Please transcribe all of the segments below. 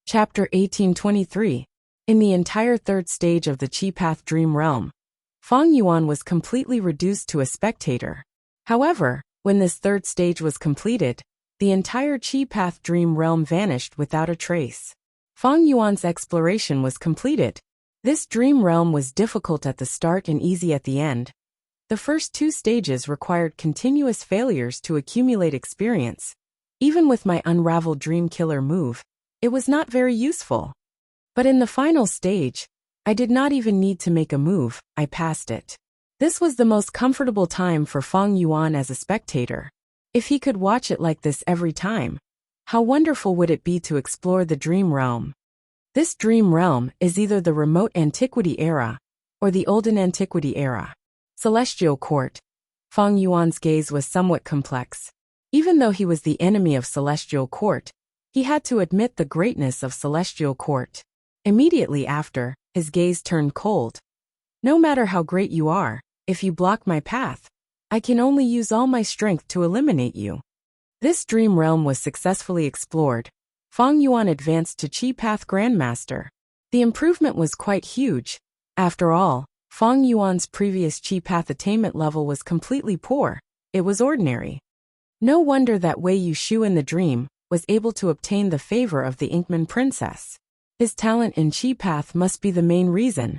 Chapter 1823. In the entire third stage of the Chi Path Dream Realm, Feng Yuan was completely reduced to a spectator. However, when this third stage was completed, the entire Chi Path Dream Realm vanished without a trace. Feng Yuan's exploration was completed. This dream realm was difficult at the start and easy at the end. The first two stages required continuous failures to accumulate experience. Even with my unraveled dream killer move, it was not very useful. But in the final stage, I did not even need to make a move, I passed it. This was the most comfortable time for Feng Yuan as a spectator. If he could watch it like this every time, how wonderful would it be to explore the dream realm? This dream realm is either the remote antiquity era or the olden antiquity era. Celestial Court. Feng Yuan's gaze was somewhat complex. Even though he was the enemy of Celestial Court, he had to admit the greatness of Celestial Court. Immediately after, his gaze turned cold. No matter how great you are, if you block my path, I can only use all my strength to eliminate you. This dream realm was successfully explored. Feng Yuan advanced to Chi Path Grandmaster. The improvement was quite huge. After all, Feng Yuan's previous Chi Path attainment level was completely poor. It was ordinary. No wonder that Wei Yushu in the dream was able to obtain the favor of the Inkman princess. His talent in Chi Path must be the main reason.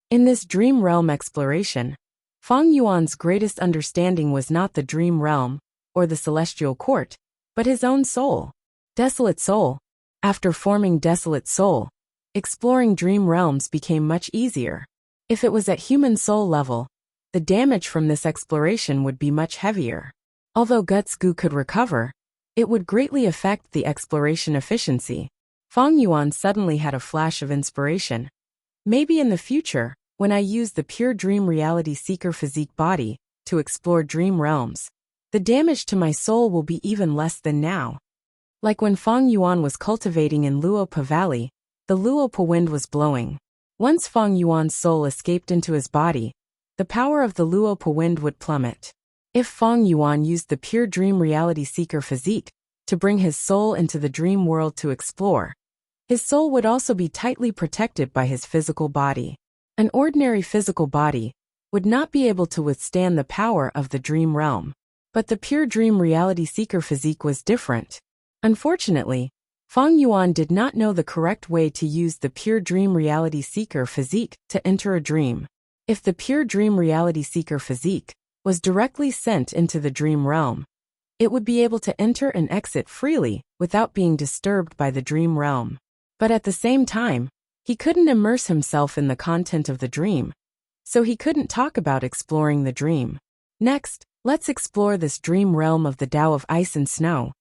In this dream realm exploration, Feng Yuan's greatest understanding was not the dream realm or the celestial court, but his own soul. Desolate soul. After forming Desolate Soul, exploring dream realms became much easier. If it was at human soul level, the damage from this exploration would be much heavier. Although Guts Gu could recover, it would greatly affect the exploration efficiency. Feng Yuan suddenly had a flash of inspiration. Maybe in the future, when I use the pure dream reality seeker physique body to explore dream realms, the damage to my soul will be even less than now. Like when Feng Yuan was cultivating in Luopa Valley, the Luopa wind was blowing. Once Feng Yuan's soul escaped into his body, the power of the Luopa wind would plummet. If Feng Yuan used the pure dream reality seeker physique to bring his soul into the dream world to explore, his soul would also be tightly protected by his physical body. An ordinary physical body would not be able to withstand the power of the dream realm. But the pure dream reality seeker physique was different. Unfortunately, Feng Yuan did not know the correct way to use the pure dream reality seeker physique to enter a dream. If the pure dream reality seeker physique was directly sent into the dream realm, it would be able to enter and exit freely without being disturbed by the dream realm. But at the same time, he couldn't immerse himself in the content of the dream, so he couldn't talk about exploring the dream. Next, let's explore this dream realm of the Tao of Ice and Snow.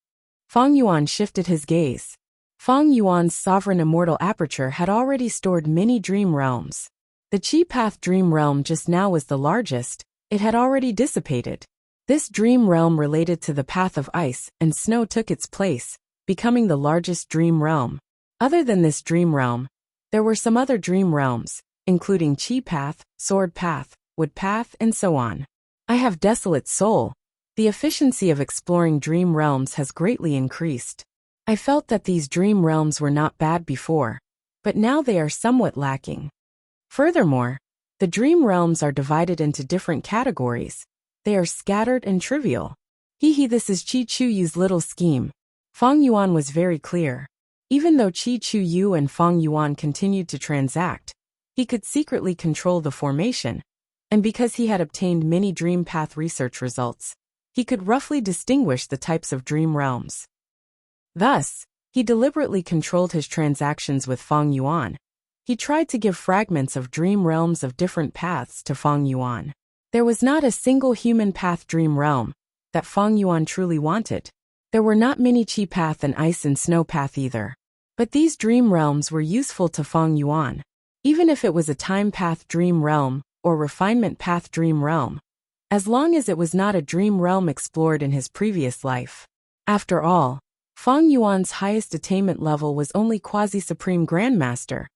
Feng Yuan shifted his gaze. Feng Yuan's sovereign immortal aperture had already stored many dream realms. The Chi Path Dream Realm just now was the largest. It had already dissipated. This dream realm related to the Path of Ice and Snow took its place, becoming the largest dream realm. Other than this dream realm, there were some other dream realms, including Chi Path, Sword Path, Wood Path, and so on. I have Desolate Soul. The efficiency of exploring dream realms has greatly increased. I felt that these dream realms were not bad before, but now they are somewhat lacking. Furthermore, the dream realms are divided into different categories. They are scattered and trivial. This is Chi Chu Yu's little scheme. Feng Yuan was very clear. Even though Chi Chu Yu and Feng Yuan continued to transact, he could secretly control the formation, and because he had obtained many dream path research results, he could roughly distinguish the types of dream realms. Thus, he deliberately controlled his transactions with Feng Yuan. He tried to give fragments of dream realms of different paths to Feng Yuan. There was not a single human path dream realm that Feng Yuan truly wanted. There were not many Chi Path and Ice and Snow Path either. But these dream realms were useful to Feng Yuan. Even if it was a time path dream realm or refinement path dream realm, as long as it was not a dream realm explored in his previous life. After all, Feng Yuan's highest attainment level was only Quasi-Supreme Grandmaster.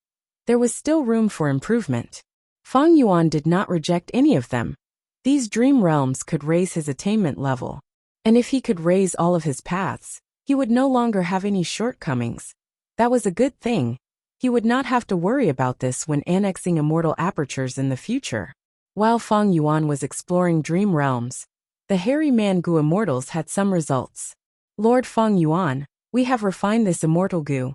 There was still room for improvement. Feng Yuan did not reject any of them. These dream realms could raise his attainment level. And if he could raise all of his paths, he would no longer have any shortcomings. That was a good thing. He would not have to worry about this when annexing immortal apertures in the future. While Feng Yuan was exploring dream realms, the hairy man Gu immortals had some results. Lord Feng Yuan, we have refined this immortal Gu.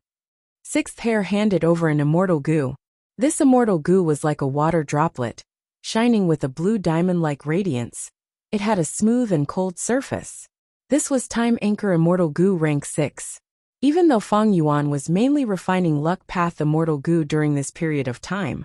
Sixth hair handed over an immortal Gu. This immortal Gu was like a water droplet, shining with a blue diamond-like radiance. It had a smooth and cold surface. This was Time Anchor Immortal Gu rank 6. Even though Feng Yuan was mainly refining Luck Path Immortal Gu during this period of time,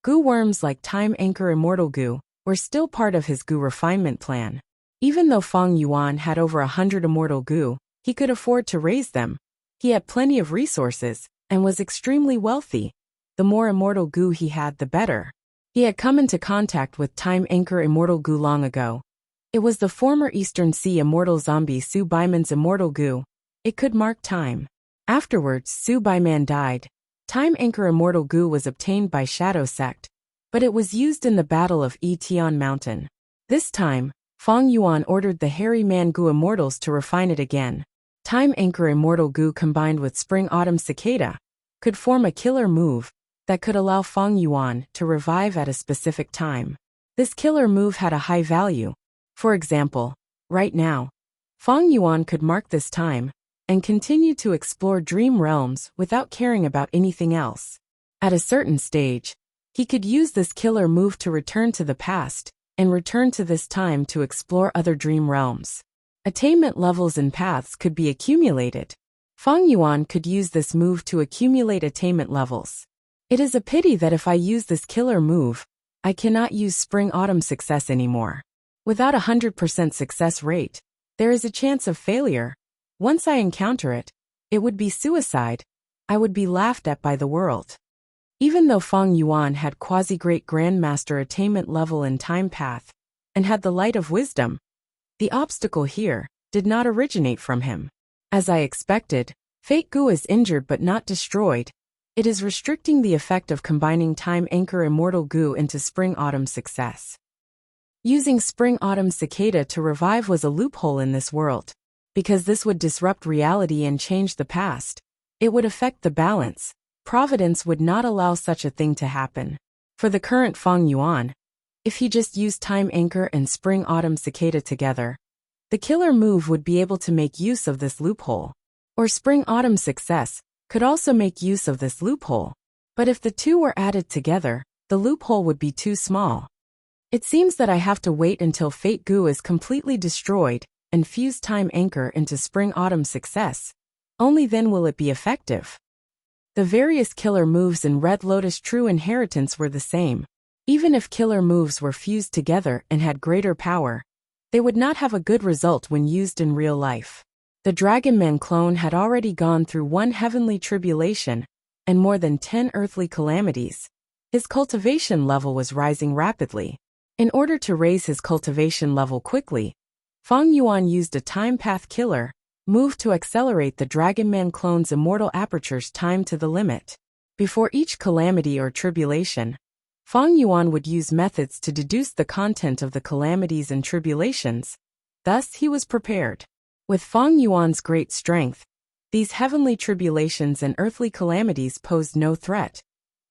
Gu worms like Time Anchor Immortal Gu were still part of his Gu refinement plan. Even though Feng Yuan had over 100 immortal Gu, he could afford to raise them. He had plenty of resources and was extremely wealthy. The more immortal Gu he had, the better. He had come into contact with Time Anchor Immortal Gu long ago. It was the former Eastern Sea Immortal Zombie Su Baiman's Immortal Gu. It could mark time. Afterwards, Su Baiman died. Time Anchor Immortal Gu was obtained by Shadow Sect, but it was used in the Battle of Tian Mountain. This time, Feng Yuan ordered the hairy man Gu immortals to refine it again. Time Anchor Immortal Gu combined with Spring Autumn Cicada could form a killer move that could allow Feng Yuan to revive at a specific time. This killer move had a high value. For example, right now, Feng Yuan could mark this time and continue to explore dream realms without caring about anything else. At a certain stage, he could use this killer move to return to the past and return to this time to explore other dream realms. Attainment levels and paths could be accumulated. Feng Yuan could use this move to accumulate attainment levels. It is a pity that if I use this killer move, I cannot use Spring-Autumn success anymore. Without 100% success rate, there is a chance of failure. Once I encounter it, it would be suicide. I would be laughed at by the world. Even though Feng Yuan had quasi-great grandmaster attainment level in time path, and had the light of wisdom, the obstacle here did not originate from him. As I expected, Fate Gu is injured but not destroyed. It is restricting the effect of combining Time Anchor Immortal Gu into Spring-Autumn success. Using Spring-Autumn Cicada to revive was a loophole in this world. Because this would disrupt reality and change the past, it would affect the balance. Providence would not allow such a thing to happen. For the current Feng Yuan, if he just used Time Anchor and Spring-Autumn Cicada together, the killer move would be able to make use of this loophole. Or Spring-Autumn Success could also make use of this loophole. But if the two were added together, the loophole would be too small. It seems that I have to wait until Fate Gu is completely destroyed and fuse Time Anchor into Spring-Autumn Success. Only then will it be effective. The various killer moves in Red Lotus True Inheritance were the same. Even if killer moves were fused together and had greater power, they would not have a good result when used in real life. The Dragon Man clone had already gone through one heavenly tribulation and more than 10 earthly calamities. His cultivation level was rising rapidly. In order to raise his cultivation level quickly, Feng Yuan used a time path killer move to accelerate the Dragon Man clone's immortal aperture's time to the limit. Before each calamity or tribulation, Feng Yuan would use methods to deduce the content of the calamities and tribulations. Thus he was prepared. With Feng Yuan's great strength, these heavenly tribulations and earthly calamities posed no threat.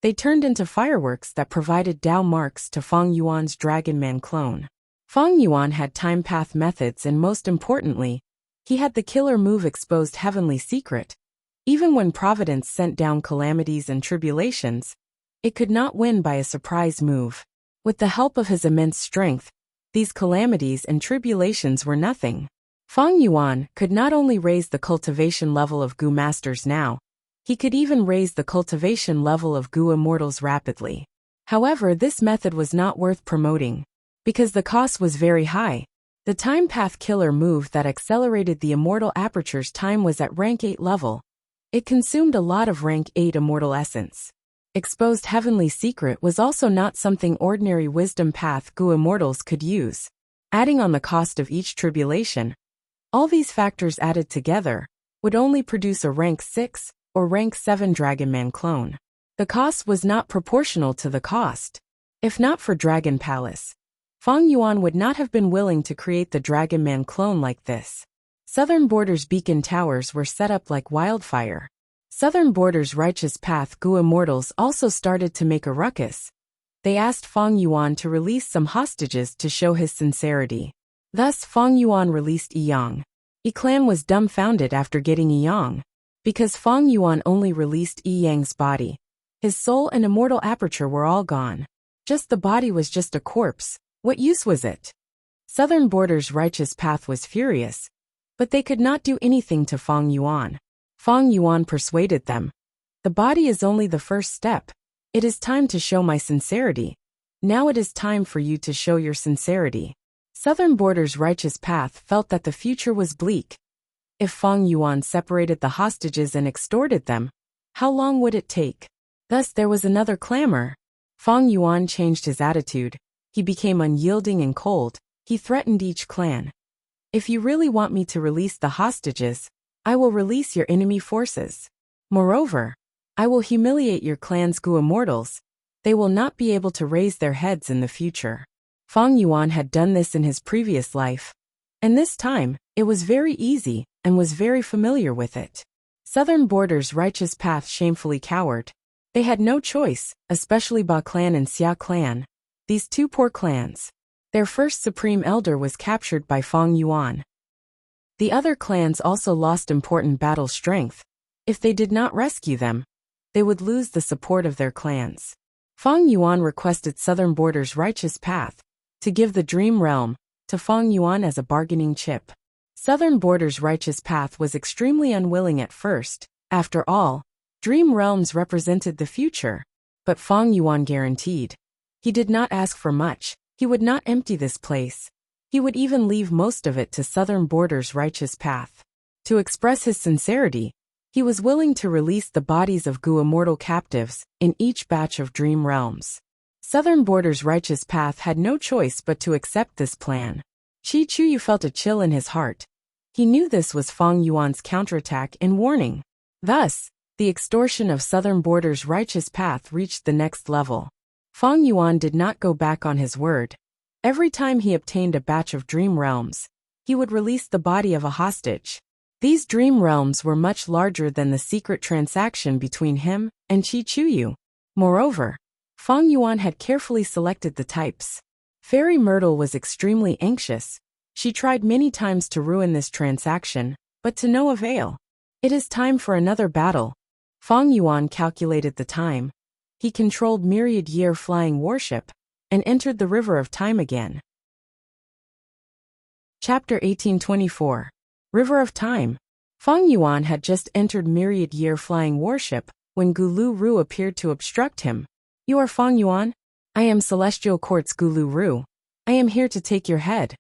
They turned into fireworks that provided Dao marks to Feng Yuan's Dragon Man clone. Feng Yuan had time path methods and most importantly, he had the killer move exposed heavenly secret. Even when Providence sent down calamities and tribulations, it could not win by a surprise move. With the help of his immense strength, these calamities and tribulations were nothing. Feng Yuan could not only raise the cultivation level of Gu Masters now, he could even raise the cultivation level of Gu Immortals rapidly. However, this method was not worth promoting, because the cost was very high. The time path killer move that accelerated the immortal aperture's time was at rank 8 level. It consumed a lot of rank 8 immortal essence. Exposed heavenly secret was also not something ordinary wisdom path Gu Immortals could use. Adding on the cost of each tribulation, all these factors added together would only produce a rank 6 or rank 7 Dragon Man clone. The cost was not proportional to the cost. If not for Dragon Palace, Feng Yuan would not have been willing to create the Dragon Man clone like this. Southern Border's beacon towers were set up like wildfire. Southern Border's Righteous Path Gu immortals also started to make a ruckus. They asked Fang Yuan to release some hostages to show his sincerity. Thus Fang Yuan released Yang. Yi clan was dumbfounded after getting Yang. Because Fang Yuan only released Yi Yang's body. His soul and immortal aperture were all gone. Just the body was just a corpse. What use was it? Southern Border's Righteous Path was furious. But they could not do anything to Fang Yuan. Fang Yuan persuaded them. The body is only the first step. It is time to show my sincerity. Now it is time for you to show your sincerity. Southern Border's Righteous Path felt that the future was bleak. If Fang Yuan separated the hostages and extorted them, how long would it take? Thus there was another clamor. Fang Yuan changed his attitude. He became unyielding and cold. He threatened each clan. If you really want me to release the hostages, I will release your enemy forces. Moreover, I will humiliate your clan's Gu immortals. They will not be able to raise their heads in the future. Fang Yuan had done this in his previous life. And this time, it was very easy, and was very familiar with it. Southern Border's Righteous Path shamefully cowered. They had no choice, especially Ba clan and Xia clan. These two poor clans. Their first supreme elder was captured by Fang Yuan. The other clans also lost important battle strength. If they did not rescue them, they would lose the support of their clans. Fang Yuan requested Southern Border's Righteous Path to give the Dream Realm to Fang Yuan as a bargaining chip. Southern Border's Righteous Path was extremely unwilling at first. After all, Dream Realms represented the future. But Fang Yuan guaranteed. He did not ask for much. He would not empty this place. He would even leave most of it to Southern Border's Righteous Path. To express his sincerity, he was willing to release the bodies of Gu immortal captives in each batch of Dream Realms. Southern Border's Righteous Path had no choice but to accept this plan. Qi Chuyu felt a chill in his heart. He knew this was Fang Yuan's counterattack and warning. Thus, the extortion of Southern Border's Righteous Path reached the next level. Fang Yuan did not go back on his word. Every time he obtained a batch of Dream Realms, he would release the body of a hostage. These Dream Realms were much larger than the secret transaction between him and Qi Chuyu. Moreover, Fang Yuan had carefully selected the types. Fairy Myrtle was extremely anxious. She tried many times to ruin this transaction, but to no avail. It is time for another battle. Fang Yuan calculated the time. He controlled Myriad Year Flying Warship and entered the River of Time again. Chapter 1824. River of Time. Fang Yuan had just entered Myriad Year Flying Warship when Gulu Ru appeared to obstruct him. You are Fang Yuan? I am Celestial Court's Gulu Ru. I am here to take your head.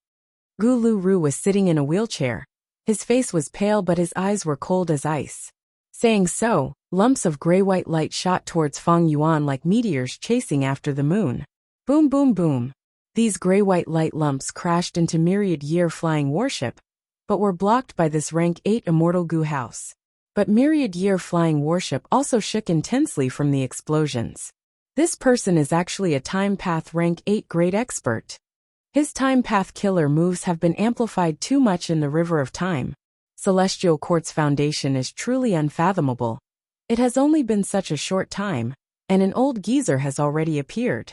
Gulu Ru was sitting in a wheelchair. His face was pale but his eyes were cold as ice. Saying so, lumps of gray-white light shot towards Fang Yuan like meteors chasing after the moon. Boom boom boom. These gray-white light lumps crashed into Myriad Year Flying Warship, but were blocked by this rank 8 immortal Gu house. But Myriad Year Flying Warship also shook intensely from the explosions. This person is actually a Time Path rank 8 great expert. His Time Path killer moves have been amplified too much in the River of Time. Celestial Court's foundation is truly unfathomable. It has only been such a short time, and an old geezer has already appeared.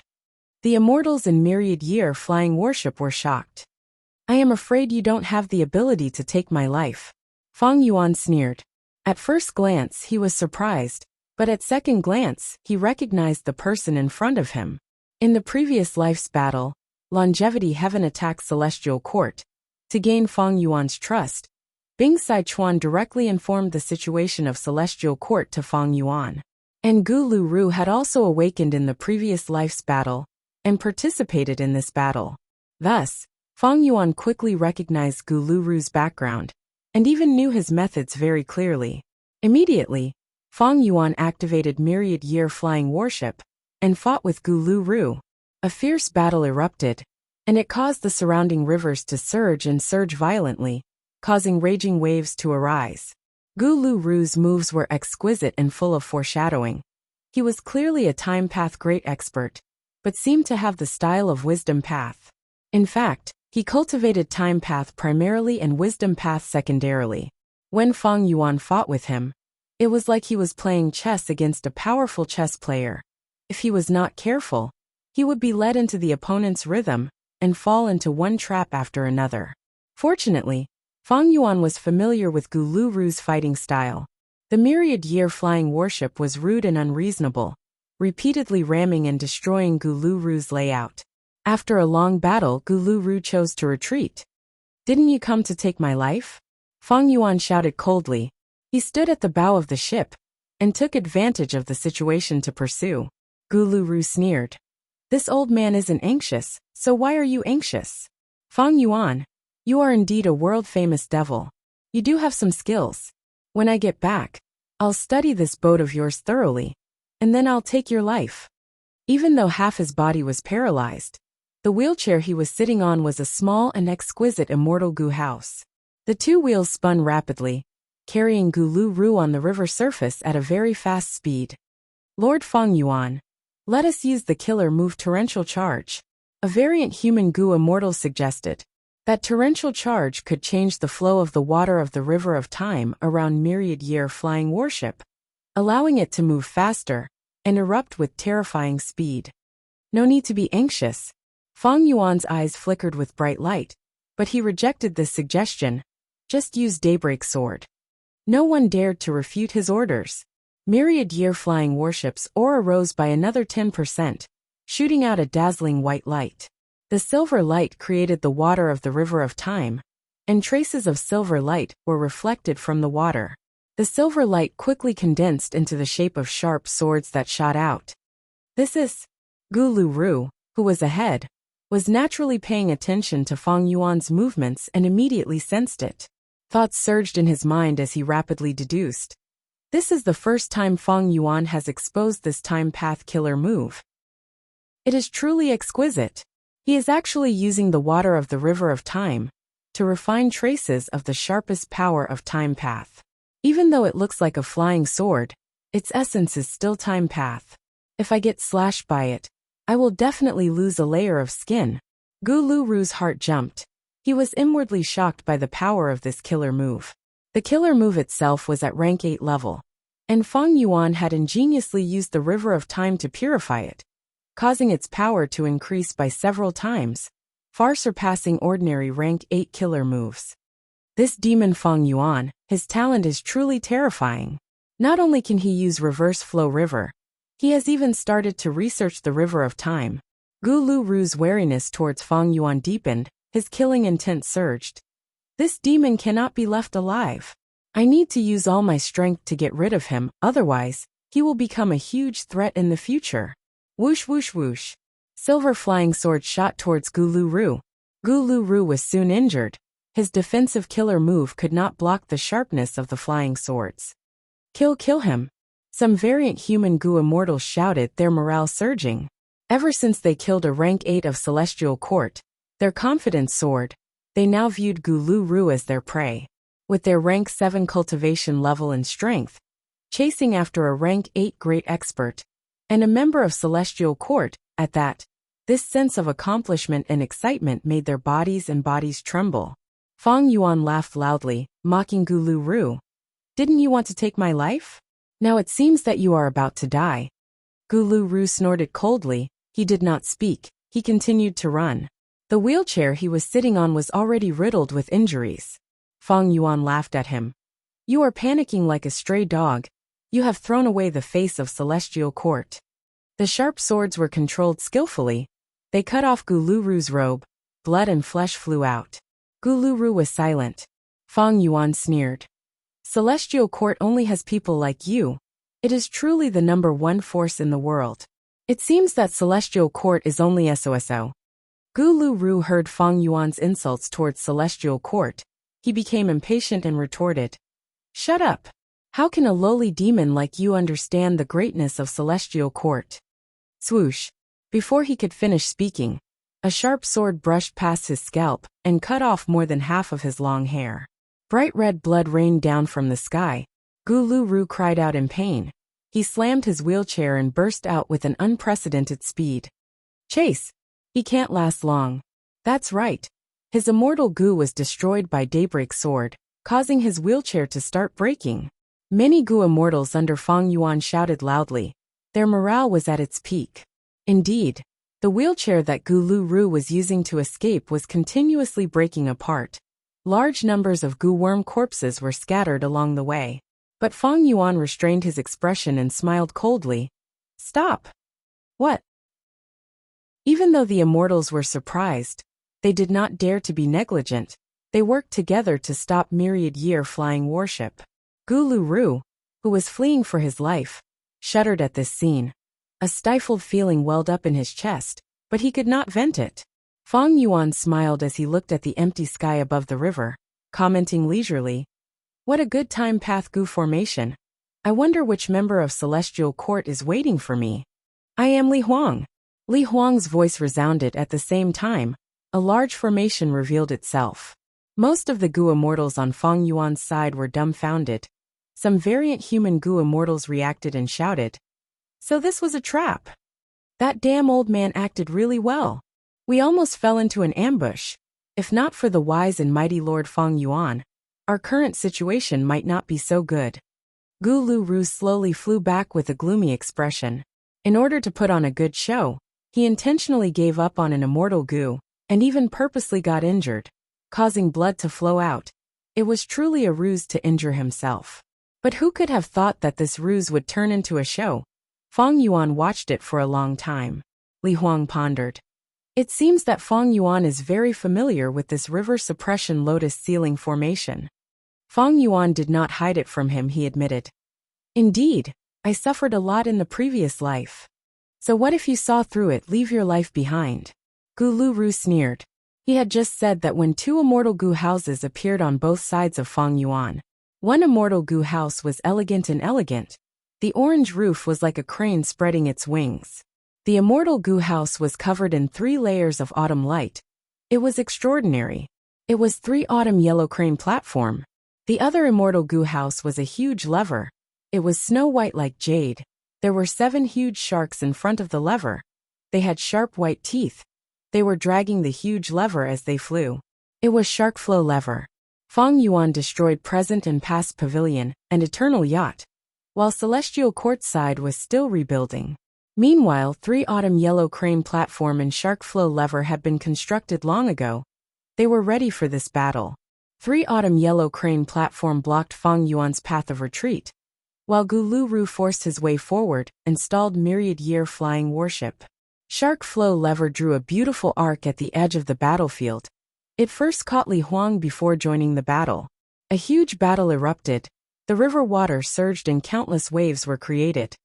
The immortals in Myriad Year Flying Warship were shocked. I am afraid you don't have the ability to take my life. Fang Yuan sneered. At first glance he was surprised, but at second glance he recognized the person in front of him. In the previous life's battle, Longevity Heaven attacked Celestial Court. To gain Fang Yuan's trust, Bing Sichuan directly informed the situation of Celestial Court to Fang Yuan. And Gulu Ru had also awakened in the previous life's battle, and participated in this battle. Thus, Fang Yuan quickly recognized Gulu Ru's background, and even knew his methods very clearly. Immediately, Fang Yuan activated Myriad Year Flying Warship, and fought with Gulu Ru. A fierce battle erupted, and it caused the surrounding rivers to surge and surge violently, causing raging waves to arise. Gulu Ru's moves were exquisite and full of foreshadowing. He was clearly a Time Path great expert, but seemed to have the style of Wisdom Path. In fact, he cultivated Time Path primarily and Wisdom Path secondarily. When Fang Yuan fought with him, It was like he was playing chess against a powerful chess player. If he was not careful, he would be led into the opponent's rhythm and fall into one trap after another. Fortunately, Fang Yuan was familiar with Gu Lu Ru's fighting style. The myriad-year flying warship was rude and unreasonable, repeatedly ramming and destroying Gu Lu Ru's layout. After a long battle, Gu Lu Ru chose to retreat. "Didn't you come to take my life?" Fang Yuan shouted coldly. He stood at the bow of the ship and took advantage of the situation to pursue. Gu Lu Ru sneered. "This old man isn't anxious, so why are you anxious? Fang Yuan, you are indeed a world-famous devil. You do have some skills. When I get back, I'll study this boat of yours thoroughly, and then I'll take your life." Even though half his body was paralyzed, the wheelchair he was sitting on was a small and exquisite immortal Gu house. The two wheels spun rapidly, carrying Gu Lu Ru on the river surface at a very fast speed. "Lord Fang Yuan, let us use the killer move Torrential Charge," a variant human Gu immortal suggested. That torrential charge could change the flow of the water of the river of time around myriad-year flying warship, allowing it to move faster and erupt with terrifying speed. "No need to be anxious." Fang Yuan's eyes flickered with bright light, but he rejected this suggestion. "Just use Daybreak Sword." No one dared to refute his orders. Myriad-year flying warships aura rose by another 10%, shooting out a dazzling white light. The silver light created the water of the river of time, and traces of silver light were reflected from the water. The silver light quickly condensed into the shape of sharp swords that shot out. This is Gu Lu Ru, who was ahead, was naturally paying attention to Fang Yuan's movements and immediately sensed it. Thoughts surged in his mind as he rapidly deduced. This is the first time Fang Yuan has exposed this time path killer move. It is truly exquisite. He is actually using the water of the river of time to refine traces of the sharpest power of time path. Even though it looks like a flying sword, its essence is still time path. If I get slashed by it, I will definitely lose a layer of skin. Gu Lu Ru's heart jumped. He was inwardly shocked by the power of this killer move. The killer move itself was at rank 8 level, and Fang Yuan had ingeniously used the river of time to purify it, causing its power to increase by several times, far surpassing ordinary rank 8 killer moves. This demon Fang Yuan, his talent is truly terrifying. Not only can he use reverse flow river, he has even started to research the river of time. Gu Lu Ru's wariness towards Fang Yuan deepened, his killing intent surged. This demon cannot be left alive. I need to use all my strength to get rid of him, otherwise, he will become a huge threat in the future. Whoosh whoosh whoosh. Silver flying sword shot towards Gu Lu Ru. Gu Lu Ru was soon injured. His defensive killer move could not block the sharpness of the flying swords. Kill him. Some variant human Gu immortals shouted, their morale surging. Ever since they killed a rank 8 of Celestial Court, their confidence soared. They now viewed Gu Lu Ru as their prey. With their rank 7 cultivation level and strength, chasing after a rank 8 great expert, and a member of Celestial Court, at that, this sense of accomplishment and excitement made their bodies tremble. Fang Yuan laughed loudly, mocking Gu Lu Ru. "Didn't you want to take my life? Now it seems that you are about to die." Gu Lu Ru snorted coldly. He did not speak. He continued to run. The wheelchair he was sitting on was already riddled with injuries. Fang Yuan laughed at him. "You are panicking like a stray dog. You have thrown away the face of Celestial Court." The sharp swords were controlled skillfully. They cut off Gu Lu Ru's robe. Blood and flesh flew out. Gu Lu Ru was silent. Fang Yuan sneered. "Celestial Court only has people like you. It is truly the #1 force in the world. It seems that Celestial Court is only SOSO." Gu Lu Ru heard Fang Yuan's insults towards Celestial Court. He became impatient and retorted. "Shut up. How can a lowly demon like you understand the greatness of Celestial Court?" Swoosh. Before he could finish speaking, a sharp sword brushed past his scalp and cut off more than half of his long hair. Bright red blood rained down from the sky. Gu Lu Ru cried out in pain. He slammed his wheelchair and burst out with an unprecedented speed. "Chase! He can't last long." That's right. His immortal Gu was destroyed by Daybreak Sword, causing his wheelchair to start breaking. Many Gu immortals under Fang Yuan shouted loudly. Their morale was at its peak. Indeed, the wheelchair that Gu Lu Ru was using to escape was continuously breaking apart. Large numbers of Gu worm corpses were scattered along the way. But Fang Yuan restrained his expression and smiled coldly. Stop! What? Even though the immortals were surprised, they did not dare to be negligent. They worked together to stop myriad year flying warship. Gu Lu Ru, who was fleeing for his life, shuddered at this scene. A stifled feeling welled up in his chest, but he could not vent it. Fang Yuan smiled as he looked at the empty sky above the river, commenting leisurely, "What a good time path Gu formation. I wonder which member of Celestial Court is waiting for me." "I am Li Huang." Li Huang's voice resounded at the same time. A large formation revealed itself. Most of the Gu immortals on Fang Yuan's side were dumbfounded. Some variant human Gu immortals reacted and shouted, "So this was a trap. That damn old man acted really well. We almost fell into an ambush. If not for the wise and mighty Lord Fang Yuan, our current situation might not be so good." Gu Lu Ru slowly flew back with a gloomy expression. In order to put on a good show, he intentionally gave up on an immortal Gu, and even purposely got injured, causing blood to flow out. It was truly a ruse to injure himself. But who could have thought that this ruse would turn into a show? Fang Yuan watched it for a long time. Li Huang pondered. It seems that Fang Yuan is very familiar with this river suppression lotus ceiling formation. Fang Yuan did not hide it from him, he admitted. Indeed, I suffered a lot in the previous life. So what if you saw through it, leave your life behind? Gu Lu Ru sneered. He had just said that when two immortal Gu houses appeared on both sides of Fang Yuan. One immortal Gu house was elegant and elegant. The orange roof was like a crane spreading its wings. The immortal Gu house was covered in 3 layers of autumn light. It was extraordinary. It was 3 autumn yellow crane platform. The other immortal Gu house was a huge lever. It was snow white like jade. There were 7 huge sharks in front of the lever. They had sharp white teeth. They were dragging the huge lever as they flew. It was shark flow lever. Fang Yuan destroyed present and past pavilion and eternal yacht, while Celestial Court side was still rebuilding. Meanwhile, 3 autumn yellow crane platform and shark flow lever had been constructed long ago. They were ready for this battle. 3 autumn yellow crane platform blocked Fang Yuan's path of retreat, while Gu Lu Ru forced his way forward and stalled myriad year flying warship. Shark flow lever drew a beautiful arc at the edge of the battlefield. It first caught Li Huang before joining the battle. A huge battle erupted. The river water surged and countless waves were created.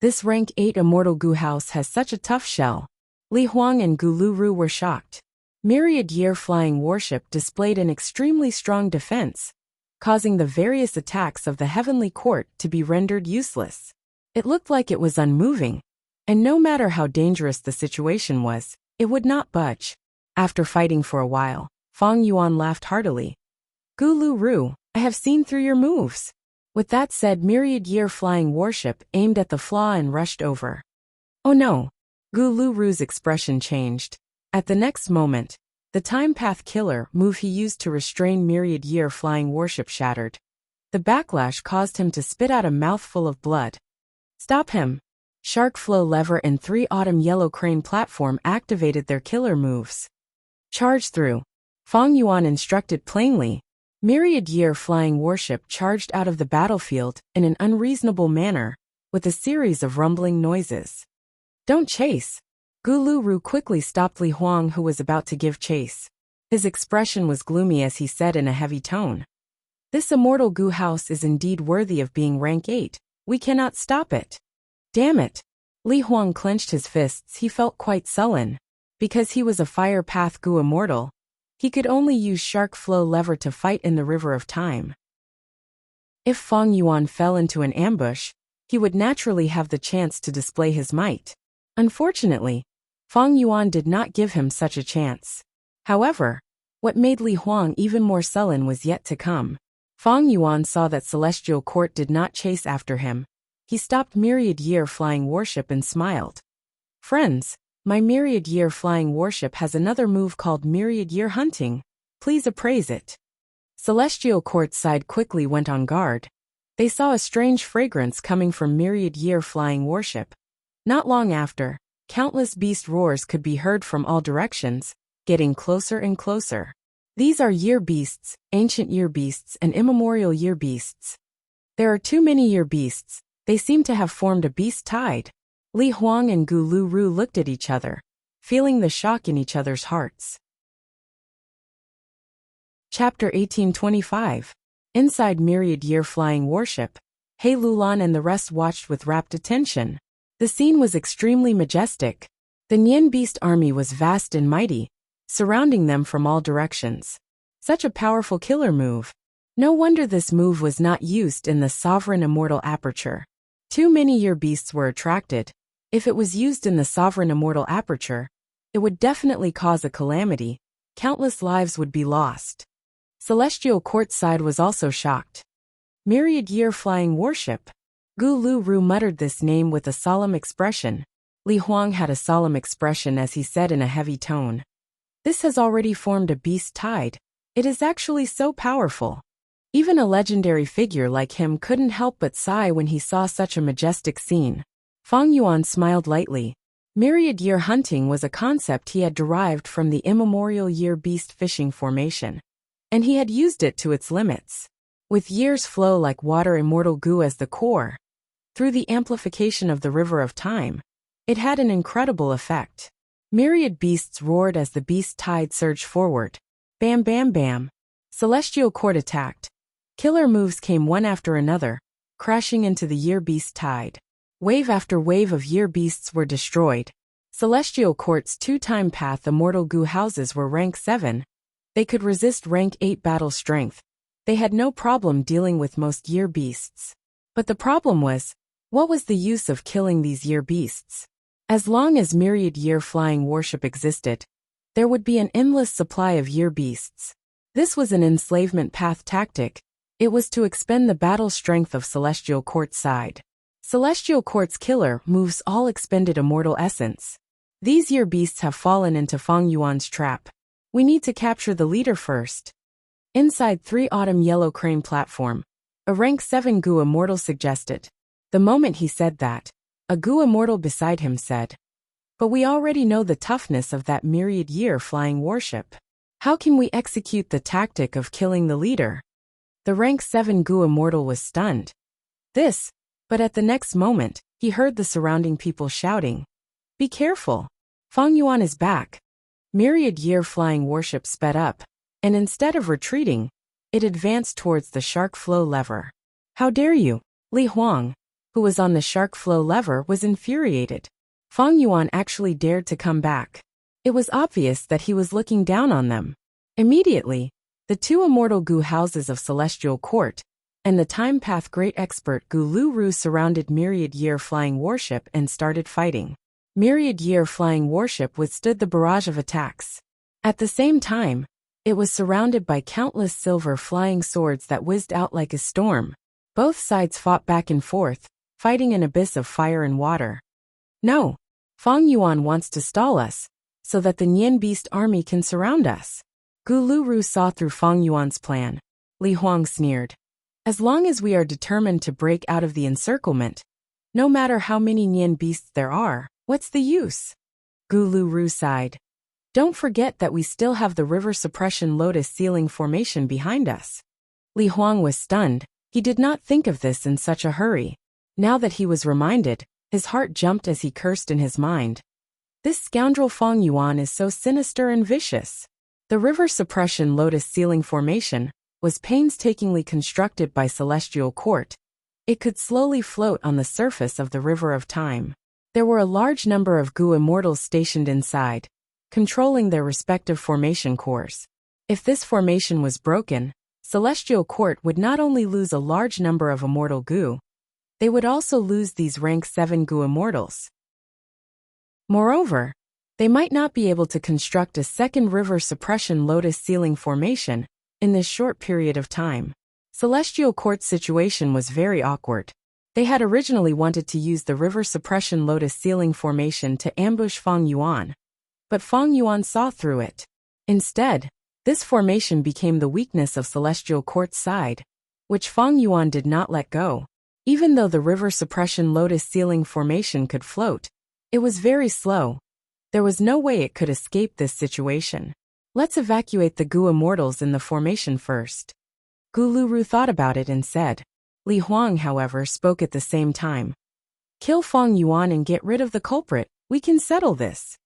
This rank 8 immortal Gu house has such a tough shell. Li Huang and Gu Lu Ru were shocked. Myriad year flying warship displayed an extremely strong defense, causing the various attacks of the heavenly court to be rendered useless. It looked like it was unmoving, and no matter how dangerous the situation was, it would not budge. After fighting for a while, Fang Yuan laughed heartily. "Gu Lu Ru, I have seen through your moves." With that said, myriad year flying warship aimed at the flaw and rushed over. Oh no! Gu Lu Ru's expression changed. At the next moment, the time path killer move he used to restrain myriad year flying warship shattered. The backlash caused him to spit out a mouthful of blood. Stop him! Shark flow lever and 3 autumn yellow crane platform activated their killer moves. Charge through. Fang Yuan instructed plainly. Myriad year flying warship charged out of the battlefield in an unreasonable manner, with a series of rumbling noises. Don't chase! Gu Lu Ru quickly stopped Li Huang, who was about to give chase. His expression was gloomy as he said in a heavy tone. This immortal Gu house is indeed worthy of being rank 8. We cannot stop it. Damn it! Li Huang clenched his fists. He felt quite sullen. Because he was a fire path Gu immortal, he could only use shark flow lever to fight in the river of time. If Fang Yuan fell into an ambush, he would naturally have the chance to display his might. Unfortunately, Fang Yuan did not give him such a chance. However, what made Li Huang even more sullen was yet to come. Fang Yuan saw that Celestial Court did not chase after him. He stopped myriad year flying warship and smiled. Friends, my myriad year flying warship has another move called myriad year hunting. Please appraise it. Celestial Court side quickly went on guard. they saw a strange fragrance coming from myriad-year flying warship. Not long after, countless beast roars could be heard from all directions, getting closer and closer. These are year beasts, ancient year beasts and immemorial year beasts. There are too many year beasts, they seem to have formed a beast tide. Li Huang and Gu Lu Ru looked at each other, feeling the shock in each other's hearts. Chapter 1825. Inside myriad-year flying warship, He Lulan and the rest watched with rapt attention. The scene was extremely majestic. The Nian beast army was vast and mighty, surrounding them from all directions. Such a powerful killer move. No wonder this move was not used in the sovereign immortal aperture. Too many year beasts were attracted. If it was used in the sovereign immortal aperture, it would definitely cause a calamity. Countless lives would be lost. Celestial Court side was also shocked. Myriad-year flying warship. Gu Lu Ru muttered this name with a solemn expression. Li Huang had a solemn expression as he said in a heavy tone. This has already formed a beast tide. It is actually so powerful. Even a legendary figure like him couldn't help but sigh when he saw such a majestic scene. Fang Yuan smiled lightly. Myriad-year hunting was a concept he had derived from the immemorial year beast fishing formation, and he had used it to its limits. With years flow like water immortal Gu as the core, through the amplification of the river of time, it had an incredible effect. Myriad beasts roared as the beast tide surged forward. Bam bam bam. Celestial Court attacked. Killer moves came one after another, crashing into the year beast tide. Wave after wave of year beasts were destroyed. Celestial Court's two-time path immortal Gu houses were rank 7. They could resist rank 8 battle strength. They had no problem dealing with most year beasts. But the problem was, what was the use of killing these year beasts? As long as myriad-year flying warship existed, there would be an endless supply of year beasts. This was an enslavement path tactic. It was to expend the battle strength of Celestial Court side. Celestial Court's killer moves all expended immortal essence. These year beasts have fallen into Fang Yuan's trap. We need to capture the leader first. Inside 3 Autumn Yellow Crane platform, a rank 7 Gu immortal suggested. The moment he said that, a Gu immortal beside him said, "But we already know the toughness of that myriad-year flying warship. How can we execute the tactic of killing the leader?" The rank 7 Gu immortal was stunned. But at the next moment, he heard the surrounding people shouting, "Be careful! Fang Yuan is back!" Myriad-year flying warship sped up, and instead of retreating, it advanced towards the shark flow lever. "How dare you!" Li Huang, who was on the shark flow lever, was infuriated. Fang Yuan actually dared to come back. It was obvious that he was looking down on them. Immediately, the 2 immortal Gu houses of Celestial Court and the Time Path Great Expert Gu Lu Ru surrounded Myriad-year flying warship and started fighting. Myriad-year flying warship withstood the barrage of attacks. At the same time, it was surrounded by countless silver flying swords that whizzed out like a storm. Both sides fought back and forth, fighting an abyss of fire and water. "No! Fang Yuan wants to stall us, so that the Nian beast army can surround us." Gu Lu Ru saw through Fang Yuan's plan. Li Huang sneered. "As long as we are determined to break out of the encirclement, no matter how many Nian beasts there are, what's the use?" Gu Lu Ru sighed. "Don't forget that we still have the river suppression lotus ceiling formation behind us." Li Huang was stunned. He did not think of this in such a hurry. Now that he was reminded, his heart jumped as he cursed in his mind. This scoundrel Fang Yuan is so sinister and vicious. The river suppression lotus ceiling formation was painstakingly constructed by Celestial Court. It could slowly float on the surface of the river of time. There were a large number of Gu immortals stationed inside, controlling their respective formation cores. If this formation was broken, Celestial Court would not only lose a large number of immortal Gu, they would also lose these rank 7 Gu immortals. Moreover, they might not be able to construct a second river suppression lotus ceiling formation in this short period of time. Celestial Court's situation was very awkward. They had originally wanted to use the river suppression lotus ceiling formation to ambush Fang Yuan, but Fang Yuan saw through it. Instead, this formation became the weakness of Celestial Court's side. which Fang Yuan did not let go. Even though the river suppression lotus ceiling formation could float, it was very slow. There was no way it could escape this situation. Let's evacuate the Gu immortals in the formation first. Gu Luru thought about it and said. Li Huang, however, spoke at the same time. Kill Fang Yuan and get rid of the culprit. We can settle this.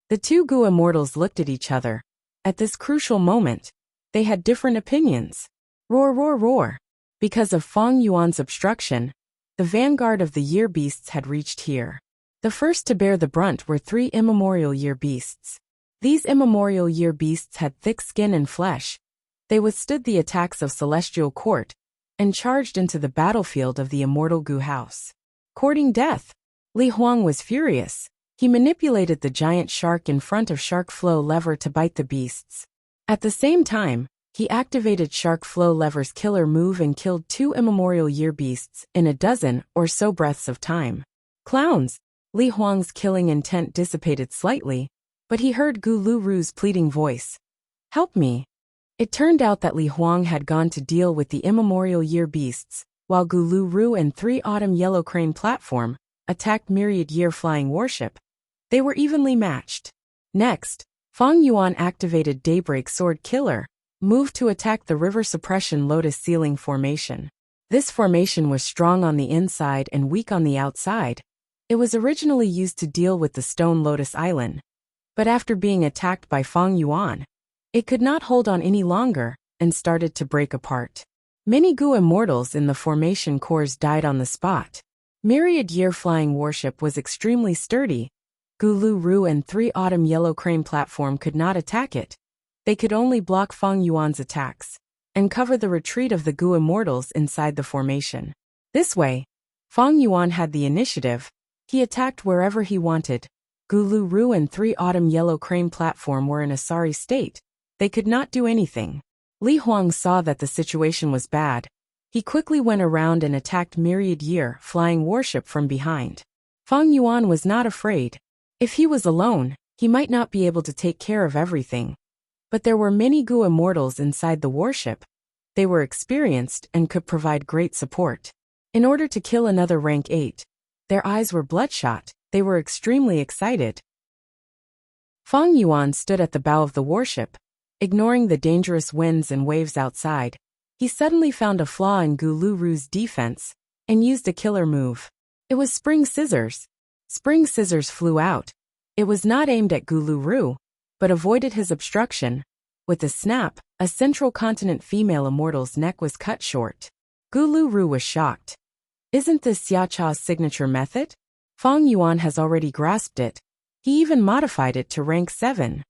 The two Gu immortals looked at each other. At this crucial moment, they had different opinions. Roar, roar, roar. Because of Fang Yuan's obstruction, the vanguard of the year beasts had reached here. The first to bear the brunt were 3 immemorial year beasts. These immemorial year beasts had thick skin and flesh. They withstood the attacks of Celestial Court and charged into the battlefield of the immortal Gu house. Courting death, Li Huang was furious. He manipulated the giant shark in front of Shark Flow lever to bite the beasts. At the same time, he activated Shark Flow lever's killer move and killed 2 immemorial year beasts in a dozen or so breaths of time. Clowns! Li Huang's killing intent dissipated slightly, but he heard Gu Luru's pleading voice. Help me! It turned out that Li Huang had gone to deal with the immemorial year beasts, while Gu Luru and 3 Autumn Yellow Crane platform attacked Myriad Year Flying Warship. They were evenly matched. Next, Fang Yuan activated Daybreak Sword Killer, moved to attack the River Suppression Lotus Ceiling formation. This formation was strong on the inside and weak on the outside. It was originally used to deal with the Stone Lotus Island. But after being attacked by Fang Yuan, it could not hold on any longer and started to break apart. Many Gu immortals in the formation cores died on the spot. Myriad Year Flying Warship was extremely sturdy. Gu Luru and 3 Autumn Yellow Crane platform could not attack it. They could only block Fang Yuan's attacks and cover the retreat of the Gu immortals inside the formation. This way, Fang Yuan had the initiative. He attacked wherever he wanted. Gu Luru and 3 Autumn Yellow Crane platform were in a sorry state. They could not do anything. Li Huang saw that the situation was bad. He quickly went around and attacked Myriad Year Flying Warship from behind. Fang Yuan was not afraid. If he was alone, he might not be able to take care of everything. But there were many Gu immortals inside the warship. They were experienced and could provide great support. In order to kill another rank 8, their eyes were bloodshot. They were extremely excited. Fang Yuan stood at the bow of the warship, ignoring the dangerous winds and waves outside. He suddenly found a flaw in Gu Luru's defense and used a killer move. It was Spring Scissors. Spring Scissors flew out. It was not aimed at Gu Luru, but avoided his obstruction. With a snap, a Central Continent female immortal's neck was cut short. Gu Luru was shocked. Isn't this Xia Cha's signature method? Fang Yuan has already grasped it. He even modified it to rank 7.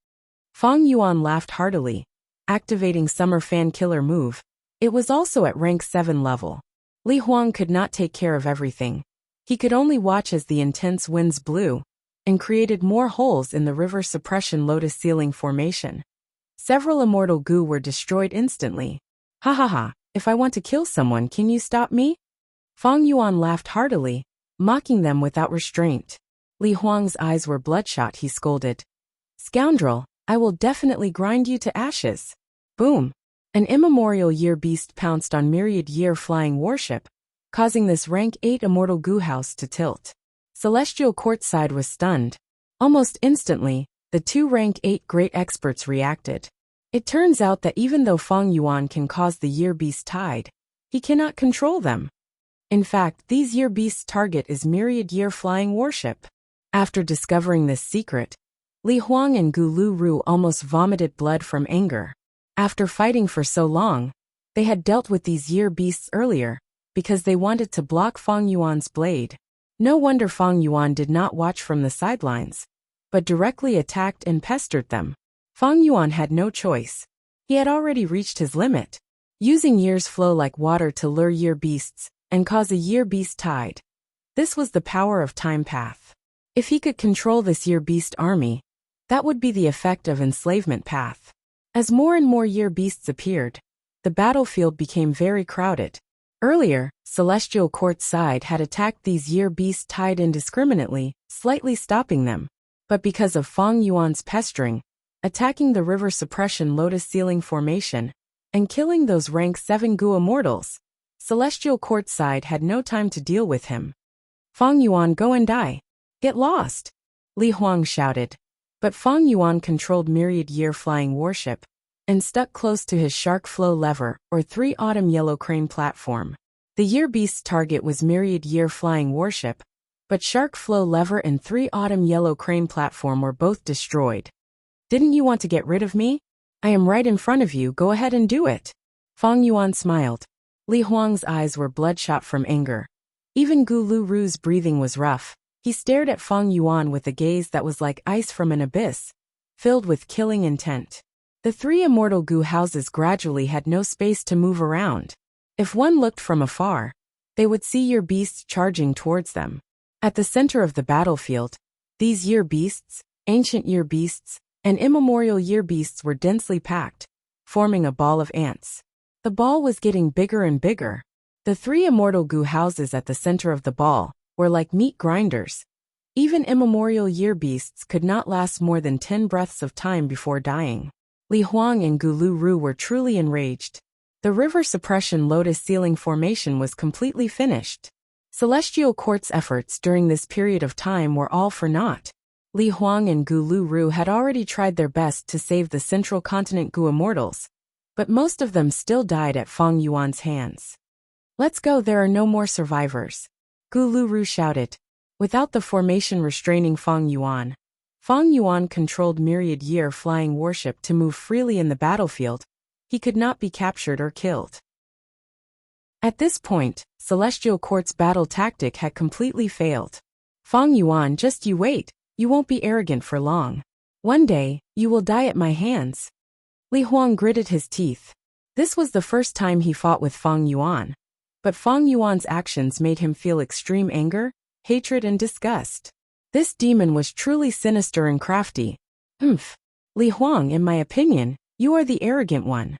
Fang Yuan laughed heartily, activating Summer Fan Killer move. It was also at rank 7 level. Li Huang could not take care of everything. He could only watch as the intense winds blew and created more holes in the River Suppression Lotus Ceiling formation. Several immortal Gu were destroyed instantly. Ha ha ha, if I want to kill someone, can you stop me? Fang Yuan laughed heartily, mocking them without restraint. Li Huang's eyes were bloodshot. He scolded. Scoundrel, I will definitely grind you to ashes. Boom! An immemorial year beast pounced on Myriad Year Flying Warship, causing this rank 8 immortal Gu house to tilt. Celestial Court side was stunned. Almost instantly, the 2 rank 8 great experts reacted. It turns out that even though Fang Yuan can cause the year beast tide, he cannot control them. In fact, these year beasts' target is Myriad Year Flying Warship. After discovering this secret, Li Huang and Gu Luru almost vomited blood from anger. After fighting for so long, they had dealt with these year beasts earlier, because they wanted to block Fang Yuan's blade. No wonder Fang Yuan did not watch from the sidelines, but directly attacked and pestered them. Fang Yuan had no choice. He had already reached his limit. Using years flow like water to lure year beasts and cause a year beast tide. This was the power of Time Path. If he could control this year beast army, that would be the effect of Enslavement Path. As more and more year beasts appeared, the battlefield became very crowded. Earlier, Celestial Court side had attacked these year beasts tide indiscriminately, slightly stopping them. But because of Fang Yuan's pestering, attacking the River Suppression Lotus Ceiling formation, and killing those rank 7 Gu immortals, Celestial Courtside had no time to deal with him. Fang Yuan, go and die. Get lost! Li Huang shouted. But Fang Yuan controlled Myriad Year Flying Warship and stuck close to his Shark Flow Lever, or 3 Autumn Yellow Crane platform. The Year Beast's target was Myriad Year Flying Warship, but Shark Flow Lever and 3 Autumn Yellow Crane platform were both destroyed. Didn't you want to get rid of me? I am right in front of you, go ahead and do it. Fang Yuan smiled. Li Huang's eyes were bloodshot from anger. Even Gu Lu Ru's breathing was rough. He stared at Fang Yuan with a gaze that was like ice from an abyss, filled with killing intent. The 3 immortal Gu houses gradually had no space to move around. If one looked from afar, they would see Year Beasts charging towards them. At the center of the battlefield, these Year Beasts, ancient Year Beasts, and immemorial Year Beasts were densely packed, forming a ball of ants. The ball was getting bigger and bigger. The 3 immortal Gu houses at the center of the ball were like meat grinders. Even immemorial Year Beasts could not last more than 10 breaths of time before dying. Li Huang and Gu Lu Ru were truly enraged. The river suppression lotus ceiling formation was completely finished. Celestial Court's efforts during this period of time were all for naught. Li Huang and Gu Lu Ru had already tried their best to save the central continent Gu immortals, but most of them still died at Fang Yuan's hands. Let's go, there are no more survivors. Gu Lu Ru shouted. Without the formation restraining Fang Yuan controlled Myriad Year Flying Warship to move freely in the battlefield. He could not be captured or killed. At this point, Celestial Court's battle tactic had completely failed. Fang Yuan, just you wait, you won't be arrogant for long. One day, you will die at my hands. Li Huang gritted his teeth. This was the first time he fought with Fang Yuan. But Fang Yuan's actions made him feel extreme anger, hatred and disgust. This demon was truly sinister and crafty. Li Huang, in my opinion, you are the arrogant one.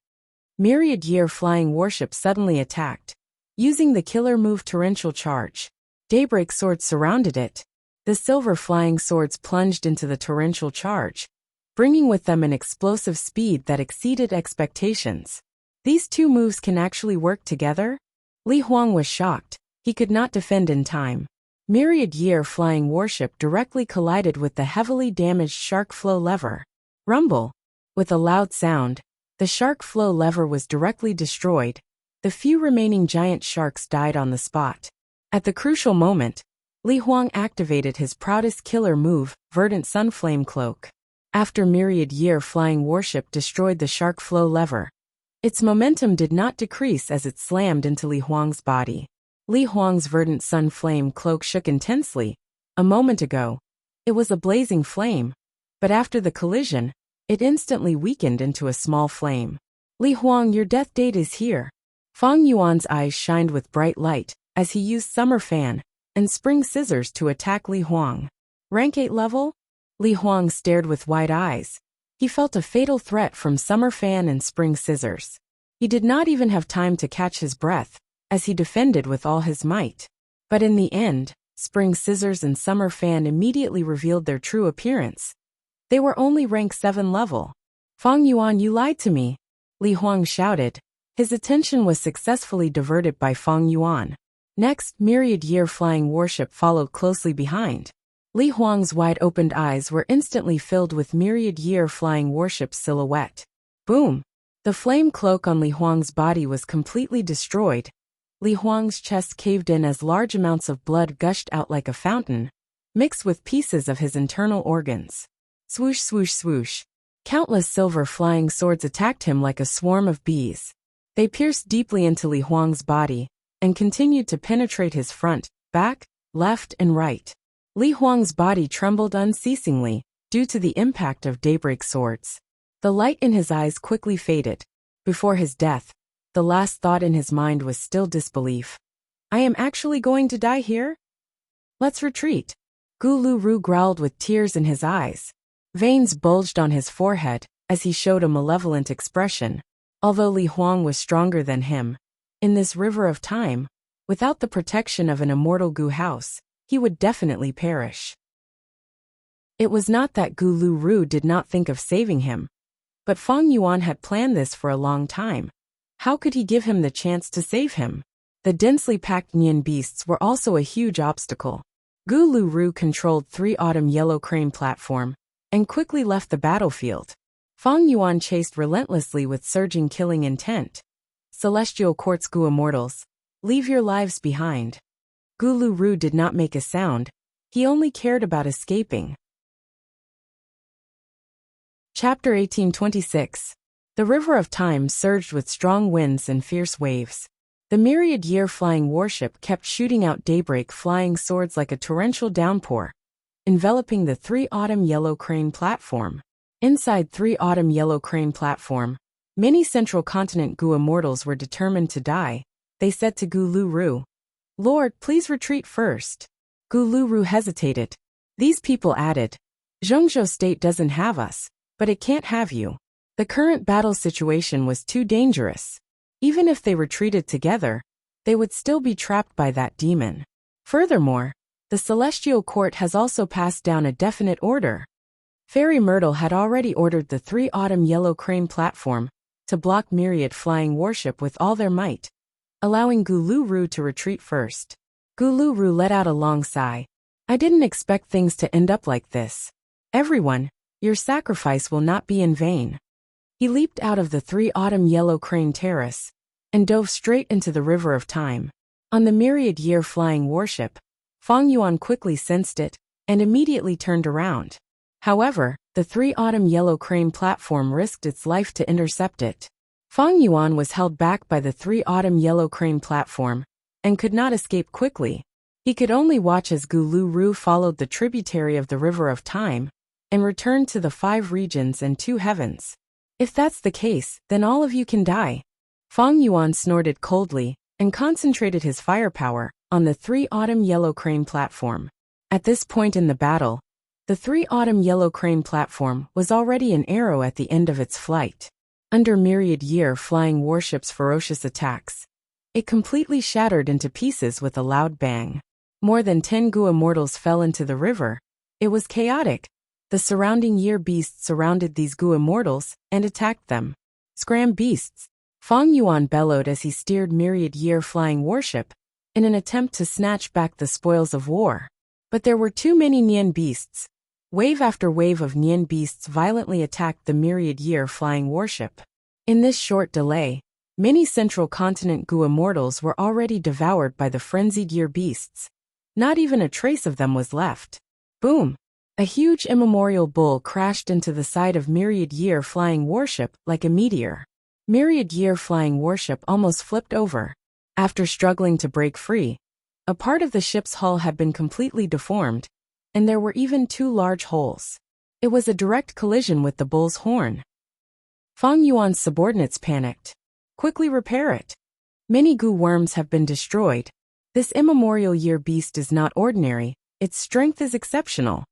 Myriad Year Flying Warship suddenly attacked. Using the killer move Torrential Charge, Daybreak Swords surrounded it. The silver flying swords plunged into the Torrential Charge, bringing with them an explosive speed that exceeded expectations. These 2 moves can actually work together? Li Huang was shocked. He could not defend in time. Myriad Year Flying Warship directly collided with the heavily damaged Shark Flow Lever. Rumble! With a loud sound, the Shark Flow Lever was directly destroyed. The few remaining giant sharks died on the spot. At the crucial moment, Li Huang activated his proudest killer move, Verdant Sunflame Cloak. After Myriad Year Flying Warship destroyed the Shark Flow Lever, its momentum did not decrease as it slammed into Li Huang's body. Li Huang's Verdant Sun Flame Cloak shook intensely. A moment ago, it was a blazing flame, but after the collision, it instantly weakened into a small flame. Li Huang, your death date is here. Fang Yuan's eyes shined with bright light as he used Summer Fan and Spring Scissors to attack Li Huang. Rank 8 level? Li Huang stared with wide eyes. He felt a fatal threat from Summer Fan and Spring Scissors. He did not even have time to catch his breath, as he defended with all his might. But in the end, Spring Scissors and Summer Fan immediately revealed their true appearance. They were only rank 7 level. Fang Yuan, you lied to me, Li Huang shouted. His attention was successfully diverted by Fang Yuan. Next, Myriad Year Flying Warship followed closely behind. Li Huang's wide-opened eyes were instantly filled with Myriad Year Flying Warship's silhouette. Boom! The flame cloak on Li Huang's body was completely destroyed. Li Huang's chest caved in as large amounts of blood gushed out like a fountain, mixed with pieces of his internal organs. Swoosh, swoosh, swoosh. Countless silver flying swords attacked him like a swarm of bees. They pierced deeply into Li Huang's body and continued to penetrate his front, back, left, and right. Li Huang's body trembled unceasingly due to the impact of Daybreak Swords. The light in his eyes quickly faded. Before his death, the last thought in his mind was still disbelief. I am actually going to die here? Let's retreat. Gu Lu Ru growled with tears in his eyes. Veins bulged on his forehead as he showed a malevolent expression. Although Li Huang was stronger than him, in this river of time, without the protection of an immortal Gu house, he would definitely perish. It was not that Gu Lu Ru did not think of saving him, but Fang Yuan had planned this for a long time. How could he give him the chance to save him? The densely packed Nian beasts were also a huge obstacle. Gu Lu Ru controlled 3 Autumn Yellow Crane platform and quickly left the battlefield. Fang Yuan chased relentlessly with surging killing intent. Celestial Quartz Gu Immortals, leave your lives behind. Gu Lu Ru did not make a sound, he only cared about escaping. Chapter 1826. The River of Time surged with strong winds and fierce waves. The myriad year-flying warship kept shooting out daybreak flying swords like a torrential downpour, enveloping the 3 Autumn Yellow Crane platform. Inside 3 Autumn Yellow Crane platform, many Central Continent Gu Immortals were determined to die. They said to Gu Lu Ru, "Lord, please retreat first." Gu Lu Ru hesitated. These people added, "Zhongzhou State doesn't have us, but it can't have you." The current battle situation was too dangerous. Even if they retreated together, they would still be trapped by that demon. Furthermore, the Celestial Court has also passed down a definite order. Fairy Myrtle had already ordered the 3 Autumn Yellow Crane platform to block myriad flying warship with all their might, allowing Gu Lu Ru to retreat first. Gu Lu Ru let out a long sigh. "I didn't expect things to end up like this. Everyone, your sacrifice will not be in vain." He leaped out of the 3 Autumn Yellow Crane terrace and dove straight into the River of Time. On the myriad year flying warship, Fang Yuan quickly sensed it and immediately turned around. However, the 3 Autumn Yellow Crane platform risked its life to intercept it. Fang Yuan was held back by the 3 Autumn Yellow Crane platform and could not escape quickly. He could only watch as Gu Lu Ru followed the tributary of the River of Time and returned to the 5 regions and 2 heavens. "If that's the case, then all of you can die." Fang Yuan snorted coldly and concentrated his firepower on the 3 Autumn Yellow Crane platform. At this point in the battle, the 3 Autumn Yellow Crane platform was already an arrow at the end of its flight. Under myriad year flying warship's ferocious attacks, it completely shattered into pieces with a loud bang. More than 10 Gu Immortals fell into the river. It was chaotic. The surrounding year beasts surrounded these Gu Immortals and attacked them. "Scram beasts!" Fang Yuan bellowed as he steered myriad year flying warship in an attempt to snatch back the spoils of war. But there were too many Nian beasts. Wave after wave of Nian beasts violently attacked the myriad year flying warship. In this short delay, many Central Continent Gu Immortals were already devoured by the frenzied year beasts. Not even a trace of them was left. Boom! A huge immemorial bull crashed into the side of myriad year flying warship like a meteor. Myriad year flying warship almost flipped over. After struggling to break free, a part of the ship's hull had been completely deformed, and there were even 2 large holes. It was a direct collision with the bull's horn. Fang Yuan's subordinates panicked. "Quickly repair it. Many Gu worms have been destroyed. This immemorial year beast is not ordinary, its strength is exceptional."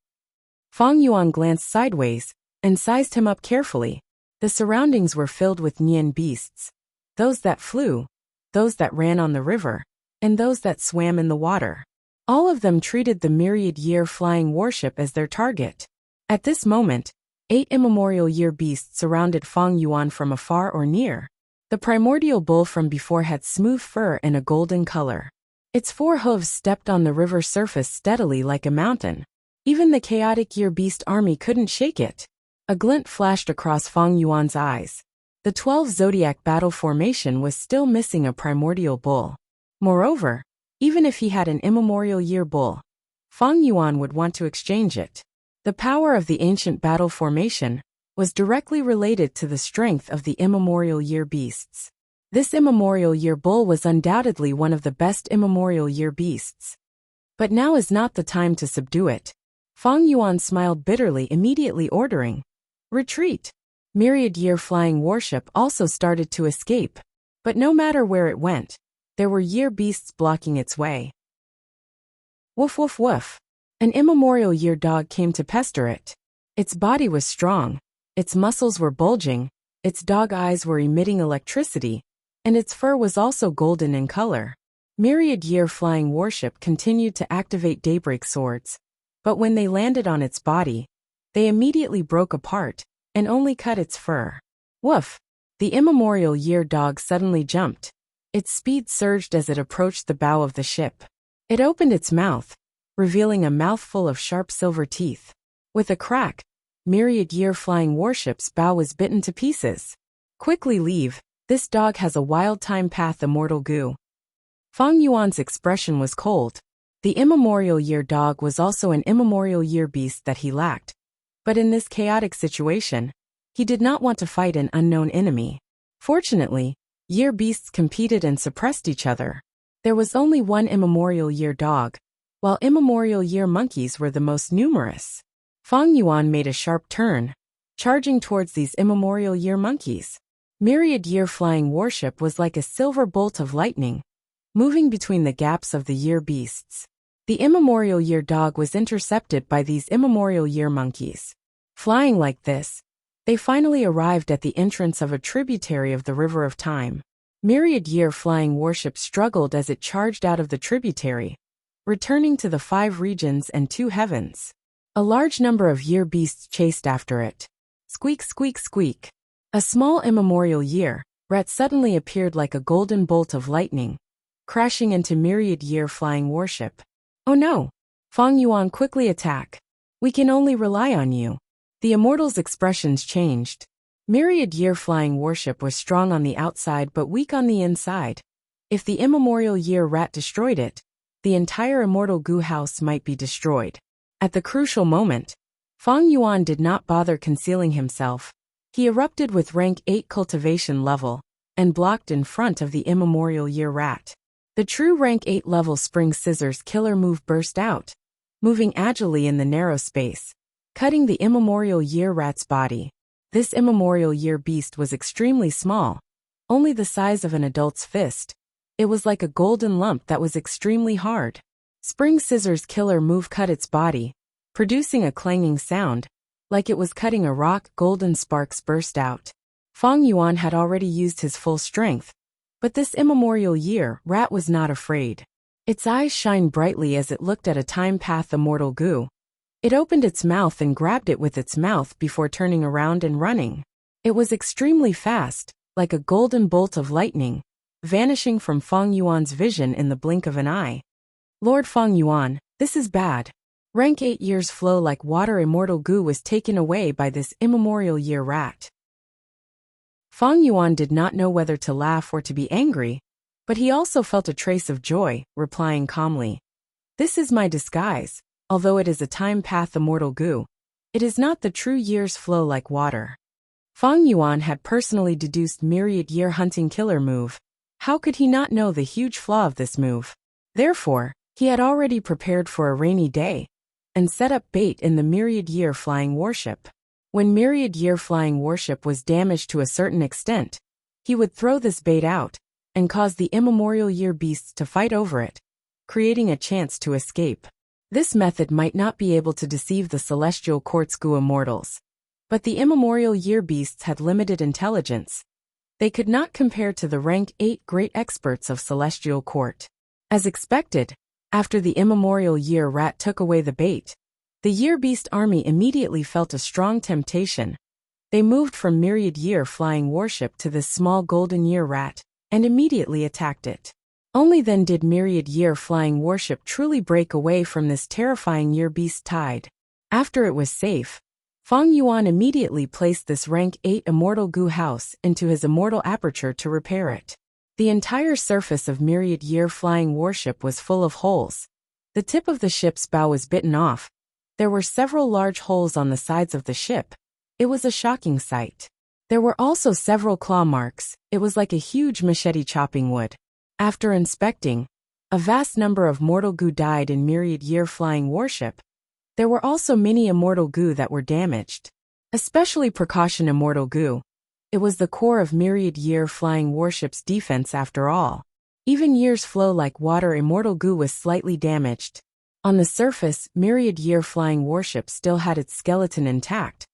Fang Yuan glanced sideways and sized him up carefully. The surroundings were filled with Nian beasts. Those that flew, those that ran on the river, and those that swam in the water. All of them treated the myriad year flying warship as their target. At this moment, 8 immemorial year beasts surrounded Fang Yuan from afar or near. The primordial bull from before had smooth fur and a golden color. Its 4 hooves stepped on the river surface steadily like a mountain. Even the chaotic year beast army couldn't shake it. A glint flashed across Fang Yuan's eyes. The 12 zodiac battle formation was still missing a primordial bull. Moreover, even if he had an immemorial year bull, Fang Yuan would want to exchange it. The power of the ancient battle formation was directly related to the strength of the immemorial year beasts. This immemorial year bull was undoubtedly one of the best immemorial year beasts. But now is not the time to subdue it. Fang Yuan smiled bitterly, immediately ordering, "Retreat." Myriad year flying warship also started to escape, but no matter where it went, there were year beasts blocking its way. Woof woof woof. An immemorial year dog came to pester it. Its body was strong, its muscles were bulging, its dog eyes were emitting electricity, and its fur was also golden in color. Myriad year flying warship continued to activate daybreak swords, but when they landed on its body, they immediately broke apart and only cut its fur. Woof! The immemorial year dog suddenly jumped. Its speed surged as it approached the bow of the ship. It opened its mouth, revealing a mouthful of sharp silver teeth. With a crack, myriad-year flying warship's bow was bitten to pieces. Quickly leave, this dog has a wild time path immortal goo. Fang Yuan's expression was cold. The immemorial year dog was also an immemorial year beast that he lacked. But in this chaotic situation, he did not want to fight an unknown enemy. Fortunately, year beasts competed and suppressed each other. There was only one immemorial year dog, while immemorial year monkeys were the most numerous. Fang Yuan made a sharp turn, charging towards these immemorial year monkeys. Myriad-year flying warship was like a silver bolt of lightning, moving between the gaps of the year beasts. The immemorial year dog was intercepted by these immemorial year monkeys. Flying like this, they finally arrived at the entrance of a tributary of the River of Time. Myriad-year flying warship struggled as it charged out of the tributary, returning to the 5 regions and 2 heavens. A large number of year beasts chased after it. Squeak, squeak, squeak. A small immemorial year rat suddenly appeared like a golden bolt of lightning, crashing into myriad-year flying warship. Oh no! Fang Yuan quickly attack. We can only rely on you. The immortal's expressions changed. Myriad-year flying warship was strong on the outside but weak on the inside. If the immemorial year rat destroyed it, the entire immortal goo house might be destroyed. At the crucial moment, Fang Yuan did not bother concealing himself. He erupted with rank 8 cultivation level, and blocked in front of the immemorial year rat. The true rank 8 level spring scissors killer move burst out, moving agilely in the narrow space, cutting the immemorial year rat's body. This immemorial year beast was extremely small, only the size of an adult's fist. It was like a golden lump that was extremely hard. Spring scissors killer move cut its body, producing a clanging sound, like it was cutting a rock. Golden sparks burst out. Fang Yuan had already used his full strength, but this immemorial year rat was not afraid. Its eyes shined brightly as it looked at a time path immortal goo. It opened its mouth and grabbed it with its mouth before turning around and running. It was extremely fast, like a golden bolt of lightning, vanishing from Fang Yuan's vision in the blink of an eye. Lord Fang Yuan, this is bad. Rank 8 years flow like water. Immortal goo was taken away by this immemorial year rat. Fang Yuan did not know whether to laugh or to be angry, but he also felt a trace of joy, replying calmly. This is my disguise. Although it is a time path immortal goo, it is not the true years flow like water. Fang Yuan had personally deduced myriad year hunting killer move. How could he not know the huge flaw of this move? Therefore, he had already prepared for a rainy day, and set up bait in the myriad year flying warship. When myriad year flying warship was damaged to a certain extent, he would throw this bait out, and cause the immemorial year beasts to fight over it, creating a chance to escape. This method might not be able to deceive the celestial court's goo immortals. But the immemorial year beasts had limited intelligence. They could not compare to the rank 8 great experts of celestial court. As expected, after the immemorial year rat took away the bait, the year beast army immediately felt a strong temptation. They moved from myriad year flying warship to this small golden year rat, and immediately attacked it. Only then did myriad year flying warship truly break away from this terrifying year beast tide. After it was safe, Fang Yuan immediately placed this rank 8 immortal goo house into his immortal aperture to repair it. The entire surface of myriad year flying warship was full of holes. The tip of the ship's bow was bitten off. There were several large holes on the sides of the ship. It was a shocking sight. There were also several claw marks. It was like a huge machete chopping wood. After inspecting, a vast number of mortal goo died in myriad year flying warship. There were also many immortal goo that were damaged. Especially precaution immortal goo. It was the core of myriad year flying warship's defense after all. Even years flow like water. Immortal goo was slightly damaged. On the surface, myriad year flying warship still had its skeleton intact.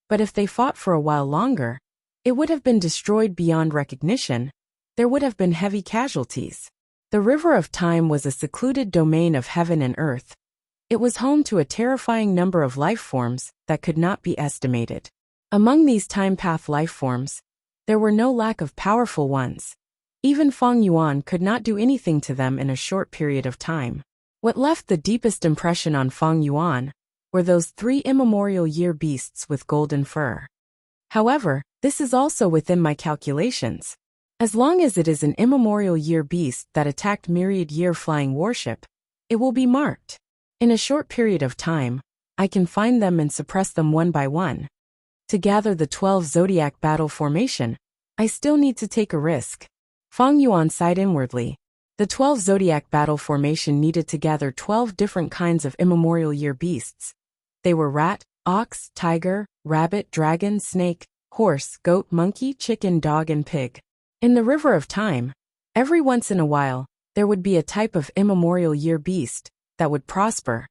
But if they fought for a while longer, it would have been destroyed beyond recognition. There would have been heavy casualties. The River of Time was a secluded domain of heaven and earth. It was home to a terrifying number of life forms that could not be estimated. Among these time path life forms, there were no lack of powerful ones. Even Feng Yuan could not do anything to them in a short period of time. What left the deepest impression on Feng Yuan were those 3 immemorial year beasts with golden fur. However, this is also within my calculations. As long as it is an immemorial year beast that attacked myriad year flying warship, it will be marked. In a short period of time, I can find them and suppress them one by one. To gather the 12 zodiac battle formation, I still need to take a risk. Feng Yuan sighed inwardly. The 12 zodiac battle formation needed to gather 12 different kinds of immemorial year beasts. They were rat, ox, tiger, rabbit, dragon, snake, horse, goat, monkey, chicken, dog, and pig. In the River of Time, every once in a while, there would be a type of immemorial year beast that would prosper.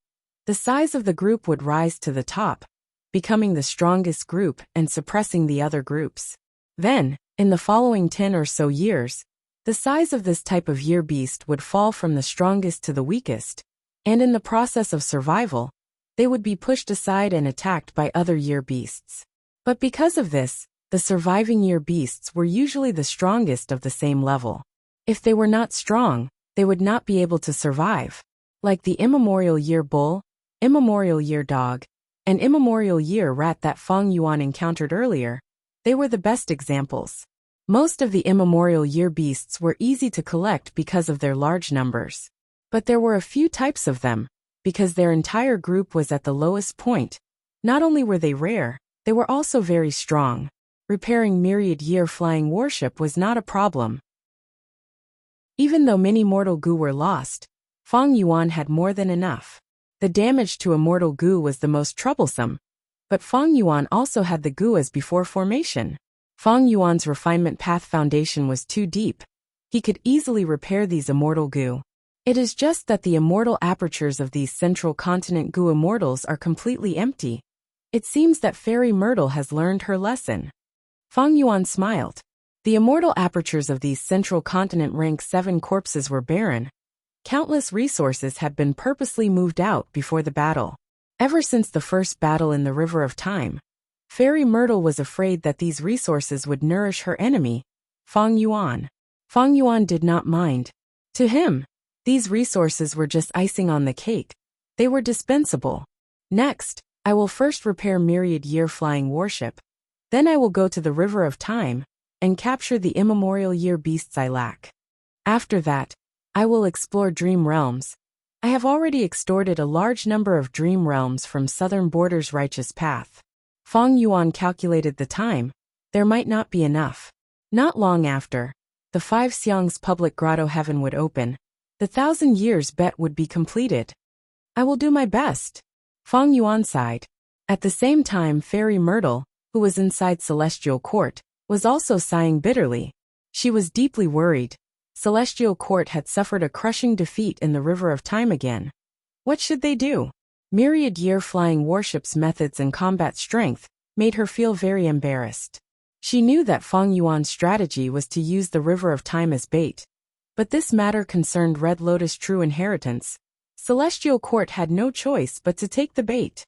The size of the group would rise to the top, becoming the strongest group and suppressing the other groups. Then, in the following 10 or so years, the size of this type of year beast would fall from the strongest to the weakest, and in the process of survival, they would be pushed aside and attacked by other year beasts. But because of this, the surviving year beasts were usually the strongest of the same level. If they were not strong, they would not be able to survive. Like the immemorial year bull, immemorial year dog, and immemorial year rat that Feng Yuan encountered earlier, they were the best examples. Most of the immemorial year beasts were easy to collect because of their large numbers. But there were a few types of them, because their entire group was at the lowest point. Not only were they rare, they were also very strong. Repairing myriad year flying warship was not a problem. Even though many mortal goo were lost, Feng Yuan had more than enough. The damage to a mortal goo was the most troublesome, but Feng Yuan also had the goo as before formation. Feng Yuan's refinement path foundation was too deep. He could easily repair these immortal goo. It is just that the immortal apertures of these central continent goo immortals are completely empty. It seems that Fairy Myrtle has learned her lesson. Feng Yuan smiled. The immortal apertures of these central continent rank 7 corpses were barren. Countless resources had been purposely moved out before the battle. Ever since the first battle in the River of Time, Fairy Myrtle was afraid that these resources would nourish her enemy, Feng Yuan. Feng Yuan did not mind. To him, these resources were just icing on the cake. They were dispensable. Next, I will first repair myriad year flying warship. Then I will go to the River of Time and capture the immemorial year beasts I lack. After that, I will explore dream realms. I have already extorted a large number of dream realms from Southern Border's righteous path. Feng Yuan calculated the time. There might not be enough. Not long after, the 5 Xiang's public grotto heaven would open. The 1,000 years bet would be completed. I will do my best. Feng Yuan sighed. At the same time, Fairy Myrtle, who was inside Celestial Court, was also sighing bitterly. She was deeply worried. Celestial Court had suffered a crushing defeat in the River of Time again. What should they do? Myriad year flying warships' methods and combat strength made her feel very embarrassed. She knew that Feng Yuan's strategy was to use the River of Time as bait. But this matter concerned Red Lotus True Inheritance. Celestial Court had no choice but to take the bait.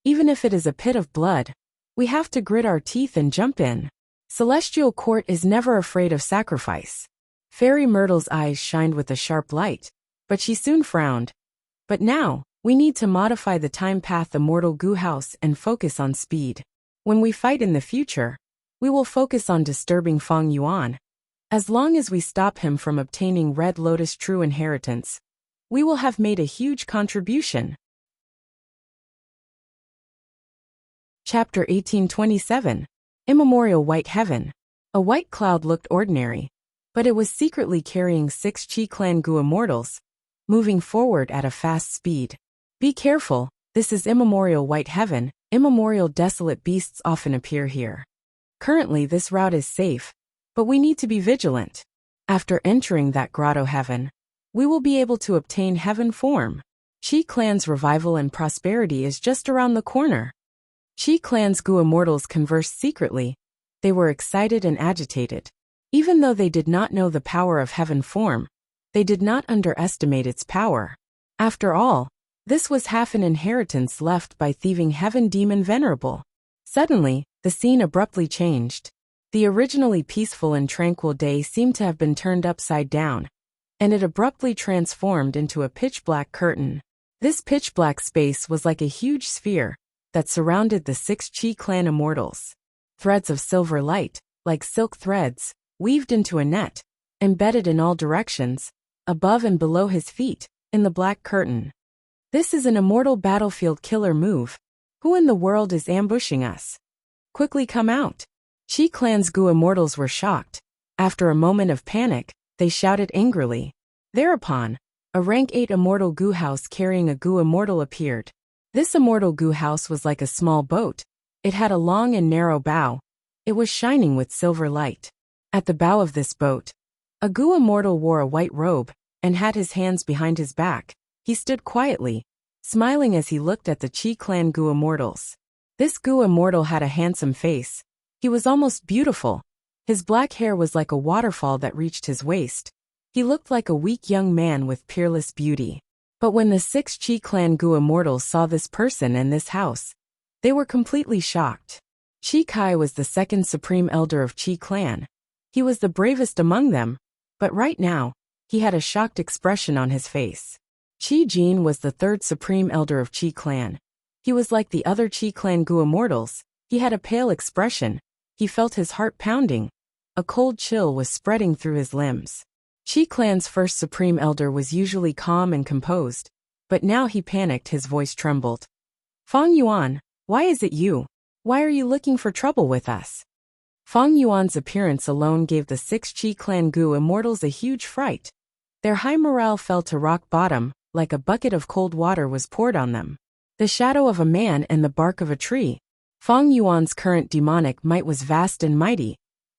Even if it is a pit of blood, we have to grit our teeth and jump in. Celestial Court is never afraid of sacrifice. Fairy Myrtle's eyes shined with a sharp light, but she soon frowned. But now, we need to modify the time path Immortal Goo House and focus on speed. When we fight in the future, we will focus on disturbing Feng Yuan. As long as we stop him from obtaining Red Lotus True Inheritance, we will have made a huge contribution. Chapter 1827. Immemorial White Heaven. A white cloud looked ordinary, but it was secretly carrying 6 Qi Clan Goo immortals, moving forward at a fast speed. Be careful, this is Immemorial White Heaven. Immemorial desolate beasts often appear here. Currently this route is safe, but we need to be vigilant. After entering that grotto heaven, we will be able to obtain heaven form. Qi Clan's revival and prosperity is just around the corner. Qi Clan's Goo immortals conversed secretly. They were excited and agitated. Even though they did not know the power of heaven form, they did not underestimate its power. After all, this was half an inheritance left by thieving heaven demon Venerable. Suddenly, the scene abruptly changed. The originally peaceful and tranquil day seemed to have been turned upside down, and it abruptly transformed into a pitch-black curtain. This pitch-black space was like a huge sphere that surrounded the 6 Qi clan immortals. Threads of silver light, like silk threads, weaved into a net, embedded in all directions, above and below his feet, in the black curtain. This is an immortal battlefield killer move. Who in the world is ambushing us? Quickly come out. Qi clan's Gu immortals were shocked. After a moment of panic, they shouted angrily. Thereupon, a rank 8 immortal Gu house carrying a Gu immortal appeared. This immortal Gu house was like a small boat. It had a long and narrow bow. It was shining with silver light. At the bow of this boat, a Gu immortal wore a white robe and had his hands behind his back. He stood quietly, smiling as he looked at the Qi clan Gu immortals. This Gu immortal had a handsome face. He was almost beautiful. His black hair was like a waterfall that reached his waist. He looked like a weak young man with peerless beauty. But when the 6 Qi clan Gu immortals saw this person and this house, they were completely shocked. Qi Kai was the second supreme elder of Qi clan. He was the bravest among them, but right now, he had a shocked expression on his face. Qi Jin was the third supreme elder of Qi clan. He was like the other Qi clan Gu immortals. He had a pale expression. He felt his heart pounding. A cold chill was spreading through his limbs. Qi clan's first supreme elder was usually calm and composed, but now he panicked, his voice trembled. Fang Yuan, why is it you? Why are you looking for trouble with us? Fang Yuan's appearance alone gave the 6 Qi clan Gu immortals a huge fright. Their high morale fell to rock bottom, like a bucket of cold water was poured on them. The shadow of a man and the bark of a tree. Fang Yuan's current demonic might was vast and mighty,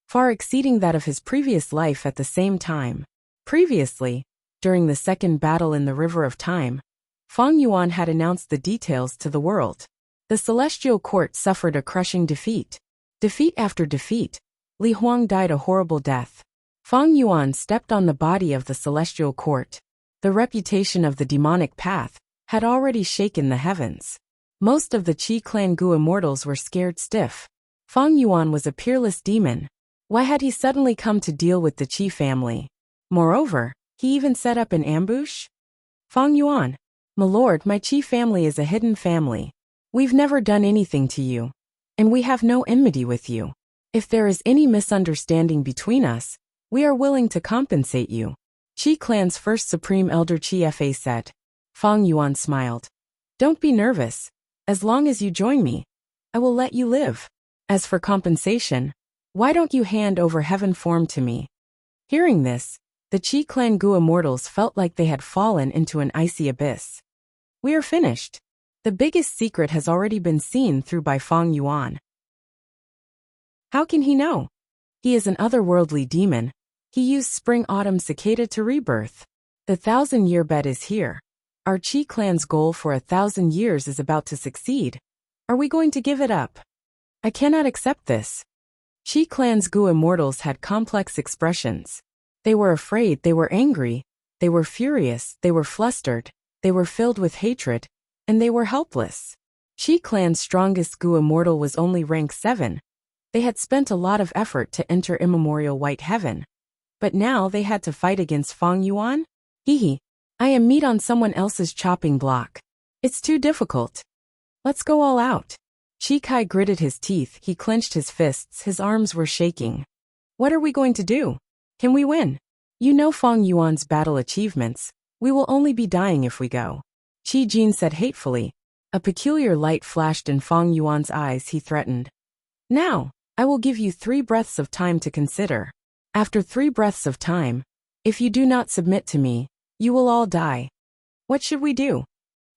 far exceeding that of his previous life at the same time. Previously, during the second battle in the River of Time, Fang Yuan had announced the details to the world. The Celestial Court suffered a crushing defeat. Defeat after defeat, Li Huang died a horrible death. Fang Yuan stepped on the body of the Celestial Court. The reputation of the demonic path had already shaken the heavens. Most of the Qi clan Gu immortals were scared stiff. Fang Yuan was a peerless demon. Why had he suddenly come to deal with the Qi family? Moreover, he even set up an ambush? Fang Yuan, my lord, my Qi family is a hidden family. We've never done anything to you, and we have no enmity with you. If there is any misunderstanding between us, we are willing to compensate you. Qi clan's first supreme elder Qi Fa said. Fang Yuan smiled. Don't be nervous. As long as you join me, I will let you live. As for compensation, why don't you hand over heaven form to me? Hearing this, the Qi clan Gu immortals felt like they had fallen into an icy abyss. We are finished. The biggest secret has already been seen through by Fang Yuan. How can he know? He is an otherworldly demon. He used spring-autumn cicada to rebirth. The 1,000-year bed is here. Our Qi clan's goal for 1,000 years is about to succeed. Are we going to give it up? I cannot accept this. Qi clan's Gu immortals had complex expressions. They were afraid, they were angry, they were furious, they were flustered, they were filled with hatred, and they were helpless. Qi clan's strongest Gu immortal was only rank 7. They had spent a lot of effort to enter immemorial white heaven. But now they had to fight against Fang Yuan? Hehe. I am meat on someone else's chopping block. It's too difficult. Let's go all out. Qi Kai gritted his teeth, he clenched his fists, his arms were shaking. What are we going to do? Can we win? You know Fang Yuan's battle achievements. We will only be dying if we go. Qi Jin said hatefully. A peculiar light flashed in Fang Yuan's eyes, he threatened. Now, I will give you 3 breaths of time to consider. After 3 breaths of time, if you do not submit to me, you will all die. What should we do?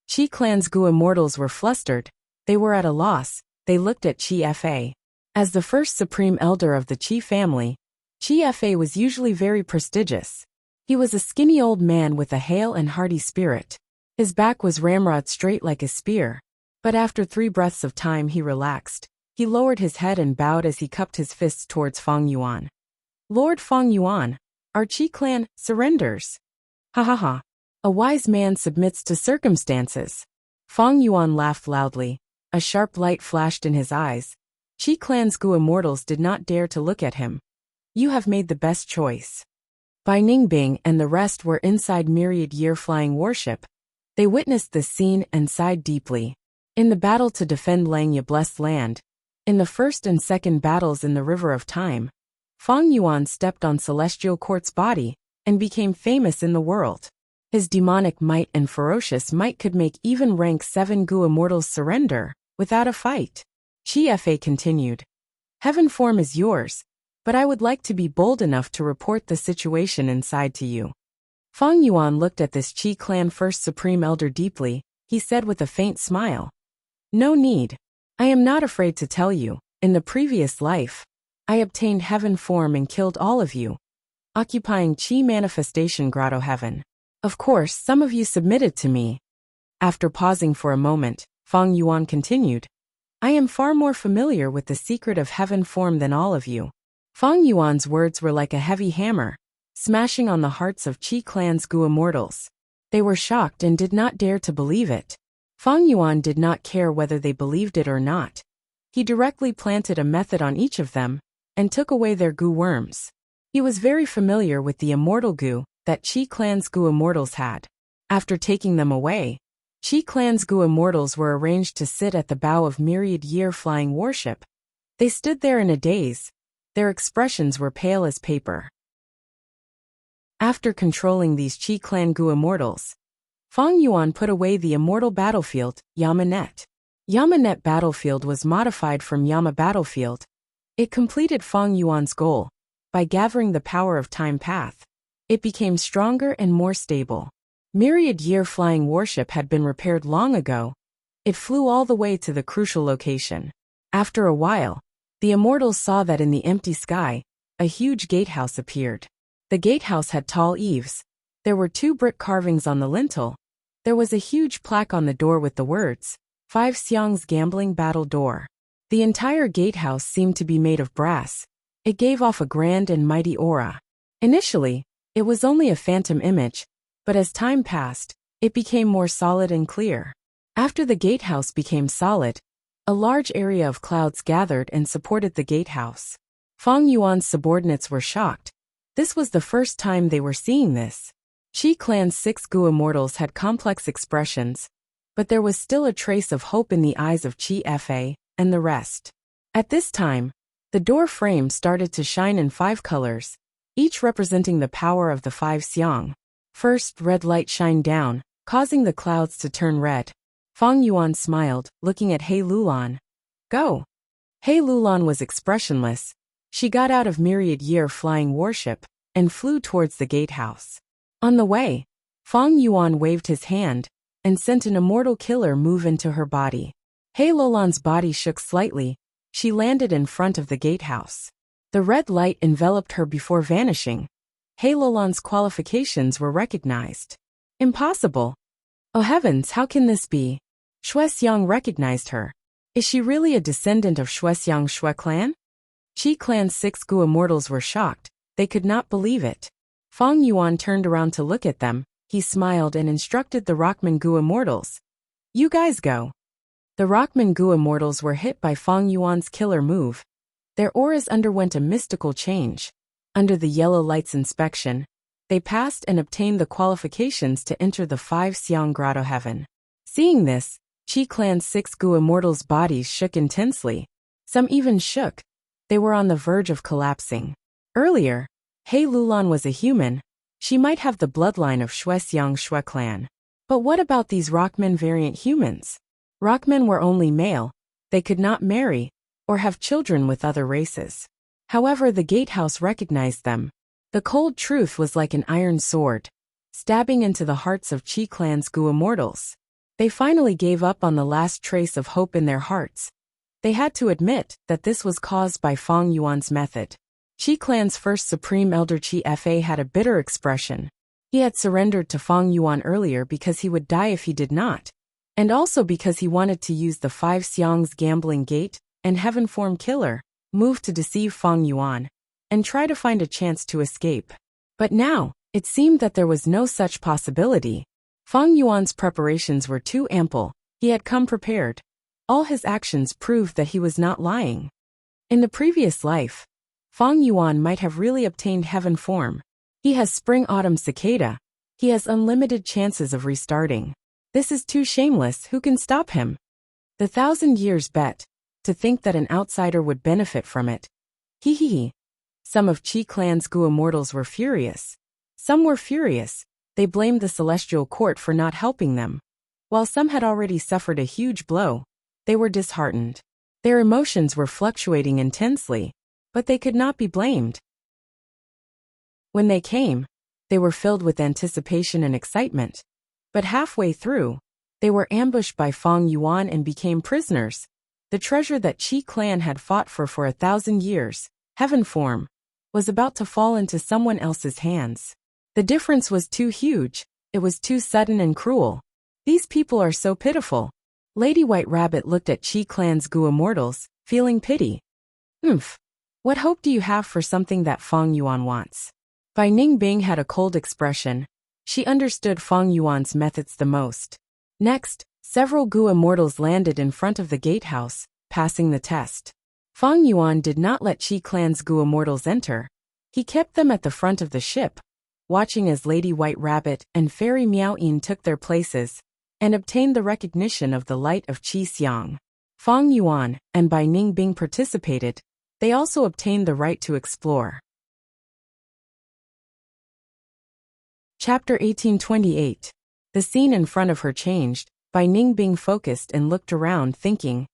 Qi clan's Gu immortals were flustered. They were at a loss. They looked at Qi Fa. As the first supreme elder of the Qi family, Qi Fa was usually very prestigious. He was a skinny old man with a hale and hearty spirit. His back was ramrod straight like a spear. But after 3 breaths of time he relaxed. He lowered his head and bowed as he cupped his fists towards Fang Yuan. Lord Fang Yuan, our Qi clan surrenders. Ha ha ha. A wise man submits to circumstances. Fang Yuan laughed loudly. A sharp light flashed in his eyes. Qi Clan's Gu immortals did not dare to look at him. You have made the best choice. Bai Ningbing and the rest were inside Myriad Year Flying Warship. They witnessed this scene and sighed deeply. In the battle to defend Langya Blessed Land, in the first and second battles in the River of Time, Feng Yuan stepped on Celestial Court's body and became famous in the world. His demonic might and ferocious might could make even rank 7 Gu immortals surrender without a fight. Qi Fa continued. Heaven form is yours, but I would like to be bold enough to report the situation inside to you. Feng Yuan looked at this Qi Clan First Supreme Elder deeply. He said with a faint smile. No need. I am not afraid to tell you, in the previous life, I obtained heaven form and killed all of you, occupying Qi Manifestation Grotto Heaven. Of course, some of you submitted to me. After pausing for a moment, Feng Yuan continued. I am far more familiar with the secret of heaven form than all of you. Feng Yuan's words were like a heavy hammer, smashing on the hearts of Qi Clan's Gu immortals. They were shocked and did not dare to believe it. Feng Yuan did not care whether they believed it or not. He directly planted a method on each of them and took away their Gu worms. He was very familiar with the immortal Gu that Qi Clan's Gu immortals had. After taking them away, Qi Clan's Gu immortals were arranged to sit at the bow of Myriad Year Flying Warship. They stood there in a daze. Their expressions were pale as paper. After controlling these Qi Clan Gu immortals, Feng Yuan put away the immortal battlefield, Yamanet. Yamanet battlefield was modified from Yama battlefield. It completed Feng Yuan's goal. By gathering the power of Time Path, it became stronger and more stable. Myriad Year Flying Warship had been repaired long ago. It flew all the way to the crucial location. After a while, the immortals saw that in the empty sky, a huge gatehouse appeared. The gatehouse had tall eaves. There were 2 brick carvings on the lintel. There was a huge plaque on the door with the words, 5 Xiang's Gambling Battle Door. The entire gatehouse seemed to be made of brass. It gave off a grand and mighty aura. Initially, it was only a phantom image, but as time passed, it became more solid and clear. After the gatehouse became solid, a large area of clouds gathered and supported the gatehouse. Feng Yuan's subordinates were shocked. This was the first time they were seeing this. Qi Clan's 6 Gu immortals had complex expressions, but there was still a trace of hope in the eyes of Qi Fa and the rest. At this time, the door frame started to shine in 5 colors, each representing the power of the 5 Xiang. First, red light shined down, causing the clouds to turn red. Feng Yuan smiled, looking at He Lulan. Go! He Lulan was expressionless. She got out of Myriad Year Flying Warship and flew towards the gatehouse. On the way, Feng Yuan waved his hand and sent an immortal killer move into her body. He Lulan's body shook slightly. She landed in front of the gatehouse. The red light enveloped her before vanishing. He Lulan's qualifications were recognized. Impossible. Oh heavens, how can this be? Shuexiang recognized her. Is she really a descendant of Shuexiang's Shui clan? Qi Clan's 6 Gu immortals were shocked. They could not believe it. Feng Yuan turned around to look at them. He smiled and instructed the Rockman Gu immortals. You guys go. The Rockman Gu immortals were hit by Feng Yuan's killer move. Their auras underwent a mystical change. Under the yellow light's inspection, they passed and obtained the qualifications to enter the 5 Xiang Grotto Heaven. Seeing this, Qi Clan's 6 Gu immortals' bodies shook intensely. Some even shook. They were on the verge of collapsing. Earlier, He Lulan was a human. She might have the bloodline of Shuexiang's Shui clan. But what about these Rockman variant humans? Rockmen were only male. They could not marry or have children with other races. However, the gatehouse recognized them. The cold truth was like an iron sword, stabbing into the hearts of Qi Clan's Gu immortals. They finally gave up on the last trace of hope in their hearts. They had to admit that this was caused by Feng Yuan's method. Qi Clan's first Supreme Elder Qi Fa had a bitter expression. He had surrendered to Feng Yuan earlier because he would die if he did not, and also because he wanted to use the 5 Xiang's Gambling Gate and Heaven Form Killer move to deceive Feng Yuan and try to find a chance to escape. But now, it seemed that there was no such possibility. Feng Yuan's preparations were too ample. He had come prepared. All his actions proved that he was not lying. In the previous life, Fang Yuan might have really obtained heaven form. He has spring-autumn cicada. He has unlimited chances of restarting. This is too shameless. Who can stop him? The 1,000 years bet. To think that an outsider would benefit from it. Hee hee hee. Some of Qi clan's Gu immortals were furious. Some were furious. They blamed the celestial court for not helping them. While some had already suffered a huge blow, they were disheartened. Their emotions were fluctuating intensely, but they could not be blamed. When they came, they were filled with anticipation and excitement. But halfway through, they were ambushed by Fang Yuan and became prisoners. The treasure that Qi clan had fought for 1,000 years, heaven form, was about to fall into someone else's hands. The difference was too huge. It was too sudden and cruel. These people are so pitiful. Lady White Rabbit looked at Qi clan's Gu immortals, feeling pity. What hope do you have for something that Fang Yuan wants? Bai Ningbing had a cold expression. She understood Fang Yuan's methods the most. Next, several Gu immortals landed in front of the gatehouse, passing the test. Fang Yuan did not let Qi clan's Gu immortals enter. He kept them at the front of the ship, watching as Lady White Rabbit and Fairy Miao Yin took their places and obtained the recognition of the light of Qi Xiang. Fang Yuan and Bai Ningbing participated. They also obtained the right to explore. Chapter 1828. The scene in front of her changed. Bai Ningbing focused and looked around, thinking,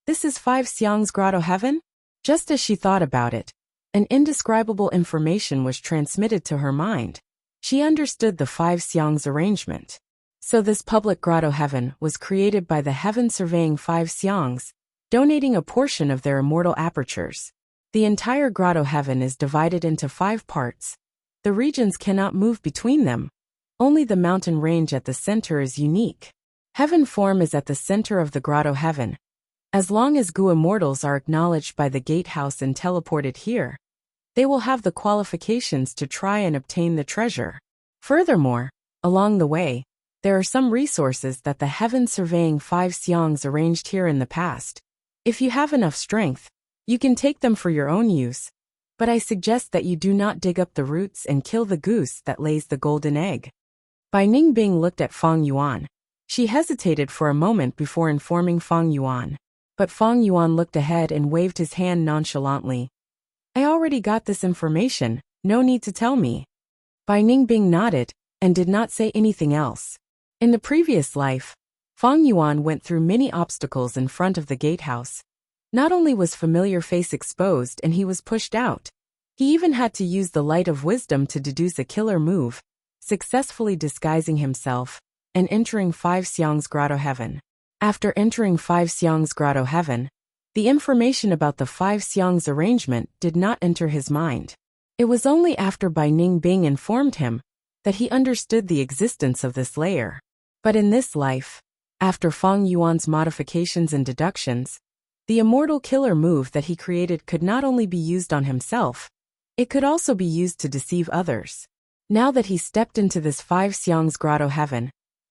"This is Five Xiang's Grotto Heaven?" Just as she thought about it, an indescribable information was transmitted to her mind. She understood the Five Xiang's arrangement. So this public Grotto Heaven was created by the heaven-surveying Five Xiangs, donating a portion of their immortal apertures. The entire Grotto Heaven is divided into 5 parts. The regions cannot move between them. Only the mountain range at the center is unique. Heaven form is at the center of the Grotto Heaven. As long as Gu immortals are acknowledged by the gatehouse and teleported here, they will have the qualifications to try and obtain the treasure. Furthermore, along the way, there are some resources that the heaven-surveying Five Xiangs arranged here in the past. If you have enough strength, you can take them for your own use. But I suggest that you do not dig up the roots and kill the goose that lays the golden egg. Bai Ningbing looked at Fang Yuan. She hesitated for a moment before informing Fang Yuan. But Fang Yuan looked ahead and waved his hand nonchalantly. "I already got this information, no need to tell me." Bai Ningbing nodded and did not say anything else. In the previous life, Fang Yuan went through many obstacles in front of the gatehouse. Not only was familiar face exposed and he was pushed out, he even had to use the light of wisdom to deduce a killer move, successfully disguising himself and entering Five Xiang's Grotto Heaven. After entering Five Xiang's Grotto Heaven, the information about the Five Xiang's arrangement did not enter his mind. It was only after Bai Ningbing informed him that he understood the existence of this layer. But in this life, after Fang Yuan's modifications and deductions, the immortal killer move that he created could not only be used on himself, it could also be used to deceive others. Now that he stepped into this Five Xiang's Grotto Heaven,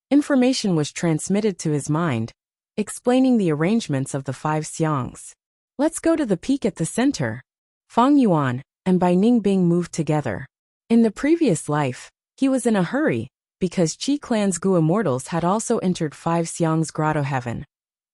information was transmitted to his mind, explaining the arrangements of the Five Xiangs. "Let's go to the peak at the center." Fang Yuan and Bai Ningbing moved together. In the previous life, he was in a hurry, because Qi clan's Gu immortals had also entered Five Xiang's Grotto Heaven.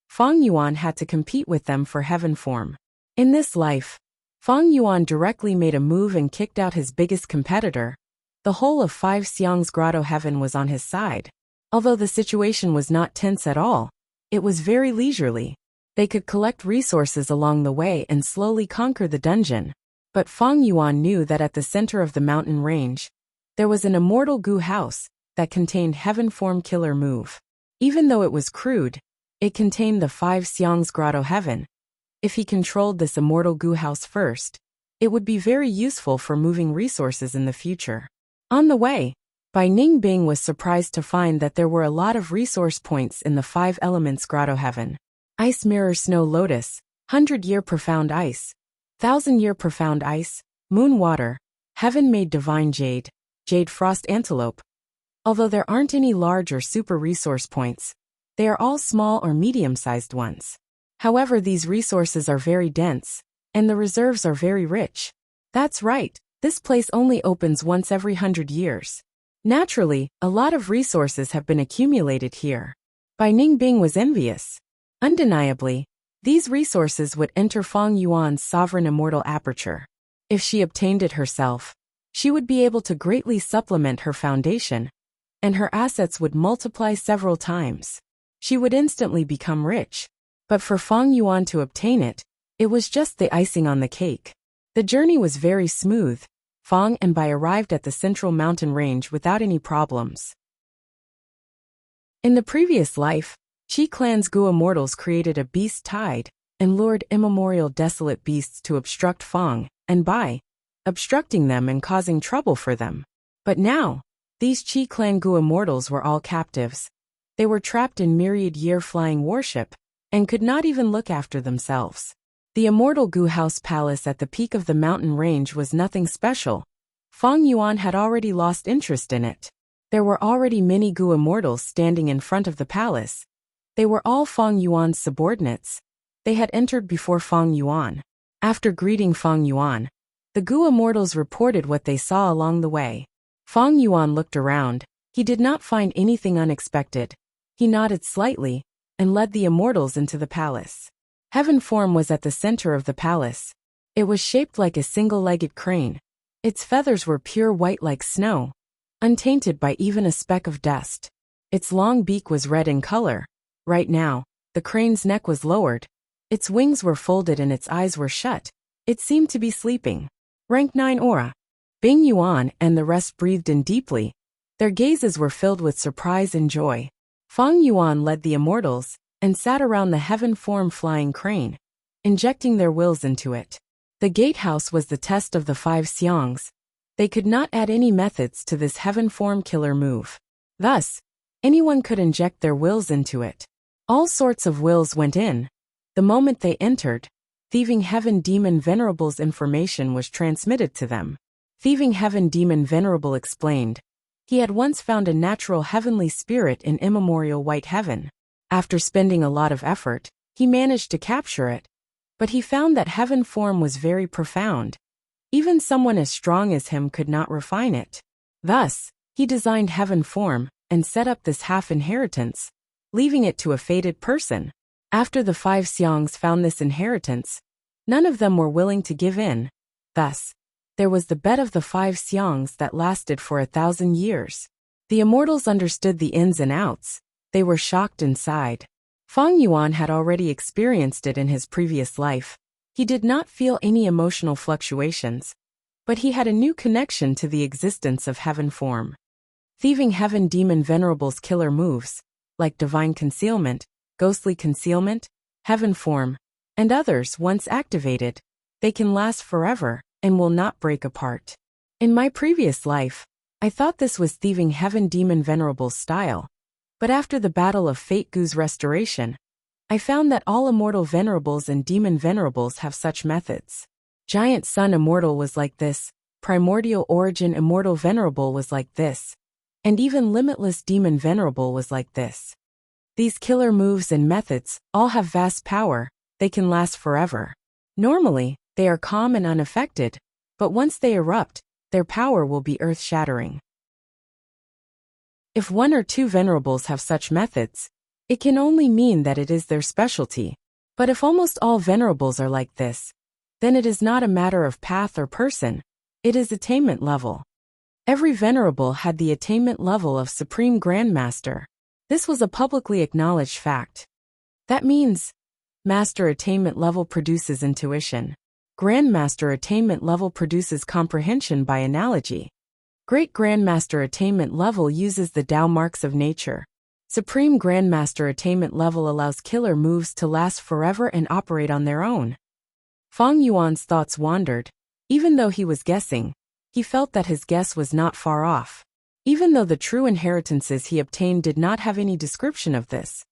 Fang Yuan had to compete with them for heaven form. In this life, Fang Yuan directly made a move and kicked out his biggest competitor. The whole of Five Xiang's Grotto Heaven was on his side. Although the situation was not tense at all, it was very leisurely. They could collect resources along the way and slowly conquer the dungeon. But Fang Yuan knew that at the center of the mountain range, there was an immortal Gu house that contained heaven form killer move. Even though it was crude, it contained the Five Xiang's Grotto Heaven. If he controlled this immortal Gu house first, it would be very useful for moving resources in the future. On the way, Bai Ningbing was surprised to find that there were a lot of resource points in the Five Elements Grotto Heaven. Ice Mirror Snow Lotus, 100-year Profound Ice, 1,000-year Profound Ice, Moon Water, Heaven-Made Divine Jade, Jade Frost Antelope. Although there aren't any large or super resource points, they are all small or medium-sized ones. However, these resources are very dense. and the reserves are very rich. That's right, this place only opens once every 100 years. Naturally, a lot of resources have been accumulated here. Bai Ningbing was envious. Undeniably, these resources would enter Fang Yuan's sovereign immortal aperture. If she obtained it herself, she would be able to greatly supplement her foundation, and her assets would multiply several times. She would instantly become rich. But for Fang Yuan to obtain it, it was just the icing on the cake. The journey was very smooth. Fang and Bai arrived at the central mountain range without any problems. In the previous life, Qi clan's Gu immortals created a beast tide and lured immemorial desolate beasts to obstruct Fang and Bai, obstructing them and causing trouble for them. But now, these Qi clan Gu immortals were all captives. They were trapped in myriad year flying warship and could not even look after themselves. The immortal Gu House Palace at the peak of the mountain range was nothing special. Fang Yuan had already lost interest in it. There were already many Gu immortals standing in front of the palace. They were all Fang Yuan's subordinates. They had entered before Fang Yuan. After greeting Fang Yuan, the Gu immortals reported what they saw along the way. Fang Yuan looked around. He did not find anything unexpected. He nodded slightly and led the immortals into the palace. Heaven form was at the center of the palace. It was shaped like a single-legged crane. Its feathers were pure white like snow, untainted by even a speck of dust. Its long beak was red in color. Right now, the crane's neck was lowered. Its wings were folded and its eyes were shut. It seemed to be sleeping. Rank 9 aura. Bing Yuan and the rest breathed in deeply. Their gazes were filled with surprise and joy. Fang Yuan led the immortals and sat around the heaven form flying crane, injecting their wills into it. The gatehouse was the test of the 5 xiangs. They could not add any methods to this heaven form killer move. Thus, anyone could inject their wills into it. All sorts of wills went in. The moment they entered, Thieving Heaven Demon Venerable's information was transmitted to them. Thieving Heaven Demon Venerable explained. He had once found a natural heavenly spirit in immemorial White Heaven. After spending a lot of effort, he managed to capture it. But he found that heaven form was very profound. Even someone as strong as him could not refine it. Thus, he designed heaven form and set up this half-inheritance, leaving it to a fated person. After the 5 xiangs found this inheritance, none of them were willing to give in. Thus, there was the bet of the 5 xiangs that lasted for 1,000 years. The immortals understood the ins and outs. They were shocked inside. Fang Yuan had already experienced it in his previous life. He did not feel any emotional fluctuations, but he had a new connection to the existence of heaven form. Thieving Heaven Demon Venerable's killer moves, like divine concealment, ghostly concealment, heaven form, and others once activated, they can last forever and will not break apart. In my previous life, I thought this was Thieving Heaven Demon Venerable's style. But after the Battle of Fate Gu's restoration, I found that all immortal venerables and demon venerables have such methods. Giant Sun Immortal was like this, Primordial Origin Immortal Venerable was like this, and even Limitless Demon Venerable was like this. These killer moves and methods all have vast power. They can last forever. Normally, they are calm and unaffected, but once they erupt, their power will be earth-shattering. If 1 or 2 venerables have such methods, it can only mean that it is their specialty. But if almost all venerables are like this, then it is not a matter of path or person, it is attainment level. Every venerable had the attainment level of Supreme Grandmaster. This was a publicly acknowledged fact. That means, Master attainment level produces intuition. Grandmaster attainment level produces comprehension by analogy. Great Grandmaster attainment level uses the Tao marks of nature. Supreme Grandmaster attainment level allows killer moves to last forever and operate on their own. Fang Yuan's thoughts wandered. Even though he was guessing, he felt that his guess was not far off. Even though the true inheritances he obtained did not have any description of this.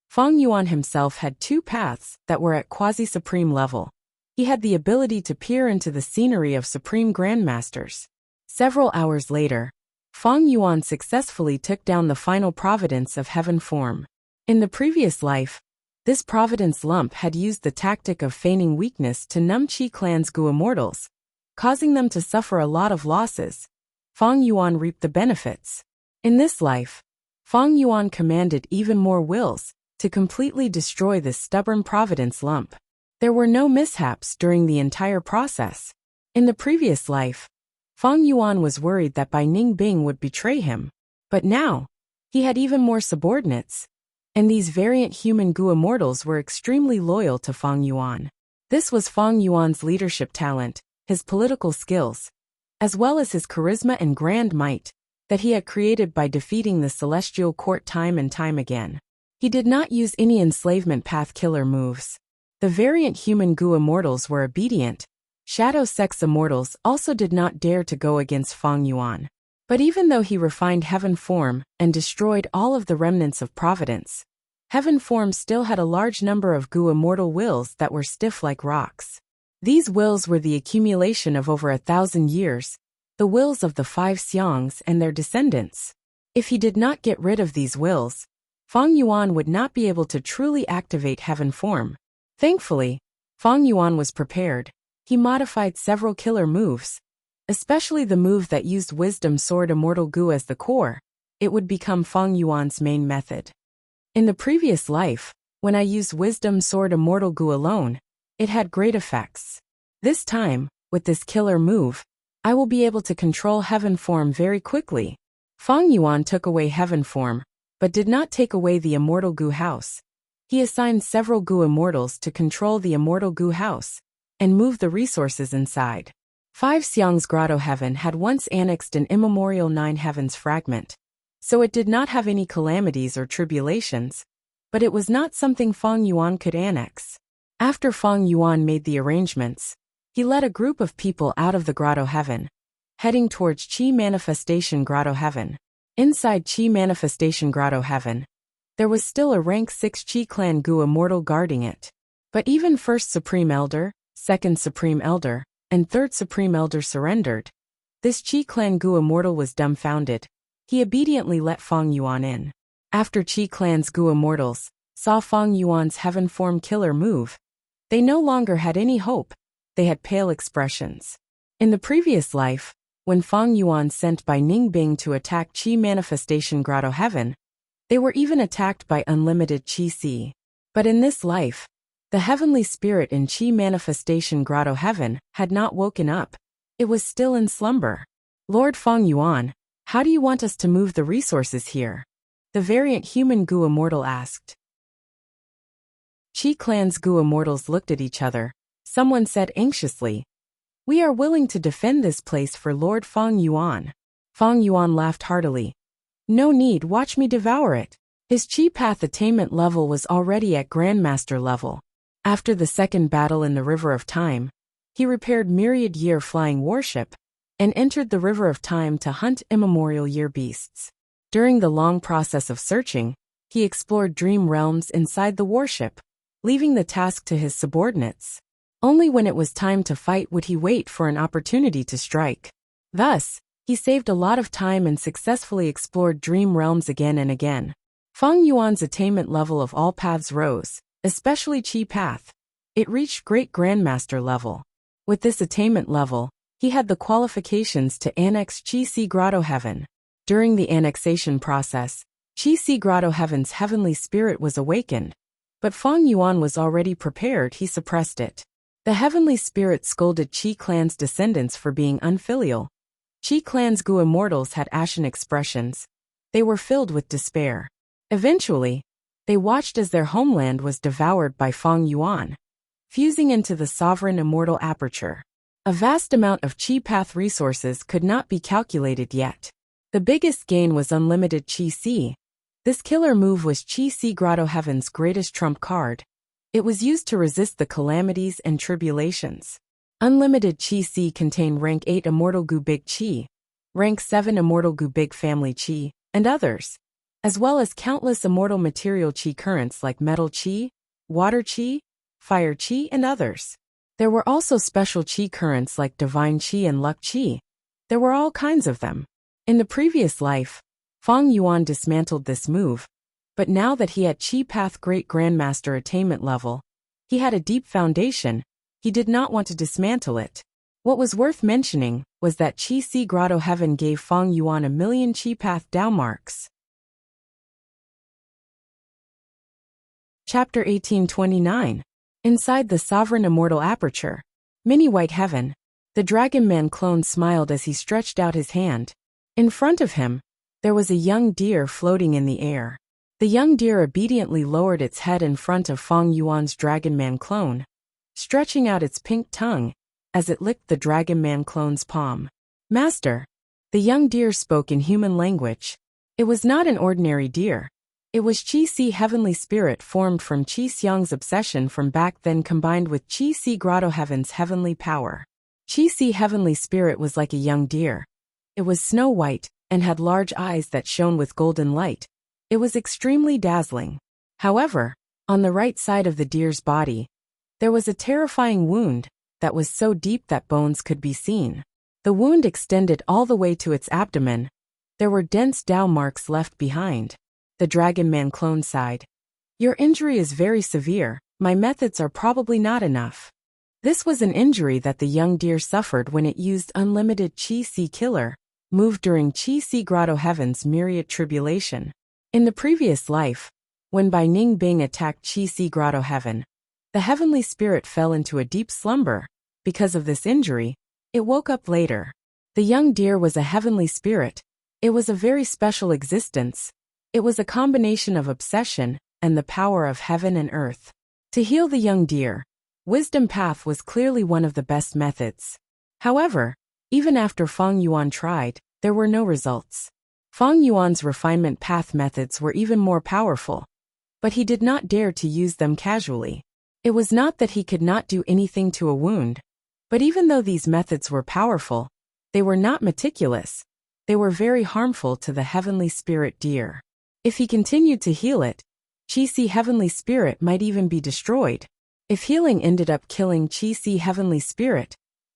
Fang Yuan himself had 2 paths that were at quasi-supreme level. He had the ability to peer into the scenery of Supreme Grandmasters. Several hours later, Fang Yuan successfully took down the final providence of heaven form. In the previous life, This Providence lump had used the tactic of feigning weakness to numb Qi clan's Gu immortals, causing them to suffer a lot of losses. Fang Yuan reaped the benefits. In this life, Fang Yuan commanded even more wills to completely destroy this stubborn Providence lump. There were no mishaps during the entire process. In the previous life, Fang Yuan was worried that Bai Ningbing would betray him. But now, he had even more subordinates. And these variant human Gu immortals were extremely loyal to Fang Yuan. This was Fang Yuan's leadership talent, his political skills, as well as his charisma and grand might that he had created by defeating the celestial court time and time again. He did not use any enslavement path killer moves. The variant human Gu immortals were obedient. Shadow sex immortals also did not dare to go against Fang Yuan. But even though he refined heaven form and destroyed all of the remnants of Providence, heaven form still had a large number of Gu immortal wills that were stiff like rocks. These wills were the accumulation of over 1,000 years, the wills of the 5 Xiangs and their descendants. If he did not get rid of these wills, Fang Yuan would not be able to truly activate heaven form. Thankfully, Fang Yuan was prepared. He modified several killer moves, especially the move that used Wisdom Sword Immortal Gu as the core. It would become Fang Yuan's main method. In the previous life, when I used Wisdom Sword Immortal Gu alone, it had great effects. This time, with this killer move, I will be able to control heaven form very quickly. Fang Yuan took away heaven form, but did not take away the Immortal Gu house. He assigned several Gu immortals to control the Immortal Gu house and move the resources inside. 5 Xiang's Grotto Heaven had once annexed an immemorial 9 Heavens fragment, so it did not have any calamities or tribulations, but it was not something Fang Yuan could annex. After Fang Yuan made the arrangements, he led a group of people out of the Grotto Heaven, heading towards Qi Manifestation Grotto Heaven. Inside Qi Manifestation Grotto Heaven, there was still a rank 6 Qi clan Gu immortal guarding it. But even First Supreme Elder, Second Supreme Elder, and Third Supreme Elder surrendered. This Qi clan Gu immortal was dumbfounded. He obediently let Fang Yuan in. After Qi clan's Gu immortals saw Fang Yuan's heaven form killer move, they no longer had any hope. They had pale expressions. In the previous life, when Fang Yuan sent Bai Ningbing to attack Qi Manifestation Grotto Heaven, they were even attacked by unlimited Qi Si. But in this life, the heavenly spirit in Qi Manifestation Grotto Heaven had not woken up. It was still in slumber. Lord Fang Yuan, how do you want us to move the resources here? The variant human Gu immortal asked. Qi clan's Gu immortals looked at each other. Someone said anxiously, "We are willing to defend this place for Lord Fang Yuan." Fang Yuan laughed heartily. "No need, watch me devour it." His Qi path attainment level was already at Grandmaster level. After the second battle in the River of Time, he repaired Myriad Year Flying Warship and entered the River of Time to hunt immemorial year beasts. During the long process of searching, he explored dream realms inside the warship, leaving the task to his subordinates. Only when it was time to fight would he wait for an opportunity to strike. Thus, he saved a lot of time and successfully explored dream realms again and again. Fang Yuan's attainment level of all paths rose, especially Qi path. It reached Great Grandmaster level. With this attainment level, he had the qualifications to annex Qi Si Grotto Heaven. During the annexation process, Qi Si Grotto Heaven's heavenly spirit was awakened, but Fang Yuan was already prepared. He suppressed it. The heavenly spirit scolded Qi clan's descendants for being unfilial. Qi clan's Gu immortals had ashen expressions. They were filled with despair. Eventually, they watched as their homeland was devoured by Fang Yuan, fusing into the sovereign immortal aperture. A vast amount of Qi path resources could not be calculated yet. The biggest gain was unlimited Qi Si. This killer move was Qi Si Grotto Heaven's greatest trump card. It was used to resist the calamities and tribulations. Unlimited Qi Si contained rank 8 Immortal Gu Big Qi, rank 7 Immortal Gu Big Family Qi, and others, as well as countless immortal material Qi currents like Metal Qi, Water Qi, Fire Qi, and others. There were also special Qi currents like Divine Qi and Luck Qi. There were all kinds of them. In the previous life, Fang Yuan dismantled this move, But now that he had Chi Path Great Grandmaster attainment level, he had a deep foundation. He did not want to dismantle it. What was worth mentioning was that Chi Si Grotto Heaven gave Feng Yuan 1,000,000 Chi Path Dao marks. Chapter 1829. Inside the Sovereign Immortal Aperture. Mini White Heaven. The Dragon Man clone smiled as he stretched out his hand. In front of him, there was a young deer floating in the air. The young deer obediently lowered its head in front of Feng Yuan's Dragon Man clone, stretching out its pink tongue as it licked the Dragon Man clone's palm. Master. The young deer spoke in human language. It was not an ordinary deer. It was Chi Si Heavenly Spirit formed from Qi Xiang's obsession from back then combined with Chi Si Grotto Heaven's heavenly power. Chi Si Heavenly Spirit was like a young deer. It was snow white and had large eyes that shone with golden light. It was extremely dazzling. However, on the right side of the deer's body, there was a terrifying wound that was so deep that bones could be seen. The wound extended all the way to its abdomen. There were dense Dao marks left behind. The Dragon Man clone sighed. Your injury is very severe. My methods are probably not enough. This was an injury that the young deer suffered when it used unlimited Chi Si Killer, moved during Chi Si Grotto Heaven's myriad tribulation. In the previous life, when Bai Ning Bing attacked Chi Si Grotto Heaven, the heavenly spirit fell into a deep slumber. Because of this injury, it woke up later. The young deer was a heavenly spirit. It was a very special existence. It was a combination of obsession and the power of heaven and earth. To heal the young deer, Wisdom Path was clearly one of the best methods. However, even after Feng Yuan tried, there were no results. Feng Yuan's refinement path methods were even more powerful, but he did not dare to use them casually. It was not that he could not do anything to a wound, but even though these methods were powerful, they were not meticulous. They were very harmful to the heavenly spirit deer. If he continued to heal it, Chi Si Heavenly Spirit might even be destroyed. If healing ended up killing Chi Si Heavenly Spirit,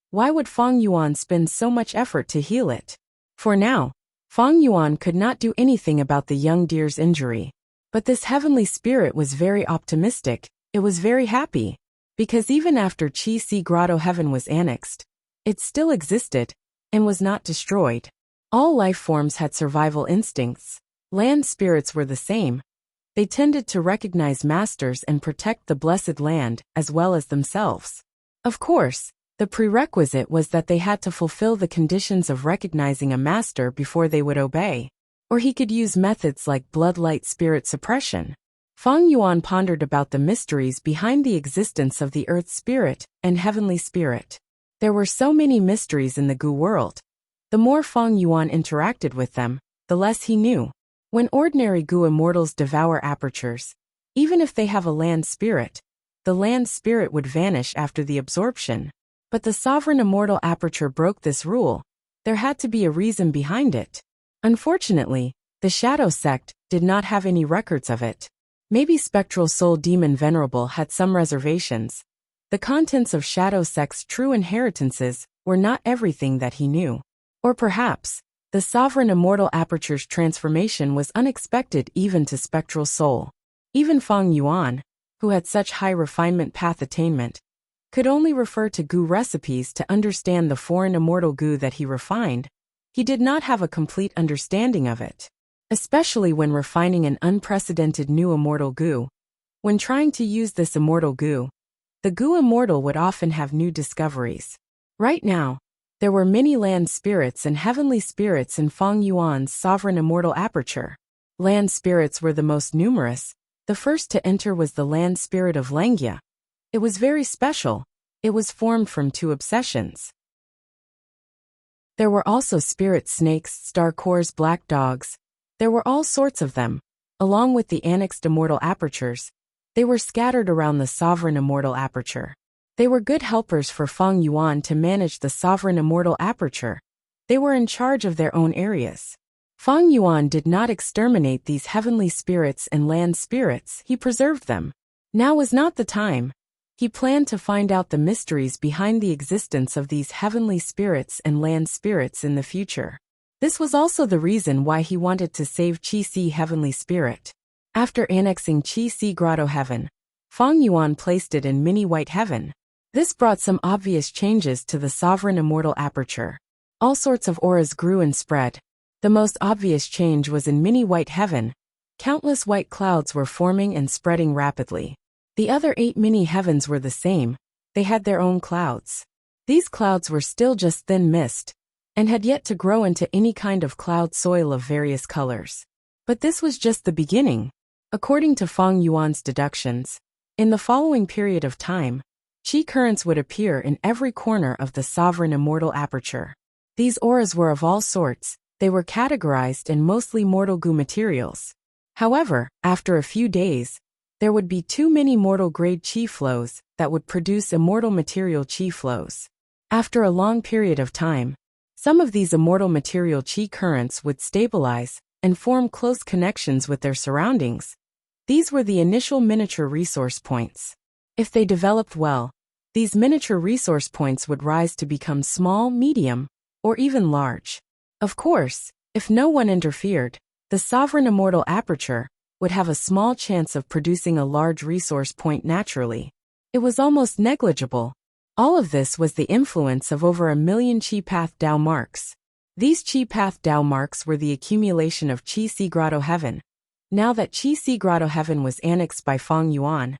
why would Feng Yuan spend so much effort to heal it? For now, Feng Yuan could not do anything about the young deer's injury. But this heavenly spirit was very optimistic. It was very happy. Because even after Chi Si Grotto Heaven was annexed, it still existed and was not destroyed. All life forms had survival instincts. Land spirits were the same. They tended to recognize masters and protect the blessed land as well as themselves. Of course, the prerequisite was that they had to fulfill the conditions of recognizing a master before they would obey. Or he could use methods like bloodlight spirit suppression. Feng Yuan pondered about the mysteries behind the existence of the earth spirit and heavenly spirit. There were so many mysteries in the Gu world. The more Feng Yuan interacted with them, the less he knew. When ordinary Gu immortals devour apertures, even if they have a land spirit, the land spirit would vanish after the absorption. But the sovereign immortal aperture broke this rule. There had to be a reason behind it. Unfortunately, the Shadow Sect did not have any records of it. Maybe Spectral Soul Demon Venerable had some reservations. The contents of Shadow Sect's true inheritances were not everything that he knew. Or perhaps, the Sovereign Immortal Aperture's transformation was unexpected even to Spectral Soul. Even Feng Yuan, who had such high refinement path attainment, could only refer to Gu recipes to understand the foreign immortal Gu that he refined. He did not have a complete understanding of it. Especially when refining an unprecedented new immortal Gu. When trying to use this immortal Gu, the Gu immortal would often have new discoveries. Right now, there were many land spirits and heavenly spirits in Feng Yuan's sovereign immortal aperture. Land spirits were the most numerous. The first to enter was the land spirit of Langia. It was very special. It was formed from two obsessions. There were also spirit snakes, star cores, black dogs. There were all sorts of them. Along with the annexed immortal apertures, they were scattered around the sovereign immortal aperture. They were good helpers for Feng Yuan to manage the sovereign immortal aperture. They were in charge of their own areas. Feng Yuan did not exterminate these heavenly spirits and land spirits, he preserved them. Now was not the time. He planned to find out the mysteries behind the existence of these heavenly spirits and land spirits in the future. This was also the reason why he wanted to save Chi Si Heavenly Spirit. After annexing Qi Si Grotto Heaven, Feng Yuan placed it in Mini White Heaven. This brought some obvious changes to the sovereign immortal aperture. All sorts of auras grew and spread. The most obvious change was in Mini White Heaven. Countless white clouds were forming and spreading rapidly. The other 8 mini heavens were the same. They had their own clouds. These clouds were still just thin mist, and had yet to grow into any kind of cloud soil of various colors. But this was just the beginning. According to Feng Yuan's deductions, in the following period of time, qi currents would appear in every corner of the sovereign immortal aperture. These auras were of all sorts. They were categorized in mostly mortal goo materials. However, after a few days, there would be 2 mini mortal grade qi flows that would produce immortal material qi flows. After a long period of time, some of these immortal material qi currents would stabilize and form close connections with their surroundings. These were the initial miniature resource points. If they developed well, these miniature resource points would rise to become small, medium, or even large. Of course, if no one interfered, the sovereign immortal aperture would have a small chance of producing a large resource point naturally. It was almost negligible. All of this was the influence of over 1 million Qi Path Dao marks. These Qi Path Dao marks were the accumulation of Qi Si Grotto Heaven. Now that Qi Si Grotto Heaven was annexed by Feng Yuan,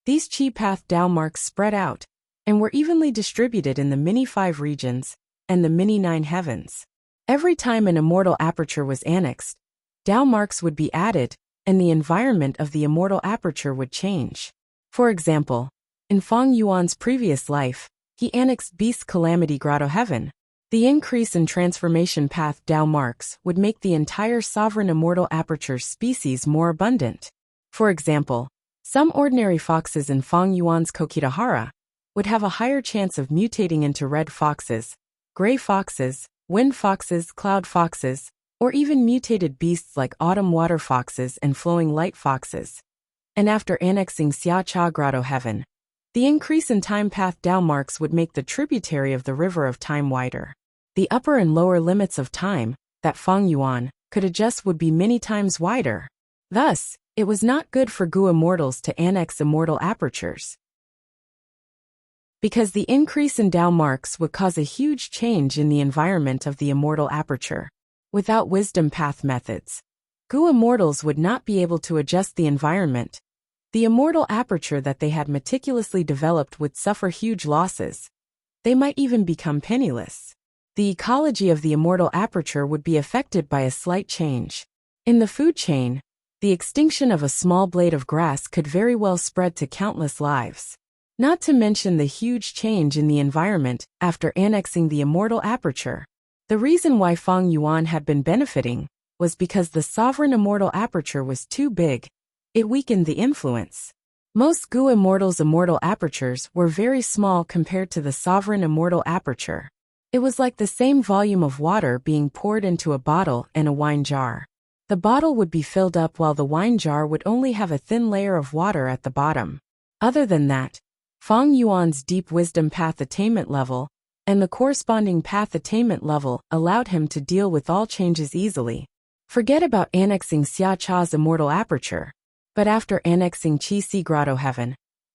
these Qi Path Dao marks spread out and were evenly distributed in the Mini 5 regions and the Mini 9 heavens. Every time an immortal aperture was annexed, Dao marks would be added, and the environment of the immortal aperture would change. For example, in Feng Yuan's previous life, he annexed Beast Calamity Grotto Heaven. The increase in transformation path Dao marks would make the entire sovereign immortal aperture species more abundant. For example, some ordinary foxes in Feng Yuan's Kokitahara would have a higher chance of mutating into red foxes, gray foxes, wind foxes, cloud foxes, or even mutated beasts like autumn water foxes and flowing light foxes. And after annexing Xia Cha Grotto Heaven, the increase in time path Dao marks would make the tributary of the river of time wider. The upper and lower limits of time that Feng Yuan could adjust would be many times wider. Thus, it was not good for Gu immortals to annex immortal apertures, because the increase in Dao marks would cause a huge change in the environment of the immortal aperture. Without wisdom path methods, Gu immortals would not be able to adjust the environment. The immortal aperture that they had meticulously developed would suffer huge losses. They might even become penniless. The ecology of the immortal aperture would be affected by a slight change. In the food chain, the extinction of a small blade of grass could very well spread to countless lives. Not to mention the huge change in the environment after annexing the immortal aperture. The reason why Feng Yuan had been benefiting was because the sovereign immortal aperture was too big. It weakened the influence. Most Gu immortals' immortal apertures were very small compared to the sovereign immortal aperture. It was like the same volume of water being poured into a bottle and a wine jar. The bottle would be filled up while the wine jar would only have a thin layer of water at the bottom. Other than that, Feng Yuan's deep wisdom path attainment level and the corresponding path attainment level allowed him to deal with all changes easily. Forget about annexing Xia Cha's immortal aperture. But after annexing Qi Si Grotto Heaven,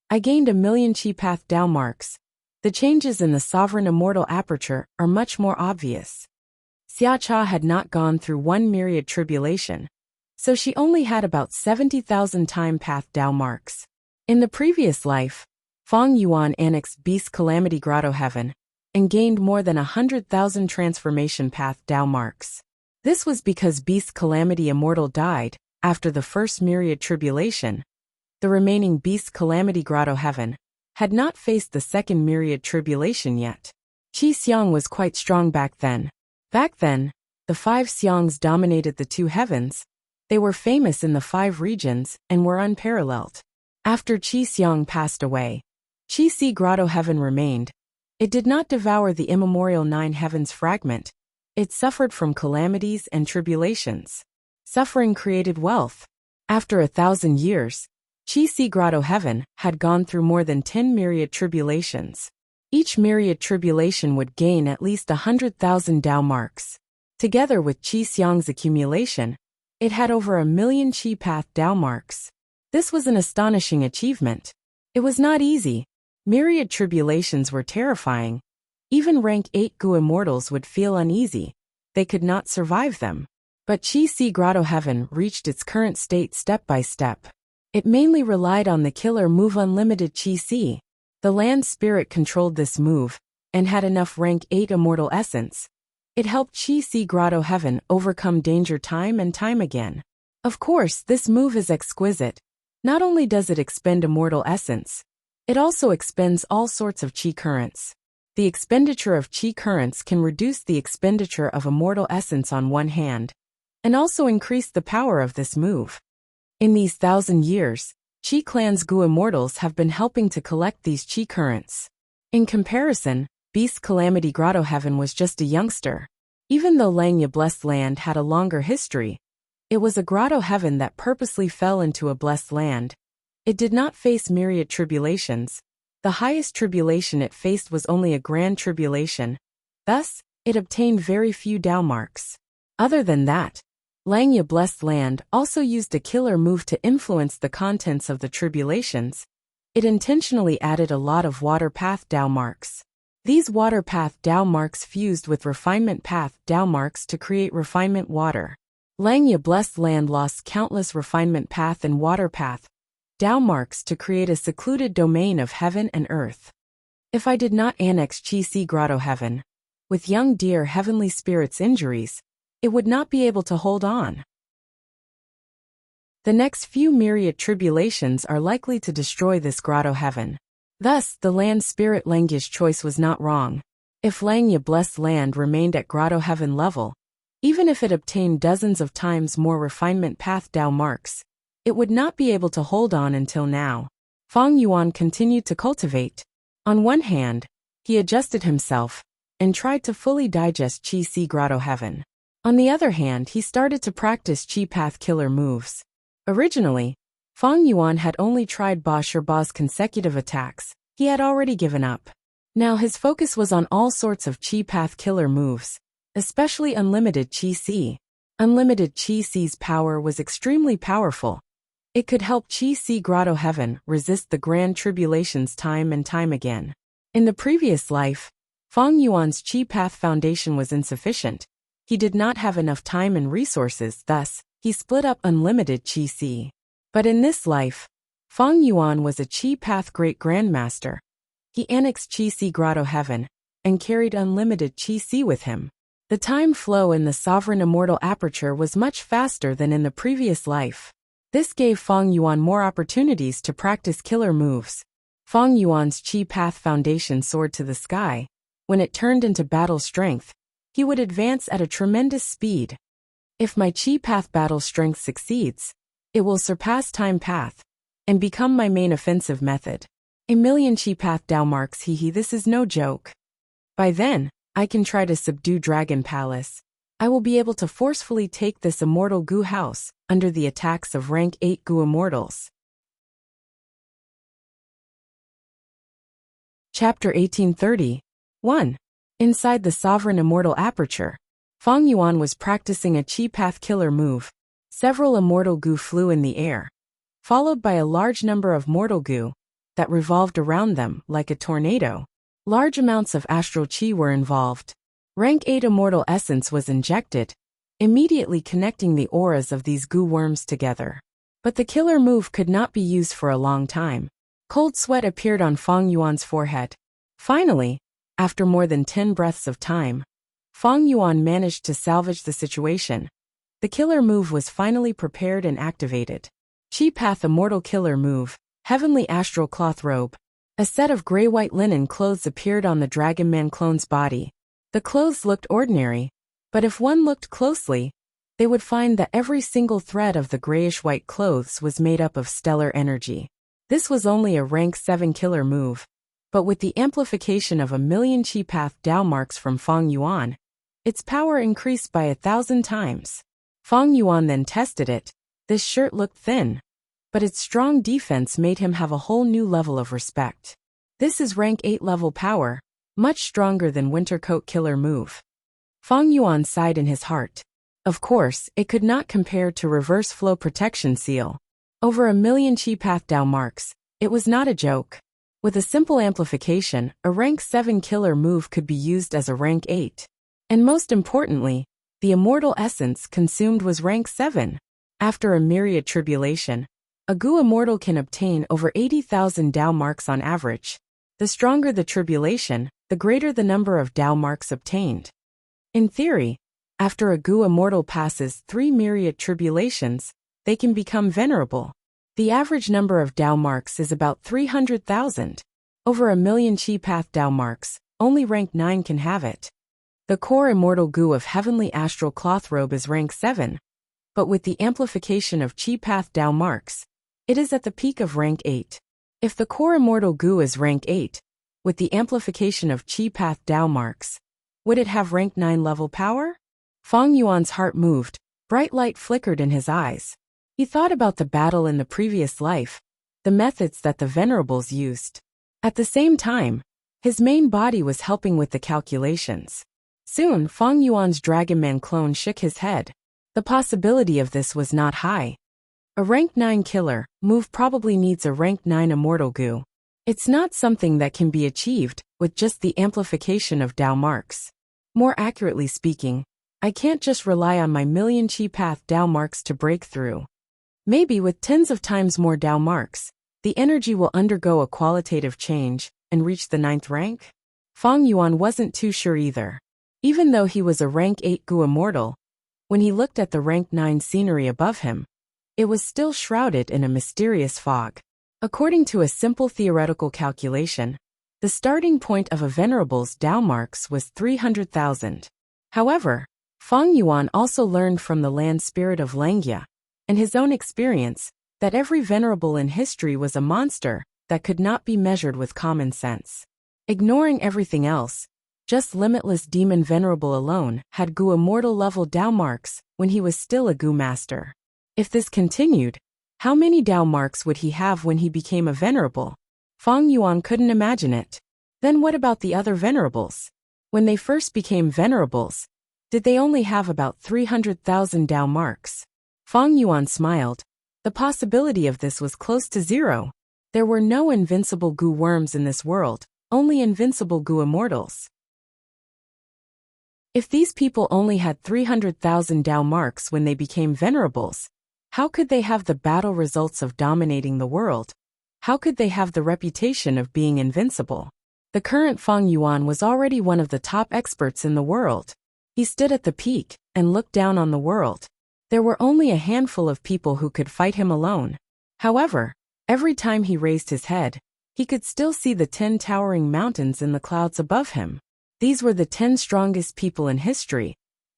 I gained 1 million Qi Path Dao marks. The changes in the sovereign immortal aperture are much more obvious. Xia Cha had not gone through 1 myriad tribulation, so she only had about 70,000 time path Dao marks. In the previous life, Feng Yuan annexed Beast Calamity Grotto Heaven and gained more than 100,000 transformation path Dao marks. This was because Beast Calamity Immortal died after the first myriad tribulation. The remaining Beast Calamity Grotto Heaven had not faced the second myriad tribulation yet. Qi Xiang was quite strong back then. Back then, the 5 Xiangs dominated the 2 heavens. They were famous in the 5 regions and were unparalleled. After Qi Xiang passed away, Qi Si Grotto Heaven remained. It did not devour the immemorial 9 heavens fragment. It suffered from calamities and tribulations. Suffering created wealth. After 1,000 years, Qi Si Grotto Heaven had gone through more than 10 myriad tribulations. Each myriad tribulation would gain at least 100,000 Dao marks. Together with Qi Xiang's accumulation, It had over 1 million Chi Path Dao marks. This was an astonishing achievement. It was not easy. Myriad tribulations were terrifying. Even rank 8 Gu immortals would feel uneasy. They could not survive them. But Chi Si Grotto Heaven reached its current state step by step. It mainly relied on the killer move Unlimited Chi Si. The land spirit controlled this move, and had enough rank 8 immortal essence. It helped Chi Si Grotto Heaven overcome danger time and time again. Of course, this move is exquisite. Not only does it expend immortal essence, it also expends all sorts of Chi currents. The expenditure of Chi currents can reduce the expenditure of immortal essence on one hand, and also increase the power of this move. In these 1,000 years, Chi Clan's Gu immortals have been helping to collect these Chi currents. In comparison, Beast Calamity Grotto Heaven was just a youngster. Even though Langya Blessed Land had a longer history, it was a Grotto Heaven that purposely fell into a blessed land. It did not face myriad tribulations. The highest tribulation it faced was only a grand tribulation. Thus, it obtained very few Dao marks. Other than that, Langya Blessed Land also used a killer move to influence the contents of the tribulations. It intentionally added a lot of Water Path Dao marks. These Water Path Dao marks fused with Refinement Path Dao marks to create Refinement Water. Langya Blessed Land lost countless Refinement Path and Water Path Dao marks to create a secluded domain of heaven and earth. If I did not annex Chi Si Grotto Heaven, with young dear heavenly spirits' injuries, it would not be able to hold on. The next few myriad tribulations are likely to destroy this Grotto Heaven. Thus, the land spirit Langya's choice was not wrong. If Langya Blessed Land remained at Grotto Heaven level, even if it obtained dozens of times more Refinement Path Dao marks, it would not be able to hold on until now. Feng Yuan continued to cultivate. On one hand, he adjusted himself and tried to fully digest Chi Si Grotto Heaven. On the other hand, he started to practice Chi Path killer moves. Originally, Feng Yuan had only tried Ba Shiba's consecutive attacks. He had already given up. Now his focus was on all sorts of Chi Path killer moves, especially Unlimited Chi Si. Unlimited Chi Si's power was extremely powerful. It could help Chi Si Grotto Heaven resist the grand tribulations time and time again. In the previous life, Feng Yuan's Chi Path foundation was insufficient. He did not have enough time and resources, thus, he split up Unlimited Chi Si. But in this life, Feng Yuan was a Chi Path Great Grandmaster. He annexed Chi Si Grotto Heaven, and carried Unlimited Chi Si with him. The time flow in the Sovereign Immortal Aperture was much faster than in the previous life. This gave Feng Yuan more opportunities to practice killer moves. Feng Yuan's Chi Path foundation soared to the sky. When it turned into battle strength, he would advance at a tremendous speed. If my Chi Path battle strength succeeds, it will surpass Time Path and become my main offensive method. 1 million Chi Path Dao marks, this is no joke. By then, I can try to subdue Dragon Palace. I will be able to forcefully take this immortal Gu house under the attacks of rank 8 Gu immortals. Chapter 1830. 1. Inside the Sovereign Immortal Aperture, Feng Yuan was practicing a Chi Path killer move. Several immortal Gu flew in the air, followed by a large number of mortal Gu that revolved around them like a tornado. Large amounts of astral Chi were involved. Rank 8 immortal essence was injected, immediately connecting the auras of these Gu worms together. But the killer move could not be used for a long time. Cold sweat appeared on Feng Yuan's forehead. Finally, after more than 10 breaths of time, Feng Yuan managed to salvage the situation. The killer move was finally prepared and activated. Chi Path Immortal Killer Move, Heavenly Astral Cloth Robe. A set of gray-white linen clothes appeared on the Dragon Man clone's body. The clothes looked ordinary, but if one looked closely, they would find that every single thread of the grayish-white clothes was made up of stellar energy. This was only a rank 7 killer move, but with the amplification of 1 million Chi Path Dao marks from Feng Yuan, its power increased by 1,000 times. Feng Yuan then tested it. This shirt looked thin, but its strong defense made him have a whole new level of respect. This is rank 8 level power, much stronger than Winter Coat killer move. Feng Yuan sighed in his heart. Of course, it could not compare to reverse flow protection seal. Over 1,000,000 chi path Dao marks. It was not a joke. With a simple amplification, a rank 7 killer move could be used as a rank 8. And most importantly, the immortal essence consumed was rank 7. After a myriad tribulation, a Gu immortal can obtain over 80,000 Dao marks on average. The stronger the tribulation, the greater the number of Dao marks obtained. In theory, after a Gu immortal passes 3 myriad tribulations, they can become venerable. The average number of Dao marks is about 300,000. Over 1,000,000 chi path Dao marks, only rank 9 can have it. The core immortal Gu of heavenly astral cloth robe is rank 7, but with the amplification of chi path Dao marks, it is at the peak of rank 8. If the core immortal Gu is rank 8, with the amplification of chi path Dao marks, would it have rank 9 level power? Fang Yuan's heart moved, bright light flickered in his eyes. He thought about the battle in the previous life, the methods that the venerables used. At the same time, his main body was helping with the calculations. Soon, Fang Yuan's Dragonman clone shook his head. The possibility of this was not high. A rank 9 killer move probably needs a rank 9 immortal Gu. It's not something that can be achieved with just the amplification of Dao marks. More accurately speaking, I can't just rely on my 1,000,000 chi path Dao marks to break through. Maybe with tens of times more Dao marks, the energy will undergo a qualitative change and reach the 9th rank? Fang Yuan wasn't too sure either. Even though he was a rank 8 Gu immortal, when he looked at the rank 9 scenery above him, it was still shrouded in a mysterious fog. According to a simple theoretical calculation, the starting point of a venerable's Dao marks was 300,000. However, Fang Yuan also learned from the land spirit of Langia and his own experience that every venerable in history was a monster that could not be measured with common sense. Ignoring everything else, just limitless demon venerable alone had Gu immortal level Dao marks when he was still a Gu master. If this continued, how many Dao marks would he have when he became a venerable? Fang Yuan couldn't imagine it. Then what about the other venerables? When they first became venerables, did they only have about 300,000 Dao marks? Fang Yuan smiled. The possibility of this was close to zero. There were no invincible Gu worms in this world, only invincible Gu immortals. If these people only had 300,000 Dao marks when they became venerables, how could they have the battle results of dominating the world? How could they have the reputation of being invincible? The current Fang Yuan was already one of the top experts in the world. He stood at the peak and looked down on the world. There were only a handful of people who could fight him alone. However, every time he raised his head, he could still see the 10 towering mountains in the clouds above him. These were the 10 strongest people in history.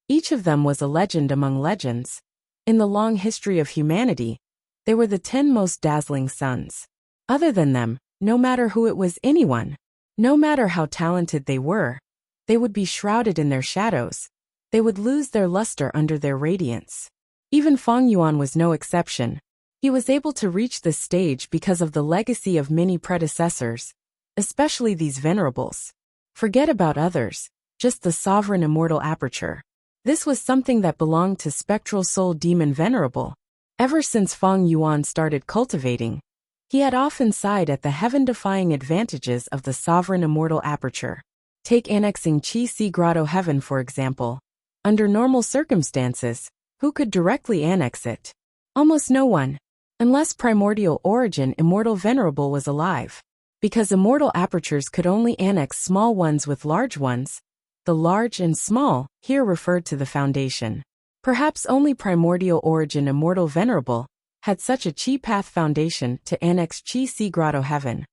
Each of them was a legend among legends. In the long history of humanity, they were the 10 most dazzling suns. Other than them, no matter who it was, anyone, no matter how talented they were, they would be shrouded in their shadows. They would lose their luster under their radiance. Even Fang Yuan was no exception. He was able to reach this stage because of the legacy of many predecessors, especially these venerables. Forget about others, just the sovereign immortal aperture. This was something that belonged to spectral soul demon venerable. Ever since Fang Yuan started cultivating, he had often sighed at the heaven-defying advantages of the sovereign immortal aperture. Take annexing Chi Si Grotto Heaven for example. Under normal circumstances, who could directly annex it? Almost no one. Unless primordial origin immortal venerable was alive. Because immortal apertures could only annex small ones with large ones, the large and small here referred to the foundation. Perhaps only primordial origin immortal venerable had such a chi path foundation to annex Chi Si Grotto Heaven,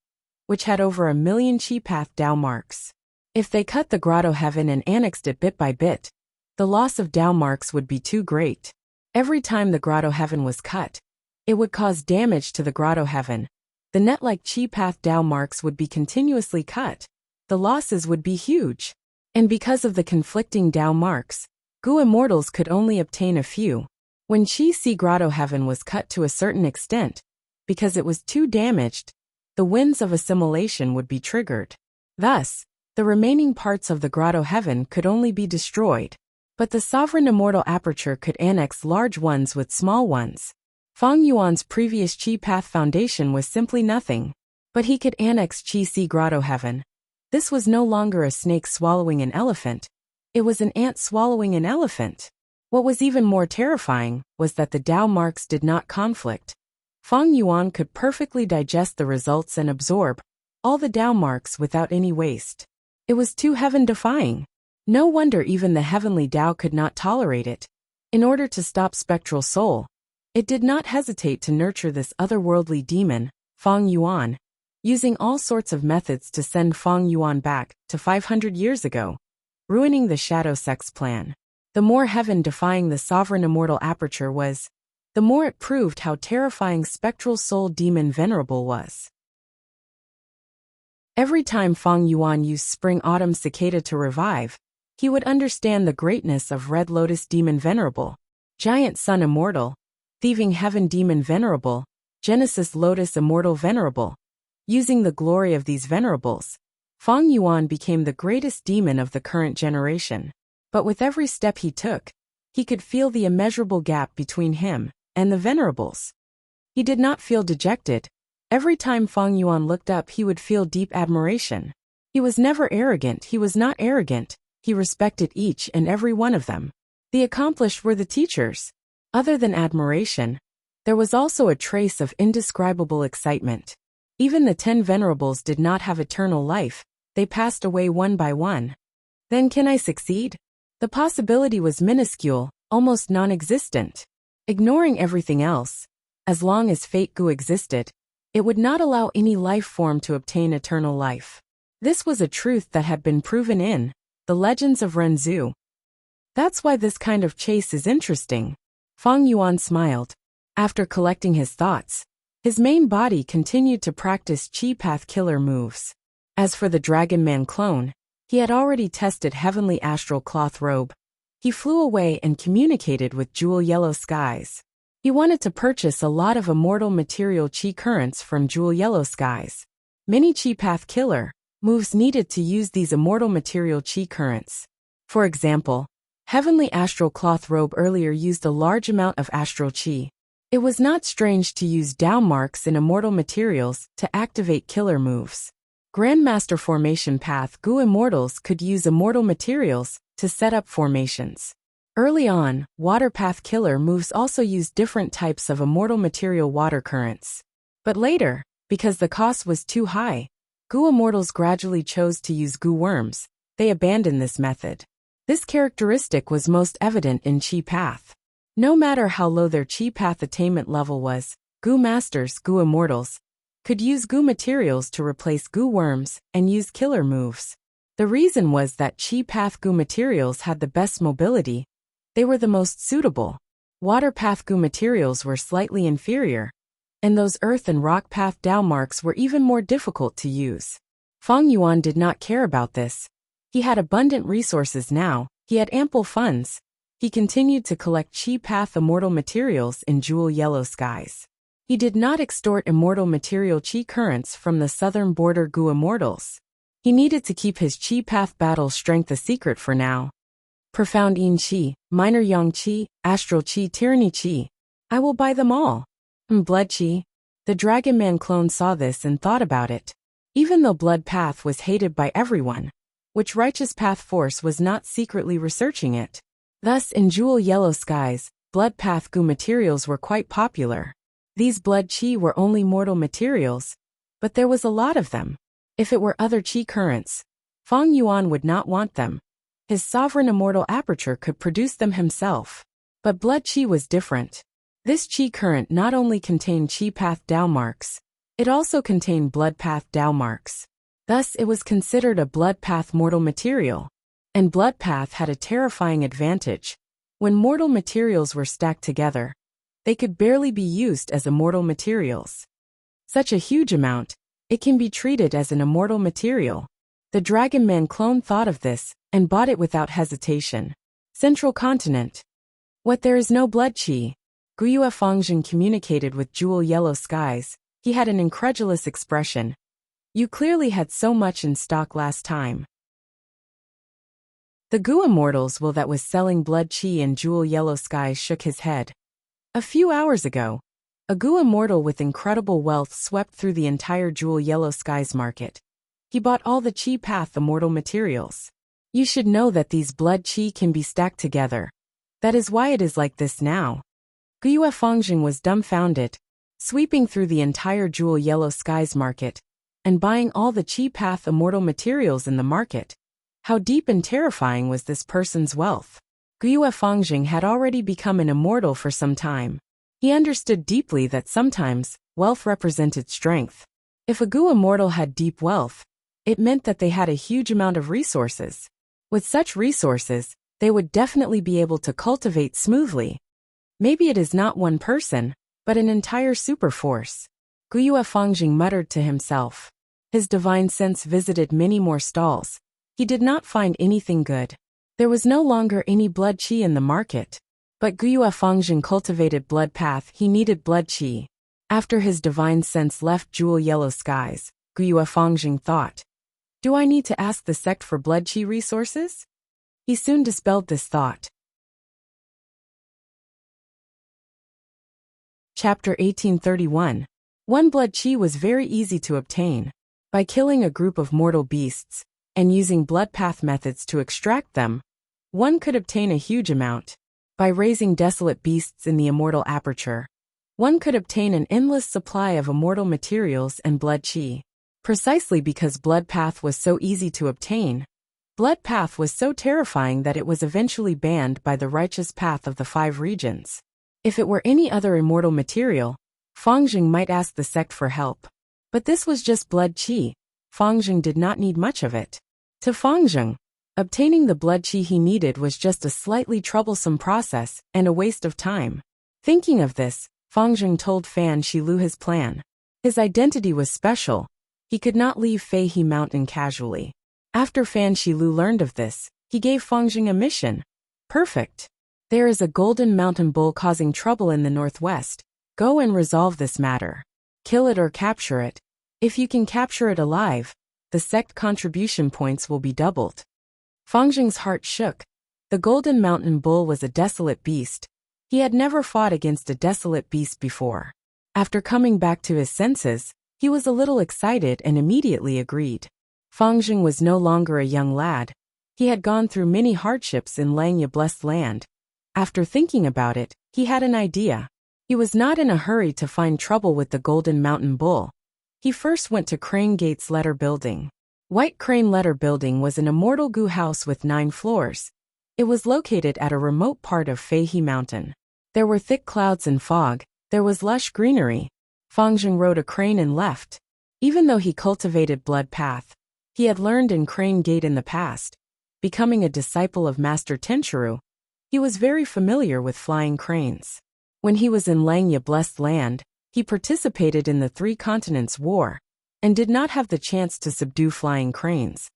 which had over 1,000,000 chi path Dao marks. If they cut the Grotto Heaven and annexed it bit by bit, the loss of Dao marks would be too great. Every time the Grotto Heaven was cut, it would cause damage to the Grotto Heaven. The net-like chi path Dao marks would be continuously cut. The losses would be huge. And because of the conflicting Dao marks, Gu immortals could only obtain a few. When Chi Si Grotto Heaven was cut to a certain extent, because it was too damaged, the winds of assimilation would be triggered. Thus, the remaining parts of the Grotto Heaven could only be destroyed. But the sovereign immortal aperture could annex large ones with small ones. Fang Yuan's previous Qi path foundation was simply nothing. But he could annex Qi Si Grotto Heaven. This was no longer a snake swallowing an elephant. It was an ant swallowing an elephant. What was even more terrifying was that the Tao marks did not conflict. Fang Yuan could perfectly digest the results and absorb all the Tao marks without any waste. It was too heaven-defying. No wonder even the heavenly Tao could not tolerate it. In order to stop Spectral Soul, it did not hesitate to nurture this otherworldly demon, Fang Yuan, using all sorts of methods to send Fang Yuan back to 500 years ago, ruining the Shadow Sect's plan. The more heaven-defying the sovereign immortal aperture was, the more it proved how terrifying Spectral Soul Demon Venerable was. Every time Fang Yuan used Spring-Autumn Cicada to revive, he would understand the greatness of Red Lotus Demon Venerable, Giant Sun Immortal, Thieving Heaven Demon Venerable, Genesis Lotus Immortal Venerable. Using the glory of these venerables, Fang Yuan became the greatest demon of the current generation. But with every step he took, he could feel the immeasurable gap between him and the venerables. He did not feel dejected. Every time Fang Yuan looked up, he would feel deep admiration. He was never arrogant. He was not arrogant. He respected each and every one of them. The accomplished were the teachers. Other than admiration, there was also a trace of indescribable excitement. Even the 10 venerables did not have eternal life. They passed away one by one. Then can I succeed? The possibility was minuscule, almost non-existent. Ignoring everything else, as long as Fate Gu existed, it would not allow any life form to obtain eternal life. This was a truth that had been proven in the legends of Renzu. That's why this kind of chase is interesting. Fang Yuan smiled. After collecting his thoughts, his main body continued to practice Qi Path killer moves. As for the Dragon Man clone, he had already tested Heavenly Astral Cloth Robe. He flew away and communicated with Jewel Yellow Skies. He wanted to purchase a lot of immortal material Qi currents from Jewel Yellow Skies. Many Qi Path killer moves needed to use these immortal material Qi currents. For example, Heavenly Astral Cloth Robe earlier used a large amount of astral Qi. It was not strange to use Tao marks in immortal materials to activate killer moves. Grandmaster Formation Path Gu Immortals could use immortal materials to set up formations. Early on, Water Path killer moves also used different types of immortal material water currents. But later, because the cost was too high, Gu Immortals gradually chose to use Gu Worms. They abandoned this method. This characteristic was most evident in Qi Path. No matter how low their Qi Path attainment level was, Gu Masters, Gu Immortals, could use Gu materials to replace Gu Worms and use killer moves. The reason was that Qi Path Gu materials had the best mobility. They were the most suitable. Water Path Gu materials were slightly inferior, and those Earth and Rock Path Tao marks were even more difficult to use. Fang Yuan did not care about this. He had abundant resources now. He had ample funds. He continued to collect Qi Path immortal materials in Jewel Yellow Skies. He did not extort immortal material Qi currents from the southern border Gu Immortals. He needed to keep his Qi Path battle strength a secret for now. Profound Yin Qi, Minor Yang Qi, Astral Qi, Tyranny Qi. I will buy them all. Blood Qi. The Dragon Man clone saw this and thought about it. Even though Blood Path was hated by everyone, which Righteous Path Force was not secretly researching it. Thus, in Jewel Yellow Skies, Blood Path Gu materials were quite popular. These Blood Qi were only mortal materials, but there was a lot of them. If it were other Qi currents, Fang Yuan would not want them. His sovereign immortal aperture could produce them himself. But Blood Qi was different. This Qi current not only contained Qi Path Tao marks, it also contained Blood Path Tao marks. Thus, it was considered a Blood Path mortal material. And Blood Path had a terrifying advantage. When mortal materials were stacked together, they could barely be used as immortal materials. Such a huge amount, it can be treated as an immortal material. The Dragon Man clone thought of this and bought it without hesitation. Central Continent. What, there is no Blood Qi? Guyue Fangzhen communicated with Jewel Yellow Skies. He had an incredulous expression. You clearly had so much in stock last time. The Gu Immortals will that was selling blood chi in jewel yellow skies shook his head. A few hours ago, a Gu Immortal with incredible wealth swept through the entire jewel yellow skies market. He bought all the chi path immortal materials. You should know that these blood chi can be stacked together. That is why it is like this now. Guyue Fangjing was dumbfounded, sweeping through the entire jewel yellow skies market, and buying all the chi path immortal materials in the market. How deep and terrifying was this person's wealth? Guyue Fangjing had already become an immortal for some time. He understood deeply that sometimes, wealth represented strength. If a Gu immortal had deep wealth, it meant that they had a huge amount of resources. With such resources, they would definitely be able to cultivate smoothly. Maybe it is not one person, but an entire super force. Guyue Fangjing muttered to himself. His divine sense visited many more stalls. He did not find anything good. There was no longer any blood chi in the market. But Guyue Fangjing cultivated blood path, he needed blood chi. After his divine sense left jewel yellow skies, Guyue Fangjing thought, do I need to ask the sect for blood chi resources? He soon dispelled this thought. Chapter 1831. One blood chi was very easy to obtain. By killing a group of mortal beasts, and using blood path methods to extract them, one could obtain a huge amount. By raising desolate beasts in the immortal aperture, one could obtain an endless supply of immortal materials and blood chi. Precisely because blood path was so easy to obtain, blood path was so terrifying that it was eventually banned by the righteous path of the 5 regions. If it were any other immortal material, Fangjing might ask the sect for help. But this was just blood chi. Fangjing did not need much of it. To Fangjing, obtaining the blood chi he needed was just a slightly troublesome process and a waste of time. Thinking of this, Fangjing told Fan Shilu his plan. His identity was special. He could not leave Fei He Mountain casually. After Fan Shilu learned of this, he gave Fangjing a mission. Perfect. There is a golden mountain bull causing trouble in the northwest. Go and resolve this matter. Kill it or capture it. If you can capture it alive, the sect contribution points will be doubled. Fangjing's heart shook. The golden mountain bull was a desolate beast. He had never fought against a desolate beast before. After coming back to his senses, he was a little excited and immediately agreed. Fangjing was no longer a young lad. He had gone through many hardships in Langya Blessed Land. After thinking about it, he had an idea. He was not in a hurry to find trouble with the golden mountain bull. He first went to Crane Gate's letter building. White Crane Letter Building was an immortal Gu house with 9 floors. It was located at a remote part of Fei He Mountain. There were thick clouds and fog. There was lush greenery. Fangjing rode a crane and left. Even though he cultivated blood path, he had learned in Crane Gate in the past. Becoming a disciple of Master Tenchiru, he was very familiar with flying cranes. When he was in Langya Blessed Land, he participated in the 3 Continents War, and did not have the chance to subdue flying cranes.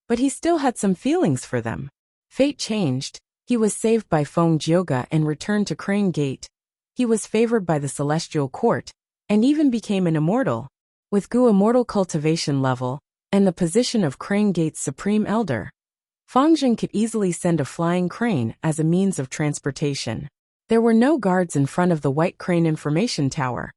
But he still had some feelings for them. Fate changed. He was saved by Feng Jioga and returned to Crane Gate. He was favored by the Celestial Court, and even became an immortal. With Gu immortal cultivation level, and the position of Crane Gate's Supreme Elder, Fangjing could easily send a flying crane as a means of transportation. There were no guards in front of the White Crane Information Tower,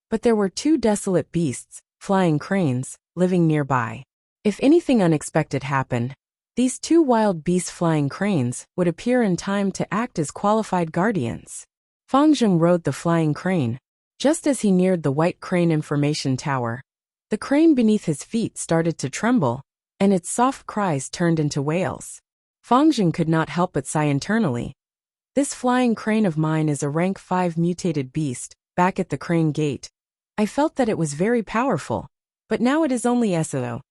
but there were 2 desolate beasts, flying cranes, living nearby. If anything unexpected happened, these 2 wild beast flying cranes would appear in time to act as qualified guardians. Fangjing rode the flying crane. Just as he neared the White Crane Information Tower, the crane beneath his feet started to tremble, and its soft cries turned into wails. Fangjing could not help but sigh internally. This flying crane of mine is a rank 5 mutated beast, back at the Crane Gate. I felt that it was very powerful, but now it is only SO.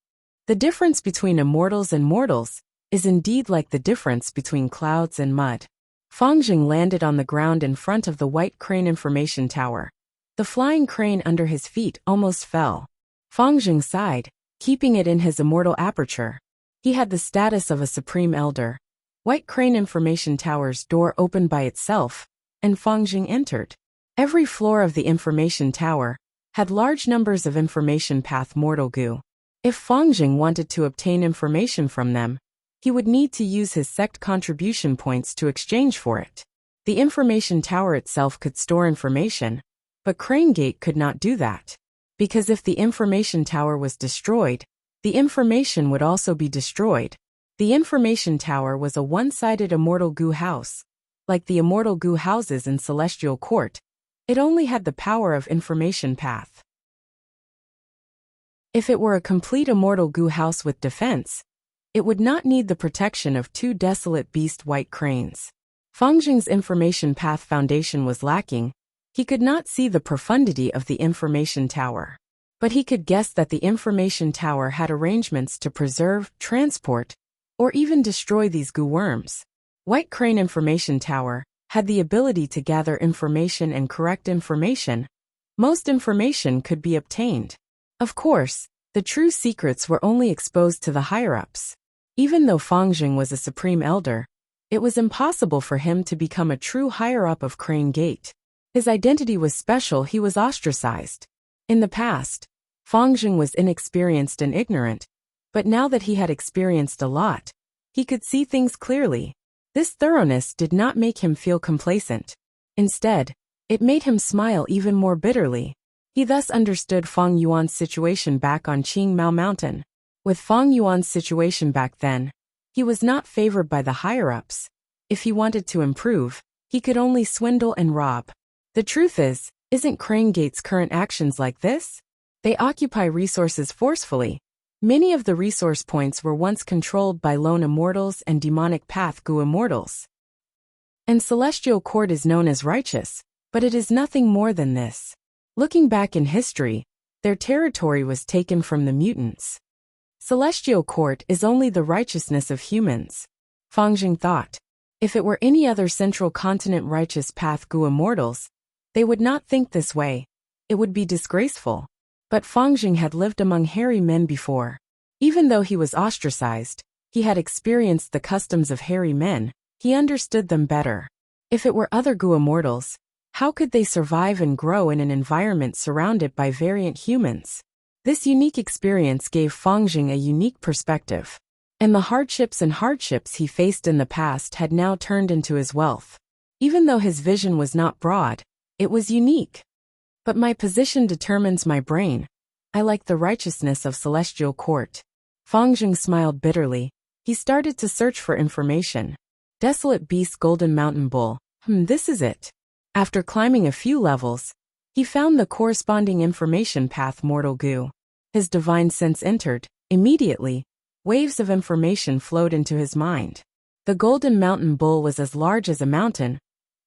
The difference between immortals and mortals is indeed like the difference between clouds and mud. Fangjing landed on the ground in front of the White Crane Information Tower. The flying crane under his feet almost fell. Fangjing sighed, keeping it in his immortal aperture. He had the status of a Supreme Elder. White Crane Information Tower's door opened by itself, and Fangjing entered. Every floor of the information tower had large numbers of information path mortal Gu. If Fangjing wanted to obtain information from them, he would need to use his sect contribution points to exchange for it. The information tower itself could store information, but Crane Gate could not do that. Because if the information tower was destroyed, the information would also be destroyed. The information tower was a one-sided immortal goo house. Like the immortal goo houses in Celestial Court, it only had the power of information path. If it were a complete immortal goo house with defense, it would not need the protection of two desolate beast white cranes. Fangjing's information path foundation was lacking. He could not see the profundity of the information tower. But he could guess that the information tower had arrangements to preserve, transport, or even destroy these goo worms. White Crane Information Tower had the ability to gather information and correct information. Most information could be obtained. Of course, the true secrets were only exposed to the higher-ups. Even though Fangjing was a supreme elder, it was impossible for him to become a true higher-up of Crane Gate. His identity was special. He was ostracized. In the past, Fangjing was inexperienced and ignorant, but now that he had experienced a lot, he could see things clearly. This thoroughness did not make him feel complacent. Instead, it made him smile even more bitterly. He thus understood Fang Yuan's situation back on Qingmao Mountain. With Fang Yuan's situation back then, he was not favored by the higher-ups. If he wanted to improve, he could only swindle and rob. The truth is, isn't Crane Gate's current actions like this? They occupy resources forcefully. Many of the resource points were once controlled by lone immortals and demonic path goo immortals. And Celestial Court is known as righteous, but it is nothing more than this. Looking back in history, their territory was taken from the mutants. Celestial Court is only the righteousness of humans. Fangjing thought. If it were any other central continent righteous path goo immortals, they would not think this way. It would be disgraceful. But Fangjing had lived among hairy men before. Even though he was ostracized, he had experienced the customs of hairy men. He understood them better. If it were other goo immortals, how could they survive and grow in an environment surrounded by variant humans? This unique experience gave Fangjing a unique perspective. And the hardships he faced in the past had now turned into his wealth. Even though his vision was not broad, it was unique. But my position determines my brain. I like the righteousness of Celestial Court. Fangjing smiled bitterly. He started to search for information. Desolate Beast Golden Mountain Bull. This is it. After climbing a few levels, he found the corresponding information path Mortal Goo. His divine sense entered. Immediately, waves of information flowed into his mind. The Golden Mountain Bull was as large as a mountain.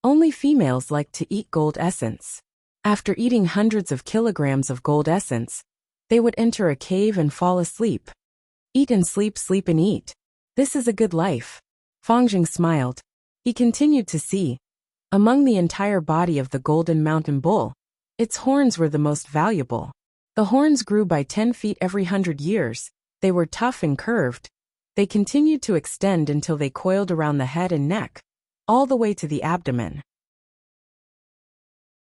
Only females like to eat gold essence. After eating hundreds of kilograms of gold essence, they would enter a cave and fall asleep. Eat and sleep, sleep and eat. This is a good life. Fangjing smiled. He continued to see. Among the entire body of the Golden Mountain Bull, its horns were the most valuable. The horns grew by 10 feet every 100 years. They were tough and curved. They continued to extend until they coiled around the head and neck, all the way to the abdomen.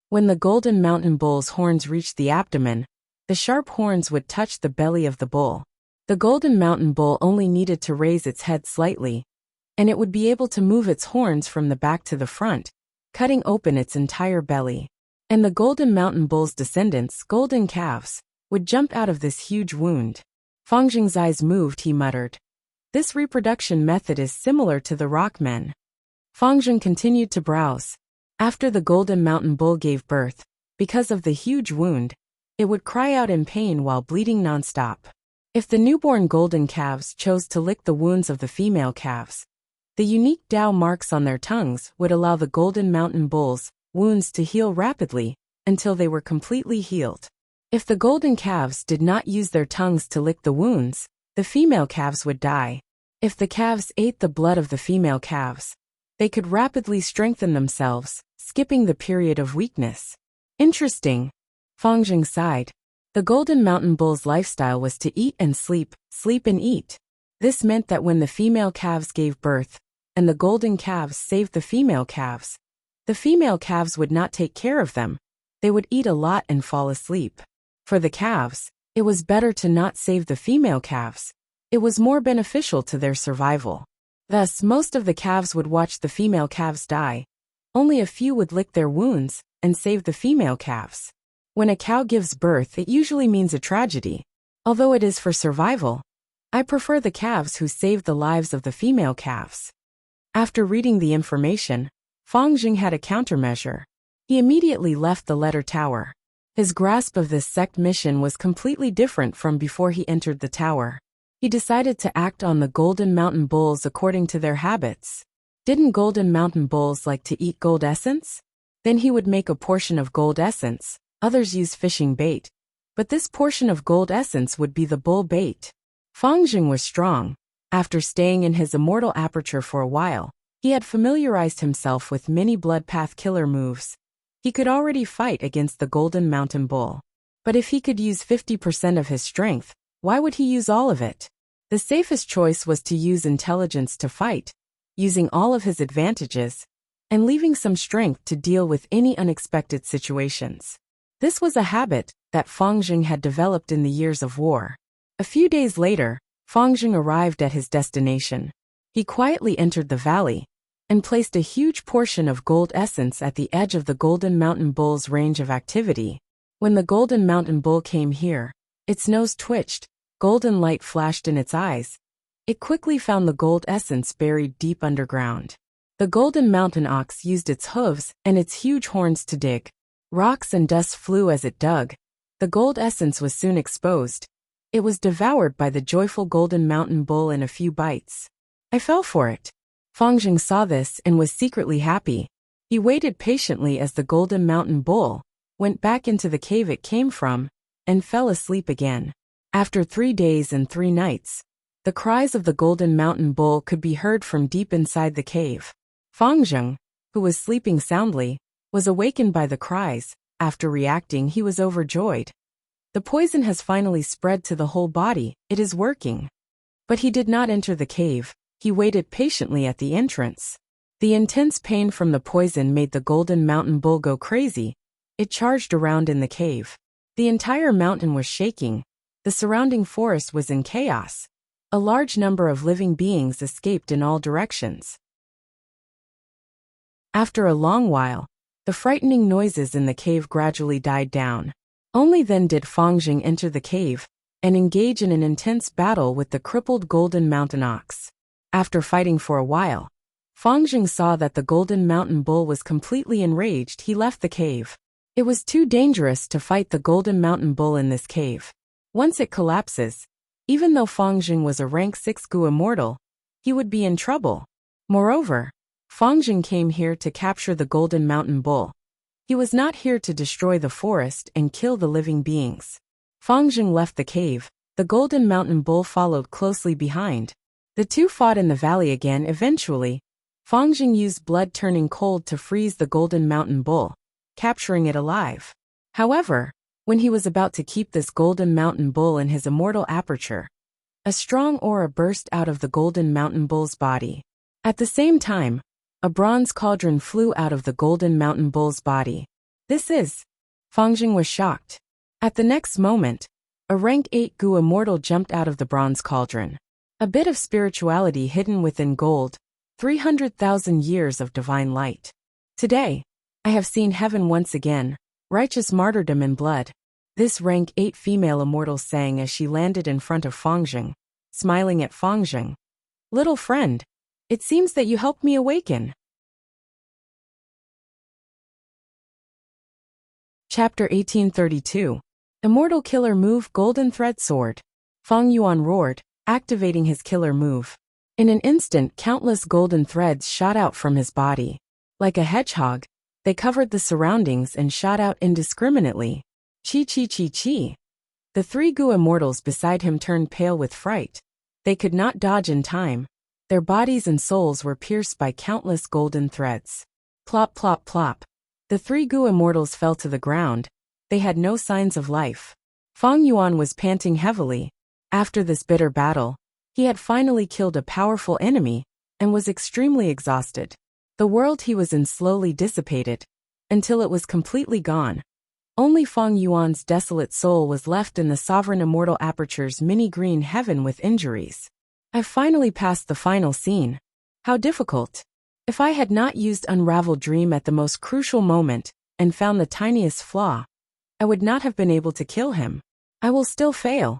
When the Golden Mountain Bull's horns reached the abdomen, the sharp horns would touch the belly of the bull. The Golden Mountain Bull only needed to raise its head slightly, and it would be able to move its horns from the back to the front, cutting open its entire belly. And the Golden Mountain Bull's descendants, golden calves, would jump out of this huge wound. Fangjing's eyes moved. He muttered. This reproduction method is similar to the rock men. Fangjing continued to browse. After the Golden Mountain Bull gave birth, because of the huge wound, it would cry out in pain while bleeding nonstop. If the newborn golden calves chose to lick the wounds of the female calves, the unique Tao marks on their tongues would allow the Golden Mountain Bull's wounds to heal rapidly until they were completely healed. If the golden calves did not use their tongues to lick the wounds, the female calves would die. If the calves ate the blood of the female calves, they could rapidly strengthen themselves, skipping the period of weakness. Interesting. Fangjing sighed. The Golden Mountain Bull's lifestyle was to eat and sleep and eat. This meant that when the female calves gave birth, and the golden calves saved the female calves would not take care of them. They would eat a lot and fall asleep. For the calves, it was better to not save the female calves. It was more beneficial to their survival. Thus, most of the calves would watch the female calves die. Only a few would lick their wounds and save the female calves. When a cow gives birth, it usually means a tragedy. Although it is for survival, I prefer the calves who save the lives of the female calves. After reading the information, Fang Jing had a countermeasure. He immediately left the letter tower. His grasp of this sect mission was completely different from before he entered the tower. He decided to act on the Golden Mountain Bulls according to their habits. Didn't Golden Mountain Bulls like to eat gold essence? Then he would make a portion of gold essence. Others use fishing bait. But this portion of gold essence would be the bull bait. Fang Jing was strong. After staying in his immortal aperture for a while, he had familiarized himself with many blood path killer moves. He could already fight against the Golden Mountain Bull. But if he could use 50% of his strength, why would he use all of it? The safest choice was to use intelligence to fight, using all of his advantages, and leaving some strength to deal with any unexpected situations. This was a habit that Fang Jing had developed in the years of war. A few days later, Fang Jing arrived at his destination. He quietly entered the valley and placed a huge portion of gold essence at the edge of the Golden Mountain Bull's range of activity. When the Golden Mountain Bull came here, its nose twitched, golden light flashed in its eyes. It quickly found the gold essence buried deep underground. The Golden Mountain Ox used its hooves and its huge horns to dig. Rocks and dust flew as it dug. The gold essence was soon exposed. It was devoured by the joyful Golden Mountain Bull in a few bites. I fell for it. Fang Jing saw this and was secretly happy. He waited patiently as the Golden Mountain Bull went back into the cave it came from and fell asleep again. After 3 days and 3 nights, the cries of the Golden Mountain Bull could be heard from deep inside the cave. Fang Jing, who was sleeping soundly, was awakened by the cries. After reacting, he was overjoyed. The poison has finally spread to the whole body. It is working. But he did not enter the cave. He waited patiently at the entrance. The intense pain from the poison made the Golden Mountain Bull go crazy. It charged around in the cave. The entire mountain was shaking. The surrounding forest was in chaos. A large number of living beings escaped in all directions. After a long while, the frightening noises in the cave gradually died down. Only then did Fang Jing enter the cave and engage in an intense battle with the crippled Golden Mountain Ox. After fighting for a while, Fang Jing saw that the Golden Mountain Bull was completely enraged. He left the cave. It was too dangerous to fight the Golden Mountain Bull in this cave. Once it collapses, even though Fang Jing was a rank 6 Gu immortal, he would be in trouble. Moreover, Fang Jing came here to capture the Golden Mountain Bull. He was not here to destroy the forest and kill the living beings. Fang Jing left the cave. The Golden Mountain Bull followed closely behind. The two fought in the valley again. Eventually, Fang Jing used blood turning cold to freeze the Golden Mountain Bull, capturing it alive. However, when he was about to keep this Golden Mountain Bull in his immortal aperture, a strong aura burst out of the Golden Mountain Bull's body. At the same time, a bronze cauldron flew out of the Golden Mountain Bull's body. Fang Jing was shocked. At the next moment, a rank 8 Gu immortal jumped out of the bronze cauldron. A bit of spirituality hidden within gold, 300,000 years of divine light. Today, I have seen heaven once again, righteous martyrdom in blood. This rank 8 female immortal sang as she landed in front of Fang Jing, smiling at Fang Jing. Little friend, it seems that you helped me awaken. Chapter 1832. Immortal Killer Move Golden Thread Sword. Fang Yuan roared, activating his killer move. In an instant, countless golden threads shot out from his body. Like a hedgehog, they covered the surroundings and shot out indiscriminately. Chi chi chi chi. The 3 Gu immortals beside him turned pale with fright. They could not dodge in time. Their bodies and souls were pierced by countless golden threads. Plop plop plop. The 3 Gu immortals fell to the ground. They had no signs of life. Fang Yuan was panting heavily. After this bitter battle, he had finally killed a powerful enemy and was extremely exhausted. The world he was in slowly dissipated until it was completely gone. Only Fang Yuan's desolate soul was left in the sovereign immortal aperture's mini-green heaven with injuries. I've finally passed the final scene. How difficult. If I had not used Unravel Dream at the most crucial moment, and found the tiniest flaw, I would not have been able to kill him. I will still fail.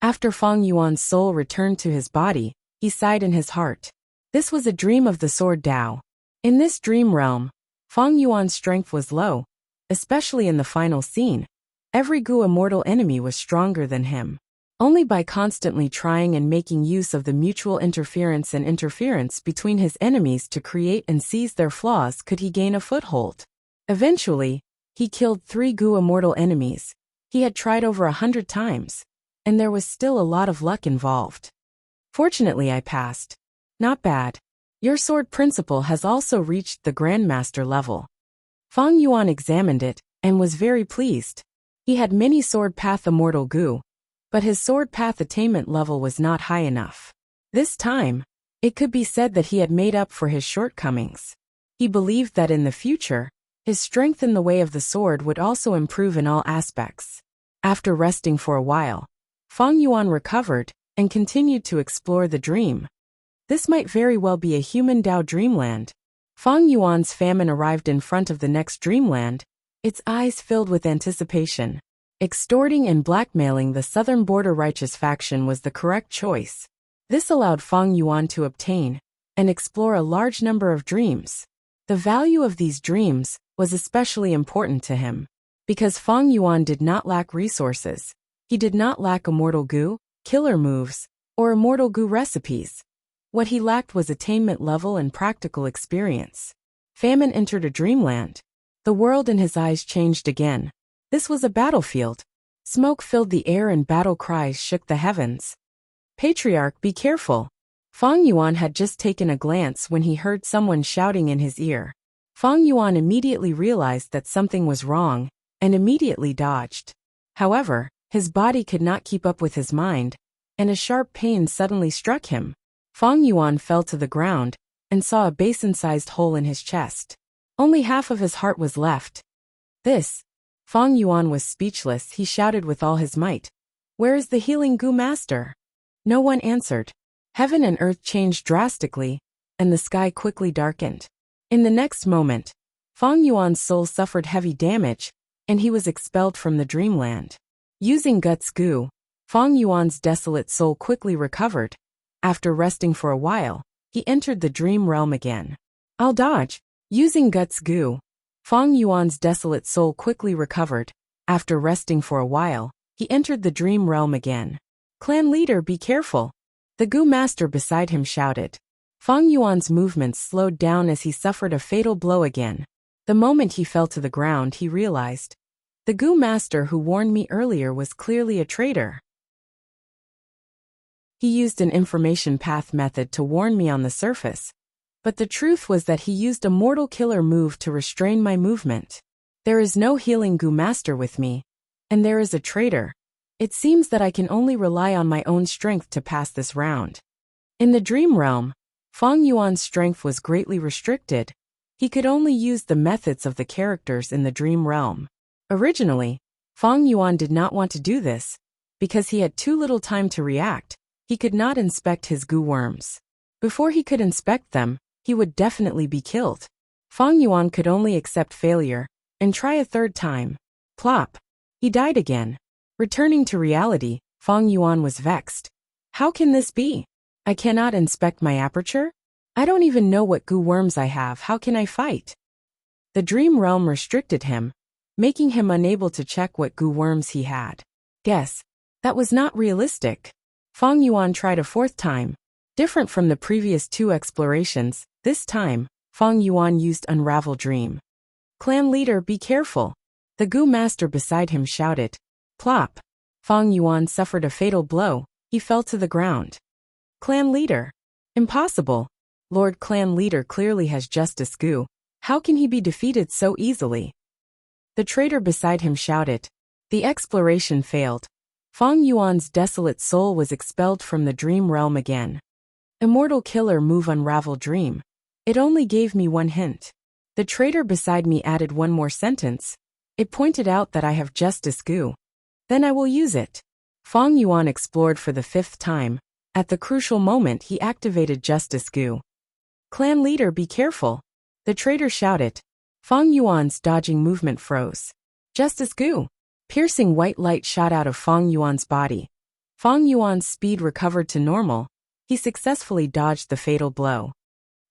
After Fang Yuan's soul returned to his body, he sighed in his heart. This was a dream of the Sword Tao. In this dream realm, Fang Yuan's strength was low, especially in the final scene. Every Gu immortal enemy was stronger than him. Only by constantly trying and making use of the mutual interference and interference between his enemies to create and seize their flaws could he gain a foothold. Eventually, he killed 3 Gu immortal enemies. He had tried over 100 times, and there was still a lot of luck involved. Fortunately, I passed. Not bad. Your sword principle has also reached the Grandmaster level. Fang Yuan examined it, and was very pleased. He had many sword path immortal Gu, but his sword path attainment level was not high enough. This time, it could be said that he had made up for his shortcomings. He believed that in the future, his strength in the way of the sword would also improve in all aspects. After resting for a while, Fang Yuan recovered and continued to explore the dream. This might very well be a human Dao dreamland. Fang Yuan's famine arrived in front of the next dreamland, its eyes filled with anticipation. Extorting and blackmailing the southern border righteous faction was the correct choice. This allowed Fang Yuan to obtain and explore a large number of dreams. The value of these dreams was especially important to him, because Fang Yuan did not lack resources. He did not lack immortal Gu, killer moves, or immortal Gu recipes. What he lacked was attainment level and practical experience. Famine entered a dreamland. The world in his eyes changed again. This was a battlefield. Smoke filled the air and battle cries shook the heavens. Patriarch, be careful. Fang Yuan had just taken a glance when he heard someone shouting in his ear. Fang Yuan immediately realized that something was wrong, and immediately dodged. However, his body could not keep up with his mind, and a sharp pain suddenly struck him. Fang Yuan fell to the ground, and saw a basin-sized hole in his chest. Only half of his heart was left. Fang Yuan was speechless. He shouted with all his might. Where is the healing Gu master? No one answered. Heaven and earth changed drastically, and the sky quickly darkened. In the next moment, Fang Yuan's soul suffered heavy damage, and he was expelled from the dreamland. Using Guts Gu, Fang Yuan's desolate soul quickly recovered. After resting for a while, he entered the dream realm again. I'll dodge. Using Guts Gu, Fang Yuan's desolate soul quickly recovered. After resting for a while, he entered the dream realm again. Clan leader, be careful. The Gu master beside him shouted. Fang Yuan's movements slowed down as he suffered a fatal blow again. The moment he fell to the ground, he realized. The Gu master who warned me earlier was clearly a traitor. He used an information path method to warn me on the surface. But the truth was that he used a mortal killer move to restrain my movement. There is no healing Gu master with me, and there is a traitor. It seems that I can only rely on my own strength to pass this round. In the dream realm, Fang Yuan's strength was greatly restricted. He could only use the methods of the characters in the dream realm. Originally, Fang Yuan did not want to do this, because he had too little time to react. He could not inspect his Gu worms. Before he could inspect them, he would definitely be killed. Fang Yuan could only accept failure, and try a third time. Plop. He died again. Returning to reality, Fang Yuan was vexed. How can this be? I cannot inspect my aperture? I don't even know what Gu worms I have. How can I fight? The dream realm restricted him, making him unable to check what Gu worms he had. Guess. That was not realistic. Fang Yuan tried a fourth time. Different from the previous 2 explorations, this time, Fang Yuan used Unravel Dream. Clan leader, be careful. The Gu master beside him shouted. Plop. Fang Yuan suffered a fatal blow. He fell to the ground. Clan leader. Impossible. Lord Clan leader clearly has Justice Gu. How can he be defeated so easily? The traitor beside him shouted. The exploration failed. Fang Yuan's desolate soul was expelled from the dream realm again. Immortal killer move Unravel Dream. It only gave me one hint. The traitor beside me added one more sentence. It pointed out that I have justice goo. Then I will use it. Fang Yuan explored for the 5th time. At the crucial moment he activated justice goo. Clan leader, be careful. The traitor shouted. Fang Yuan's dodging movement froze. Justice goo. Piercing white light shot out of Fang Yuan's body. Fang Yuan's speed recovered to normal. He successfully dodged the fatal blow.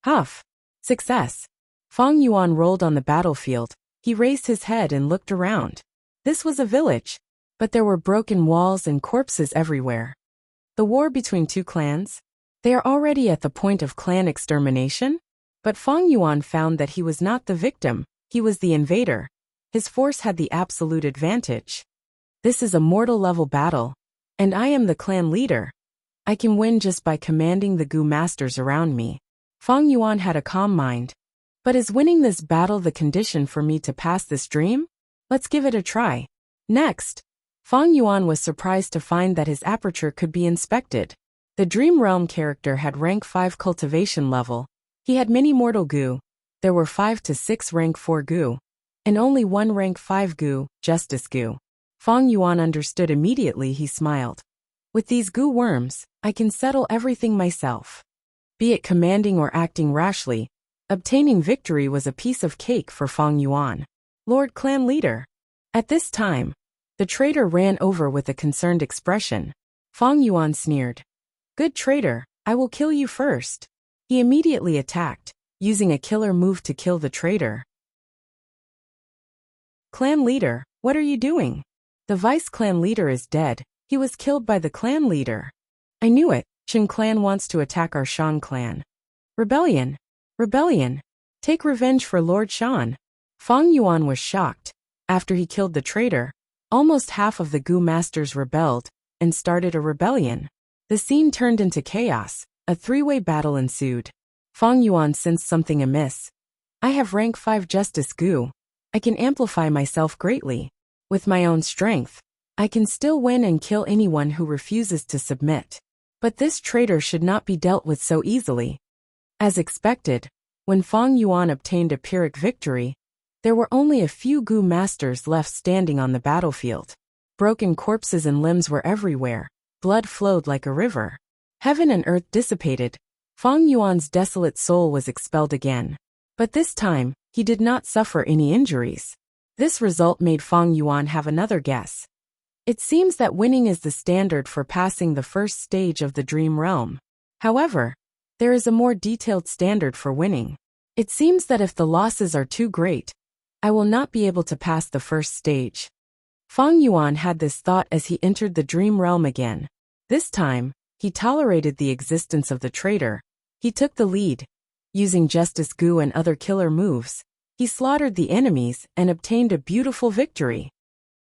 Huff. Success. Fang Yuan rolled on the battlefield. He raised his head and looked around. This was a village, but there were broken walls and corpses everywhere. The war between 2 clans? They are already at the point of clan extermination? But Fang Yuan found that he was not the victim, he was the invader. His force had the absolute advantage. This is a mortal level battle, and I am the clan leader. I can win just by commanding the Gu masters around me. Fang Yuan had a calm mind. But is winning this battle the condition for me to pass this dream? Let's give it a try. Next, Fang Yuan was surprised to find that his aperture could be inspected. The Dream Realm character had rank 5 cultivation level. He had many mortal Gu. There were 5 to 6 rank 4 Gu. And only 1 rank 5 Gu, Justice Gu. Fang Yuan understood immediately. He smiled. With these Gu worms, I can settle everything myself. Be it commanding or acting rashly, obtaining victory was a piece of cake for Fang Yuan. Lord Clan Leader. At this time, the traitor ran over with a concerned expression. Fang Yuan sneered. Good traitor, I will kill you first. He immediately attacked, using a killer move to kill the traitor. Clan Leader, what are you doing? The Vice Clan Leader is dead. He was killed by the Clan Leader. I knew it. Qin Clan wants to attack our Shan Clan. Rebellion. Rebellion. Take revenge for Lord Shan. Fang Yuan was shocked. After he killed the traitor, almost half of the Gu masters rebelled and started a rebellion. The scene turned into chaos. A 3-way battle ensued. Fang Yuan sensed something amiss. I have rank 5 Justice Gu. I can amplify myself greatly. With my own strength, I can still win and kill anyone who refuses to submit. But this traitor should not be dealt with so easily. As expected, when Fang Yuan obtained a Pyrrhic victory, there were only a few Gu masters left standing on the battlefield. Broken corpses and limbs were everywhere. Blood flowed like a river. Heaven and earth dissipated. Fang Yuan's desolate soul was expelled again. But this time, he did not suffer any injuries. This result made Fang Yuan have another guess. It seems that winning is the standard for passing the first stage of the Dream Realm. However, there is a more detailed standard for winning. It seems that if the losses are too great, I will not be able to pass the first stage. Fang Yuan had this thought as he entered the Dream Realm again. This time, he tolerated the existence of the traitor. He took the lead. Using Justice Gu and other killer moves, he slaughtered the enemies and obtained a beautiful victory.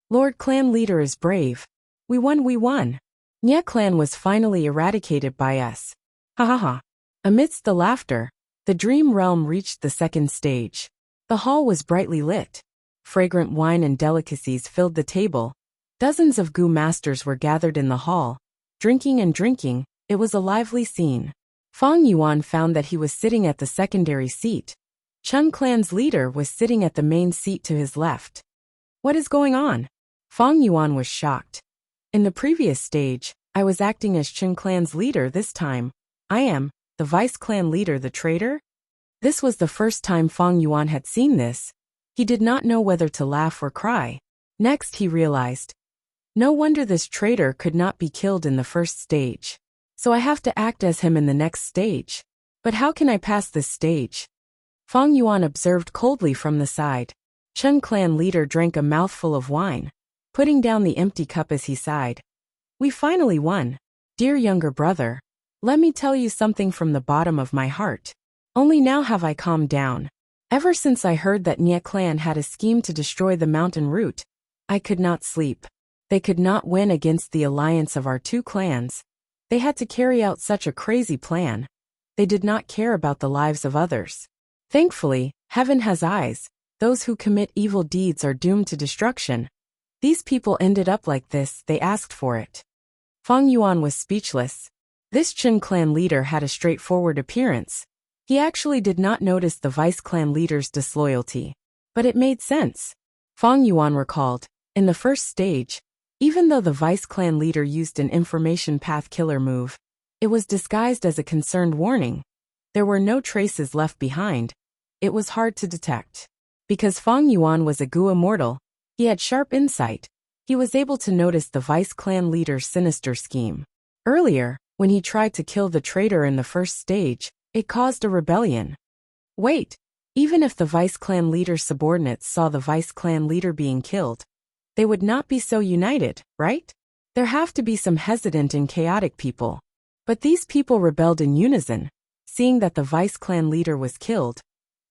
Lord Clan Leader is brave. We won, we won. Nye Clan was finally eradicated by us. Ha ha ha. Amidst the laughter, the Dream Realm reached the second stage. The hall was brightly lit. Fragrant wine and delicacies filled the table. Dozens of Gu masters were gathered in the hall. Drinking and drinking, it was a lively scene. Fang Yuan found that he was sitting at the secondary seat. Qin Clan's leader was sitting at the main seat to his left. What is going on? Fang Yuan was shocked. In the previous stage, I was acting as Qin Clan's leader. This time, I am the Vice Clan Leader, the traitor? This was the first time Fang Yuan had seen this. He did not know whether to laugh or cry. Next he realized. No wonder this traitor could not be killed in the first stage. So I have to act as him in the next stage. But how can I pass this stage? Fang Yuan observed coldly from the side. Qin Clan Leader drank a mouthful of wine, putting down the empty cup as he sighed. We finally won. Dear younger brother, let me tell you something from the bottom of my heart. Only now have I calmed down. Ever since I heard that Nye Clan had a scheme to destroy the mountain route, I could not sleep. They could not win against the alliance of our 2 clans. They had to carry out such a crazy plan. They did not care about the lives of others. Thankfully, heaven has eyes. Those who commit evil deeds are doomed to destruction. These people ended up like this, they asked for it. Fang Yuan was speechless. This Qin Clan leader had a straightforward appearance. He actually did not notice the Vice Clan leader's disloyalty. But it made sense. Fang Yuan recalled. In the first stage, even though the Vice Clan leader used an information path killer move, it was disguised as a concerned warning. There were no traces left behind. It was hard to detect. Because Fang Yuan was a Gu immortal, he had sharp insight. He was able to notice the Vice Clan leader's sinister scheme. Earlier, when he tried to kill the traitor in the first stage, it caused a rebellion. Wait, even if the Vice Clan leader's subordinates saw the Vice Clan leader being killed, they would not be so united, right? There have to be some hesitant and chaotic people. But these people rebelled in unison. Seeing that the Vice Clan leader was killed,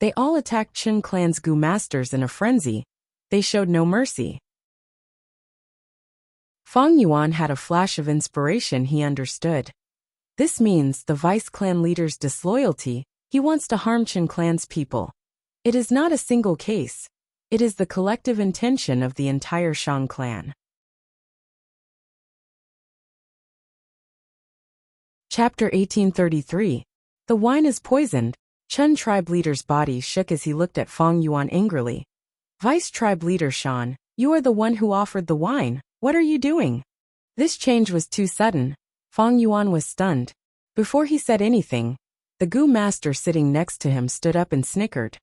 they all attacked Qin Clan's Gu masters in a frenzy. They showed no mercy. Fang Yuan had a flash of inspiration. He understood. This means the Vice Clan leader's disloyalty. He wants to harm Qin Clan's people. It is not a single case. It is the collective intention of the entire Shang clan. Chapter 1833. The wine is poisoned. Chen tribe leader's body shook as he looked at Fang Yuan angrily. Vice tribe leader Shan, you are the one who offered the wine. What are you doing? This change was too sudden. Fang Yuan was stunned. Before he said anything, the Gu master sitting next to him stood up and snickered.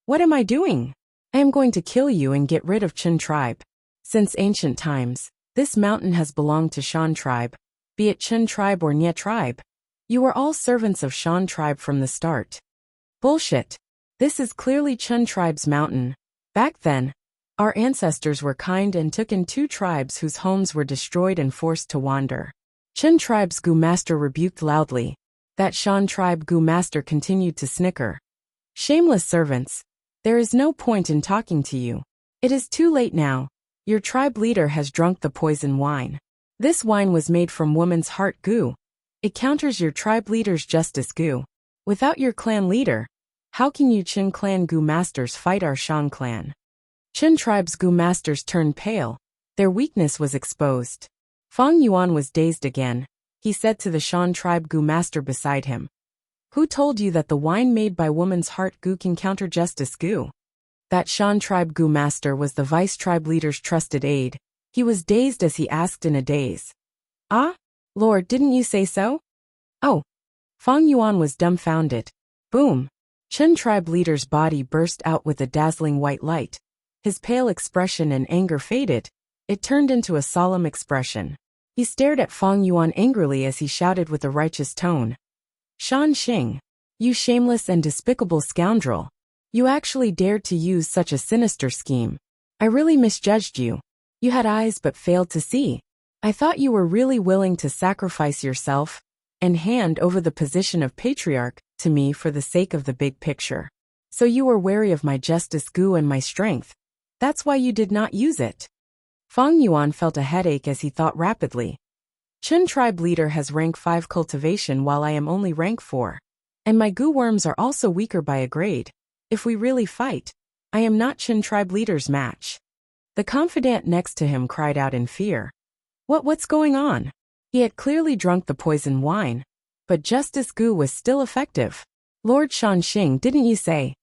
What am I doing? I am going to kill you and get rid of Chen tribe. Since ancient times, this mountain has belonged to Shan tribe, be it Chen tribe or Nye tribe. You were all servants of Shan tribe from the start. Bullshit. This is clearly Chen tribe's mountain. Back then, our ancestors were kind and took in 2 tribes whose homes were destroyed and forced to wander. Chen tribe's Gu master rebuked loudly. That Shan tribe Gu master continued to snicker. Shameless servants. There is no point in talking to you. It is too late now. Your tribe leader has drunk the poison wine. This wine was made from woman's heart Gu. It counters your tribe leader's justice Gu. Without your clan leader, how can you Qin clan Gu masters fight our Shang clan? Qin tribe's Gu masters turned pale. Their weakness was exposed. Fang Yuan was dazed again. He said to the Shan tribe Gu master beside him. Who told you that the wine made by woman's heart Gu can counter justice Gu? That Shan tribe Gu master was the vice tribe leader's trusted aide. He was dazed as he asked in a daze. Ah? Lord, didn't you say so? Oh. Fang Yuan was dumbfounded. Boom. Chen tribe leader's body burst out with a dazzling white light. His pale expression and anger faded. It turned into a solemn expression. He stared at Fang Yuan angrily as he shouted with a righteous tone. Shan Xing, you shameless and despicable scoundrel. You actually dared to use such a sinister scheme. I really misjudged you. You had eyes but failed to see. I thought you were really willing to sacrifice yourself and hand over the position of patriarch to me for the sake of the big picture. So you were wary of my justice Gu and my strength. That's why you did not use it. Fang Yuan felt a headache as he thought rapidly. Chen tribe leader has rank 5 cultivation while I am only rank 4. And my Gu worms are also weaker by a grade. If we really fight, I am not Chen tribe leader's match. The confidant next to him cried out in fear. What's going on? He had clearly drunk the poison wine, but Justice Gu was still effective. Lord Shanxing, didn't you say?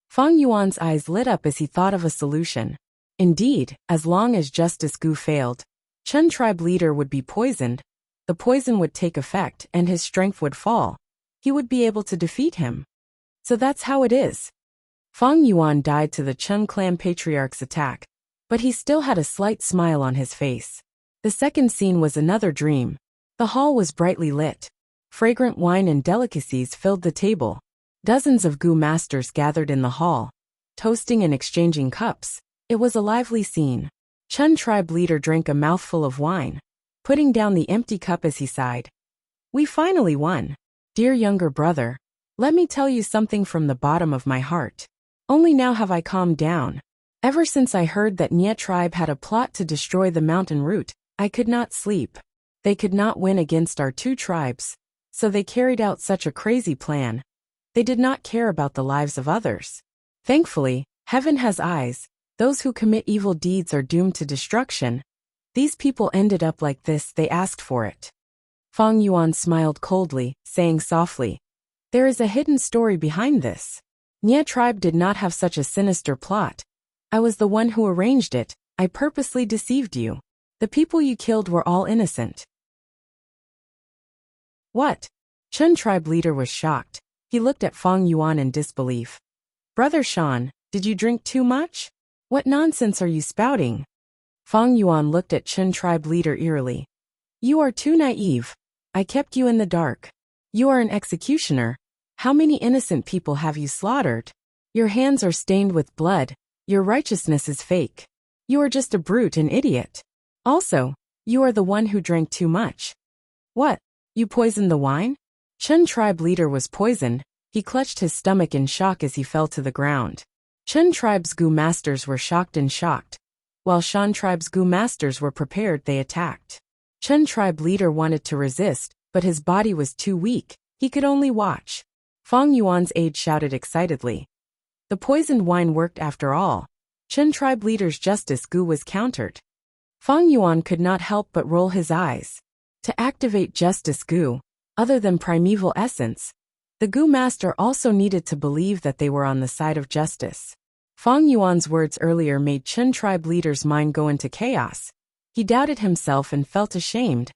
Fang Yuan's eyes lit up as he thought of a solution. Indeed, as long as Justice Gu failed, Chen tribe leader would be poisoned, the poison would take effect and his strength would fall. He would be able to defeat him. So that's how it is. Fang Yuan died to the Chen clan patriarch's attack, but he still had a slight smile on his face. The second scene was another dream. The hall was brightly lit. Fragrant wine and delicacies filled the table. Dozens of Gu masters gathered in the hall, toasting and exchanging cups. It was a lively scene. Chen tribe leader drank a mouthful of wine, putting down the empty cup as he sighed. We finally won. Dear younger brother, let me tell you something from the bottom of my heart. Only now have I calmed down. Ever since I heard that Nye tribe had a plot to destroy the mountain route, I could not sleep. They could not win against our 2 tribes, so they carried out such a crazy plan. They did not care about the lives of others. Thankfully, heaven has eyes. Those who commit evil deeds are doomed to destruction. These people ended up like this, they asked for it. Fang Yuan smiled coldly, saying softly, there is a hidden story behind this. Nye tribe did not have such a sinister plot. I was the one who arranged it. I purposely deceived you. The people you killed were all innocent. What? Chen tribe leader was shocked. He looked at Fang Yuan in disbelief. Brother Shan, did you drink too much? What nonsense are you spouting? Fang Yuan looked at Chen tribe leader eerily. You are too naive. I kept you in the dark. You are an executioner. How many innocent people have you slaughtered? Your hands are stained with blood. Your righteousness is fake. You are just a brute and idiot. Also, you are the one who drank too much. What? You poisoned the wine? Chen tribe leader was poisoned. He clutched his stomach in shock as he fell to the ground. Chen tribe's Gu masters were shocked. While Shan tribe's Gu masters were prepared, they attacked. Chen tribe leader wanted to resist, but his body was too weak. He could only watch. Fang Yuan's aide shouted excitedly. The poisoned wine worked after all. Chen tribe leader's justice Gu was countered. Fang Yuan could not help but roll his eyes. To activate Justice Gu, other than primeval essence, the Gu master also needed to believe that they were on the side of justice. Fang Yuan's words earlier made Chen tribe leader's mind go into chaos. He doubted himself and felt ashamed.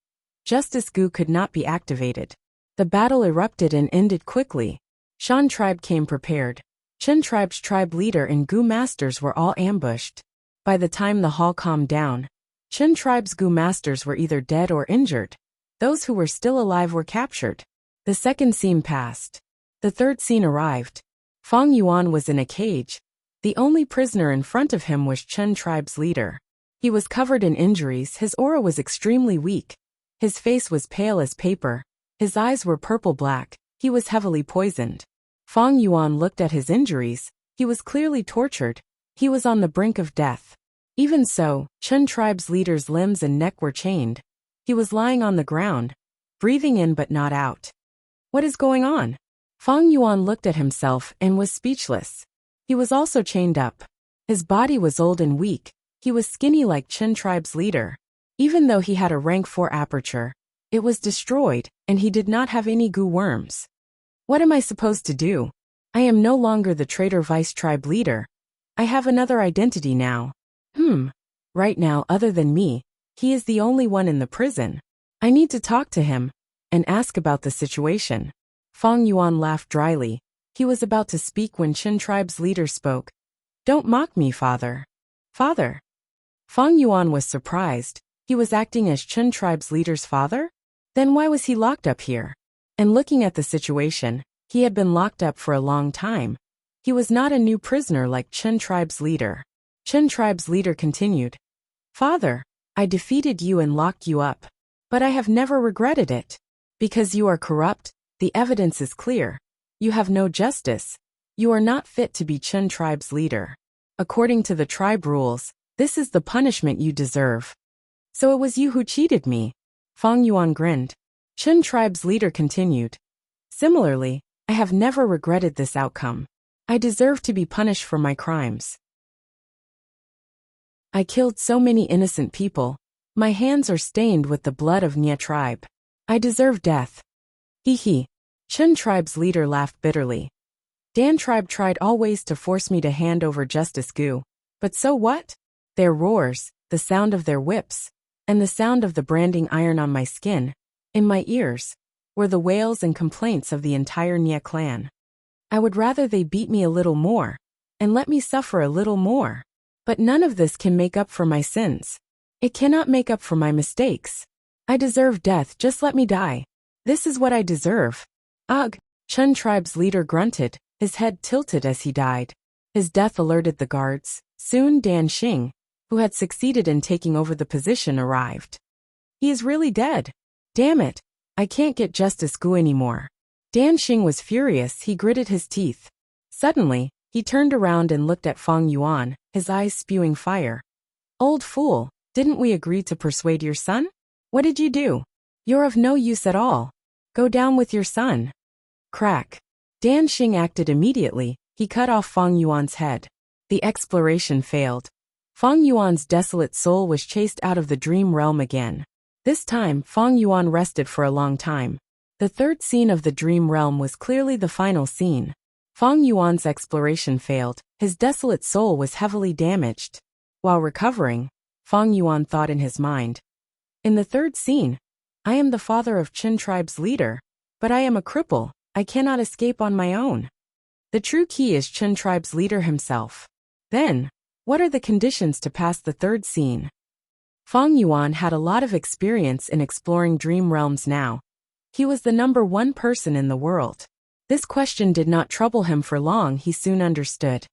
Justice Gu could not be activated. The battle erupted and ended quickly. Shan tribe came prepared. Chen tribe's tribe leader and Gu masters were all ambushed. By the time the hall calmed down, Chen tribe's Gu masters were either dead or injured. Those who were still alive were captured. The second scene passed. The third scene arrived. Fang Yuan was in a cage. The only prisoner in front of him was Chen tribe's leader. He was covered in injuries. His aura was extremely weak. His face was pale as paper. His eyes were purple-black. He was heavily poisoned. Fang Yuan looked at his injuries. He was clearly tortured. He was on the brink of death. Even so, Chen tribe's leader's limbs and neck were chained. He was lying on the ground, breathing in but not out. What is going on? Fang Yuan looked at himself and was speechless. He was also chained up. His body was old and weak. He was skinny like Chen tribe's leader. Even though he had a rank 4 aperture, it was destroyed, and he did not have any Gu worms. What am I supposed to do? I am no longer the traitor vice tribe leader. I have another identity now. Right now, other than me, he is the only one in the prison. I need to talk to him and ask about the situation. Fang Yuan laughed dryly. He was about to speak when Chen tribe's leader spoke. Don't mock me, father. Father? Fang Yuan was surprised. He was acting as Chen tribe's leader's father? Then why was he locked up here? And looking at the situation, he had been locked up for a long time. He was not a new prisoner like Chen tribe's leader. Chen tribe's leader continued. Father, I defeated you and locked you up. But I have never regretted it. Because you are corrupt, the evidence is clear. You have no justice. You are not fit to be Chen tribe's leader. According to the tribe rules, this is the punishment you deserve. So it was you who cheated me. Fang Yuan grinned. Chen tribe's leader continued. Similarly, I have never regretted this outcome. I deserve to be punished for my crimes. I killed so many innocent people. My hands are stained with the blood of Nya tribe. I deserve death. Hee. Chen tribe's leader laughed bitterly. Dan tribe tried always to force me to hand over Justice Gu. But so what? Their roars, the sound of their whips, and the sound of the branding iron on my skin, in my ears, were the wails and complaints of the entire Nya clan. I would rather they beat me a little more, and let me suffer a little more. But none of this can make up for my sins. It cannot make up for my mistakes. I deserve death, just let me die. This is what I deserve. Ugh, Chen tribe's leader grunted, his head tilted as he died. His death alerted the guards. Soon Dan Xing, who had succeeded in taking over the position, arrived. He is really dead. Damn it, I can't get Justice Gu anymore. Dan Xing was furious. He gritted his teeth. Suddenly, he turned around and looked at Fang Yuan, his eyes spewing fire. Old fool, didn't we agree to persuade your son? What did you do? You're of no use at all. Go down with your son. Crack. Dan Xing acted immediately. He cut off Fang Yuan's head. The exploration failed. Fang Yuan's desolate soul was chased out of the dream realm again. This time, Fang Yuan rested for a long time. The third scene of the dream realm was clearly the final scene. Fang Yuan's exploration failed. His desolate soul was heavily damaged. While recovering, Fang Yuan thought in his mind. In the third scene, I am the father of Qin tribe's leader, but I am a cripple. I cannot escape on my own. The true key is Qin tribe's leader himself. Then, what are the conditions to pass the third scene? Fang Yuan had a lot of experience in exploring dream realms now. He was the #1 person in the world. This question did not trouble him for long. He soon understood.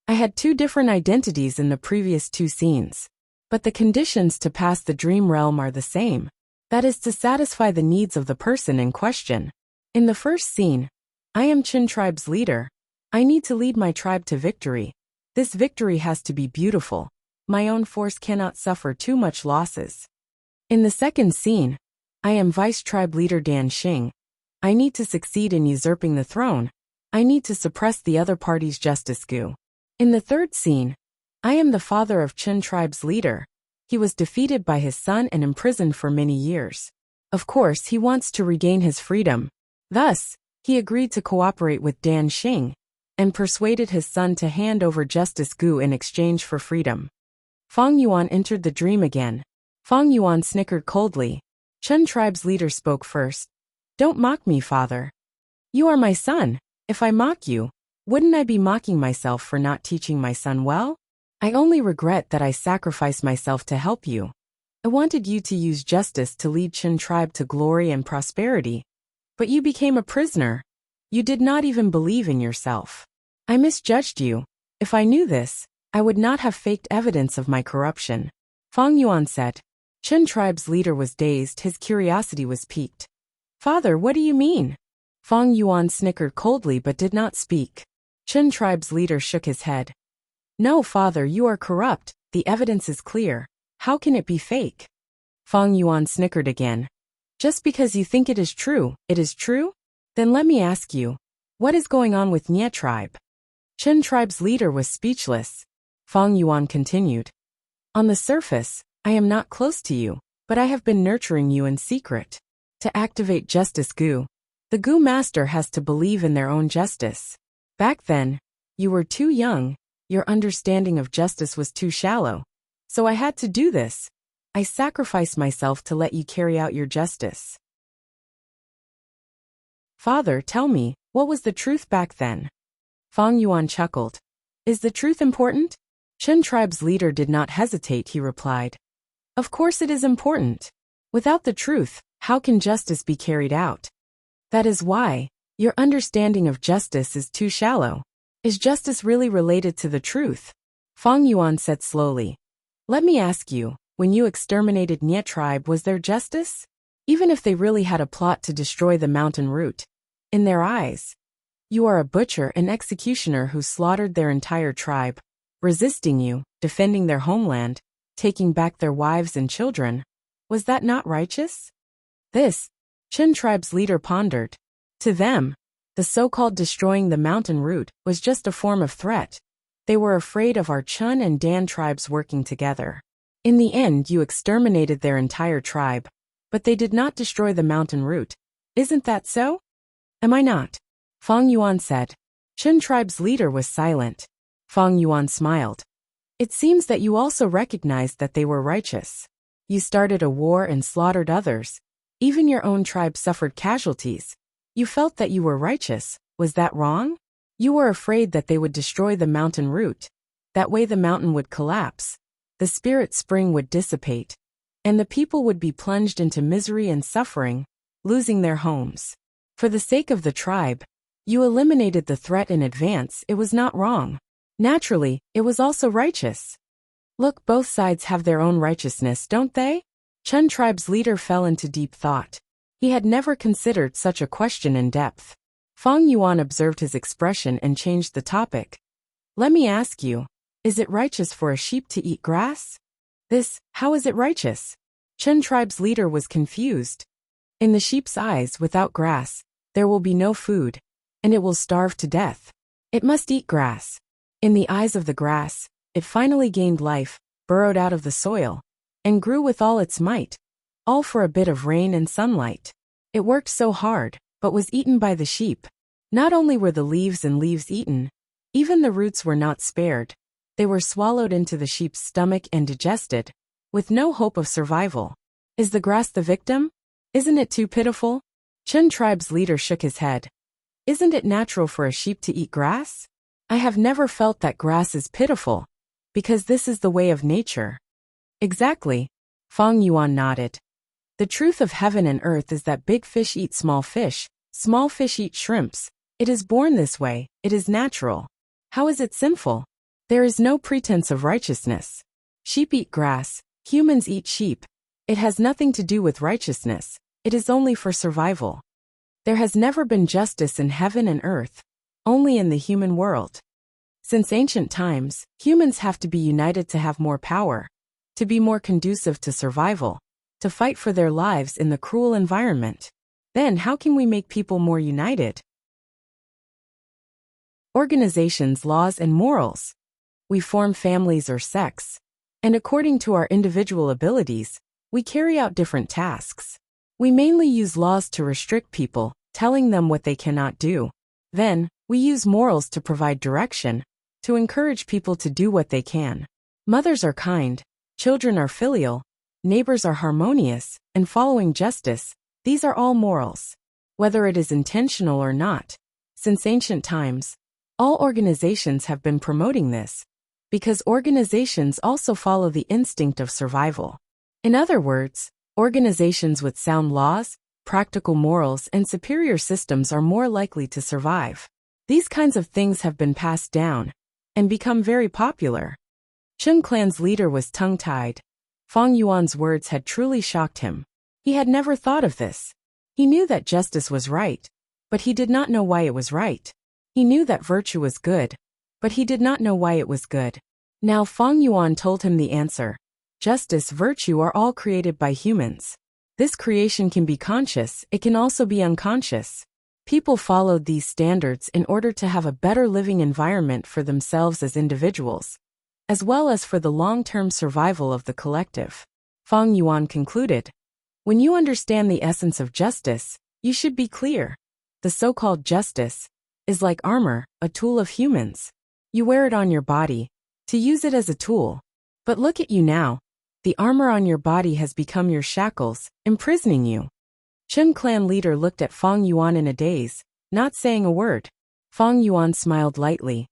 I had 2 different identities in the previous 2 scenes. But the conditions to pass the dream realm are the same. That is to satisfy the needs of the person in question. In the first scene, I am Qin tribe's leader. I need to lead my tribe to victory. This victory has to be beautiful. My own force cannot suffer too much losses. In the second scene, I am vice tribe leader Dan Xing. I need to succeed in usurping the throne. I need to suppress the other party's justice coup. In the third scene, I am the father of Qin tribe's leader. He was defeated by his son and imprisoned for many years. Of course, he wants to regain his freedom. Thus, he agreed to cooperate with Dan Xing and persuaded his son to hand over Justice Gu in exchange for freedom. Fang Yuan entered the dream again. Fang Yuan snickered coldly. Qin tribe's leader spoke first. Don't mock me, father. You are my son. If I mock you, wouldn't I be mocking myself for not teaching my son well? I only regret that I sacrificed myself to help you. I wanted you to use justice to lead Qin tribe to glory and prosperity. But you became a prisoner. You did not even believe in yourself. I misjudged you. If I knew this, I would not have faked evidence of my corruption. Fang Yuan said. Qin tribe's leader was dazed. His curiosity was piqued. Father, what do you mean? Fang Yuan snickered coldly but did not speak. Qin tribe's leader shook his head. No, father, you are corrupt. The evidence is clear. How can it be fake? Fang Yuan snickered again. Just because you think it is true, it is true? Then let me ask you, what is going on with Nie tribe? Qin tribe's leader was speechless. Fang Yuan continued. On the surface, I am not close to you, but I have been nurturing you in secret. To activate Justice Gu, the Gu master has to believe in their own justice. Back then, you were too young, your understanding of justice was too shallow. So I had to do this. I sacrificed myself to let you carry out your justice. Father, tell me, what was the truth back then? Fang Yuan chuckled. Is the truth important? Qin tribe's leader did not hesitate, he replied. Of course it is important. Without the truth, how can justice be carried out? That is why, your understanding of justice is too shallow. Is justice really related to the truth? Fang Yuan said slowly. Let me ask you, when you exterminated Nie tribe, was there justice? Even if they really had a plot to destroy the mountain root. In their eyes, you are a butcher and executioner who slaughtered their entire tribe, resisting you, defending their homeland, taking back their wives and children. Was that not righteous? This, Qin tribe's leader pondered. To them, the so-called destroying the mountain root was just a form of threat. They were afraid of our Qin and Dan tribes working together. In the end, you exterminated their entire tribe, but they did not destroy the mountain root. Isn't that so? Am I not? Fang Yuan said. Qin tribe's leader was silent. Fang Yuan smiled. It seems that you also recognized that they were righteous. You started a war and slaughtered others. Even your own tribe suffered casualties. You felt that you were righteous. Was that wrong? You were afraid that they would destroy the mountain root. That way the mountain would collapse. The spirit spring would dissipate. And the people would be plunged into misery and suffering, losing their homes. For the sake of the tribe, you eliminated the threat in advance. It was not wrong. Naturally, it was also righteous. Look, both sides have their own righteousness, don't they? Qin tribe's leader fell into deep thought. He had never considered such a question in depth. Fang Yuan observed his expression and changed the topic. Let me ask you, is it righteous for a sheep to eat grass? How is it righteous? Qin tribe's leader was confused. In the sheep's eyes, without grass, there will be no food, and it will starve to death. It must eat grass. In the eyes of the grass, it finally gained life, burrowed out of the soil, and grew with all its might, all for a bit of rain and sunlight. It worked so hard, but was eaten by the sheep. Not only were the leaves and leaves eaten, even the roots were not spared. They were swallowed into the sheep's stomach and digested, with no hope of survival. Is the grass the victim? Isn't it too pitiful? Chen tribe's leader shook his head. Isn't it natural for a sheep to eat grass? I have never felt that grass is pitiful, because this is the way of nature. Exactly, Fang Yuan nodded. The truth of heaven and earth is that big fish eat small fish eat shrimps. It is born this way, it is natural. How is it sinful? There is no pretense of righteousness. Sheep eat grass, humans eat sheep. It has nothing to do with righteousness, it is only for survival. There has never been justice in heaven and earth, only in the human world. Since ancient times, humans have to be united to have more power, to be more conducive to survival, to fight for their lives in the cruel environment. Then how can we make people more united? Organizations, laws, and morals. We form families or sects, and according to our individual abilities, we carry out different tasks. We mainly use laws to restrict people, telling them what they cannot do. Then, we use morals to provide direction, to encourage people to do what they can. Mothers are kind, children are filial, neighbors are harmonious, and following justice. These are all morals. Whether it is intentional or not, since ancient times, all organizations have been promoting this, because organizations also follow the instinct of survival. In other words, organizations with sound laws, practical morals, and superior systems are more likely to survive. These kinds of things have been passed down and become very popular. Chen clan's leader was tongue-tied. Fang Yuan's words had truly shocked him. He had never thought of this. He knew that justice was right, but he did not know why it was right. He knew that virtue was good, but he did not know why it was good. Now Fang Yuan told him the answer. Justice, virtue are all created by humans. This creation can be conscious, it can also be unconscious. People followed these standards in order to have a better living environment for themselves as individuals, as well as for the long-term survival of the collective. Fang Yuan concluded. When you understand the essence of justice, you should be clear. The so-called justice is like armor, a tool of humans. You wear it on your body, to use it as a tool. But look at you now. The armor on your body has become your shackles, imprisoning you. Chen clan leader looked at Fang Yuan in a daze, not saying a word. Fang Yuan smiled lightly.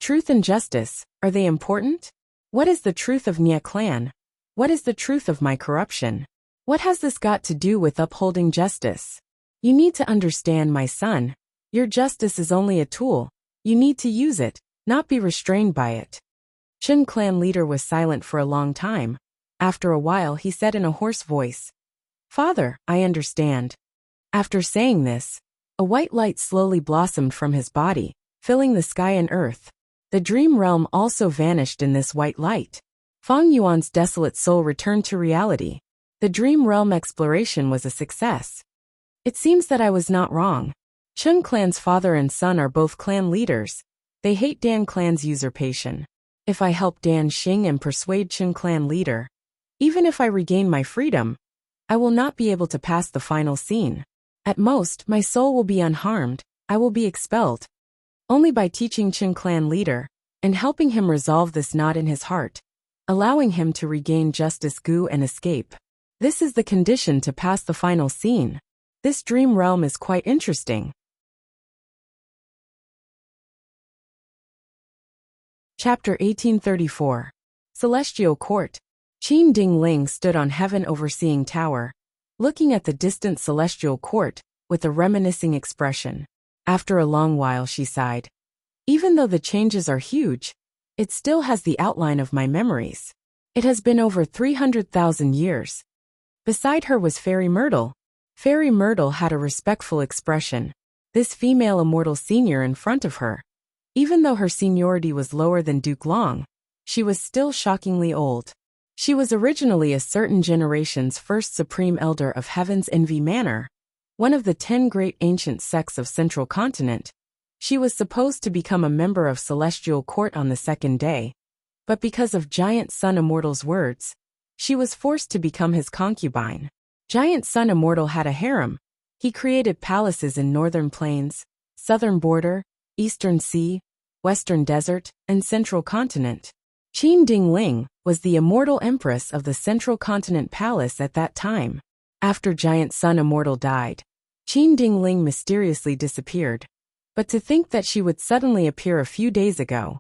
Truth and justice, are they important? What is the truth of Nye clan? What is the truth of my corruption? What has this got to do with upholding justice? You need to understand, my son. Your justice is only a tool. You need to use it, not be restrained by it. Chen clan leader was silent for a long time. After a while he said in a hoarse voice, Father, I understand. After saying this, a white light slowly blossomed from his body, filling the sky and earth. The dream realm also vanished in this white light. Fang Yuan's desolate soul returned to reality. The dream realm exploration was a success. It seems that I was not wrong. Chen clan's father and son are both clan leaders. They hate Dan clan's usurpation. If I help Dan Xing and persuade Chen clan leader, even if I regain my freedom, I will not be able to pass the final scene. At most, my soul will be unharmed, I will be expelled. Only by teaching Chen clan leader, and helping him resolve this knot in his heart, allowing him to regain justice Gu and escape. This is the condition to pass the final scene. This dream realm is quite interesting. Chapter 1834. Celestial Court. Qin Ding Ling stood on heaven overseeing tower, looking at the distant celestial court, with a reminiscing expression. After a long while she sighed. Even though the changes are huge, it still has the outline of my memories. It has been over 300,000 years. Beside her was Fairy Myrtle. Fairy Myrtle had a respectful expression. This female immortal senior in front of her. Even though her seniority was lower than Duke Long, she was still shockingly old. She was originally a certain generation's first supreme elder of Heaven's Envy Manor, one of the 10 great ancient sects of Central Continent. She was supposed to become a member of Celestial Court on the second day, but because of Giant Sun Immortal's words, she was forced to become his concubine. Giant Sun Immortal had a harem. He created palaces in northern plains, Southern Border, Eastern Sea, Western Desert, and Central Continent. Qin Dingling was the immortal empress of the Central Continent Palace at that time. After Giant Sun Immortal died, Qin Dingling mysteriously disappeared. But to think that she would suddenly appear a few days ago.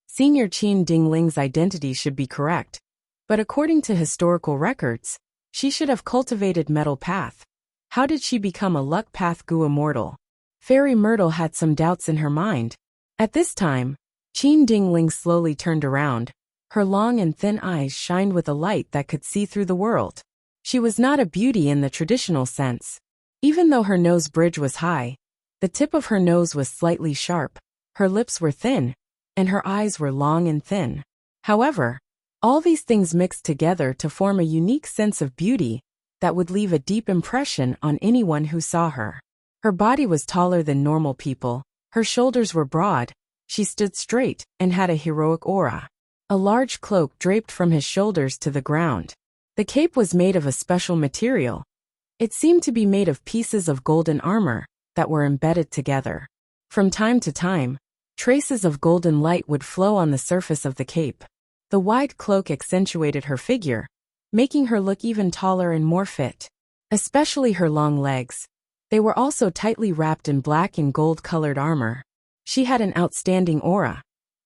Senior Qin Dingling's identity should be correct, but according to historical records, she should have cultivated Metal Path. How did she become a Luck Path Gu Immortal? Fairy Myrtle had some doubts in her mind. At this time, Qin Dingling slowly turned around. Her long and thin eyes shined with a light that could see through the world. She was not a beauty in the traditional sense. Even though her nose bridge was high, the tip of her nose was slightly sharp, her lips were thin, and her eyes were long and thin. However, all these things mixed together to form a unique sense of beauty that would leave a deep impression on anyone who saw her. Her body was taller than normal people, her shoulders were broad, she stood straight and had a heroic aura. A large cloak draped from his shoulders to the ground. The cape was made of a special material. It seemed to be made of pieces of golden armor that were embedded together. From time to time, traces of golden light would flow on the surface of the cape. The wide cloak accentuated her figure, making her look even taller and more fit. Especially her long legs. They were also tightly wrapped in black and gold-colored armor. She had an outstanding aura,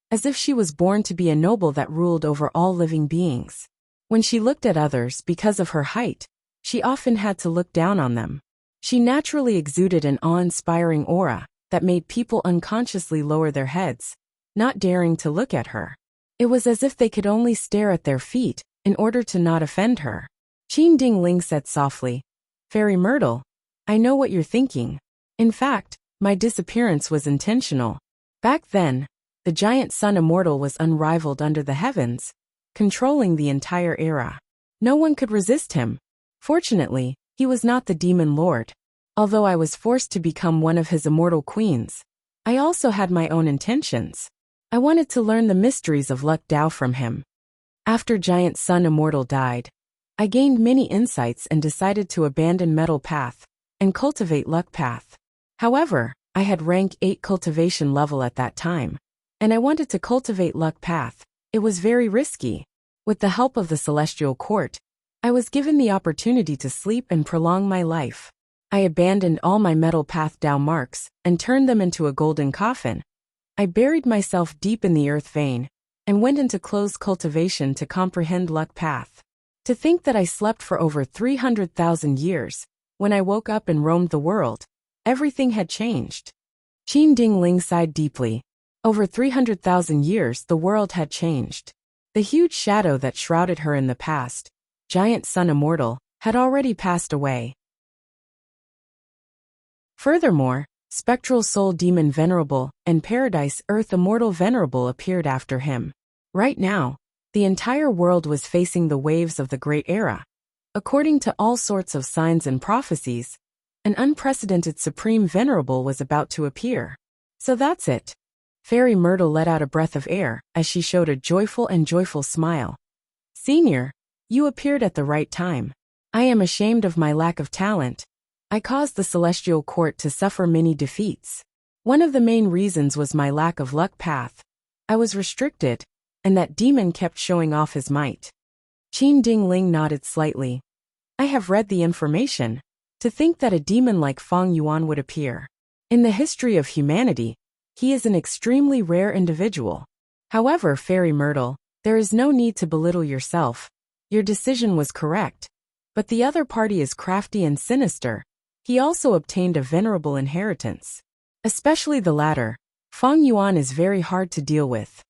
as if she was born to be a noble that ruled over all living beings. When she looked at others because of her height, she often had to look down on them. She naturally exuded an awe-inspiring aura that made people unconsciously lower their heads, not daring to look at her. It was as if they could only stare at their feet in order to not offend her. Qin Dingling said softly, "Fairy Myrtle, I know what you're thinking. In fact, my disappearance was intentional. Back then, the Giant Sun Immortal was unrivaled under the heavens, controlling the entire era. No one could resist him. Fortunately, he was not the Demon Lord. Although I was forced to become one of his immortal queens, I also had my own intentions. I wanted to learn the mysteries of Luck Dao from him. After Giant Sun Immortal died, I gained many insights and decided to abandon Metal Path and cultivate Luck Path. However, I had rank 8 cultivation level at that time, and I wanted to cultivate Luck Path. It was very risky. With the help of the Celestial Court, I was given the opportunity to sleep and prolong my life. I abandoned all my Metal Path Dao marks and turned them into a golden coffin. I buried myself deep in the earth vein and went into closed cultivation to comprehend Luck Path. To think that I slept for over 300,000 years, when I woke up and roamed the world, everything had changed. Qin Dingling sighed deeply. Over 300,000 years the world had changed. The huge shadow that shrouded her in the past, Giant Sun Immortal, had already passed away. Furthermore, Spectral Soul Demon Venerable and Paradise Earth Immortal Venerable appeared after him. Right now, the entire world was facing the waves of the Great Era. According to all sorts of signs and prophecies, an unprecedented Supreme Venerable was about to appear. So that's it. Fairy Myrtle let out a breath of air as she showed a joyful smile. Senior, you appeared at the right time. I am ashamed of my lack of talent. I caused the Celestial Court to suffer many defeats. One of the main reasons was my lack of Luck Path. I was restricted, and that demon kept showing off his might. Qin Dingling nodded slightly. I have read the information. To think that a demon like Fang Yuan would appear. In the history of humanity, he is an extremely rare individual. However, Fairy Myrtle, there is no need to belittle yourself. Your decision was correct. But the other party is crafty and sinister. He also obtained a venerable inheritance. Especially the latter. Fang Yuan is very hard to deal with.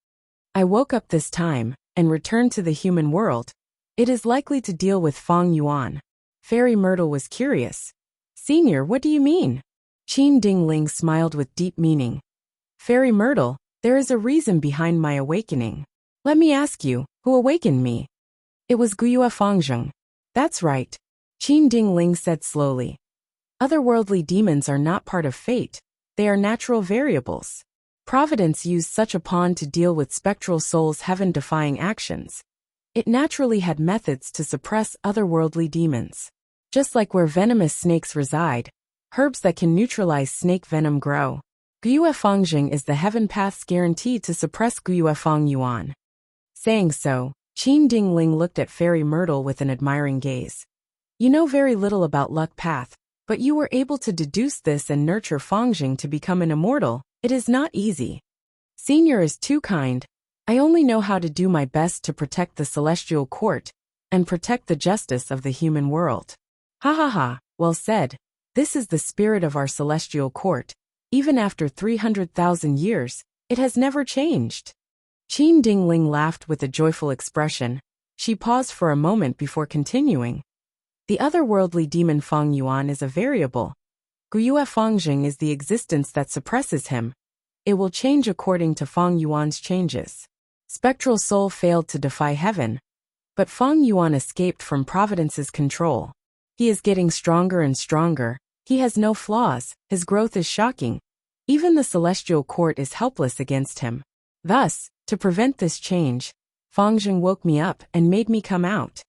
I woke up this time and returned to the human world. It is likely to deal with Fang Yuan. Fairy Myrtle was curious. Senior, what do you mean? Qin Dingling smiled with deep meaning. Fairy Myrtle, there is a reason behind my awakening. Let me ask you, who awakened me? It was Guyue Fangzheng. That's right. Qin Dingling said slowly. Otherworldly demons are not part of fate. They are natural variables. Providence used such a pawn to deal with spectral souls' heaven-defying actions. It naturally had methods to suppress otherworldly demons. Just like where venomous snakes reside, herbs that can neutralize snake venom grow. Guiyue Fangjing is the heaven path's guarantee to suppress Guiyue Fang Yuan. Saying so, Qin Dingling looked at Fairy Myrtle with an admiring gaze. You know very little about luck path, but you were able to deduce this and nurture Fangjing to become an immortal. It is not easy. Senior is too kind. I only know how to do my best to protect the celestial court and protect the justice of the human world. Ha ha ha, well said. This is the spirit of our celestial court. Even after 300,000 years, it has never changed. Qin Dingling laughed with a joyful expression. She paused for a moment before continuing. The otherworldly demon Fang Yuan is a variable. Guiyue Fangjing is the existence that suppresses him. It will change according to Fang Yuan's changes. Spectral Soul failed to defy heaven, but Fang Yuan escaped from Providence's control. He is getting stronger and stronger. He has no flaws. His growth is shocking. Even the celestial court is helpless against him. Thus, to prevent this change, Fangjing woke me up and made me come out.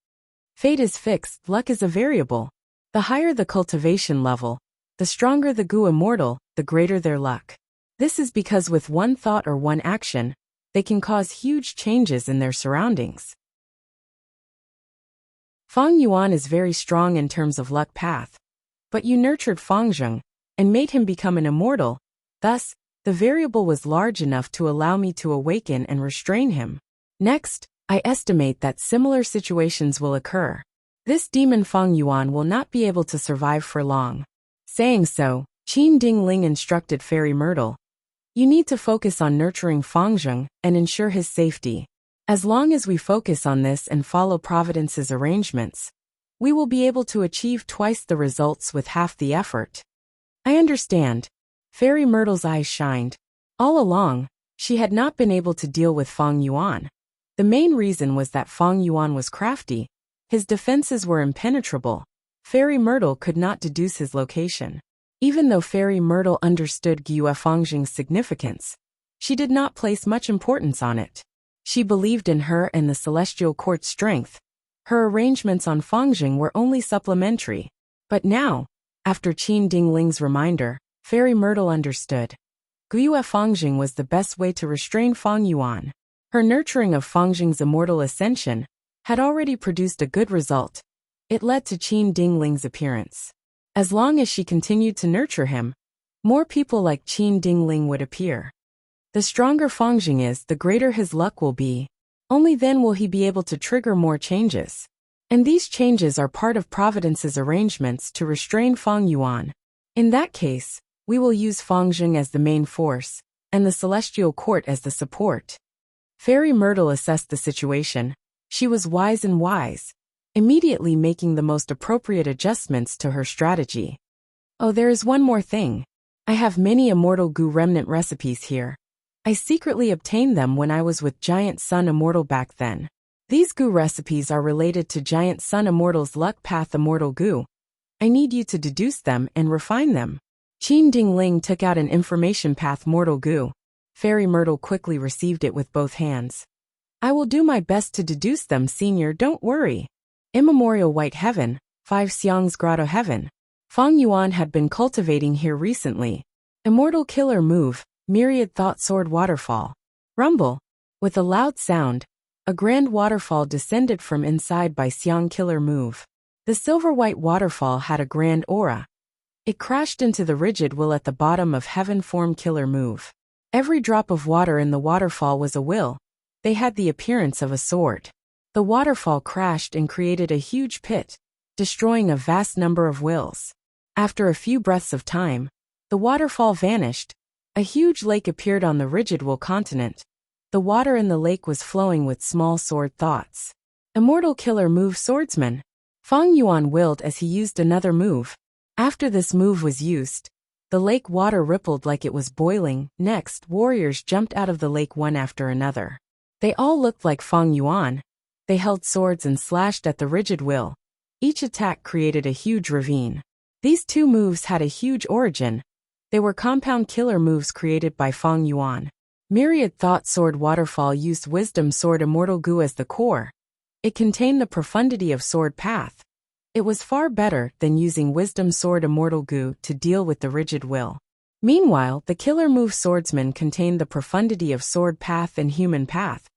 Fate is fixed, luck is a variable. The higher the cultivation level, the stronger the Gu immortal, the greater their luck. This is because with one thought or one action, they can cause huge changes in their surroundings. Fang Yuan is very strong in terms of luck path, but you nurtured Fangjing and made him become an immortal. Thus, the variable was large enough to allow me to awaken and restrain him. Next, I estimate that similar situations will occur. This demon Fang Yuan will not be able to survive for long. Saying so, Qin Dingling instructed Fairy Myrtle. You need to focus on nurturing Fangjing and ensure his safety. As long as we focus on this and follow Providence's arrangements, we will be able to achieve twice the results with half the effort. I understand. Fairy Myrtle's eyes shined. All along, she had not been able to deal with Fang Yuan. The main reason was that Fang Yuan was crafty. His defenses were impenetrable. Fairy Myrtle could not deduce his location. Even though Fairy Myrtle understood Guiyue Fangjing's significance, she did not place much importance on it. She believed in her and the celestial court's strength. Her arrangements on Fangjing were only supplementary. But now, after Qin Dingling's reminder, Fairy Myrtle understood. Guiyue Fangjing was the best way to restrain Fang Yuan. Her nurturing of Fangjing's immortal ascension had already produced a good result. It led to Qin Dingling's appearance. As long as she continued to nurture him, more people like Qin Dingling would appear. The stronger Fangjing is, the greater his luck will be. Only then will he be able to trigger more changes. And these changes are part of Providence's arrangements to restrain Fang Yuan. In that case, we will use Fangjing as the main force, and the Celestial Court as the support. Fairy Myrtle assessed the situation. She was wise and wise, immediately making the most appropriate adjustments to her strategy. Oh, there is one more thing. I have many Immortal Gu remnant recipes here. I secretly obtained them when I was with Giant Sun Immortal back then. These Gu recipes are related to Giant Sun Immortal's Luck Path Immortal Gu. I need you to deduce them and refine them. Qin Dingling took out an Information Path Mortal Gu. Fairy Myrtle quickly received it with both hands. I will do my best to deduce them, Senior, don't worry. Immemorial White Heaven, 5 Xiang's Grotto Heaven. Fang Yuan had been cultivating here recently. Immortal Killer Move, Myriad Thought Sword Waterfall. Rumble. With a loud sound, a grand waterfall descended from inside by Xiang Killer Move. The silver-white waterfall had a grand aura. It crashed into the rigid will at the bottom of Heaven Form Killer Move. Every drop of water in the waterfall was a will. They had the appearance of a sword. The waterfall crashed and created a huge pit, destroying a vast number of wills. After a few breaths of time, the waterfall vanished. A huge lake appeared on the rigid will continent. The water in the lake was flowing with small sword thoughts. Immortal Killer Move Swordsman. Fang Yuan willed as he used another move. After this move was used, the lake water rippled like it was boiling. Next, warriors jumped out of the lake one after another. They all looked like Fang Yuan. They held swords and slashed at the rigid will. Each attack created a huge ravine. These two moves had a huge origin. They were compound killer moves created by Fang Yuan. Myriad Thought Sword Waterfall used Wisdom Sword Immortal Gu as the core. It contained the profundity of Sword Path. It was far better than using Wisdom Sword Immortal Gu to deal with the rigid will. Meanwhile, the killer move Swordsman contained the profundity of Sword Path and Human Path.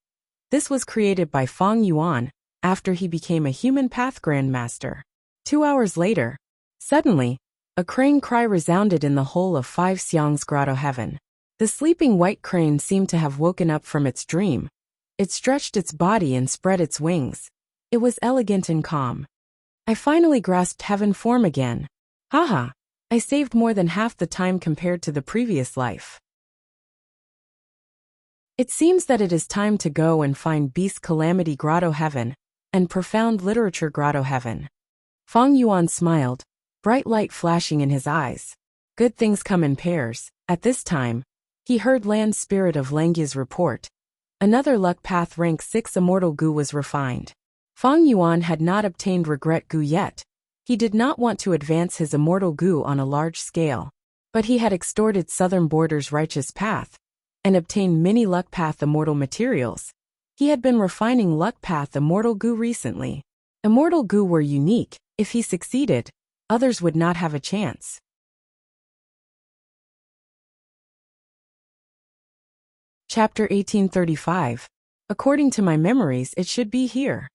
This was created by Fang Yuan after he became a Human Path Grandmaster. 2 hours later, suddenly, a crane cry resounded in the whole of Five Xiang's grotto heaven. The sleeping white crane seemed to have woken up from its dream. It stretched its body and spread its wings. It was elegant and calm. I finally grasped heaven form again. Haha, I saved more than half the time compared to the previous life. It seems that it is time to go and find Beast Calamity Grotto Heaven and Profound Literature Grotto Heaven. Fang Yuan smiled, bright light flashing in his eyes. Good things come in pairs. At this time, he heard Land Spirit of Langya's report. Another Luck Path Rank 6 Immortal Gu was refined. Fang Yuan had not obtained Regret Gu yet. He did not want to advance his Immortal Gu on a large scale. But he had extorted Southern Border's Righteous Path and obtained many Luck Path Immortal materials. He had been refining Luck Path Immortal Gu recently. Immortal Gu were unique. If he succeeded, others would not have a chance. Chapter 1835. According to my memories, it should be here.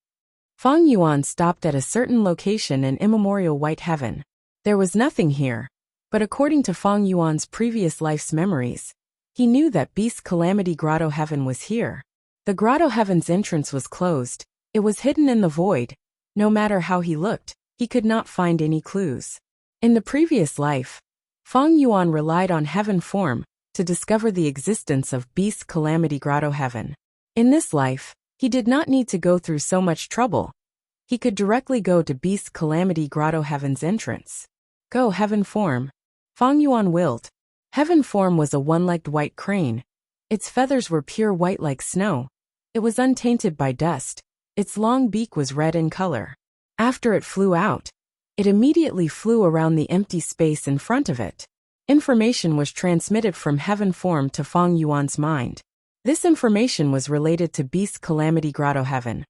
Fang Yuan stopped at a certain location in immemorial white heaven. There was nothing here, but according to Fang Yuan's previous life's memories, he knew that Beast Calamity Grotto Heaven was here. The Grotto Heaven's entrance was closed. It was hidden in the void. No matter how he looked, he could not find any clues. In the previous life, Fang Yuan relied on heaven form to discover the existence of Beast Calamity Grotto Heaven. In this life, he did not need to go through so much trouble. He could directly go to Beast Calamity Grotto Heaven's entrance. Go heaven form. Fang Yuan willed. Heaven form was a one-legged white crane. Its feathers were pure white like snow. It was untainted by dust. Its long beak was red in color. After it flew out, it immediately flew around the empty space in front of it. Information was transmitted from heaven form to Fang Yuan's mind. This information was related to Beast Calamity Grotto Heaven.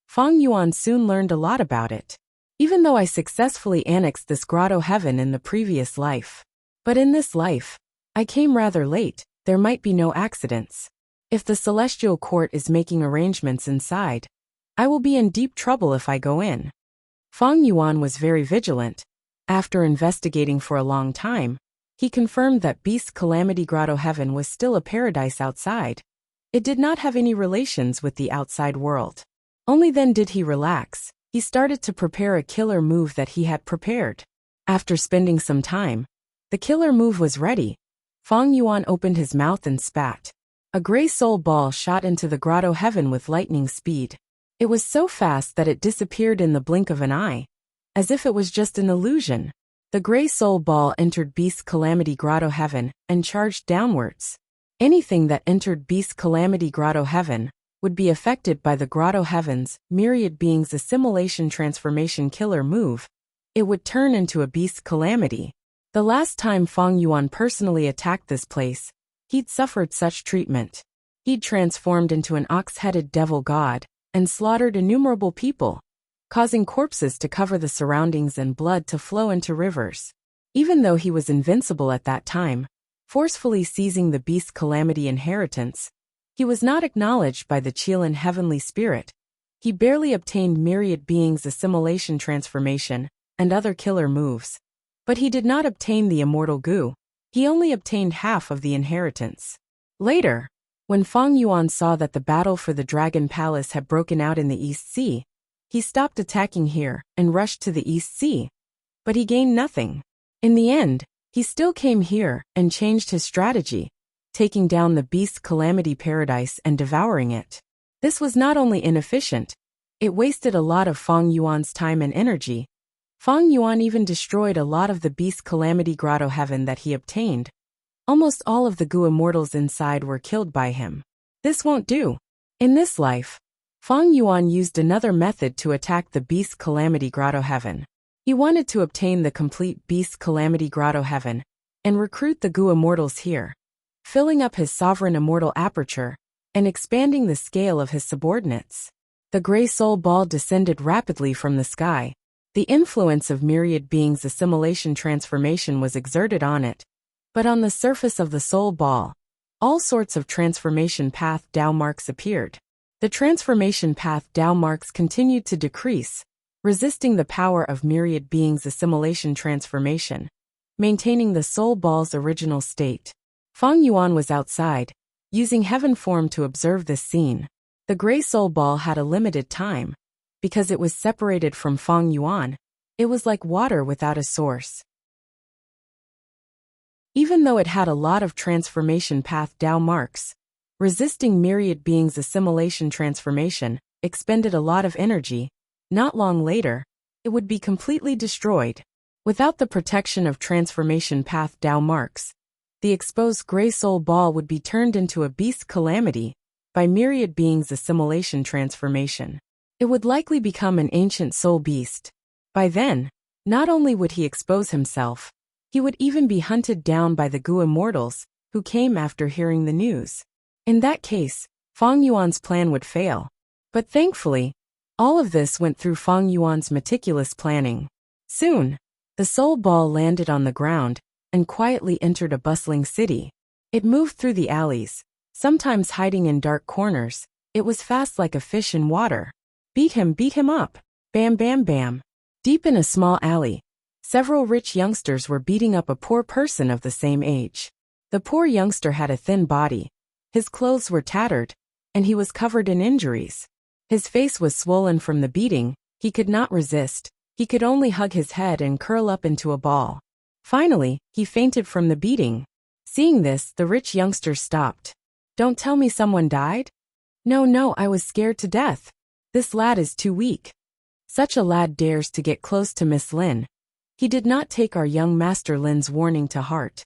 Fang Yuan soon learned a lot about it. Even though I successfully annexed this Grotto Heaven in the previous life. But in this life, I came rather late. There might be no accidents. If the Celestial Court is making arrangements inside, I will be in deep trouble if I go in. Fang Yuan was very vigilant. After investigating for a long time, he confirmed that Beast Calamity Grotto Heaven was still a paradise outside. It did not have any relations with the outside world. Only then did he relax. He started to prepare a killer move that he had prepared. After spending some time, the killer move was ready. Fang Yuan opened his mouth and spat. A gray soul ball shot into the Grotto Heaven with lightning speed. It was so fast that it disappeared in the blink of an eye, as if it was just an illusion. The gray soul ball entered Beast Calamity Grotto Heaven and charged downwards. Anything that entered Beast Calamity Grotto Heaven would be affected by the Grotto Heaven's myriad beings assimilation transformation killer move. It would turn into a Beast Calamity. The last time Fang Yuan personally attacked this place, he'd suffered such treatment. He'd transformed into an ox-headed devil god and slaughtered innumerable people, causing corpses to cover the surroundings and blood to flow into rivers. Even though he was invincible at that time, forcefully seizing the Beast Calamity inheritance, he was not acknowledged by the Qilin heavenly spirit. He barely obtained myriad beings assimilation transformation and other killer moves. But he did not obtain the Immortal Gu. He only obtained half of the inheritance. Later, when Fang Yuan saw that the battle for the Dragon Palace had broken out in the East Sea, he stopped attacking here and rushed to the East Sea. But he gained nothing. In the end, he still came here and changed his strategy, taking down the Beast Calamity Paradise and devouring it. This was not only inefficient, it wasted a lot of Fang Yuan's time and energy. Fang Yuan even destroyed a lot of the Beast Calamity Grotto Heaven that he obtained. Almost all of the Gu immortals inside were killed by him. This won't do. In this life, Fang Yuan used another method to attack the Beast Calamity Grotto Heaven. He wanted to obtain the complete Beast Calamity Grotto Heaven and recruit the Gu immortals here, filling up his sovereign immortal aperture and expanding the scale of his subordinates. The gray soul ball descended rapidly from the sky. The influence of myriad beings' assimilation transformation was exerted on it. But on the surface of the soul ball, all sorts of transformation path Tao marks appeared. The transformation path Tao marks continued to decrease, resisting the power of myriad beings' assimilation transformation, maintaining the soul ball's original state. Feng Yuan was outside, using heaven form to observe this scene. The gray soul ball had a limited time. Because it was separated from Feng Yuan, it was like water without a source. Even though it had a lot of transformation path Tao marks, resisting myriad beings' assimilation transformation expended a lot of energy. Not long later, it would be completely destroyed. Without the protection of transformation path Tao marks, the exposed gray soul ball would be turned into a beast calamity by myriad beings' assimilation transformation. It would likely become an ancient soul beast. By then, not only would he expose himself, he would even be hunted down by the Gu immortals, who came after hearing the news. In that case, Feng Yuan's plan would fail. But thankfully, all of this went through Feng Yuan's meticulous planning. Soon, the soul ball landed on the ground and quietly entered a bustling city. It moved through the alleys, sometimes hiding in dark corners. It was fast like a fish in water. Beat him up. Bam, bam, bam. Deep in a small alley, several rich youngsters were beating up a poor person of the same age. The poor youngster had a thin body. His clothes were tattered, and he was covered in injuries. His face was swollen from the beating. He could not resist. He could only hug his head and curl up into a ball. Finally, he fainted from the beating. Seeing this, the rich youngster stopped. Don't tell me someone died? No, I was scared to death. This lad is too weak. Such a lad dares to get close to Miss Lin. He did not take our young Master Lin's warning to heart.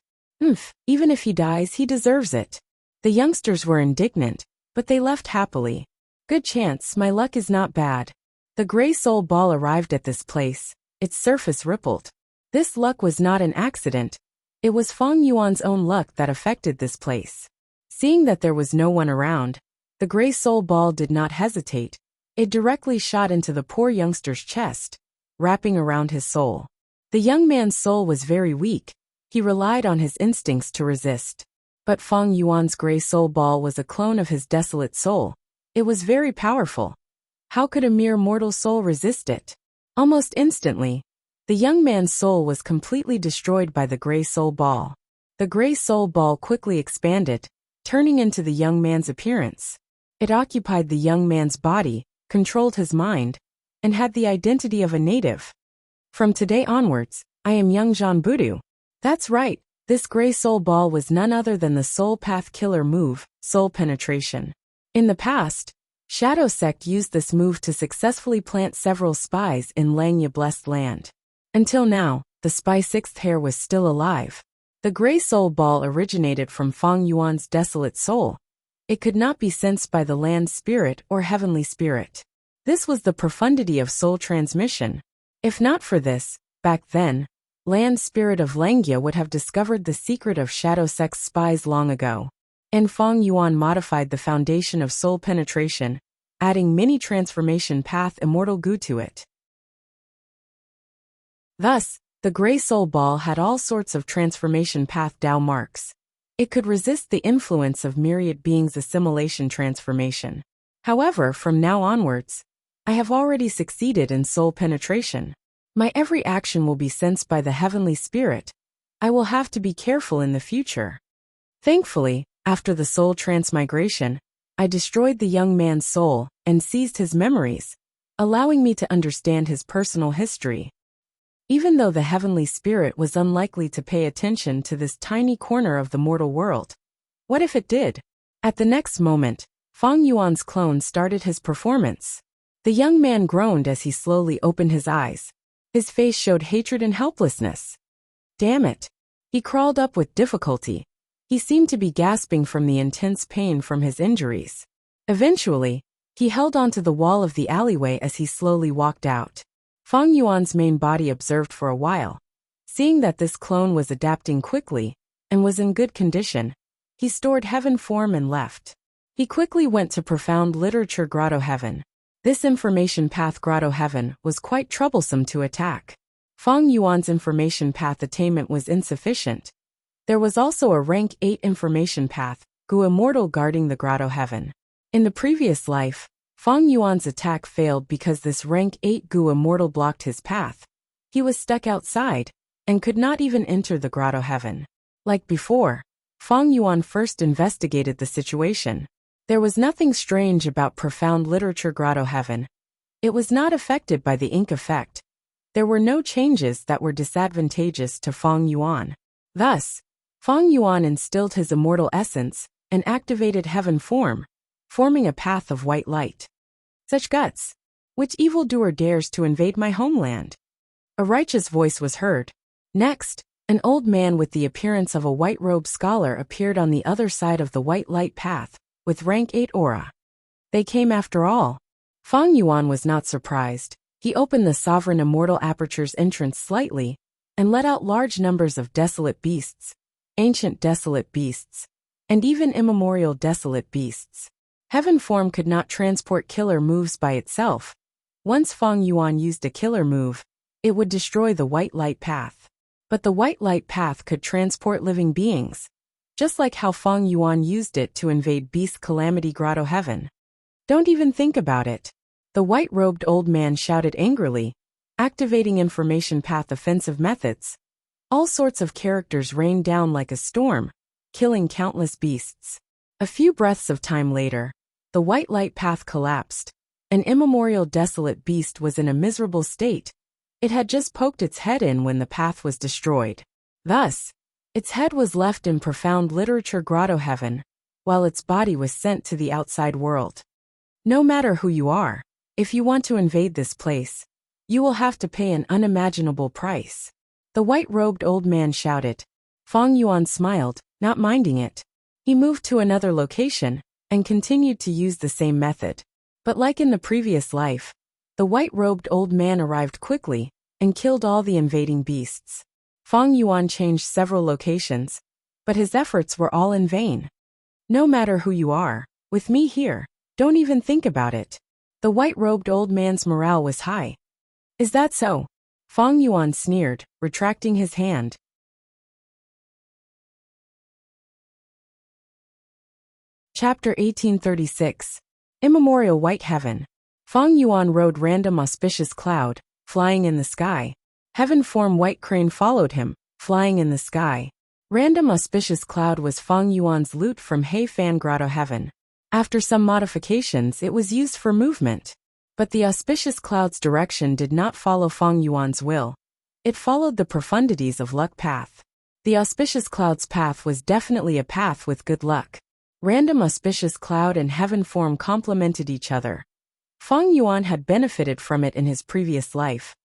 Even if he dies, he deserves it. The youngsters were indignant, but they left happily. Good chance, my luck is not bad. The gray soul ball arrived at this place. Its surface rippled. This luck was not an accident. It was Feng Yuan's own luck that affected this place. Seeing that there was no one around, the gray soul ball did not hesitate. It directly shot into the poor youngster's chest, wrapping around his soul. The young man's soul was very weak. He relied on his instincts to resist. But Feng Yuan's gray soul ball was a clone of his desolate soul. It was very powerful. How could a mere mortal soul resist it? Almost instantly, the young man's soul was completely destroyed by the gray soul ball. The gray soul ball quickly expanded, turning into the young man's appearance. It occupied the young man's body, controlled his mind, and had the identity of a native. From today onwards, I am young Jean Budu. That's right, this gray soul ball was none other than the soul path killer move, soul penetration. In the past, Shadow Sect used this move to successfully plant several spies in Langya Blessed Land. Until now, the spy sixth hair was still alive. The gray soul ball originated from Feng Yuan's desolate soul. It could not be sensed by the land spirit or heavenly spirit. This was the profundity of soul transmission. If not for this, back then, land spirit of Langya would have discovered the secret of Shadow Sect's spies long ago. And Feng Yuan modified the foundation of soul penetration, adding mini transformation path immortal Gu to it. Thus, the gray soul ball had all sorts of transformation path Tao marks. It could resist the influence of myriad beings' assimilation transformation. However, from now onwards, I have already succeeded in soul penetration. My every action will be sensed by the heavenly spirit. I will have to be careful in the future. Thankfully, after the soul transmigration, I destroyed the young man's soul and seized his memories, allowing me to understand his personal history. Even though the heavenly spirit was unlikely to pay attention to this tiny corner of the mortal world, what if it did? At the next moment, Feng Yuan's clone started his performance. The young man groaned as he slowly opened his eyes. His face showed hatred and helplessness. Damn it! He crawled up with difficulty. He seemed to be gasping from the intense pain from his injuries. Eventually, he held onto the wall of the alleyway as he slowly walked out. Feng Yuan's main body observed for a while. Seeing that this clone was adapting quickly and was in good condition, he stored heaven form and left. He quickly went to profound literature Grotto Heaven. This information path Grotto Heaven was quite troublesome to attack. Feng Yuan's information path attainment was insufficient. There was also a rank 8 information path, Gu Immortal, guarding the Grotto Heaven. In the previous life, Feng Yuan's attack failed because this rank 8 Gu Immortal blocked his path. He was stuck outside and could not even enter the Grotto Heaven. Like before, Feng Yuan first investigated the situation. There was nothing strange about profound literature Grotto Heaven. It was not affected by the ink effect. There were no changes that were disadvantageous to Feng Yuan. Thus, Feng Yuan instilled his immortal essence and activated heaven form, forming a path of white light. Such guts! Which evildoer dares to invade my homeland? A righteous voice was heard. Next, an old man with the appearance of a white-robed scholar appeared on the other side of the white light path, with rank 8 aura. They came after all. Feng Yuan was not surprised. He opened the sovereign immortal aperture's entrance slightly, and let out large numbers of desolate beasts, ancient desolate beasts, and even immemorial desolate beasts. Heaven form could not transport killer moves by itself. Once Feng Yuan used a killer move, it would destroy the white light path. But the white light path could transport living beings, just like how Feng Yuan used it to invade Beast Calamity Grotto Heaven. Don't even think about it. The white-robed old man shouted angrily, activating information path offensive methods. All sorts of characters rained down like a storm, killing countless beasts. A few breaths of time later, the white light path collapsed. An immemorial desolate beast was in a miserable state. It had just poked its head in when the path was destroyed. Thus, its head was left in profound literature Grotto Heaven, while its body was sent to the outside world. No matter who you are, if you want to invade this place, you will have to pay an unimaginable price. The white-robed old man shouted. Feng Yuan smiled, not minding it. He moved to another location and continued to use the same method. But like in the previous life, the white-robed old man arrived quickly and killed all the invading beasts. Feng Yuan changed several locations, but his efforts were all in vain. No matter who you are, with me here, don't even think about it. The white-robed old man's morale was high. Is that so? Feng Yuan sneered, retracting his hand. Chapter 1836. Immemorial White Heaven. Feng Yuan rode random auspicious cloud, flying in the sky. Heaven form White Crane followed him, flying in the sky. Random auspicious cloud was Feng Yuan's loot from Heifan Grotto Heaven. After some modifications it was used for movement. But the auspicious cloud's direction did not follow Feng Yuan's will. It followed the profundities of luck path. The auspicious cloud's path was definitely a path with good luck. Random auspicious cloud and heaven form complemented each other. Feng Yuan had benefited from it in his previous life.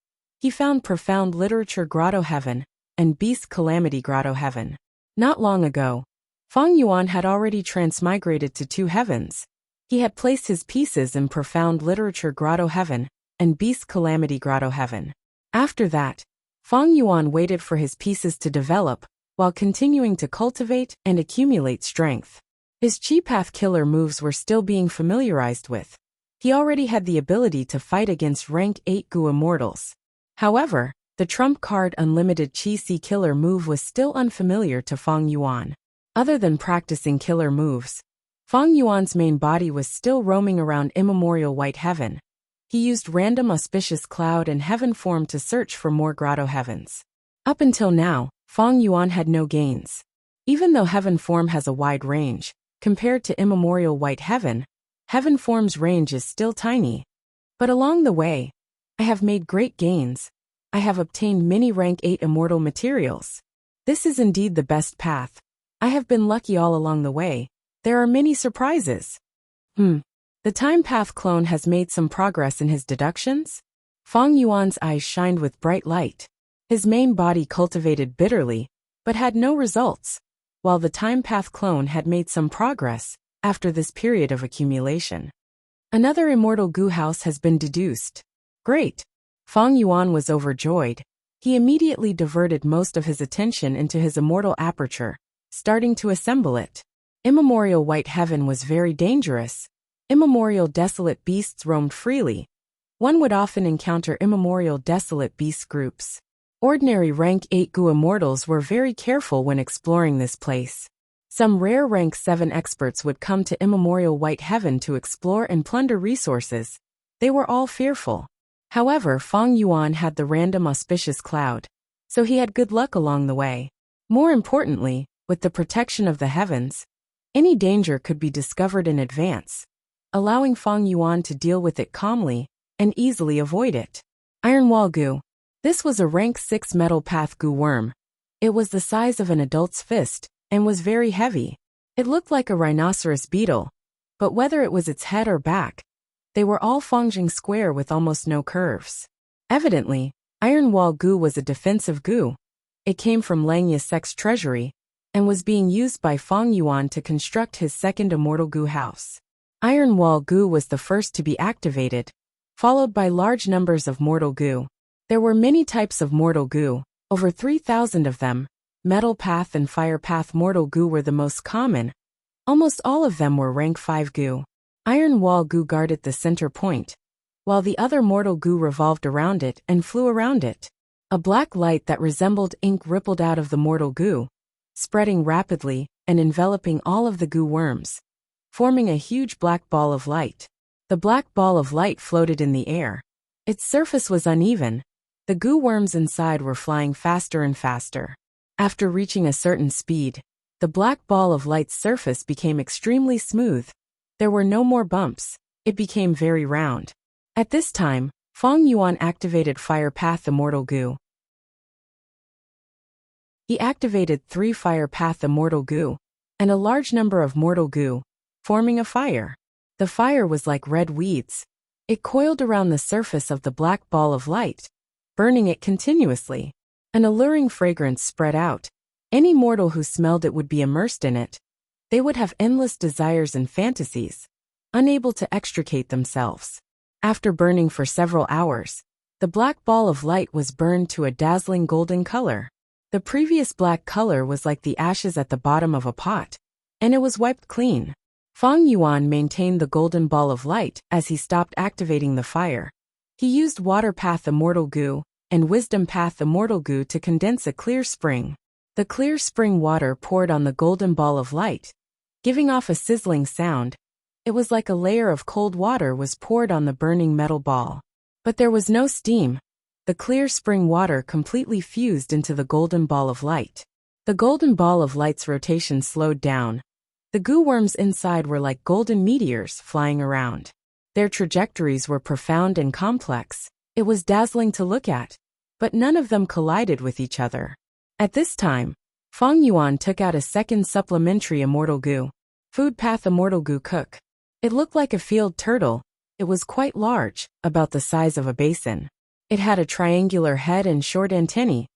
He found profound literature Grotto Heaven and Beast Calamity Grotto Heaven. Not long ago, Feng Yuan had already transmigrated to 2 heavens. He had placed his pieces in profound literature Grotto Heaven and Beast Calamity Grotto Heaven. After that, Feng Yuan waited for his pieces to develop while continuing to cultivate and accumulate strength. His Chi Path killer moves were still being familiarized with. He already had the ability to fight against rank 8 Gu Immortals. However, the trump card Unlimited Chi Si killer move was still unfamiliar to Feng Yuan. Other than practicing killer moves, Feng Yuan's main body was still roaming around immemorial White Heaven. He used random auspicious cloud and heaven form to search for more Grotto Heavens. Up until now, Feng Yuan had no gains. Even though heaven form has a wide range, compared to immemorial White Heaven, heaven form's range is still tiny. But along the way, I have made great gains. I have obtained many rank 8 immortal materials. This is indeed the best path. I have been lucky all along the way. There are many surprises. The Time Path clone has made some progress in his deductions? Feng Yuan's eyes shined with bright light. His main body cultivated bitterly, but had no results, while the Time Path clone had made some progress after this period of accumulation. Another immortal Gu house has been deduced. Great! Feng Yuan was overjoyed. He immediately diverted most of his attention into his immortal aperture, starting to assemble it. Immemorial White Heaven was very dangerous. Immemorial desolate beasts roamed freely. One would often encounter immemorial desolate beast groups. Ordinary rank 8 Gu immortals were very careful when exploring this place. Some rare rank 7 experts would come to immemorial White Heaven to explore and plunder resources. They were all fearful. However, Feng Yuan had the random auspicious cloud, so he had good luck along the way. More importantly, with the protection of the heavens, any danger could be discovered in advance, allowing Feng Yuan to deal with it calmly and easily avoid it. Iron Wall Gu. This was a rank 6 metal path Gu worm. It was the size of an adult's fist and was very heavy. It looked like a rhinoceros beetle, but whether it was its head or back, they were all Fangjing square with almost no curves. Evidently, Iron Wall Gu was a defensive Gu. It came from Langya Sect's treasury and was being used by Feng Yuan to construct his second immortal Gu house. Iron Wall Gu was the first to be activated, followed by large numbers of mortal Gu. There were many types of mortal Gu, over 3,000 of them. Metal Path and Fire Path mortal Gu were the most common. Almost all of them were rank 5 Gu. Iron Wall Gu guarded the center point, while the other mortal Gu revolved around it and flew around it. A black light that resembled ink rippled out of the mortal Gu, spreading rapidly and enveloping all of the Gu worms, forming a huge black ball of light. The black ball of light floated in the air. Its surface was uneven. The Gu worms inside were flying faster and faster. After reaching a certain speed, the black ball of light's surface became extremely smooth. There were no more bumps. It became very round. At this time, Feng Yuan activated Fire Path Immortal Gu. He activated 3 Fire Path Immortal Gu and a large number of Mortal Gu, forming a fire. The fire was like red weeds. It coiled around the surface of the black ball of light, burning it continuously. An alluring fragrance spread out. Any mortal who smelled it would be immersed in it. They would have endless desires and fantasies, unable to extricate themselves. After burning for several hours, the black ball of light was burned to a dazzling golden color. The previous black color was like the ashes at the bottom of a pot, and it was wiped clean. Feng Yuan maintained the golden ball of light as he stopped activating the fire. He used Water Path Immortal Gu and Wisdom Path Immortal Gu to condense a clear spring. The clear spring water poured on the golden ball of light, giving off a sizzling sound. It was like a layer of cold water was poured on the burning metal ball. But there was no steam. The clear spring water completely fused into the golden ball of light. The golden ball of light's rotation slowed down. The Gu worms inside were like golden meteors flying around. Their trajectories were profound and complex. It was dazzling to look at, but none of them collided with each other. At this time, Feng Yuan took out a second supplementary Immortal Gu, Food Path Immortal Gu Cook. It looked like a field turtle. It was quite large, about the size of a basin. It had a triangular head and short antennae.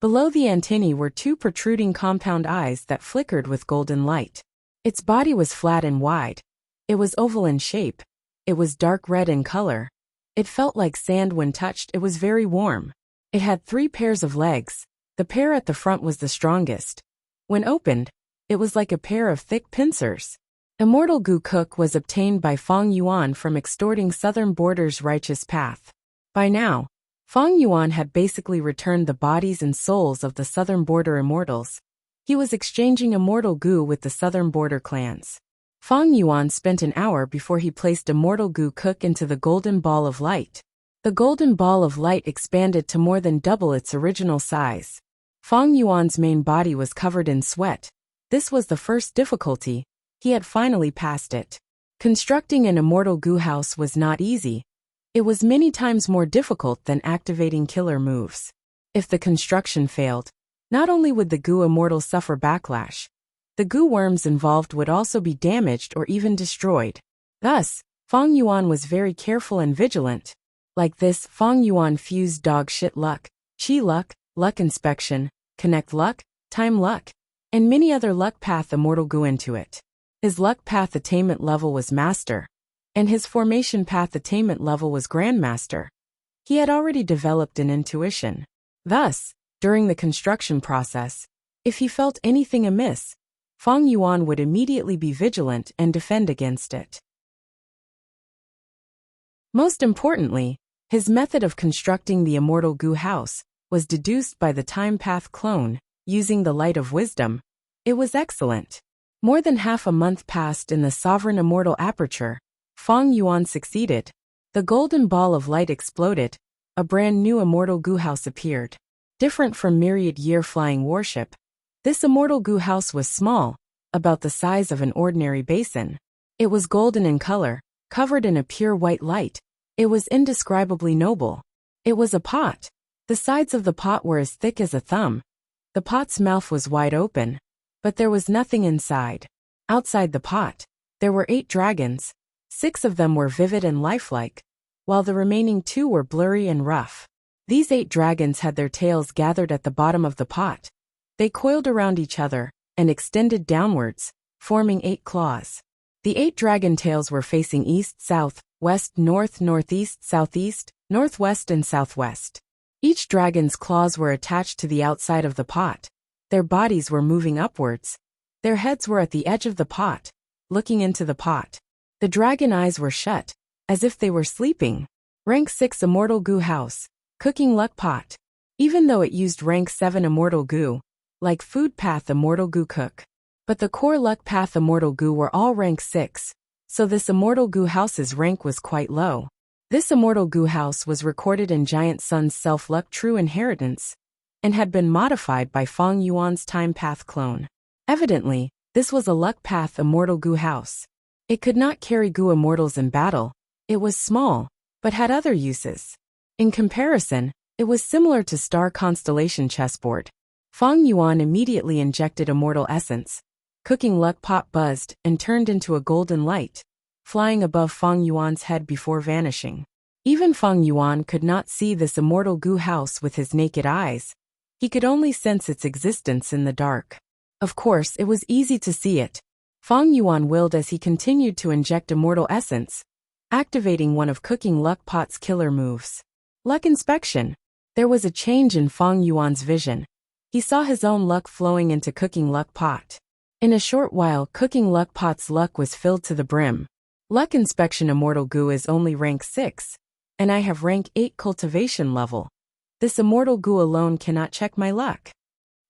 Below the antennae were 2 protruding compound eyes that flickered with golden light. Its body was flat and wide. It was oval in shape. It was dark red in color. It felt like sand when touched. It was very warm. It had 3 pairs of legs. The pair at the front was the strongest. When opened, it was like a pair of thick pincers. Immortal Gu Cook was obtained by Feng Yuan from extorting Southern Border's righteous path. By now, Feng Yuan had basically returned the bodies and souls of the Southern Border immortals. He was exchanging Immortal Gu with the Southern Border clans. Feng Yuan spent an hour before he placed Immortal Gu Cook into the golden ball of light. The golden ball of light expanded to more than double its original size. Feng Yuan's main body was covered in sweat. This was the first difficulty. He had finally passed it. Constructing an Immortal Gu house was not easy. It was many times more difficult than activating killer moves. If the construction failed, not only would the Gu immortals suffer backlash, the Gu worms involved would also be damaged or even destroyed. Thus, Feng Yuan was very careful and vigilant. Like this, Feng Yuan fused dog shit luck, chi luck, luck inspection, connect luck, time luck, and many other luck path Immortal Gu into it. His luck path attainment level was master, and his formation path attainment level was grandmaster. He had already developed an intuition. Thus, during the construction process, if he felt anything amiss, Feng Yuan would immediately be vigilant and defend against it. Most importantly, his method of constructing the Immortal Gu house was deduced by the time path clone, using the light of wisdom. It was excellent. More than half a month passed in the sovereign immortal aperture. Feng Yuan succeeded. The golden ball of light exploded. A brand new immortal goo house appeared. Different from myriad-year flying warship, this immortal goo house was small, about the size of an ordinary basin. It was golden in color, covered in a pure white light. It was indescribably noble. It was a pot. The sides of the pot were as thick as a thumb. The pot's mouth was wide open, but there was nothing inside. Outside the pot, there were 8 dragons. 6 of them were vivid and lifelike, while the remaining 2 were blurry and rough. These 8 dragons had their tails gathered at the bottom of the pot. They coiled around each other and extended downwards, forming 8 claws. The 8 dragon tails were facing east, south, west, north, northeast, southeast, northwest, and southwest. Each dragon's claws were attached to the outside of the pot. Their bodies were moving upwards. Their heads were at the edge of the pot, looking into the pot. The dragon eyes were shut, as if they were sleeping. Rank 6 Immortal Goo House. Cooking Luck Pot. Even though it used Rank 7 Immortal Goo, like Food Path Immortal Goo Cook, but the Core Luck Path Immortal Goo were all Rank 6, so this Immortal Goo House's rank was quite low. This Immortal Goo House was recorded in Giant Sun's Self-Luck True Inheritance, and had been modified by Feng Yuan's Time Path clone. Evidently, this was a Luck Path Immortal Goo House. It could not carry Goo Immortals in battle. It was small, but had other uses. In comparison, it was similar to Star Constellation chessboard. Feng Yuan immediately injected Immortal Essence. Cooking Luck Pot buzzed and turned into a golden light, flying above Feng Yuan's head before vanishing. Even Feng Yuan could not see this Immortal Goo House with his naked eyes. He could only sense its existence in the dark. Of course, it was easy to see it. Feng Yuan willed as he continued to inject Immortal Essence, activating one of Cooking Luck Pot's killer moves. Luck Inspection. There was a change in Feng Yuan's vision. He saw his own luck flowing into Cooking Luck Pot. In a short while, Cooking Luck Pot's luck was filled to the brim. Luck Inspection Immortal Goo is only rank 6, and I have rank 8 cultivation level. This Immortal Goo alone cannot check my luck.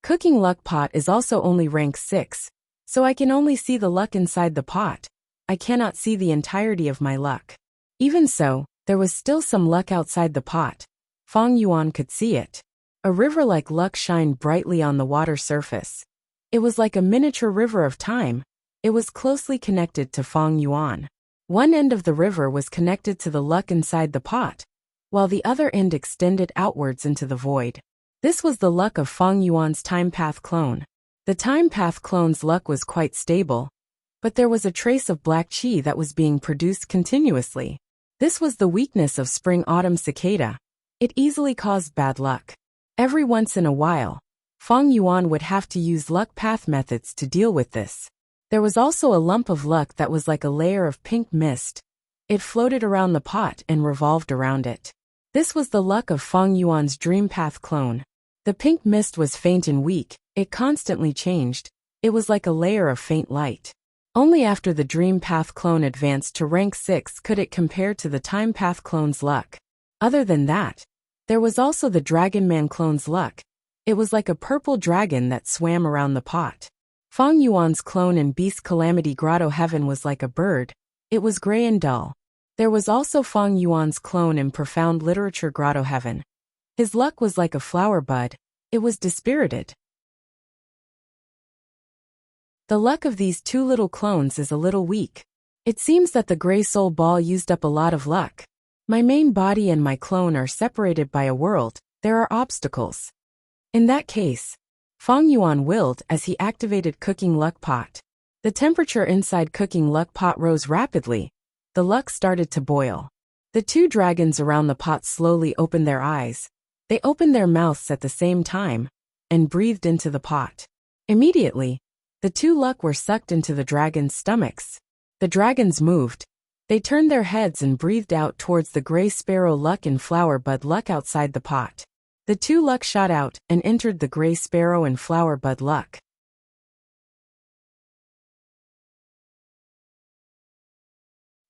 Cooking Luck Pot is also only rank 6, so I can only see the luck inside the pot. I cannot see the entirety of my luck. Even so, there was still some luck outside the pot. Feng Yuan could see it. A river-like luck shined brightly on the water surface. It was like a miniature river of time. It was closely connected to Feng Yuan. One end of the river was connected to the luck inside the pot, while the other end extended outwards into the void. This was the luck of Feng Yuan's Time Path clone. The Time Path clone's luck was quite stable, but there was a trace of black chi that was being produced continuously. This was the weakness of Spring-Autumn Cicada. It easily caused bad luck. Every once in a while, Feng Yuan would have to use luck path methods to deal with this. There was also a lump of luck that was like a layer of pink mist. It floated around the pot and revolved around it. This was the luck of Feng Yuan's Dream Path clone. The pink mist was faint and weak. It constantly changed. It was like a layer of faint light. Only after the Dream Path clone advanced to rank 6 could it compare to the Time Path clone's luck. Other than that, there was also the Dragon Man clone's luck. It was like a purple dragon that swam around the pot. Feng Yuan's clone in Beast Calamity Grotto Heaven was like a bird. It was gray and dull. There was also Feng Yuan's clone in Profound Literature Grotto Heaven. His luck was like a flower bud. It was dispirited. The luck of these 2 little clones is a little weak. It seems that the gray soul ball used up a lot of luck. My main body and my clone are separated by a world. There are obstacles. In that case, Feng Yuan willed as he activated Cooking Luck Pot. The temperature inside Cooking Luck Pot rose rapidly. The luck started to boil. The 2 dragons around the pot slowly opened their eyes. They opened their mouths at the same time and breathed into the pot. Immediately, the 2 luck were sucked into the dragons' stomachs. The dragons moved. They turned their heads and breathed out towards the gray sparrow luck and flower bud luck outside the pot. The 2 luck shot out and entered the gray sparrow and flower bud luck.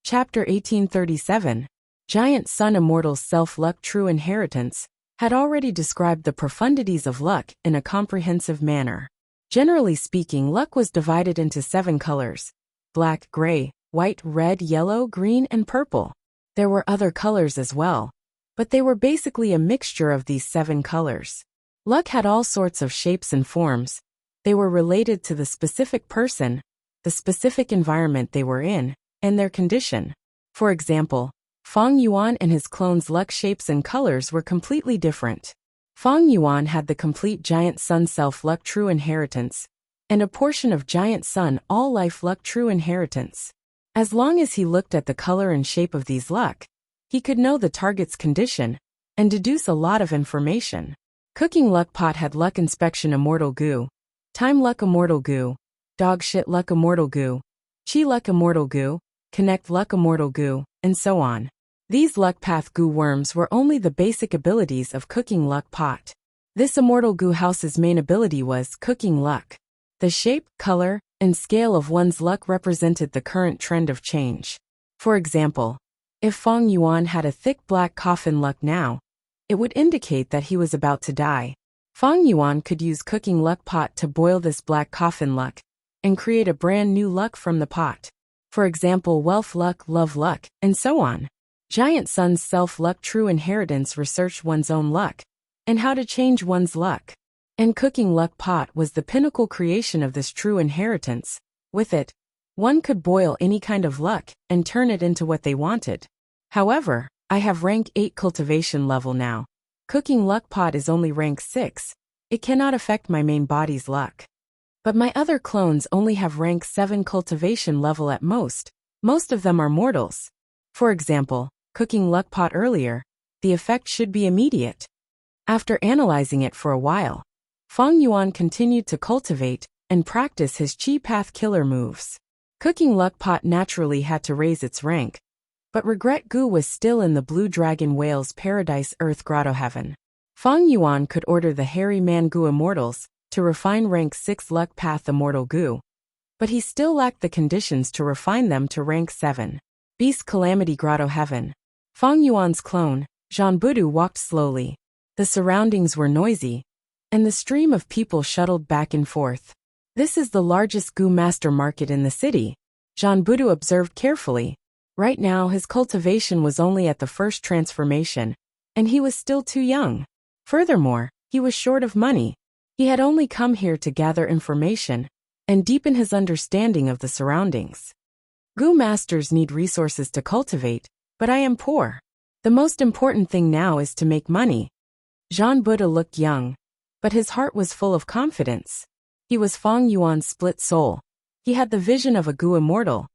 Chapter 1837. Giant Sun Immortal's Self-Luck True Inheritance. had already described the profundities of luck in a comprehensive manner. Generally speaking, luck was divided into 7 colors: black, gray, white, red, yellow, green, and purple. There were other colors as well, but they were basically a mixture of these 7 colors. Luck had all sorts of shapes and forms. They were related to the specific person, the specific environment they were in, and their condition. For example, Feng Yuan and his clone's luck shapes and colors were completely different. Feng Yuan had the complete Giant Sun Self-Luck True Inheritance, and a portion of Giant Sun All-Life Luck True Inheritance. As long as he looked at the color and shape of these luck, he could know the target's condition and deduce a lot of information. Cooking Luck Pot had Luck Inspection Immortal Goo, Time Luck Immortal Goo, Dog Shit Luck Immortal Goo, Chi Luck Immortal Goo, Connect Luck Immortal Goo, and so on. These Luck Path Goo worms were only the basic abilities of Cooking Luck Pot. This Immortal Goo House's main ability was Cooking Luck. The shape, color, and scale of one's luck represented the current trend of change. For example, if Feng Yuan had a thick black coffin luck now, it would indicate that he was about to die. Feng Yuan could use Cooking Luck Pot to boil this black coffin luck and create a brand new luck from the pot. For example, wealth luck, love luck, and so on. Giant Sun's Self-Luck True Inheritance researched one's own luck and how to change one's luck. And Cooking Luck Pot was the pinnacle creation of this true inheritance. With it, one could boil any kind of luck and turn it into what they wanted. However, I have rank 8 cultivation level now. Cooking Luck Pot is only rank 6. It cannot affect my main body's luck. But my other clones only have rank 7 cultivation level at most. Most of them are mortals. For example, Cooking Luck Pot earlier, the effect should be immediate. After analyzing it for a while, Feng Yuan continued to cultivate and practice his Chi Path killer moves. Cooking Luck Pot naturally had to raise its rank, but Regret Goo was still in the Blue Dragon Whale's Paradise Earth Grotto Heaven. Feng Yuan could order the Hairy Man Goo Immortals to refine rank 6 Luck Path Immortal Goo, but he still lacked the conditions to refine them to rank 7. Beast Calamity Grotto Heaven. Feng Yuan's clone, Zhan Budu, walked slowly. The surroundings were noisy, and the stream of people shuttled back and forth. This is the largest Goo Master market in the city, Zhan Budu observed carefully. Right now his cultivation was only at the first transformation, and he was still too young. Furthermore, he was short of money. He had only come here to gather information and deepen his understanding of the surroundings. Goo Masters need resources to cultivate, but I am poor. The most important thing now is to make money. Zhan Budu looked young, but his heart was full of confidence. He was Feng Yuan's split soul. He had the vision of a Goo immortal.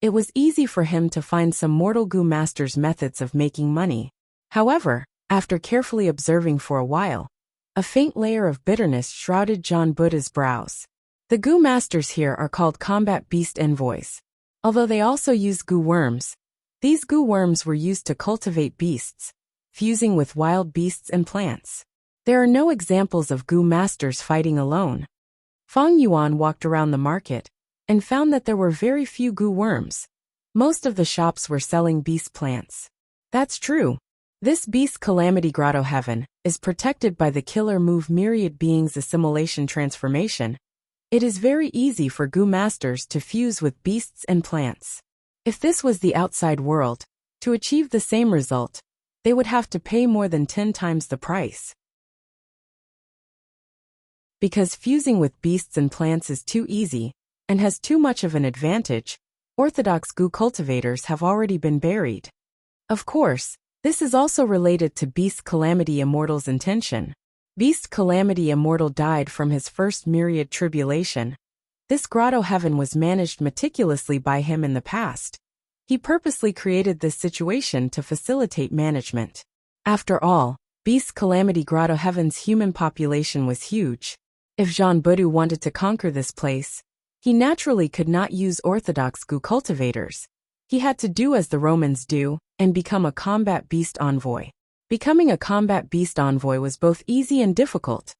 It was easy for him to find some mortal Goo Masters' methods of making money. However, after carefully observing for a while, a faint layer of bitterness shrouded Zhan Budu's brows. The Goo Masters here are called Combat Beast Envoys. Although they also use Goo worms, these Goo worms were used to cultivate beasts, fusing with wild beasts and plants. There are no examples of Goo Masters fighting alone. Feng Yuan walked around the market and found that there were very few Goo worms. Most of the shops were selling beast plants. That's true. This Beast Calamity Grotto Heaven is protected by the killer move Myriad Beings Assimilation Transformation. It is very easy for Goo Masters to fuse with beasts and plants. If this was the outside world, to achieve the same result, they would have to pay more than 10 times the price. Because fusing with beasts and plants is too easy and has too much of an advantage, orthodox Goo cultivators have already been buried. Of course, this is also related to Beast Calamity Immortal's intention. Beast Calamity Immortal died from his first myriad tribulation. This grotto heaven was managed meticulously by him in the past. He purposely created this situation to facilitate management. After all, Beast Calamity Grotto Heaven's human population was huge. If Zhan Budu wanted to conquer this place, he naturally could not use orthodox Goo cultivators. He had to do as the Romans do and become a combat beast envoy. Becoming a combat beast envoy was both easy and difficult.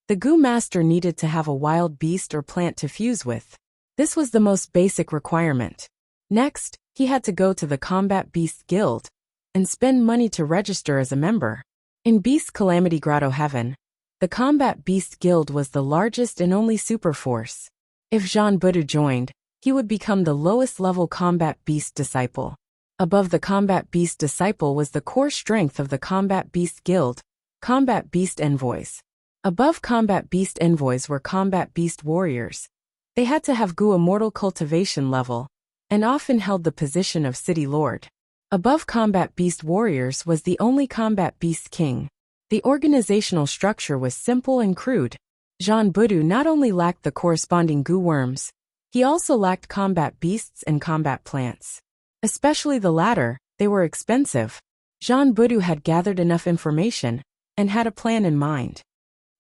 The Goo Master needed to have a wild beast or plant to fuse with. This was the most basic requirement. Next, he had to go to the Combat Beast Guild and spend money to register as a member. In Beast Calamity Grotto Heaven, the Combat Beast Guild was the largest and only superforce. If Jean Budu joined, he would become the lowest level Combat Beast Disciple. Above the Combat Beast Disciple was the core strength of the Combat Beast Guild, Combat Beast Envoys. Above Combat Beast Envoys were Combat Beast Warriors. They had to have Gu Immortal cultivation level, and often held the position of City Lord. Above Combat Beast Warriors was the only Combat Beast King. The organizational structure was simple and crude. Jean Budu not only lacked the corresponding Gu worms, he also lacked combat beasts and combat plants. Especially the latter, they were expensive. Jean Budu had gathered enough information and had a plan in mind.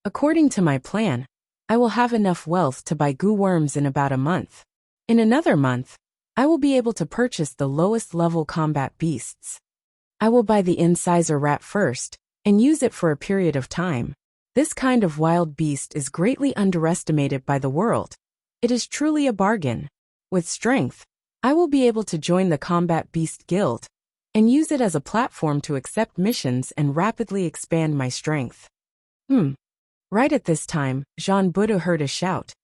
According to my plan, I will have enough wealth to buy Gu worms in about a month. In another month, I will be able to purchase the lowest level combat beasts. I will buy the incisor rat first, and use it for a period of time. This kind of wild beast is greatly underestimated by the world. It is truly a bargain. With strength, I will be able to join the Combat Beast Guild, and use it as a platform to accept missions and rapidly expand my strength. Right at this time, Jean Budu heard a shout.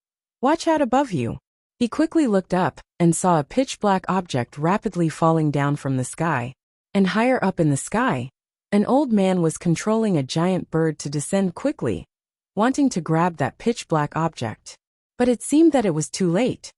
"Watch out above you." He quickly looked up and saw a pitch-black object rapidly falling down from the sky. And higher up in the sky, an old man was controlling a giant bird to descend quickly, wanting to grab that pitch-black object. But it seemed that it was too late.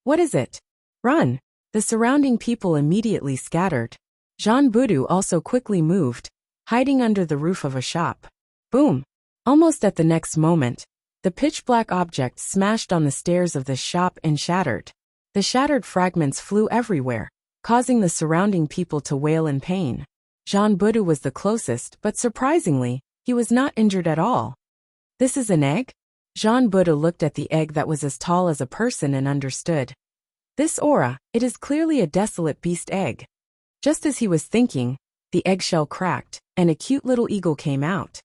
"What is it? Run!" The surrounding people immediately scattered. Jean Budu also quickly moved, hiding under the roof of a shop. Boom! Almost at the next moment, the pitch-black object smashed on the stairs of the shop and shattered. The shattered fragments flew everywhere, causing the surrounding people to wail in pain. Jean Budu was the closest, but surprisingly, he was not injured at all. "This is an egg?" Jean Budu looked at the egg that was as tall as a person and understood. "This aura, it is clearly a desolate beast egg." Just as he was thinking, the eggshell cracked, and a cute little eagle came out.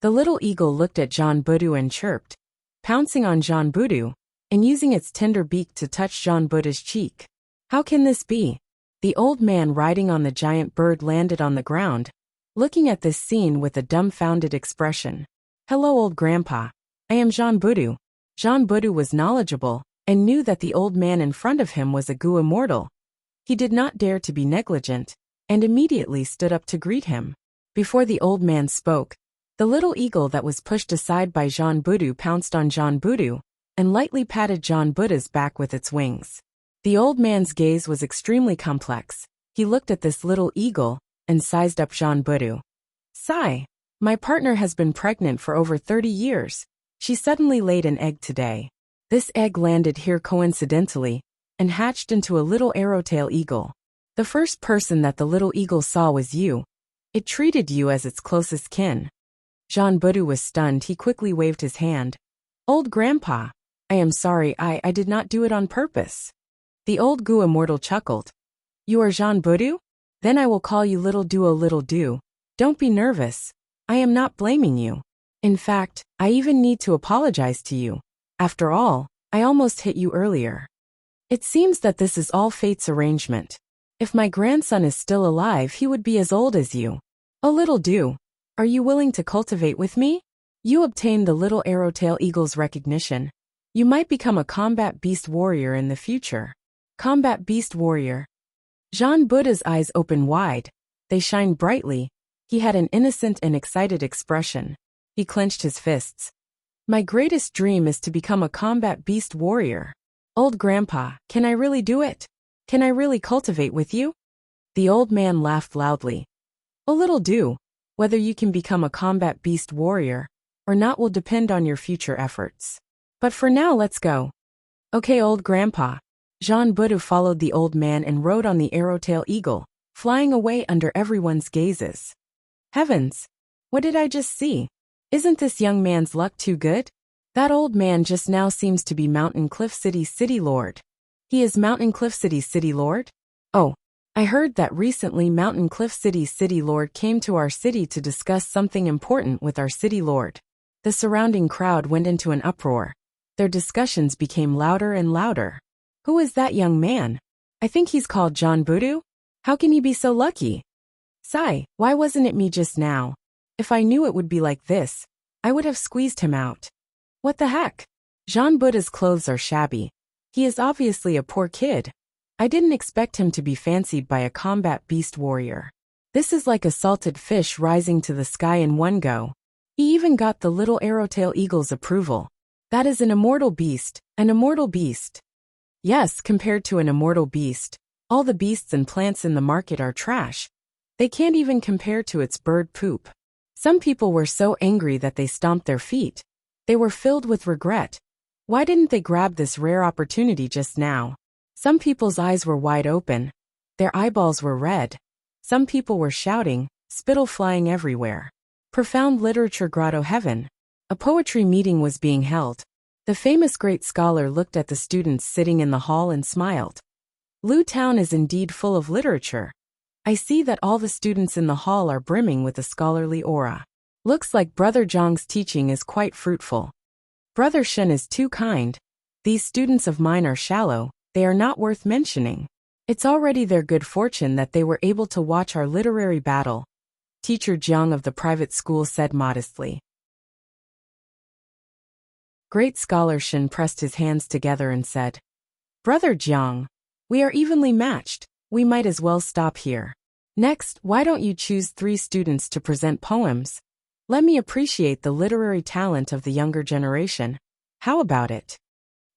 The little eagle looked at Jean Budu and chirped, pouncing on Jean Budu, and using its tender beak to touch Jean Budu's cheek. How can this be? The old man riding on the giant bird landed on the ground, looking at this scene with a dumbfounded expression. "Hello, old grandpa. I am Jean Budu." Jean Budu was knowledgeable, and knew that the old man in front of him was a Gu Immortal. He did not dare to be negligent, and immediately stood up to greet him. Before the old man spoke, the little eagle that was pushed aside by Jean Budu pounced on Jean Budu, and lightly patted Jean Budu's back with its wings. The old man's gaze was extremely complex. He looked at this little eagle, and sized up Jean Budu. "Sigh. My partner has been pregnant for over 30 years. She suddenly laid an egg today. This egg landed here coincidentally, and hatched into a little arrowtail eagle. The first person that the little eagle saw was you. It treated you as its closest kin." Jean Budu was stunned. He quickly waved his hand. "Old grandpa, I am sorry, I did not do it on purpose." The old Gu Immortal chuckled. "You are Jean Budu? Then I will call you Little Duo Little Do. Don't be nervous. I am not blaming you. In fact, I even need to apologize to you. After all, I almost hit you earlier. It seems that this is all fate's arrangement. If my grandson is still alive, he would be as old as you. Oh, Little Do, are you willing to cultivate with me? You obtain the little arrowtail eagle's recognition. You might become a combat beast warrior in the future." Combat beast warrior. Jean Budu's eyes opened wide. They shined brightly. He had an innocent and excited expression. He clenched his fists. "My greatest dream is to become a combat beast warrior. Old grandpa, can I really do it? Can I really cultivate with you?" The old man laughed loudly. "Oh, Little Do, whether you can become a combat beast warrior or not will depend on your future efforts. But for now, let's go." "Okay, old grandpa." Jean Budu followed the old man and rode on the arrowtail eagle, flying away under everyone's gazes. Heavens! What did I just see? Isn't this young man's luck too good? That old man just now seems to be Mountain Cliff City's city lord. He is Mountain Cliff City's city lord? Oh, I heard that recently Mountain Cliff City's city lord came to our city to discuss something important with our city lord. The surrounding crowd went into an uproar. Their discussions became louder and louder. Who is that young man? I think he's called Jean Budu. How can he be so lucky? Sigh, why wasn't it me just now? If I knew it would be like this, I would have squeezed him out. What the heck? Jean Buddha's clothes are shabby. He is obviously a poor kid. I didn't expect him to be fancied by a combat beast warrior. This is like a salted fish rising to the sky in one go. He even got the little arrowtail eagle's approval. That is an immortal beast, an immortal beast. Yes, compared to an immortal beast, all the beasts and plants in the market are trash. They can't even compare to its bird poop. Some people were so angry that they stomped their feet. They were filled with regret. Why didn't they grab this rare opportunity just now? Some people's eyes were wide open. Their eyeballs were red. Some people were shouting, spittle flying everywhere. Profound Literature Grotto Heaven. A poetry meeting was being held. The famous great scholar looked at the students sitting in the hall and smiled. Lu Town is indeed full of literature. I see that all the students in the hall are brimming with a scholarly aura. Looks like Brother Zhang's teaching is quite fruitful. Brother Shen is too kind. These students of mine are shallow, they are not worth mentioning. It's already their good fortune that they were able to watch our literary battle, Teacher Jiang of the private school said modestly. Great Scholar Shen pressed his hands together and said, Brother Jiang, we are evenly matched, we might as well stop here. Next, why don't you choose 3 students to present poems? Let me appreciate the literary talent of the younger generation. How about it?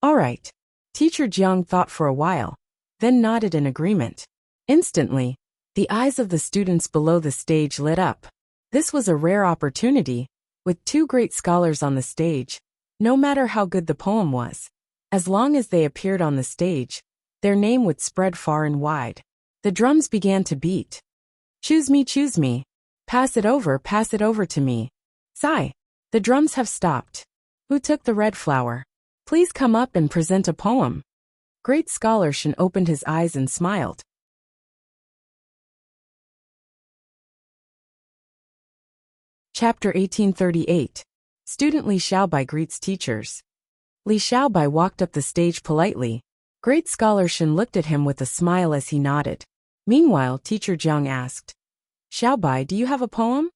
All right. Teacher Jiang thought for a while, then nodded in agreement. Instantly, the eyes of the students below the stage lit up. This was a rare opportunity, with 2 great scholars on the stage, no matter how good the poem was. As long as they appeared on the stage, their name would spread far and wide. The drums began to beat. Choose me, pass it over to me. Sigh, the drums have stopped. Who took the red flower? Please come up and present a poem. Great Scholar Shen opened his eyes and smiled. Chapter 1838. Student Li Xiaobai greets teachers. Li Xiaobai walked up the stage politely. Great Scholar Shen looked at him with a smile as he nodded. Meanwhile, Teacher Jiang asked, Xiaobai, do you have a poem?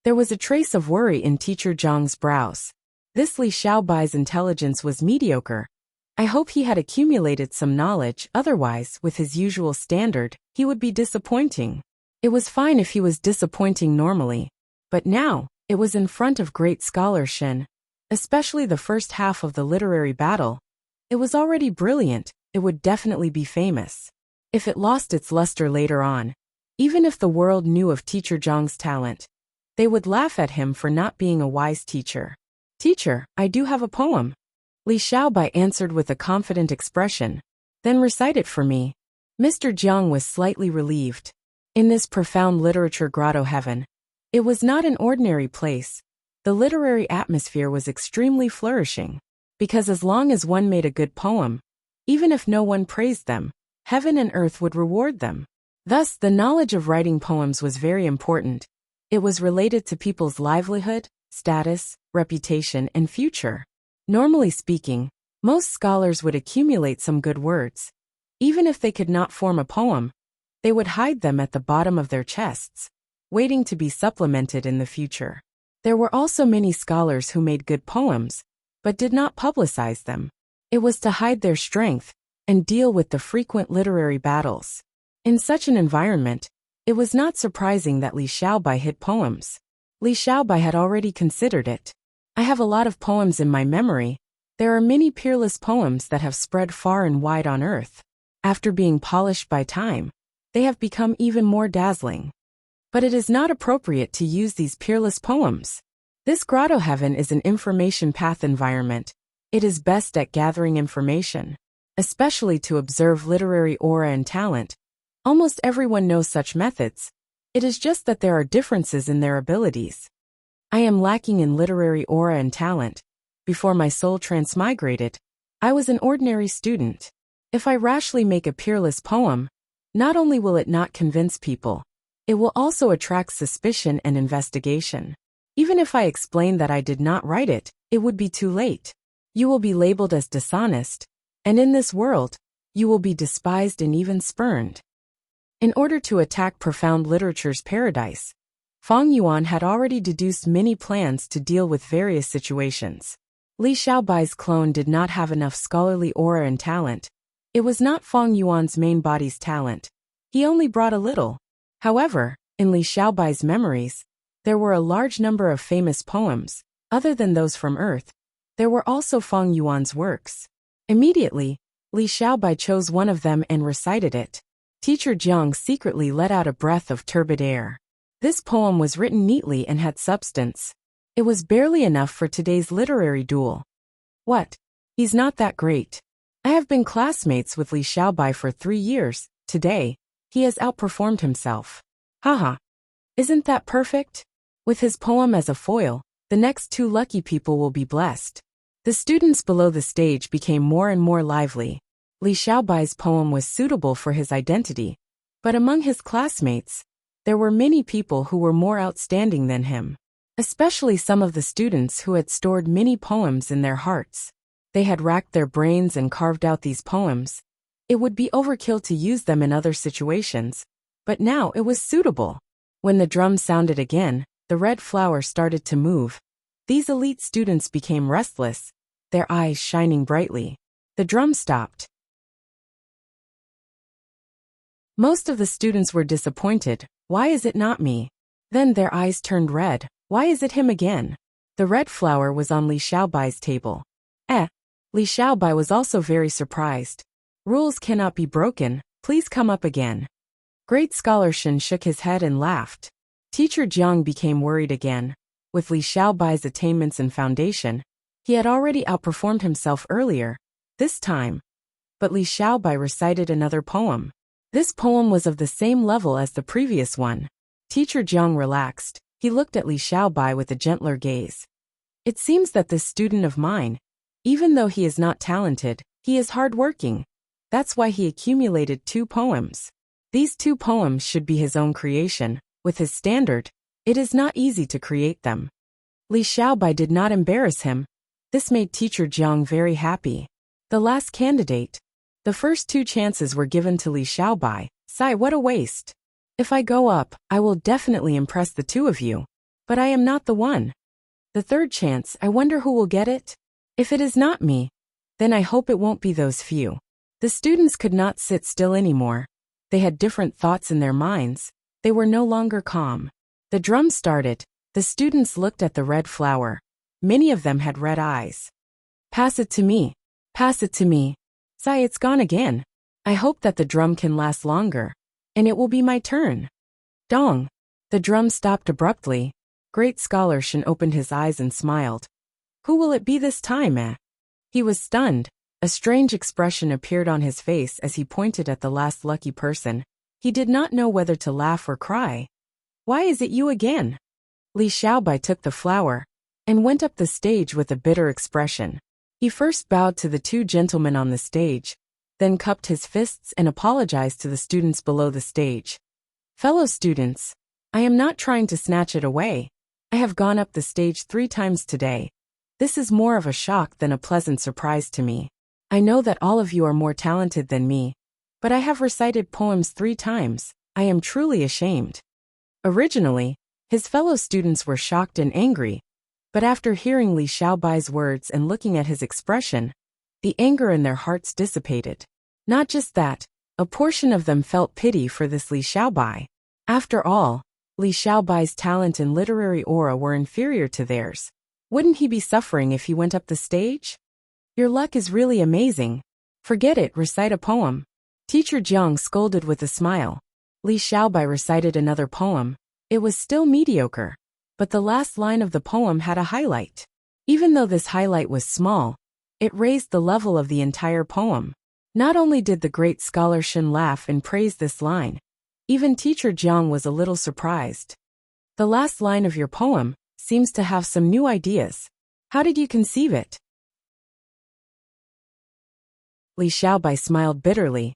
There was a trace of worry in Teacher Jiang's brows. This Li Xiaobai's intelligence was mediocre. I hope he had accumulated some knowledge, otherwise, with his usual standard, he would be disappointing. It was fine if he was disappointing normally. But now, it was in front of Great Scholar Shen, especially the first half of the literary battle. It was already brilliant, it would definitely be famous. If it lost its luster later on, even if the world knew of Teacher Jiang's talent, they would laugh at him for not being a wise teacher. Teacher, I do have a poem. Li Xiaobai answered with a confident expression. Then recite it for me. Mr. Jiang was slightly relieved. In this profound literature grotto heaven, it was not an ordinary place. The literary atmosphere was extremely flourishing. Because as long as one made a good poem, even if no one praised them, heaven and earth would reward them. Thus, the knowledge of writing poems was very important. It was related to people's livelihood, status, reputation, and future. Normally speaking, most scholars would accumulate some good words. Even if they could not form a poem, they would hide them at the bottom of their chests, waiting to be supplemented in the future. There were also many scholars who made good poems, but did not publicize them. It was to hide their strength and deal with the frequent literary battles. In such an environment, it was not surprising that Li Xiaobai hid poems. Li Xiaobai had already considered it. I have a lot of poems in my memory. There are many peerless poems that have spread far and wide on earth. After being polished by time, they have become even more dazzling. But it is not appropriate to use these peerless poems. This grotto heaven is an information path environment. It is best at gathering information, especially to observe literary aura and talent. Almost everyone knows such methods. It is just that there are differences in their abilities. I am lacking in literary aura and talent. Before my soul transmigrated, I was an ordinary student. If I rashly make a peerless poem, not only will it not convince people, it will also attract suspicion and investigation. Even if I explain that I did not write it, it would be too late. You will be labeled as dishonest, and in this world, you will be despised and even spurned. In order to attack profound literature's paradise, Fang Yuan had already deduced many plans to deal with various situations. Li Xiaobai's clone did not have enough scholarly aura and talent. It was not Fang Yuan's main body's talent. He only brought a little. However, in Li Xiaobai's memories, there were a large number of famous poems. Other than those from Earth, there were also Fang Yuan's works. Immediately, Li Xiaobai chose one of them and recited it. Teacher Jiang secretly let out a breath of turbid air. This poem was written neatly and had substance. It was barely enough for today's literary duel. What? He's not that great. I have been classmates with Li Xiaobai for 3 years. Today, he has outperformed himself. Haha. Isn't that perfect? With his poem as a foil, the next 2 lucky people will be blessed. The students below the stage became more and more lively. Li Xiaobai's poem was suitable for his identity, but among his classmates, there were many people who were more outstanding than him, especially some of the students who had stored many poems in their hearts. They had racked their brains and carved out these poems. It would be overkill to use them in other situations, but now it was suitable. When the drum sounded again, the red flower started to move. These elite students became restless, their eyes shining brightly. The drum stopped. Most of the students were disappointed. Why is it not me? Then their eyes turned red. Why is it him again? The red flower was on Li Xiaobai's table. Li Xiaobai was also very surprised. Rules cannot be broken. Please come up again. Great Scholar Shen shook his head and laughed. Teacher Jiang became worried again. With Li Xiaobai's attainments and foundation, he had already outperformed himself earlier, this time. But Li Xiaobai recited another poem. This poem was of the same level as the previous one. Teacher Jiang relaxed. He looked at Li Xiaobai with a gentler gaze. It seems that this student of mine, even though he is not talented, he is hardworking. That's why he accumulated 2 poems. These 2 poems should be his own creation. With his standard, it is not easy to create them. Li Xiaobai did not embarrass him. This made Teacher Jiang very happy. The last candidate. The first 2 chances were given to Li Xiaobai. Sigh, what a waste. If I go up, I will definitely impress the 2 of you. But I am not the one. The 3rd chance, I wonder who will get it? If it is not me, then I hope it won't be those few. The students could not sit still anymore. They had different thoughts in their minds. They were no longer calm. The drum started. The students looked at the red flower. Many of them had red eyes. Pass it to me. Pass it to me. Sigh, it's gone again. I hope that the drum can last longer. And it will be my turn. Dong. The drum stopped abruptly. Great Scholar Shen opened his eyes and smiled. Who will it be this time, He was stunned. A strange expression appeared on his face as he pointed at the last lucky person. He did not know whether to laugh or cry. Why is it you again? Li Xiaobai took the flower and went up the stage with a bitter expression. He first bowed to the 2 gentlemen on the stage, then cupped his fists and apologized to the students below the stage. Fellow students, I am not trying to snatch it away. I have gone up the stage 3 times today. This is more of a shock than a pleasant surprise to me. I know that all of you are more talented than me, but I have recited poems 3 times. I am truly ashamed. Originally, his fellow students were shocked and angry, but after hearing Li Xiaobai's words and looking at his expression, the anger in their hearts dissipated. Not just that, a portion of them felt pity for this Li Xiaobai. After all, Li Xiaobai's talent and literary aura were inferior to theirs. Wouldn't he be suffering if he went up the stage? Your luck is really amazing. Forget it, recite a poem. Teacher Jiang scolded with a smile. Li Xiaobai recited another poem. It was still mediocre, but the last line of the poem had a highlight. Even though this highlight was small, it raised the level of the entire poem. Not only did the great Scholar Shen laugh and praise this line, even Teacher Jiang was a little surprised. The last line of your poem seems to have some new ideas. How did you conceive it? Li Xiaobai smiled bitterly.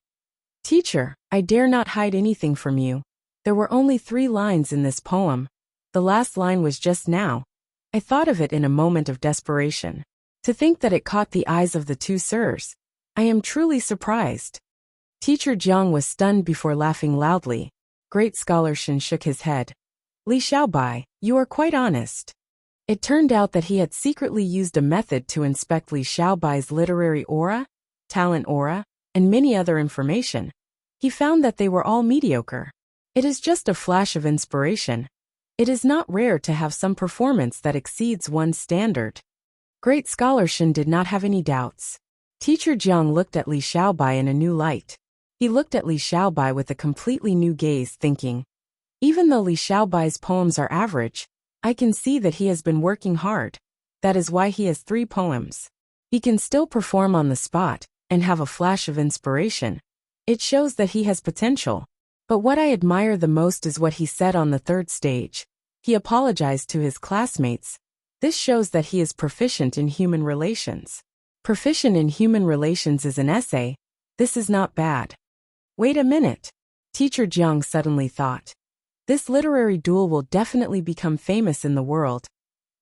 Teacher, I dare not hide anything from you. There were only 3 lines in this poem. The last line was just now. I thought of it in a moment of desperation. To think that it caught the eyes of the 2 sirs. I am truly surprised. Teacher Jiang was stunned before laughing loudly. Great Scholar Shen shook his head. Li Xiaobai, you are quite honest. It turned out that he had secretly used a method to inspect Li Xiaobai's literary aura, talent aura, and many other information. He found that they were all mediocre. It is just a flash of inspiration. It is not rare to have some performance that exceeds one's standard. Great Scholar Shen did not have any doubts. Teacher Jiang looked at Li Xiaobai in a new light. He looked at Li Xiaobai with a completely new gaze, thinking, even though Li Xiaobai's poems are average, I can see that he has been working hard. That is why he has 3 poems. He can still perform on the spot and have a flash of inspiration. It shows that he has potential. But what I admire the most is what he said on the 3rd stage. He apologized to his classmates. This shows that he is proficient in human relations. Proficient in human relations is an essay. This is not bad. Wait a minute. Teacher Jiang suddenly thought. This literary duel will definitely become famous in the world.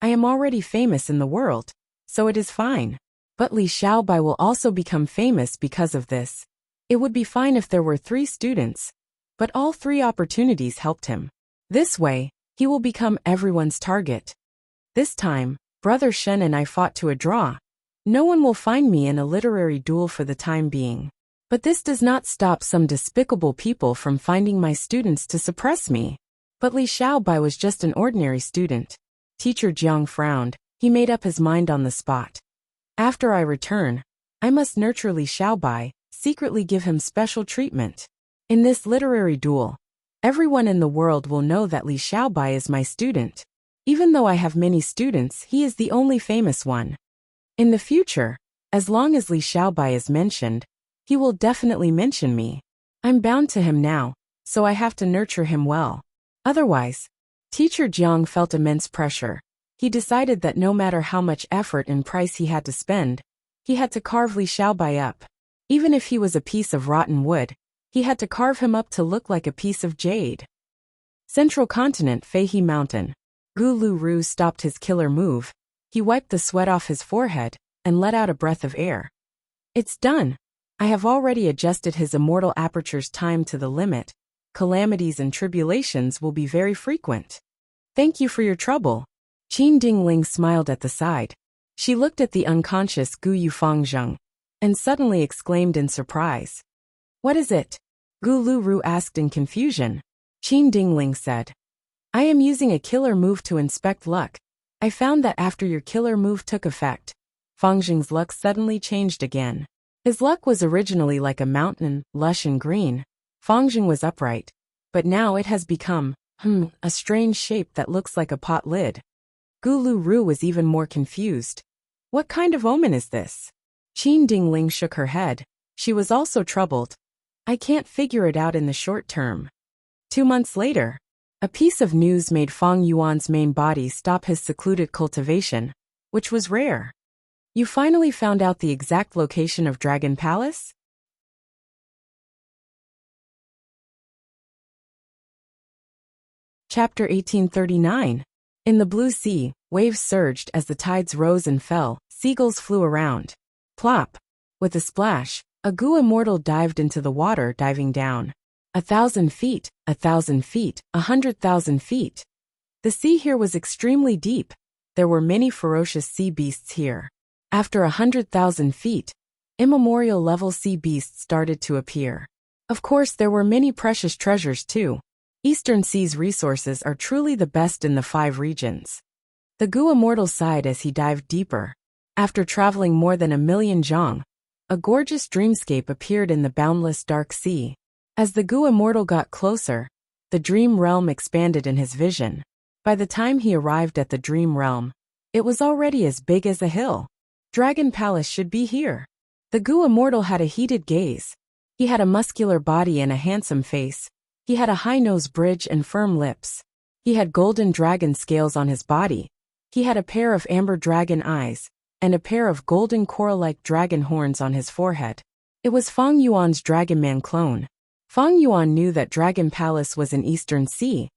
I am already famous in the world, so it is fine. But Li Xiaobai will also become famous because of this. It would be fine if there were 3 students. But all 3 opportunities helped him. This way, he will become everyone's target. This time, Brother Shen and I fought to a draw. No one will find me in a literary duel for the time being. But this does not stop some despicable people from finding my students to suppress me. But Li Xiaobai was just an ordinary student. Teacher Jiang frowned. He made up his mind on the spot. After I return, I must nurture Li Xiaobai, secretly give him special treatment. In this literary duel, everyone in the world will know that Li Xiaobai is my student. Even though I have many students, he is the only famous one. In the future, as long as Li Xiaobai is mentioned, he will definitely mention me. I'm bound to him now, so I have to nurture him well. Otherwise, Teacher Jiang felt immense pressure. He decided that no matter how much effort and price he had to spend, he had to carve Li Xiaobai up. Even if he was a piece of rotten wood, he had to carve him up to look like a piece of jade. Central Continent, Feihe Mountain. Gu Lu Ru stopped his killer move. He wiped the sweat off his forehead and let out a breath of air. It's done. I have already adjusted his immortal aperture's time to the limit. Calamities and tribulations will be very frequent. Thank you for your trouble. Qin Dingling smiled at the side. She looked at the unconscious Gu Yufangzheng and suddenly exclaimed in surprise. What is it? Gu Lu Ru asked in confusion. Qin Dingling said, I am using a killer move to inspect luck. I found that after your killer move took effect, Fangzheng's luck suddenly changed again. His luck was originally like a mountain, lush and green. Fangzheng was upright, but now it has become, a strange shape that looks like a pot lid. Gu Lu Ru was even more confused. What kind of omen is this? Qin Dingling shook her head. She was also troubled. I can't figure it out in the short term. 2 months later, a piece of news made Fang Yuan's main body stop his secluded cultivation, which was rare. You finally found out the exact location of Dragon Palace? Chapter 1839. In the blue sea, waves surged as the tides rose and fell, seagulls flew around. Plop! With a splash, a Gu immortal dived into the water, diving down. 1,000 feet, 1,000 feet, 100,000 feet. The sea here was extremely deep. There were many ferocious sea beasts here. After 100,000 feet, immemorial level sea beasts started to appear. Of course, there were many precious treasures too. Eastern Sea's resources are truly the best in the 5 regions. The Gu immortal sighed as he dived deeper. After traveling more than 1,000,000 zhang, a gorgeous dreamscape appeared in the boundless dark sea. As the Gu immortal got closer, the dream realm expanded in his vision. By the time he arrived at the dream realm, it was already as big as a hill. Dragon Palace should be here. The Gu immortal had a heated gaze. He had a muscular body and a handsome face. He had a high nose bridge and firm lips. He had golden dragon scales on his body. He had a pair of amber dragon eyes, and a pair of golden coral-like dragon horns on his forehead. It was Fang Yuan's Dragon Man clone. Fang Yuan knew that Dragon Palace was in Eastern Sea,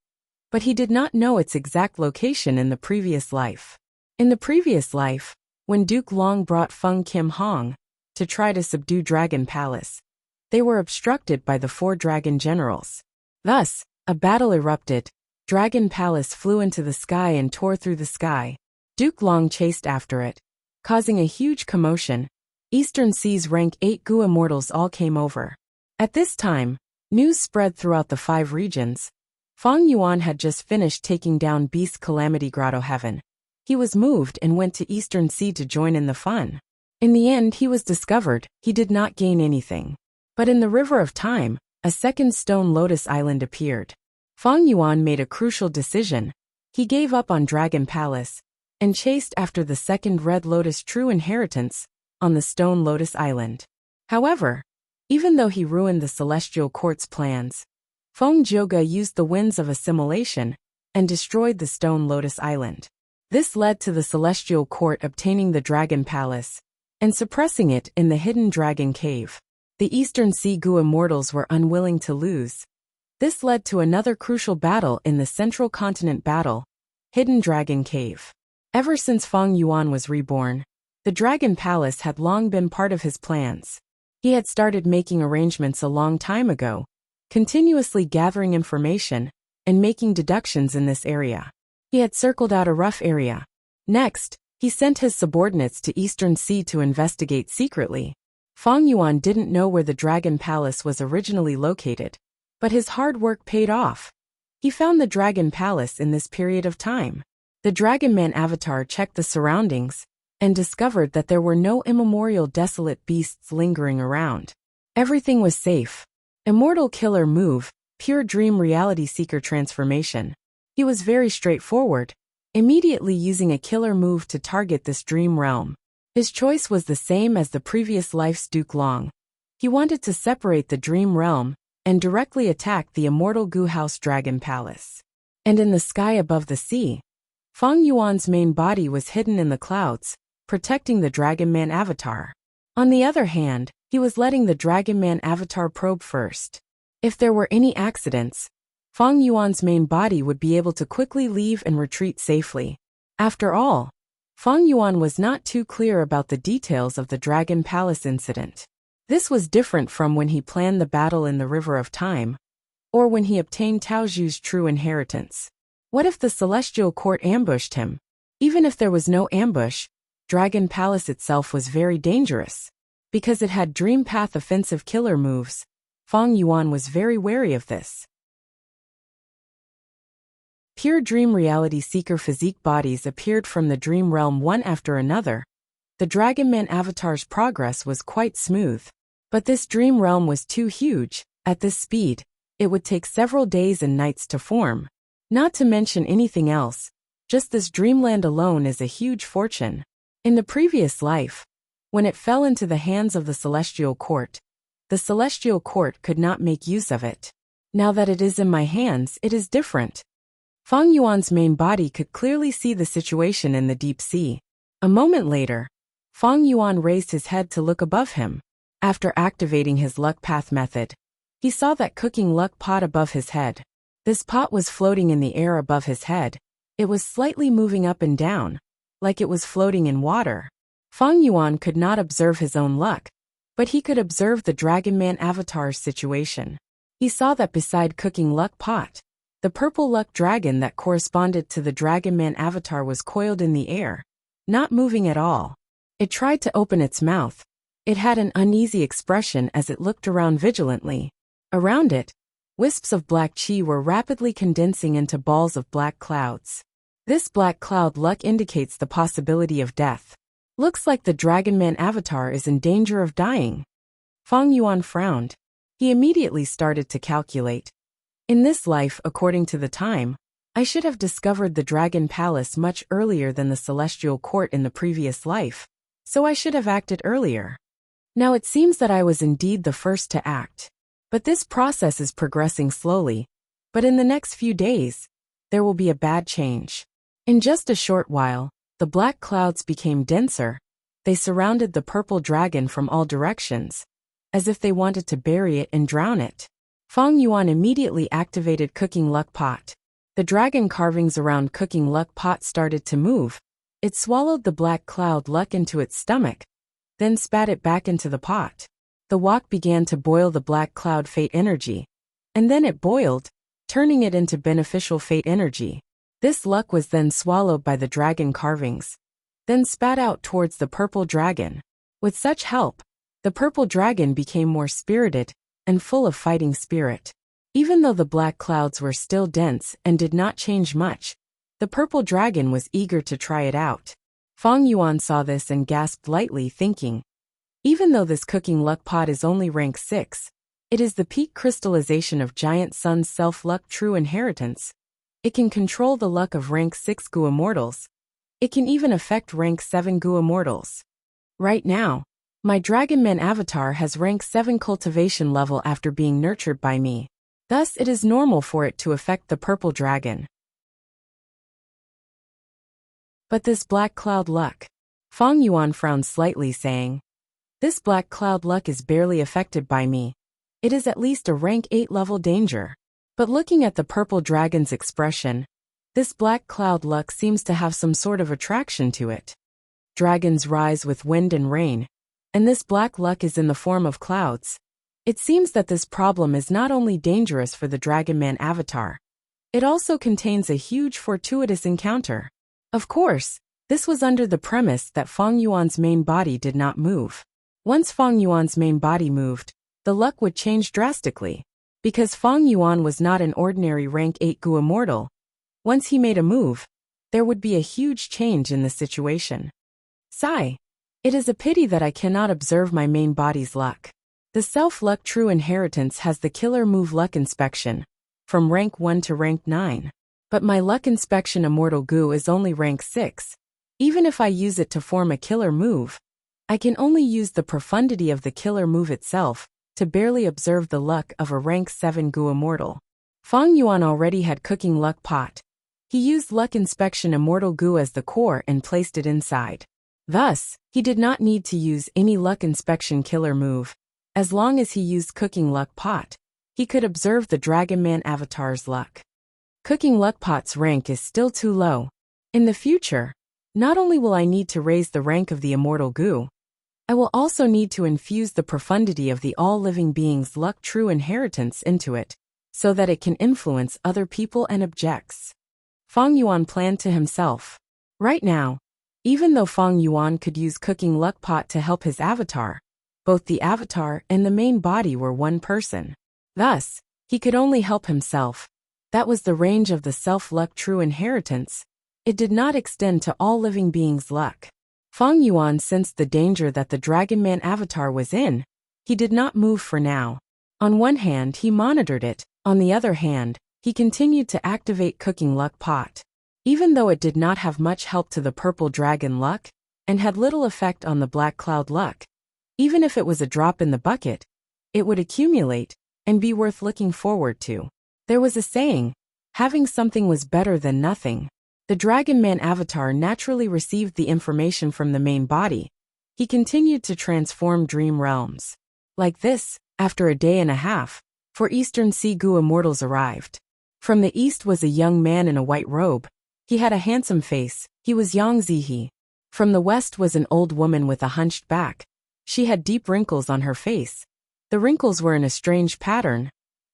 but he did not know its exact location in the previous life. In the previous life, when Duke Long brought Feng Kim Hong to try to subdue Dragon Palace, they were obstructed by the 4 dragon generals. Thus, a battle erupted. Dragon Palace flew into the sky and tore through the sky. Duke Long chased after it, causing a huge commotion. Eastern Sea's rank 8 Gu immortals all came over. At this time, news spread throughout the 5 regions. Feng Yuan had just finished taking down Beast Calamity Grotto Heaven. He was moved and went to Eastern Sea to join in the fun. In the end, he was discovered. He did not gain anything. But in the River of Time, a second Stone Lotus Island appeared. Feng Yuan made a crucial decision. He gave up on Dragon Palace and chased after the second Red Lotus True Inheritance on the Stone Lotus Island. However, even though he ruined the Celestial Court's plans, Feng Jioge used the winds of assimilation and destroyed the Stone Lotus Island. This led to the Celestial Court obtaining the Dragon Palace and suppressing it in the hidden Dragon Cave. The Eastern Sea Gu immortals were unwilling to lose. This led to another crucial battle in the Central Continent Battle, Hidden Dragon Cave. Ever since Feng Yuan was reborn, the Dragon Palace had long been part of his plans. He had started making arrangements a long time ago, continuously gathering information and making deductions in this area. He had circled out a rough area. Next, he sent his subordinates to Eastern Sea to investigate secretly. Feng Yuan didn't know where the Dragon Palace was originally located, but his hard work paid off. He found the Dragon Palace in this period of time. The Dragon Man avatar checked the surroundings and discovered that there were no immemorial desolate beasts lingering around. Everything was safe. Immortal Killer Move, Pure Dream Reality Seeker Transformation. He was very straightforward, immediately using a killer move to target this dream realm. His choice was the same as the previous life's Duke Long. He wanted to separate the dream realm and directly attack the immortal Gu House Dragon Palace. And in the sky above the sea, Feng Yuan's main body was hidden in the clouds, protecting the Dragon Man avatar. On the other hand, he was letting the Dragon Man avatar probe first. If there were any accidents, Feng Yuan's main body would be able to quickly leave and retreat safely. After all, Feng Yuan was not too clear about the details of the Dragon Palace incident. This was different from when he planned the battle in the River of Time, or when he obtained Tao Zhu's true inheritance. What if the Celestial Court ambushed him? Even if there was no ambush, Dragon Palace itself was very dangerous. Because it had Dream Path offensive killer moves, Feng Yuan was very wary of this. Pure Dream Reality Seeker physique bodies appeared from the dream realm one after another. The Dragon Man avatar's progress was quite smooth. But this dream realm was too huge. At this speed, it would take several days and nights to form. Not to mention anything else, just this dreamland alone is a huge fortune. In the previous life, when it fell into the hands of the Celestial Court, the Celestial Court could not make use of it. Now that it is in my hands, it is different. Feng Yuan's main body could clearly see the situation in the deep sea. A moment later, Feng Yuan raised his head to look above him. After activating his luck path method, he saw that cooking luck pot above his head. This pot was floating in the air above his head. It was slightly moving up and down, like it was floating in water. Feng Yuan could not observe his own luck, but he could observe the Dragon Man avatar's situation. He saw that beside cooking luck pot, the purple luck dragon that corresponded to the Dragon Man avatar was coiled in the air, not moving at all. It tried to open its mouth. It had an uneasy expression as it looked around vigilantly. Around it, wisps of black chi were rapidly condensing into balls of black clouds. This black cloud luck indicates the possibility of death. Looks like the Dragon Man avatar is in danger of dying. Feng Yuan frowned. He immediately started to calculate. In this life, according to the time, I should have discovered the Dragon Palace much earlier than the Celestial Court in the previous life, so I should have acted earlier. Now it seems that I was indeed the first to act. But this process is progressing slowly. But in the next few days, there will be a bad change. In just a short while, the black clouds became denser. They surrounded the purple dragon from all directions, as if they wanted to bury it and drown it. Feng Yuan immediately activated Cooking Luck Pot. The dragon carvings around Cooking Luck Pot started to move. It swallowed the black cloud luck into its stomach, then spat it back into the pot. the wok began to boil the black cloud fate energy. And then it boiled, turning it into beneficial fate energy. This luck was then swallowed by the dragon carvings, then spat out towards the purple dragon. With such help, the purple dragon became more spirited and full of fighting spirit. Even though the black clouds were still dense and did not change much, the purple dragon was eager to try it out. Feng Yuan saw this and gasped lightly, thinking, even though this cooking luck pot is only rank 6, it is the peak crystallization of Giant Sun's self-luck true inheritance. It can control the luck of rank 6 Gua mortals. It can even affect rank 7 Gua mortals. Right now, my Dragonman avatar has rank 7 cultivation level after being nurtured by me. Thus it is normal for it to affect the purple dragon. But this black cloud luck. Feng Yuan frowned slightly, saying, this black cloud luck is barely affected by me. It is at least a rank 8 level danger. But looking at the purple dragon's expression, this black cloud luck seems to have some sort of attraction to it. Dragons rise with wind and rain, and this black luck is in the form of clouds. It seems that this problem is not only dangerous for the Dragonman avatar, it also contains a huge fortuitous encounter. Of course, this was under the premise that Feng Yuan's main body did not move. Once Feng Yuan's main body moved, the luck would change drastically. Because Feng Yuan was not an ordinary rank 8 Gua mortal, once he made a move, there would be a huge change in the situation. Sigh. It is a pity that I cannot observe my main body's luck. The self-luck true inheritance has the killer move luck inspection, from rank 1 to rank 9. But my luck inspection immortal goo is only rank 6. Even if I use it to form a killer move, I can only use the profundity of the killer move itself to barely observe the luck of a rank 7 Gua mortal. Feng Yuan already had cooking luck pot. He used luck inspection immortal goo as the core and placed it inside. Thus, he did not need to use any luck inspection killer move. As long as he used cooking luck pot, he could observe the Dragonman avatar's luck. Cooking luck pot's rank is still too low. In the future, not only will I need to raise the rank of the immortal goo, I will also need to infuse the profundity of the all-living being's luck true inheritance into it, so that it can influence other people and objects. Feng Yuan planned to himself. Right now, even though Feng Yuan could use cooking luck pot to help his avatar, both the avatar and the main body were one person. Thus, he could only help himself. That was the range of the self-luck true inheritance. It did not extend to all living beings' luck. Feng Yuan sensed the danger that the Dragonman avatar was in. He did not move for now. On one hand, he monitored it. On the other hand, he continued to activate cooking luck pot. Even though it did not have much help to the purple dragon luck, and had little effect on the black cloud luck, even if it was a drop in the bucket, it would accumulate and be worth looking forward to. There was a saying, having something was better than nothing. The Dragonman avatar naturally received the information from the main body. He continued to transform dream realms. Like this, after a day and a half, 4 Eastern Sea Gua mortals arrived. From the east was a young man in a white robe. He had a handsome face. He was Yang Zihe. From the west was an old woman with a hunched back. She had deep wrinkles on her face. The wrinkles were in a strange pattern.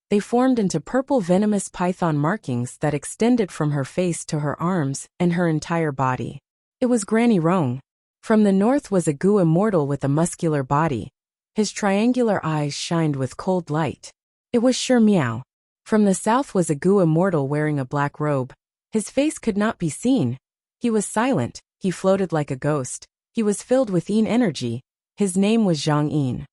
They formed into purple venomous python markings that extended from her face to her arms and her entire body. It was Granny Rong. From the north was a Gua mortal with a muscular body. His triangular eyes shined with cold light. It was Shi Miao. From the south was a Gua mortal wearing a black robe. His face could not be seen. He was silent. He floated like a ghost. He was filled with Yin energy. His name was Zhang Yin.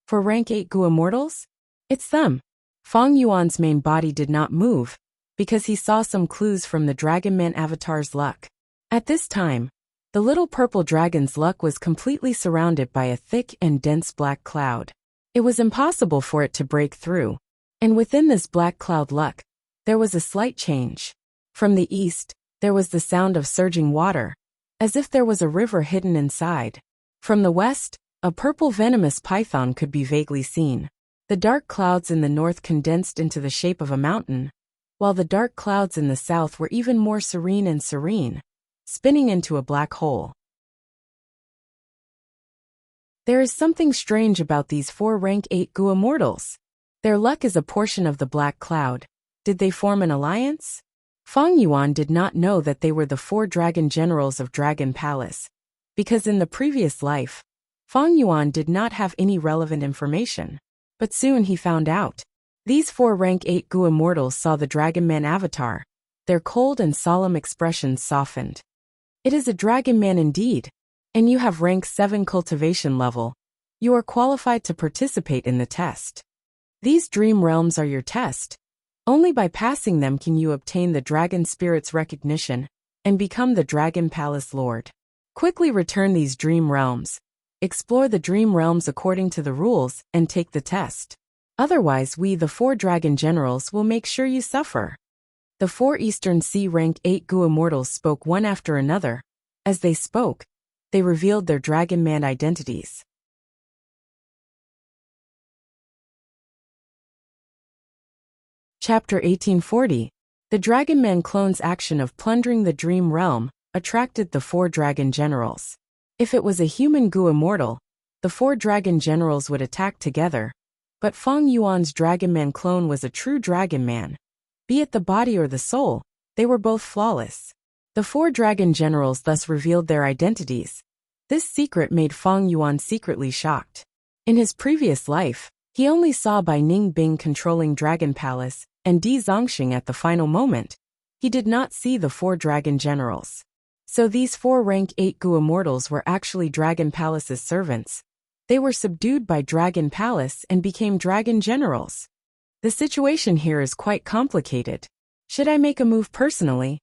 For rank 8 Gua mortals? It's them. Feng Yuan's main body did not move, because he saw some clues from the Dragonman avatar's luck. At this time, the little purple dragon's luck was completely surrounded by a thick and dense black cloud. It was impossible for it to break through. And within this black cloud luck, there was a slight change. From the east, there was the sound of surging water, as if there was a river hidden inside. From the west, a purple venomous python could be vaguely seen. The dark clouds in the north condensed into the shape of a mountain, while the dark clouds in the south were even more serene, spinning into a black hole. There is something strange about these 4 rank 8 Gu immortals. Their luck is a portion of the black cloud. Did they form an alliance? Feng Yuan did not know that they were the 4 dragon generals of Dragon Palace, because in the previous life, Feng Yuan did not have any relevant information. But soon he found out. These 4 rank 8 Gu immortals saw the Dragon Man avatar. Their cold and solemn expressions softened. It is a Dragon Man indeed. And you have rank 7 cultivation level. You are qualified to participate in the test. These dream realms are your test. Only by passing them can you obtain the Dragon Spirit's recognition and become the Dragon Palace Lord. Quickly return these dream realms. Explore the dream realms according to the rules and take the test. Otherwise we, the 4 dragon generals, will make sure you suffer. The 4 Eastern Sea rank 8 Gu immortals spoke one after another. As they spoke, they revealed their Dragon Man identities. Chapter 1840. The Dragon Man clone's action of plundering the dream realm attracted the 4 dragon generals. If it was a human Gu immortal, the 4 dragon generals would attack together. But Feng Yuan's Dragon Man clone was a true Dragon Man. Be it the body or the soul, they were both flawless. The 4 dragon generals thus revealed their identities. This secret made Feng Yuan secretly shocked. In his previous life, he only saw Bai Ningbing controlling Dragon Palace and Di Zongxing at the final moment. He did not see the 4 dragon generals. So these 4 rank 8 Gu immortals were actually Dragon Palace's servants. They were subdued by Dragon Palace and became dragon generals. The situation here is quite complicated. Should I make a move personally?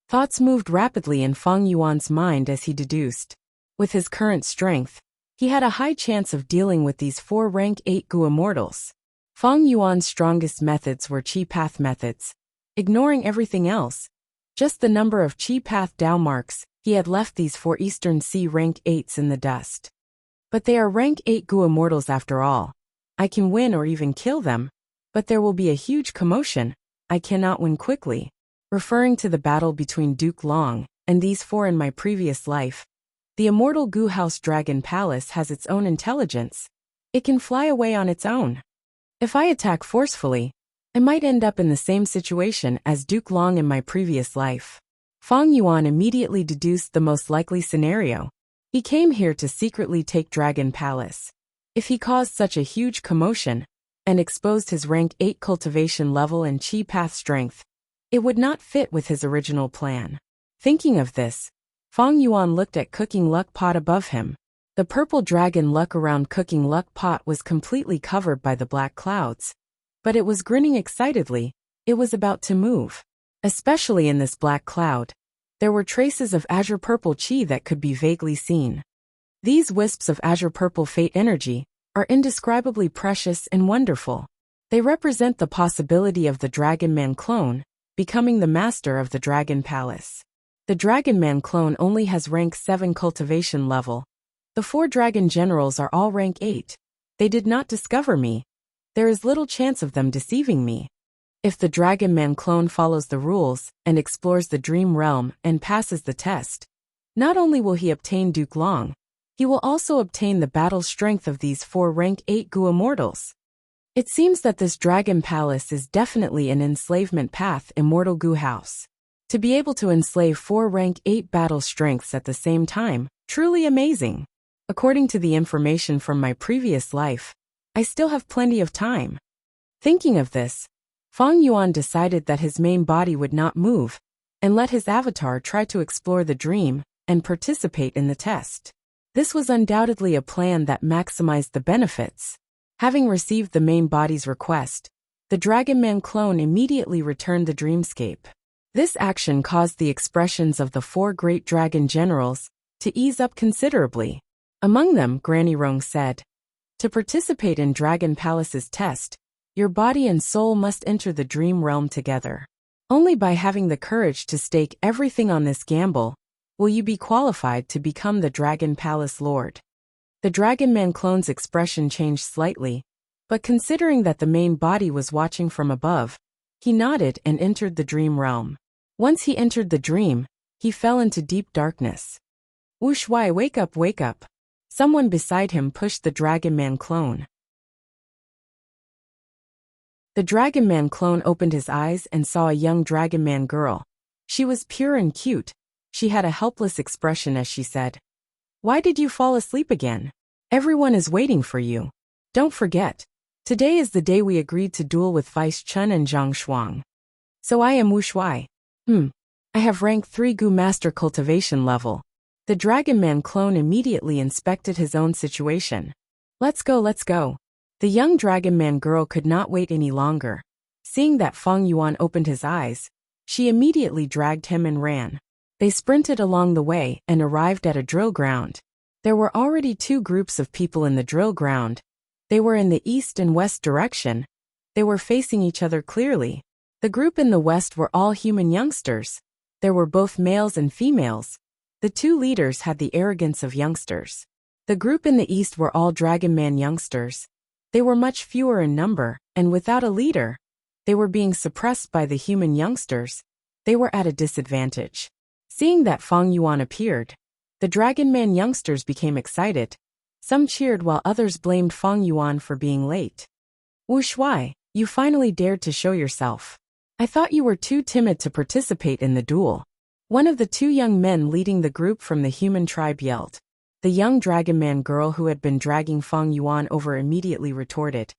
Thoughts moved rapidly in Feng Yuan's mind as he deduced. With his current strength, he had a high chance of dealing with these 4 rank 8 Gu immortals. Feng Yuan's strongest methods were Qi Path methods. Ignoring everything else, just the number of Qi Path Dao marks, he had left these 4 Eastern Sea rank 8s in the dust. But they are rank 8 Gu immortals after all. I can win or even kill them, but there will be a huge commotion. I cannot win quickly. Referring to the battle between Duke Long and these 4 in my previous life, the immortal Gu House Dragon Palace has its own intelligence. It can fly away on its own. If I attack forcefully, I might end up in the same situation as Duke Long in my previous life. Feng Yuan immediately deduced the most likely scenario. He came here to secretly take Dragon Palace. If he caused such a huge commotion and exposed his rank 8 cultivation level and Qi Path strength, it would not fit with his original plan. Thinking of this, Feng Yuan looked at Cooking Luck Pot above him. The purple dragon luck around Cooking Luck Pot was completely covered by the black clouds. But it was grinning excitedly. It was about to move. Especially in this black cloud, there were traces of azure purple qi that could be vaguely seen. These wisps of azure purple fate energy are indescribably precious and wonderful. They represent the possibility of the Dragon Man clone becoming the master of the Dragon Palace. The Dragon Man clone only has rank 7 cultivation level. The 4 dragon generals are all rank 8. They did not discover me. There is little chance of them deceiving me. If the Dragon Man clone follows the rules and explores the dream realm and passes the test, not only will he obtain Duke Long, he will also obtain the battle strength of these 4 rank 8 Gu immortals. It seems that this Dragon Palace is definitely an enslavement path immortal Gu house. To be able to enslave 4 rank 8 battle strengths at the same time, truly amazing. According to the information from my previous life, I still have plenty of time. Thinking of this, Feng Yuan decided that his main body would not move, and let his avatar try to explore the dream and participate in the test. This was undoubtedly a plan that maximized the benefits. Having received the main body's request, the Dragon Man clone immediately returned the dreamscape. This action caused the expressions of the 4 great dragon generals to ease up considerably. Among them, Granny Rong said, "To participate in Dragon Palace's test, your body and soul must enter the dream realm together. Only by having the courage to stake everything on this gamble will you be qualified to become the Dragon Palace Lord." The Dragon Man clone's expression changed slightly, but considering that the main body was watching from above, he nodded and entered the dream realm. Once he entered the dream, he fell into deep darkness. "Wu Shuai, wake up, wake up." Someone beside him pushed the Dragon Man clone. The Dragon Man clone opened his eyes and saw a young Dragon Man girl. She was pure and cute. She had a helpless expression as she said, "Why did you fall asleep again? Everyone is waiting for you. Don't forget. Today is the day we agreed to duel with Vice Chun and Zhang Shuang. So I am Wu Shuai. I have rank 3 Gu Master Cultivation level." The Dragon Man clone immediately inspected his own situation. Let's go, let's go. The young Dragon Man girl could not wait any longer. Seeing that Feng Yuan opened his eyes, she immediately dragged him and ran. They sprinted along the way and arrived at a drill ground. There were already 2 groups of people in the drill ground. They were in the east and west direction. They were facing each other clearly. The group in the west were all human youngsters. There were both males and females. The 2 leaders had the arrogance of youngsters. The group in the east were all Dragon Man youngsters. They were much fewer in number, and without a leader, they were being suppressed by the human youngsters. They were at a disadvantage. Seeing that Feng Yuan appeared, the Dragon Man youngsters became excited. Some cheered while others blamed Feng Yuan for being late. "Wu Shuai, you finally dared to show yourself. I thought you were too timid to participate in the duel." One of the 2 young men leading the group from the human tribe yelled. The young Dragon Man girl who had been dragging Feng Yuan over immediately retorted,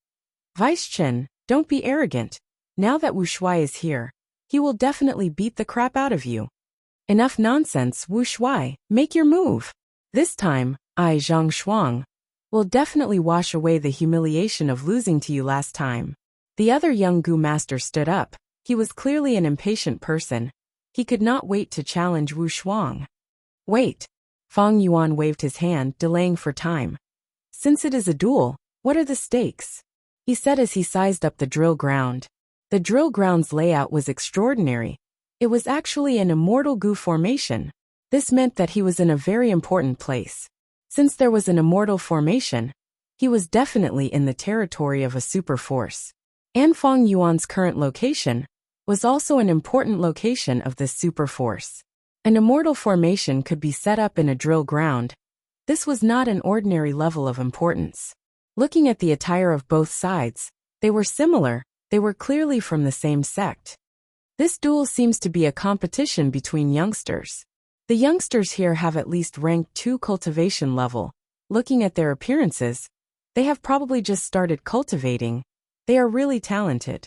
"Vice Chen, don't be arrogant. Now that Wu Shuai is here, he will definitely beat the crap out of you." "Enough nonsense, Wu Shuai, make your move. This time, I, Zhang Shuang, will definitely wash away the humiliation of losing to you last time." The other young Gu master stood up. He was clearly an impatient person. He could not wait to challenge Wu Shuang. "Wait." Feng Yuan waved his hand, delaying for time. "Since it is a duel, what are the stakes?" he said as he sized up the drill ground. The drill ground's layout was extraordinary. It was actually an immortal Gu formation. This meant that he was in a very important place. Since there was an immortal formation, he was definitely in the territory of a super force. And Feng Yuan's current location was also an important location of this super force. An immortal formation could be set up in a drill ground. This was not an ordinary level of importance. Looking at the attire of both sides, they were similar. They were clearly from the same sect. This duel seems to be a competition between youngsters. The youngsters here have at least rank 2 cultivation level. Looking at their appearances, they have probably just started cultivating. They are really talented.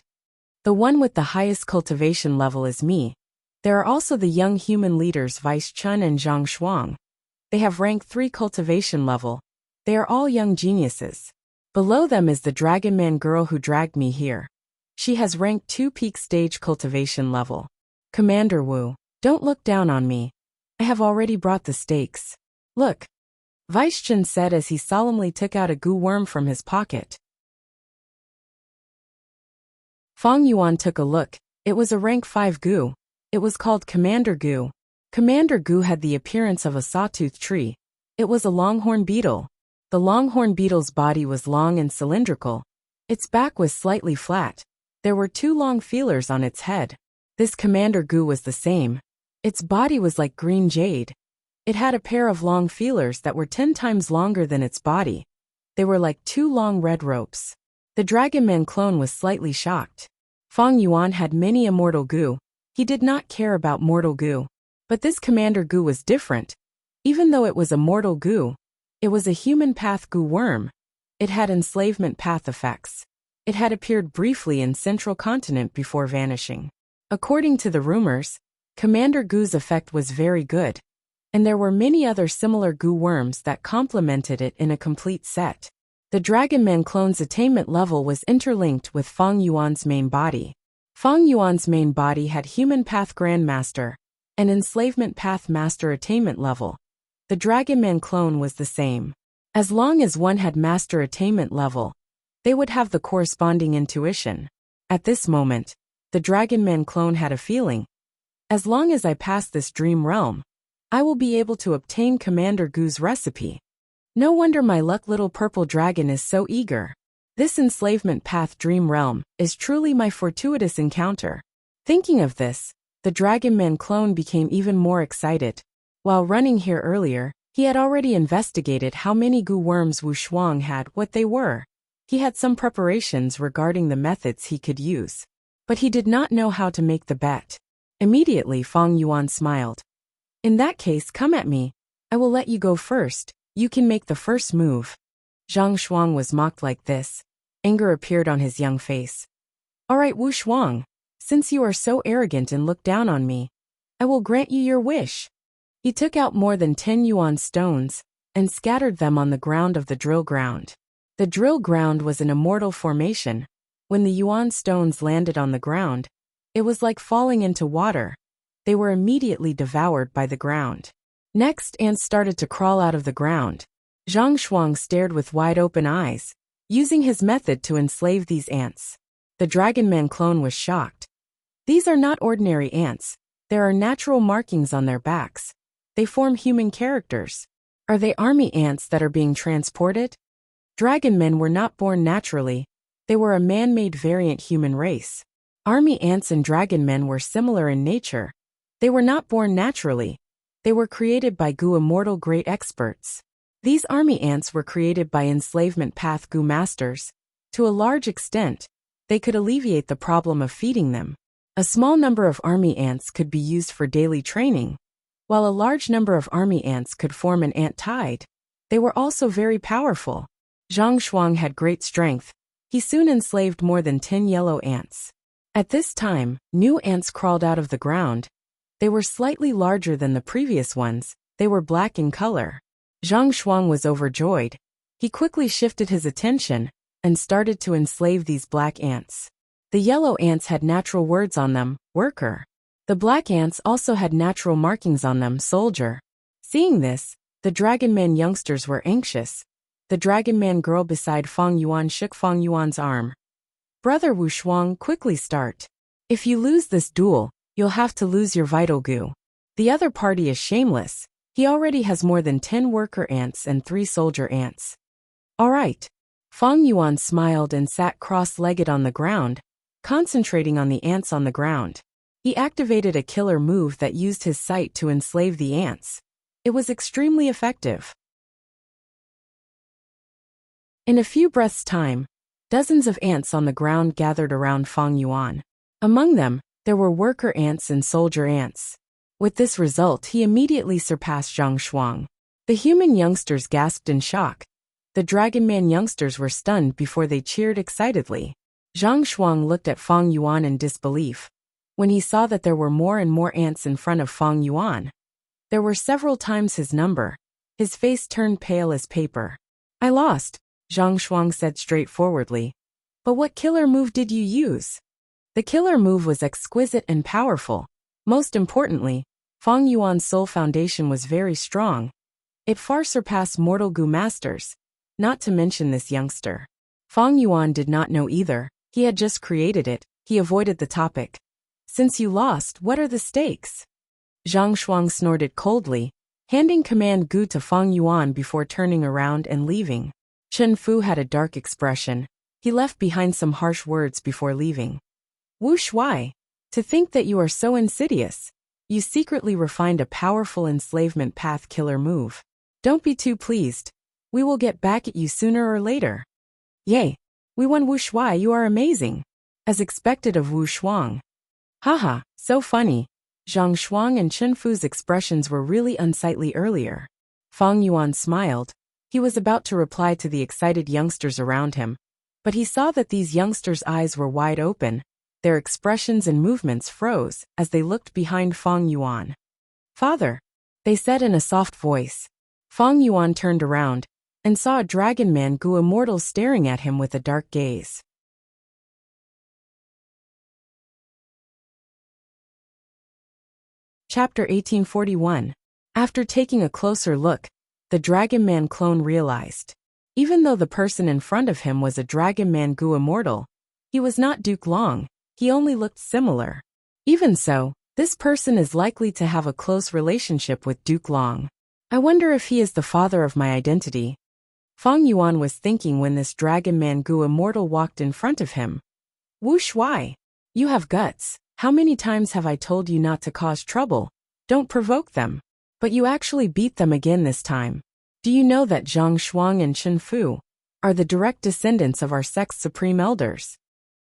The one with the highest cultivation level is me. There are also the young human leaders Vice Chun and Zhang Shuang. They have rank 3 cultivation level. They are all young geniuses. Below them is the Dragon Man girl who dragged me here. She has rank 2 peak stage cultivation level. "Commander Wu, don't look down on me. I have already brought the stakes. Look," Vice Chun said as he solemnly took out a Gu worm from his pocket. Feng Yuan took a look. It was a rank 5 Gu. It was called Commander Gu. Commander Gu had the appearance of a sawtooth tree. It was a longhorn beetle. The longhorn beetle's body was long and cylindrical. Its back was slightly flat. There were 2 long feelers on its head. This Commander Gu was the same. Its body was like green jade. It had a pair of long feelers that were 10 times longer than its body. They were like 2 long red ropes. The Dragon Man clone was slightly shocked. Feng Yuan had many immortal Gu. He did not care about mortal Gu. But this Commander Gu was different. Even though it was a mortal Gu, it was a human path Gu worm. It had enslavement path effects. It had appeared briefly in Central Continent before vanishing. According to the rumors, Commander Gu's effect was very good. And there were many other similar Gu worms that complemented it in a complete set. The Dragon Man clone's attainment level was interlinked with Feng Yuan's main body. Feng Yuan's main body had Human Path Grandmaster and Enslavement Path Master attainment level. The Dragon Man clone was the same. As long as one had Master attainment level, they would have the corresponding intuition. At this moment, the Dragon Man clone had a feeling. As long as I pass this dream realm, I will be able to obtain Commander Gu's recipe. No wonder my luck little purple dragon is so eager. This enslavement path dream realm is truly my fortuitous encounter. Thinking of this, the Dragon Man clone became even more excited. While running here earlier, He had already investigated how many goo worms Wu Shuang had, what they were. He had some preparations regarding the methods he could use. But he did not know how to make the bet. Immediately Fang Yuan smiled. In that case, come at me. I will let you go first. You can make the first move. Zhang Shuang was mocked like this. Anger appeared on his young face. All right, Wu Shuang. Since you are so arrogant and look down on me, I will grant you your wish. He took out more than 10 yuan stones and scattered them on the ground of the drill ground. The drill ground was an immortal formation. When the yuan stones landed on the ground, it was like falling into water. They were immediately devoured by the ground. Next, ants started to crawl out of the ground. Zhang Shuang stared with wide open eyes, using his method to enslave these ants. The Dragon Man clone was shocked. These are not ordinary ants. There are natural markings on their backs. They form human characters. Are they army ants that are being transported? Dragon men were not born naturally. They were a man-made variant human race. Army ants and dragon men were similar in nature. They were not born naturally. They were created by Gu immortal great experts. These army ants were created by enslavement path Gu masters. To a large extent, they could alleviate the problem of feeding them. A small number of army ants could be used for daily training, while a large number of army ants could form an ant tide. They were also very powerful. Zhang Shuang had great strength. He soon enslaved more than 10 yellow ants. At this time, new ants crawled out of the ground. They were slightly larger than the previous ones. They were black in color. Zhang Shuang was overjoyed. He quickly shifted his attention and started to enslave these black ants. The yellow ants had natural words on them, worker. The black ants also had natural markings on them, soldier. Seeing this, the Dragon Man youngsters were anxious. The Dragon Man girl beside Fang Yuan shook Fang Yuan's arm. Brother Wu Shuang, quickly start. If you lose this duel, you'll have to lose your vital goo. The other party is shameless. He already has more than 10 worker ants and 3 soldier ants. All right. Fang Yuan smiled and sat cross-legged on the ground, concentrating on the ants on the ground. He activated a killer move that used his sight to enslave the ants. It was extremely effective. In a few breaths' time, dozens of ants on the ground gathered around Fang Yuan. Among them, there were worker ants and soldier ants. With this result, he immediately surpassed Zhang Shuang. The human youngsters gasped in shock. The Dragon Man youngsters were stunned before they cheered excitedly. Zhang Shuang looked at Fang Yuan in disbelief. When he saw that there were more and more ants in front of Fang Yuan, there were several times his number. His face turned pale as paper. I lost, Zhang Shuang said straightforwardly. But what killer move did you use? The killer move was exquisite and powerful. Most importantly, Fang Yuan's soul foundation was very strong. It far surpassed mortal Gu masters, not to mention this youngster. Fang Yuan did not know either. He had just created it. He avoided the topic. Since you lost, what are the stakes? Zhang Shuang snorted coldly, handing command Gu to Fang Yuan before turning around and leaving. Chen Fu had a dark expression. He left behind some harsh words before leaving. Wu Shuai, to think that you are so insidious. You secretly refined a powerful enslavement path killer move. Don't be too pleased. We will get back at you sooner or later. Yay! We won, Wu Shuai, you are amazing. As expected of Wu Shuang. Haha, so funny. Zhang Shuang and Chen Fu's expressions were really unsightly earlier. Fang Yuan smiled. He was about to reply to the excited youngsters around him, but he saw that these youngsters' eyes were wide open. Their expressions and movements froze as they looked behind Fang Yuan. Father, they said in a soft voice. Fang Yuan turned around and saw a Dragon Man Gu immortal staring at him with a dark gaze. Chapter 1841. After taking a closer look, the Dragon Man clone realized. Even though the person in front of him was a Dragon Man Gu immortal, he was not Duke Long. He only looked similar. Even so, this person is likely to have a close relationship with Duke Long. I wonder if he is the father of my identity. Fang Yuan was thinking when this Dragon Man Gu immortal walked in front of him. Wu Shuai, you have guts. How many times have I told you not to cause trouble? Don't provoke them. But you actually beat them again this time. Do you know that Zhang Shuang and Chen Fu are the direct descendants of our sect's supreme elders?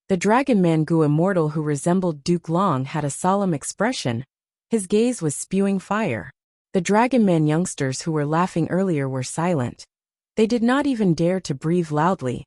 The dragon man Gu immortal who resembled Duke Long had a solemn expression. His gaze was spewing fire. The dragon man youngsters who were laughing earlier were silent. They did not even dare to breathe loudly.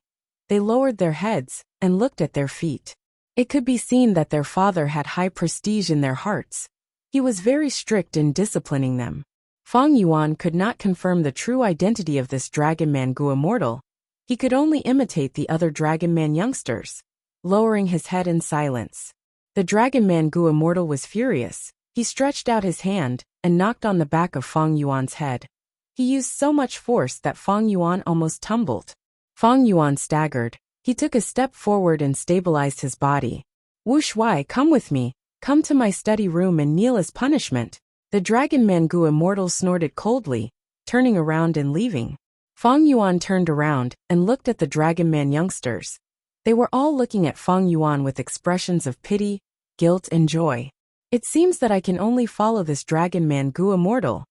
They lowered their heads and looked at their feet. It could be seen that their father had high prestige in their hearts. He was very strict in disciplining them. Fang Yuan could not confirm the true identity of this dragon man Gu immortal. He could only imitate the other dragon man youngsters. Lowering his head in silence. The dragon man Gu immortal was furious. He stretched out his hand and knocked on the back of Fang Yuan's head. He used so much force that Fang Yuan almost tumbled. Fang Yuan staggered. He took a step forward and stabilized his body. Wu Shuai, come with me. Come to my study room and kneel as punishment. The dragon man Gu immortal snorted coldly, turning around and leaving. Fang Yuan turned around and looked at the dragon man youngsters. They were all looking at Fang Yuan with expressions of pity, guilt and joy. It seems that I can only follow this dragon man Gu immortal.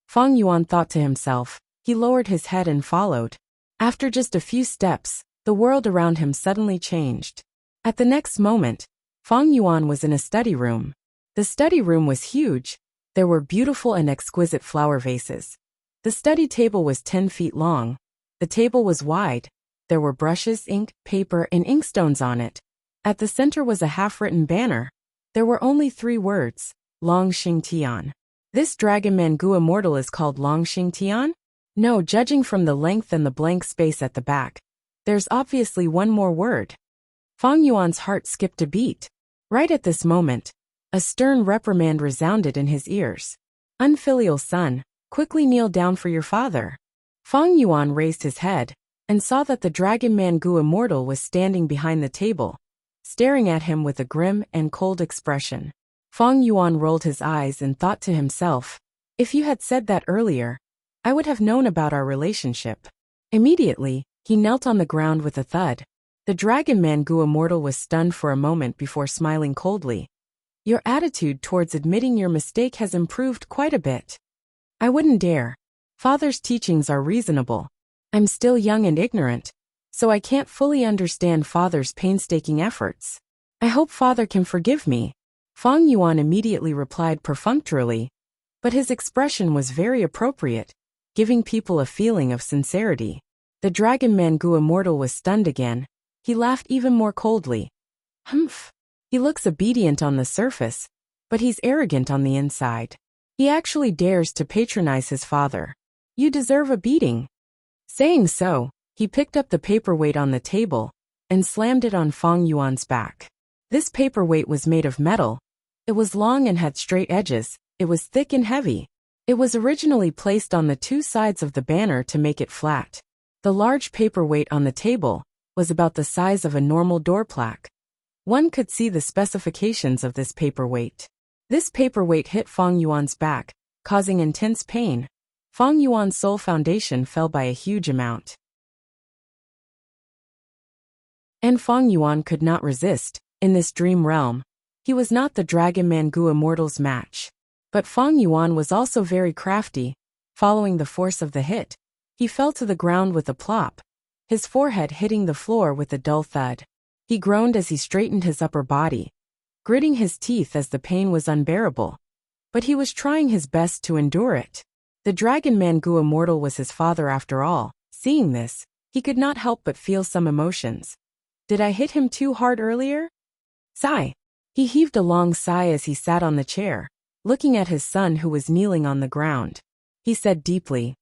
Fang Yuan thought to himself. He lowered his head and followed. After just a few steps, the world around him suddenly changed. At the next moment, Fang Yuan was in a study room. The study room was huge. There were beautiful and exquisite flower vases. The study table was 10 feet long. The table was wide. There were brushes, ink, paper, and inkstones on it. At the center was a half-written banner. There were only 3 words, Long Xing Tian. This dragon man Gu immortal is called Long Xing Tian? No, judging from the length and the blank space at the back. There's obviously one more word. Fang Yuan's heart skipped a beat. Right at this moment, a stern reprimand resounded in his ears. Unfilial son, quickly kneel down for your father. Fang Yuan raised his head and saw that the dragon man Gu immortal was standing behind the table, staring at him with a grim and cold expression. Fang Yuan rolled his eyes and thought to himself, if you had said that earlier, I would have known about our relationship. Immediately, he knelt on the ground with a thud. The dragon man Gu immortal was stunned for a moment before smiling coldly. Your attitude towards admitting your mistake has improved quite a bit. I wouldn't dare. Father's teachings are reasonable. I'm still young and ignorant, so I can't fully understand Father's painstaking efforts. I hope Father can forgive me. Fang Yuan immediately replied perfunctorily, but his expression was very appropriate, giving people a feeling of sincerity. The dragon man Gu immortal was stunned again. He laughed even more coldly. Humph. He looks obedient on the surface, but he's arrogant on the inside. He actually dares to patronize his father. You deserve a beating. Saying so, he picked up the paperweight on the table and slammed it on Fang Yuan's back. This paperweight was made of metal. It was long and had straight edges. It was thick and heavy. It was originally placed on the 2 sides of the banner to make it flat. The large paperweight on the table was about the size of a normal door plaque. One could see the specifications of this paperweight. This paperweight hit Fang Yuan's back, causing intense pain. Fang Yuan's soul foundation fell by a huge amount. And Fang Yuan could not resist. In this dream realm, he was not the dragon man Gu immortal's match. But Fang Yuan was also very crafty. Following the force of the hit, he fell to the ground with a plop, his forehead hitting the floor with a dull thud. He groaned as he straightened his upper body, gritting his teeth as the pain was unbearable. But he was trying his best to endure it. The dragon man Gu immortal was his father after all. Seeing this, he could not help but feel some emotions. Did I hit him too hard earlier? Sigh. He heaved a long sigh as he sat on the chair, looking at his son who was kneeling on the ground. He said deeply,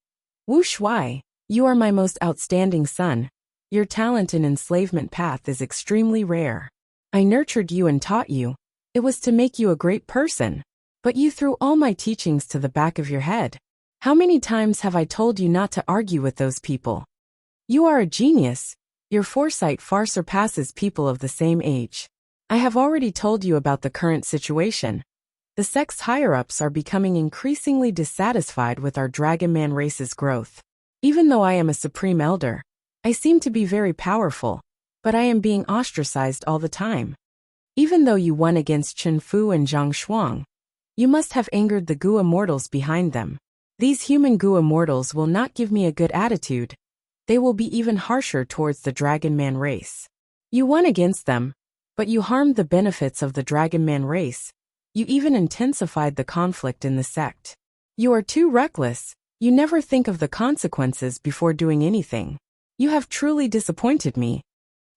Wu Shuai, you are my most outstanding son. Your talent in enslavement path is extremely rare. I nurtured you and taught you. It was to make you a great person. But you threw all my teachings to the back of your head. How many times have I told you not to argue with those people? You are a genius. Your foresight far surpasses people of the same age. I have already told you about the current situation. The sect's higher-ups are becoming increasingly dissatisfied with our Dragon Man race's growth. Even though I am a supreme elder, I seem to be very powerful, but I am being ostracized all the time. Even though you won against Chen Fu and Zhang Shuang, You must have angered the Gu immortals behind them. These human Gu immortals will not give me a good attitude. They will be even harsher towards the Dragon Man race. You won against them, but you harmed the benefits of the Dragon Man race. You even intensified the conflict in the sect. You are too reckless. You never think of the consequences before doing anything. You have truly disappointed me.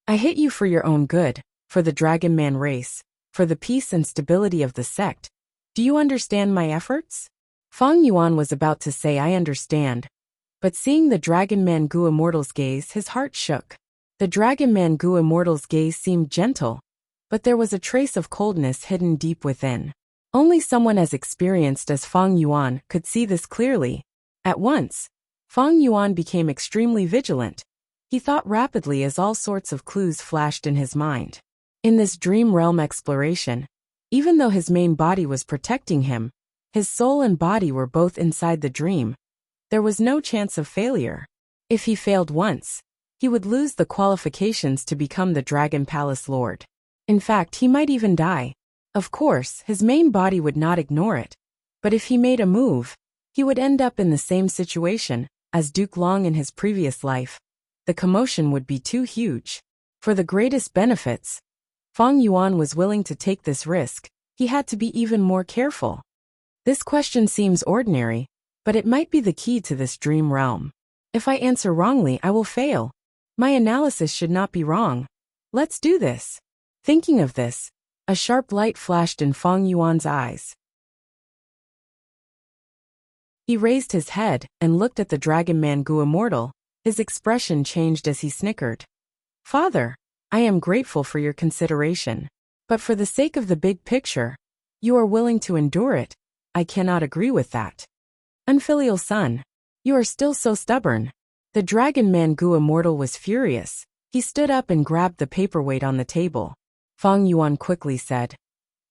I hate you for your own good, for the Dragon Man race, for the peace and stability of the sect. Do you understand my efforts? Feng Yuan was about to say I understand, but seeing the Dragon Man Gu immortal's gaze, his heart shook. The Dragon Man Gu immortal's gaze seemed gentle, but there was a trace of coldness hidden deep within. Only someone as experienced as Feng Yuan could see this clearly. At once, Feng Yuan became extremely vigilant. He thought rapidly as all sorts of clues flashed in his mind. In this dream realm exploration, even though his main body was protecting him, his soul and body were both inside the dream. There was no chance of failure. If he failed once, he would lose the qualifications to become the Dragon Palace Lord. In fact, he might even die. Of course, his main body would not ignore it, but if he made a move, he would end up in the same situation as Duke Long in his previous life. The commotion would be too huge. For the greatest benefits, Feng Yuan was willing to take this risk. He had to be even more careful. This question seems ordinary, but it might be the key to this dream realm. If I answer wrongly, I will fail. My analysis should not be wrong. Let's do this. Thinking of this, a sharp light flashed in Feng Yuan's eyes. He raised his head and looked at the Dragon Man Gu immortal. His expression changed as he snickered. Father, I am grateful for your consideration. But for the sake of the big picture, you are willing to endure it. I cannot agree with that. Unfilial son, you are still so stubborn. The Dragon Man Gu immortal was furious. He stood up and grabbed the paperweight on the table. Feng Yuan quickly said,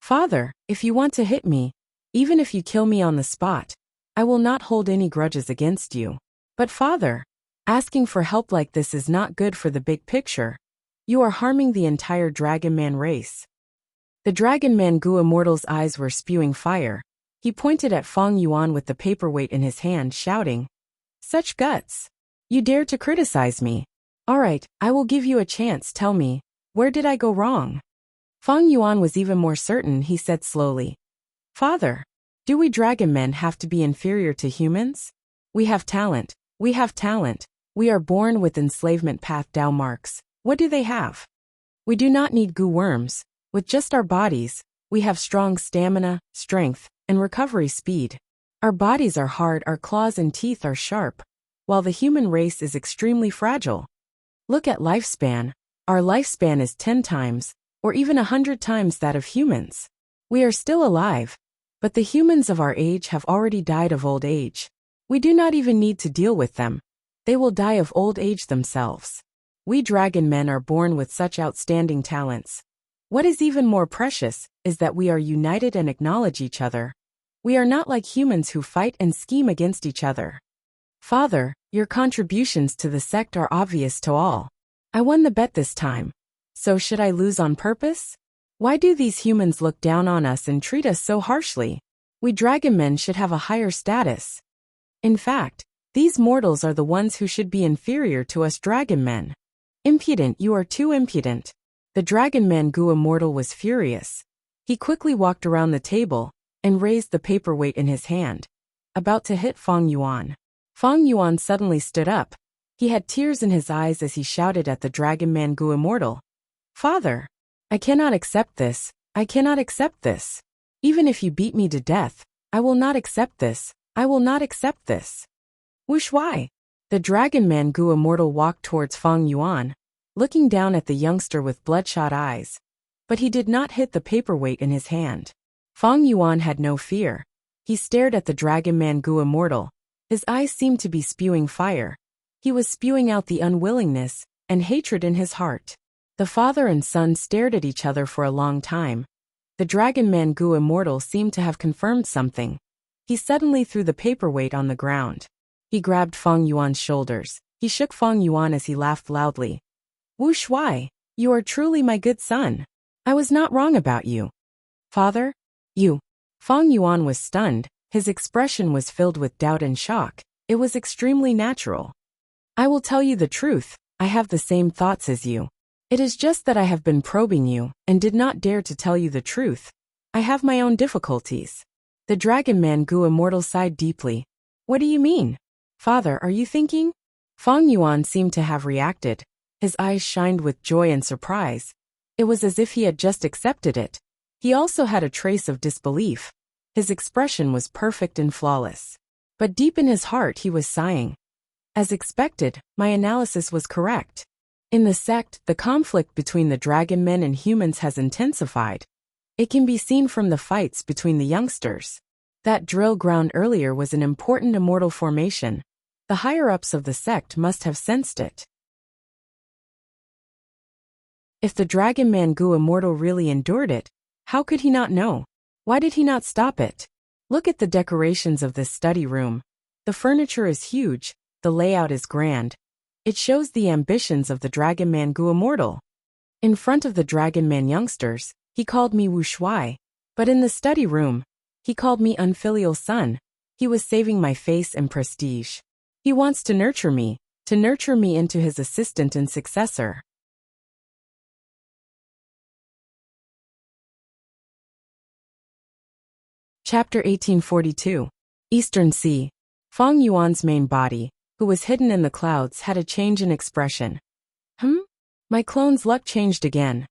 Father, if you want to hit me, even if you kill me on the spot, I will not hold any grudges against you. But father, asking for help like this is not good for the big picture. You are harming the entire Dragon Man race. The Dragon Man Gu immortal's eyes were spewing fire. He pointed at Feng Yuan with the paperweight in his hand, shouting, Such guts! You dare to criticize me. All right, I will give you a chance. Tell me, where did I go wrong? Feng Yuan was even more certain. He said slowly, Father, do we dragon men have to be inferior to humans? We have talent. We have talent. We are born with enslavement path Dao marks. What do they have? We do not need Gu worms. With just our bodies, we have strong stamina, strength, and recovery speed. Our bodies are hard, our claws and teeth are sharp, while the human race is extremely fragile. Look at lifespan. Our lifespan is 10 times, or even 100 times that of humans. We are still alive, but the humans of our age have already died of old age. We do not even need to deal with them. They will die of old age themselves. We dragon men are born with such outstanding talents. What is even more precious is that we are united and acknowledge each other. We are not like humans who fight and scheme against each other. Father, your contributions to the sect are obvious to all. I won the bet this time. So should I lose on purpose? Why do these humans look down on us and treat us so harshly? We dragon men should have a higher status. In fact, these mortals are the ones who should be inferior to us dragon men. Impudent, you are too impudent. The Dragon Man Gu immortal was furious. He quickly walked around the table and raised the paperweight in his hand, about to hit Feng Yuan. Feng Yuan suddenly stood up. He had tears in his eyes as he shouted at the Dragon Man Gu immortal. Father, I cannot accept this. I cannot accept this. Even if you beat me to death, I will not accept this. I will not accept this. Whoosh, why? The Dragon Man Gu immortal walked towards Feng Yuan, looking down at the youngster with bloodshot eyes. But he did not hit the paperweight in his hand. Feng Yuan had no fear. He stared at the Dragon Man Gu immortal. His eyes seemed to be spewing fire. He was spewing out the unwillingness and hatred in his heart. The father and son stared at each other for a long time. The Dragon Man Gu immortal seemed to have confirmed something. He suddenly threw the paperweight on the ground. He grabbed Feng Yuan's shoulders. He shook Feng Yuan as he laughed loudly. Wu Shuai, you are truly my good son. I was not wrong about you. Father, you. Fang Yuan was stunned. His expression was filled with doubt and shock. It was extremely natural. I will tell you the truth, I have the same thoughts as you. It is just that I have been probing you, and did not dare to tell you the truth. I have my own difficulties. The dragon man Gu Immortal sighed deeply. What do you mean? Father, are you thinking? Fang Yuan seemed to have reacted. His eyes shined with joy and surprise. It was as if he had just accepted it. He also had a trace of disbelief. His expression was perfect and flawless. But deep in his heart he was sighing. As expected, my analysis was correct. In the sect, the conflict between the dragon men and humans has intensified. It can be seen from the fights between the youngsters. That drill ground earlier was an important immortal formation. The higher-ups of the sect must have sensed it. If the dragon man Gu Immortal really endured it, how could he not know? Why did he not stop it? Look at the decorations of this study room. The furniture is huge, the layout is grand. It shows the ambitions of the dragon man Gu Immortal. In front of the dragon man youngsters, he called me Wu Shuai. But in the study room, he called me unfilial son. He was saving my face and prestige. He wants to nurture me into his assistant and successor. Chapter 1842. Eastern Sea. Fang Yuan's main body, who was hidden in the clouds, had a change in expression. My clone's luck changed again.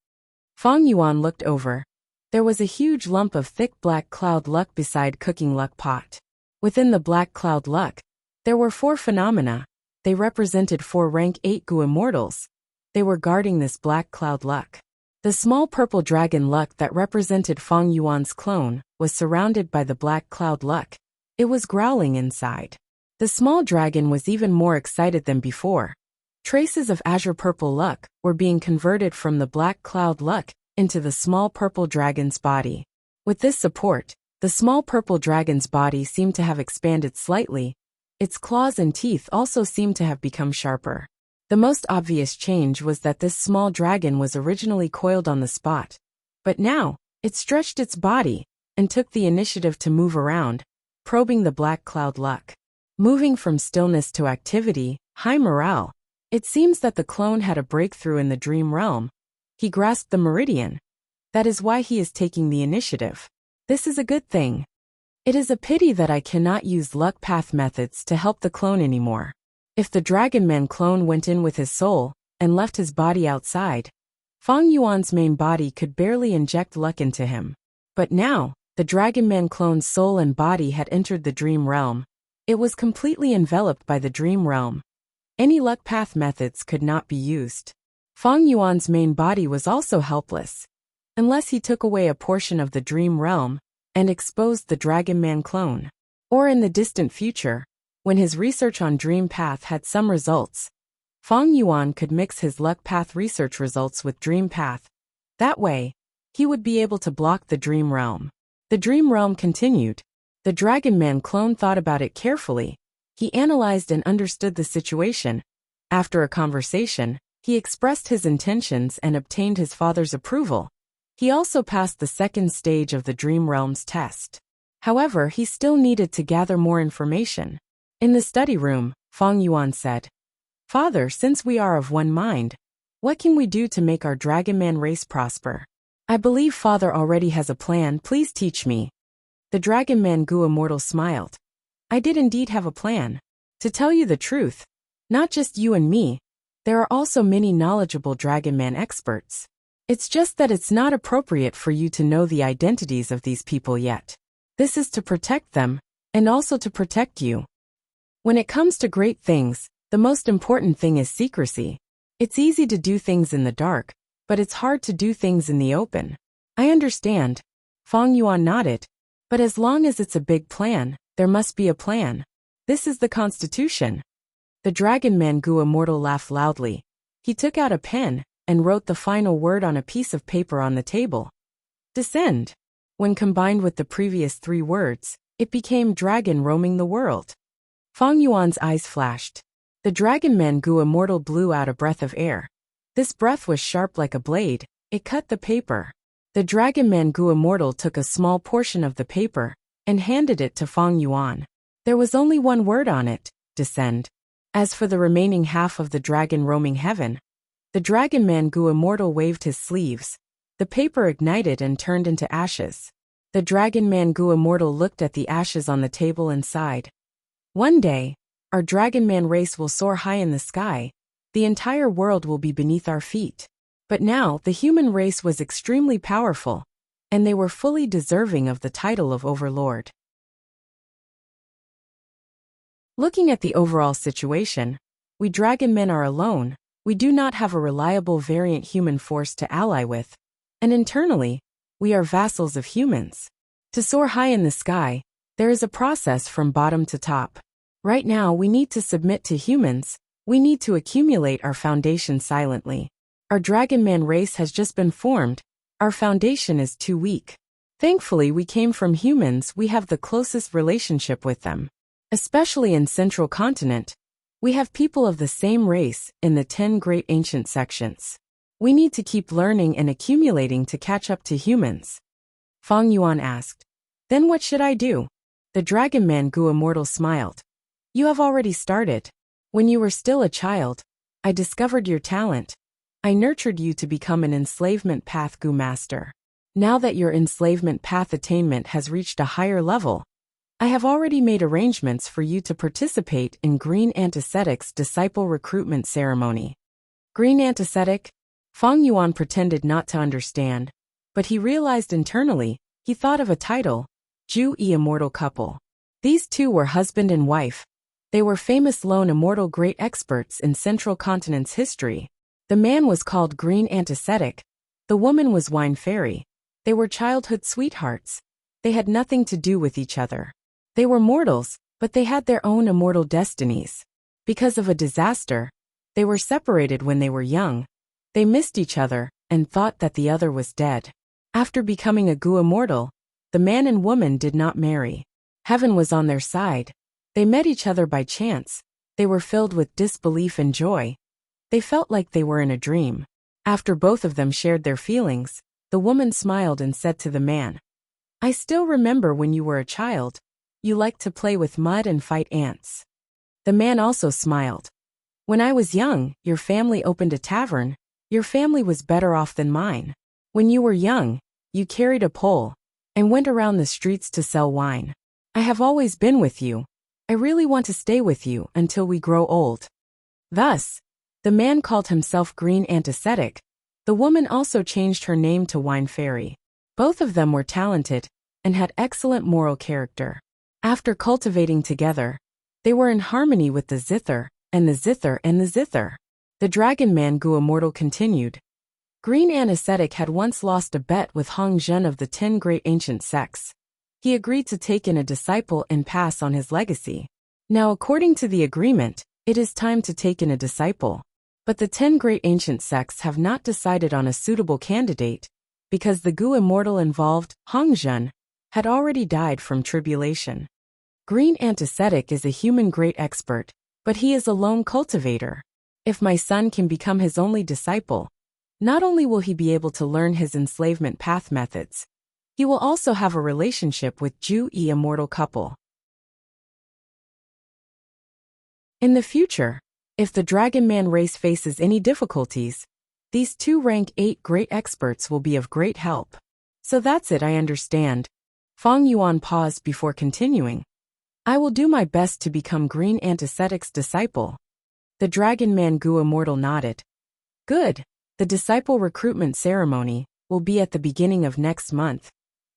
Fang Yuan looked over. There was a huge lump of thick black cloud luck beside cooking luck pot. Within the black cloud luck, there were 4 phenomena. They represented 4 rank 8 Gu Immortals. They were guarding this black cloud luck. The small purple dragon luck that represented Fang Yuan's clone was surrounded by the black cloud luck. It was growling inside. The small dragon was even more excited than before. Traces of azure purple luck were being converted from the black cloud luck into the small purple dragon's body. With this support, the small purple dragon's body seemed to have expanded slightly. Its claws and teeth also seemed to have become sharper. The most obvious change was that this small dragon was originally coiled on the spot. But now, it stretched its body and took the initiative to move around, probing the black cloud luck. Moving from stillness to activity, high morale. It seems that the clone had a breakthrough in the dream realm. He grasped the meridian. That is why he is taking the initiative. This is a good thing. It is a pity that I cannot use luck path methods to help the clone anymore. If the Dragon Man clone went in with his soul and left his body outside, Fang Yuan's main body could barely inject luck into him. But now, the Dragon Man clone's soul and body had entered the dream realm. It was completely enveloped by the dream realm. Any luck path methods could not be used. Fang Yuan's main body was also helpless. Unless he took away a portion of the dream realm and exposed the Dragon Man clone. Or in the distant future, when his research on Dream Path had some results, Fang Yuan could mix his luck path research results with Dream Path. That way, he would be able to block the dream realm. The dream realm continued. The Dragon Man clone thought about it carefully. He analyzed and understood the situation. After a conversation, he expressed his intentions and obtained his father's approval. He also passed the second stage of the Dream Realm's test. However, he still needed to gather more information. In the study room, Fang Yuan said, "Father, since we are of one mind, what can we do to make our Dragon Man race prosper? I believe Father already has a plan, please teach me." The Dragon Man Gu Immortal smiled. "I did indeed have a plan. To tell you the truth, not just you and me, there are also many knowledgeable Dragon Man experts. It's just that it's not appropriate for you to know the identities of these people yet. This is to protect them, and also to protect you. When it comes to great things, the most important thing is secrecy. It's easy to do things in the dark, but it's hard to do things in the open." "I understand." Fang Yuan nodded. "But as long as it's a big plan, there must be a plan. This is the Constitution." The Dragon Man Gu Immortal laughed loudly. He took out a pen and wrote the final word on a piece of paper on the table. Descend. When combined with the previous 3 words, it became dragon roaming the world. Fang Yuan's eyes flashed. The Dragon Man Gu Immortal blew out a breath of air. This breath was sharp like a blade. It cut the paper. The Dragon Man Gu Immortal took a small portion of the paper and handed it to Fang Yuan. There was only one word on it: descend. As for the remaining half of the dragon roaming heaven, the Dragon Man Gu Immortal waved his sleeves. The paper ignited and turned into ashes. The Dragon Man Gu Immortal looked at the ashes on the table and sighed. One day, our Dragon Man race will soar high in the sky. The entire world will be beneath our feet. But now, the human race was extremely powerful, and they were fully deserving of the title of Overlord. Looking at the overall situation, we Dragon Men are alone. We do not have a reliable variant human force to ally with, and internally, we are vassals of humans. To soar high in the sky, there is a process from bottom to top. Right now, we need to submit to humans. We need to accumulate our foundation silently. Our Dragon Man race has just been formed. Our foundation is too weak. Thankfully, we came from humans. We have the closest relationship with them. Especially in Central Continent, we have people of the same race in the 10 great ancient sections. We need to keep learning and accumulating to catch up to humans. Fang Yuan asked. Then what should I do? The Dragon Man Gu Immortal smiled. You have already started. When you were still a child, I discovered your talent. I nurtured you to become an enslavement path Gu master. Now that your enslavement path attainment has reached a higher level, I have already made arrangements for you to participate in Green Antiseptic's disciple recruitment ceremony. Green Antiseptic? Fang Yuan pretended not to understand, but he realized internally. He thought of a title, Ju E Immortal Couple. These two were husband and wife. They were famous lone immortal great experts in Central Continent's history. The man was called Green Antiseptic. The woman was Wine Fairy. They were childhood sweethearts. They had nothing to do with each other. They were mortals, but they had their own immortal destinies. Because of a disaster, they were separated when they were young. They missed each other and thought that the other was dead. After becoming a Gu Immortal, the man and woman did not marry. Heaven was on their side. They met each other by chance. They were filled with disbelief and joy. They felt like they were in a dream. After both of them shared their feelings, the woman smiled and said to the man, I still remember when you were a child. You liked to play with mud and fight ants. The man also smiled. When I was young, your family opened a tavern. Your family was better off than mine. When you were young, you carried a pole and went around the streets to sell wine. I have always been with you. I really want to stay with you until we grow old. Thus, the man called himself Green Antiseptic. The woman also changed her name to Wine Fairy. Both of them were talented and had excellent moral character. After cultivating together, they were in harmony with the zither and the zither and the zither. The Dragon Man Gu Immortal continued. Green Antiseptic had once lost a bet with Hong Zhen of the 10 great ancient sects. He agreed to take in a disciple and pass on his legacy. Now, according to the agreement, it is time to take in a disciple. But the 10 great ancient sects have not decided on a suitable candidate, because the Gu Immortal involved, Hong Zhen, had already died from tribulation. Green Antiseptic is a human great expert, but he is a lone cultivator. If my son can become his only disciple, not only will he be able to learn his enslavement path methods, he will also have a relationship with Ju E Immortal Couple. In the future, if the Dragon Man race faces any difficulties, these two rank 8 great experts will be of great help. So that's it, I understand. Fang Yuan paused before continuing. I will do my best to become Green Antiseptic's disciple. The Dragon Man Gu Immortal nodded. Good. The disciple recruitment ceremony will be at the beginning of next month.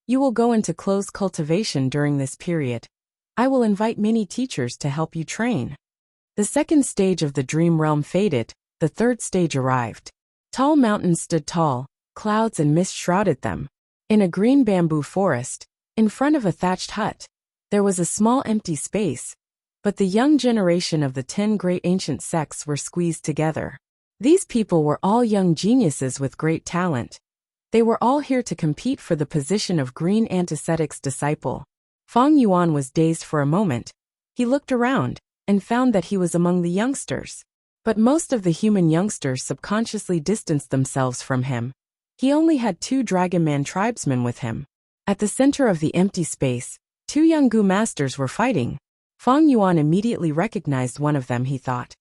You will go into closed cultivation during this period. I will invite many teachers to help you train. The second stage of the dream realm faded. The third stage arrived. Tall mountains stood tall, clouds and mist shrouded them. In a green bamboo forest, in front of a thatched hut, there was a small empty space, but the young generation of the 10 great ancient sects were squeezed together. These people were all young geniuses with great talent. They were all here to compete for the position of Green Antiseptic's disciple. Fang Yuan was dazed for a moment. He looked around and found that he was among the youngsters. But most of the human youngsters subconsciously distanced themselves from him. He only had 2 Dragon Man tribesmen with him. At the center of the empty space, 2 young Gu masters were fighting. Fang Yuan immediately recognized one of them, he thought.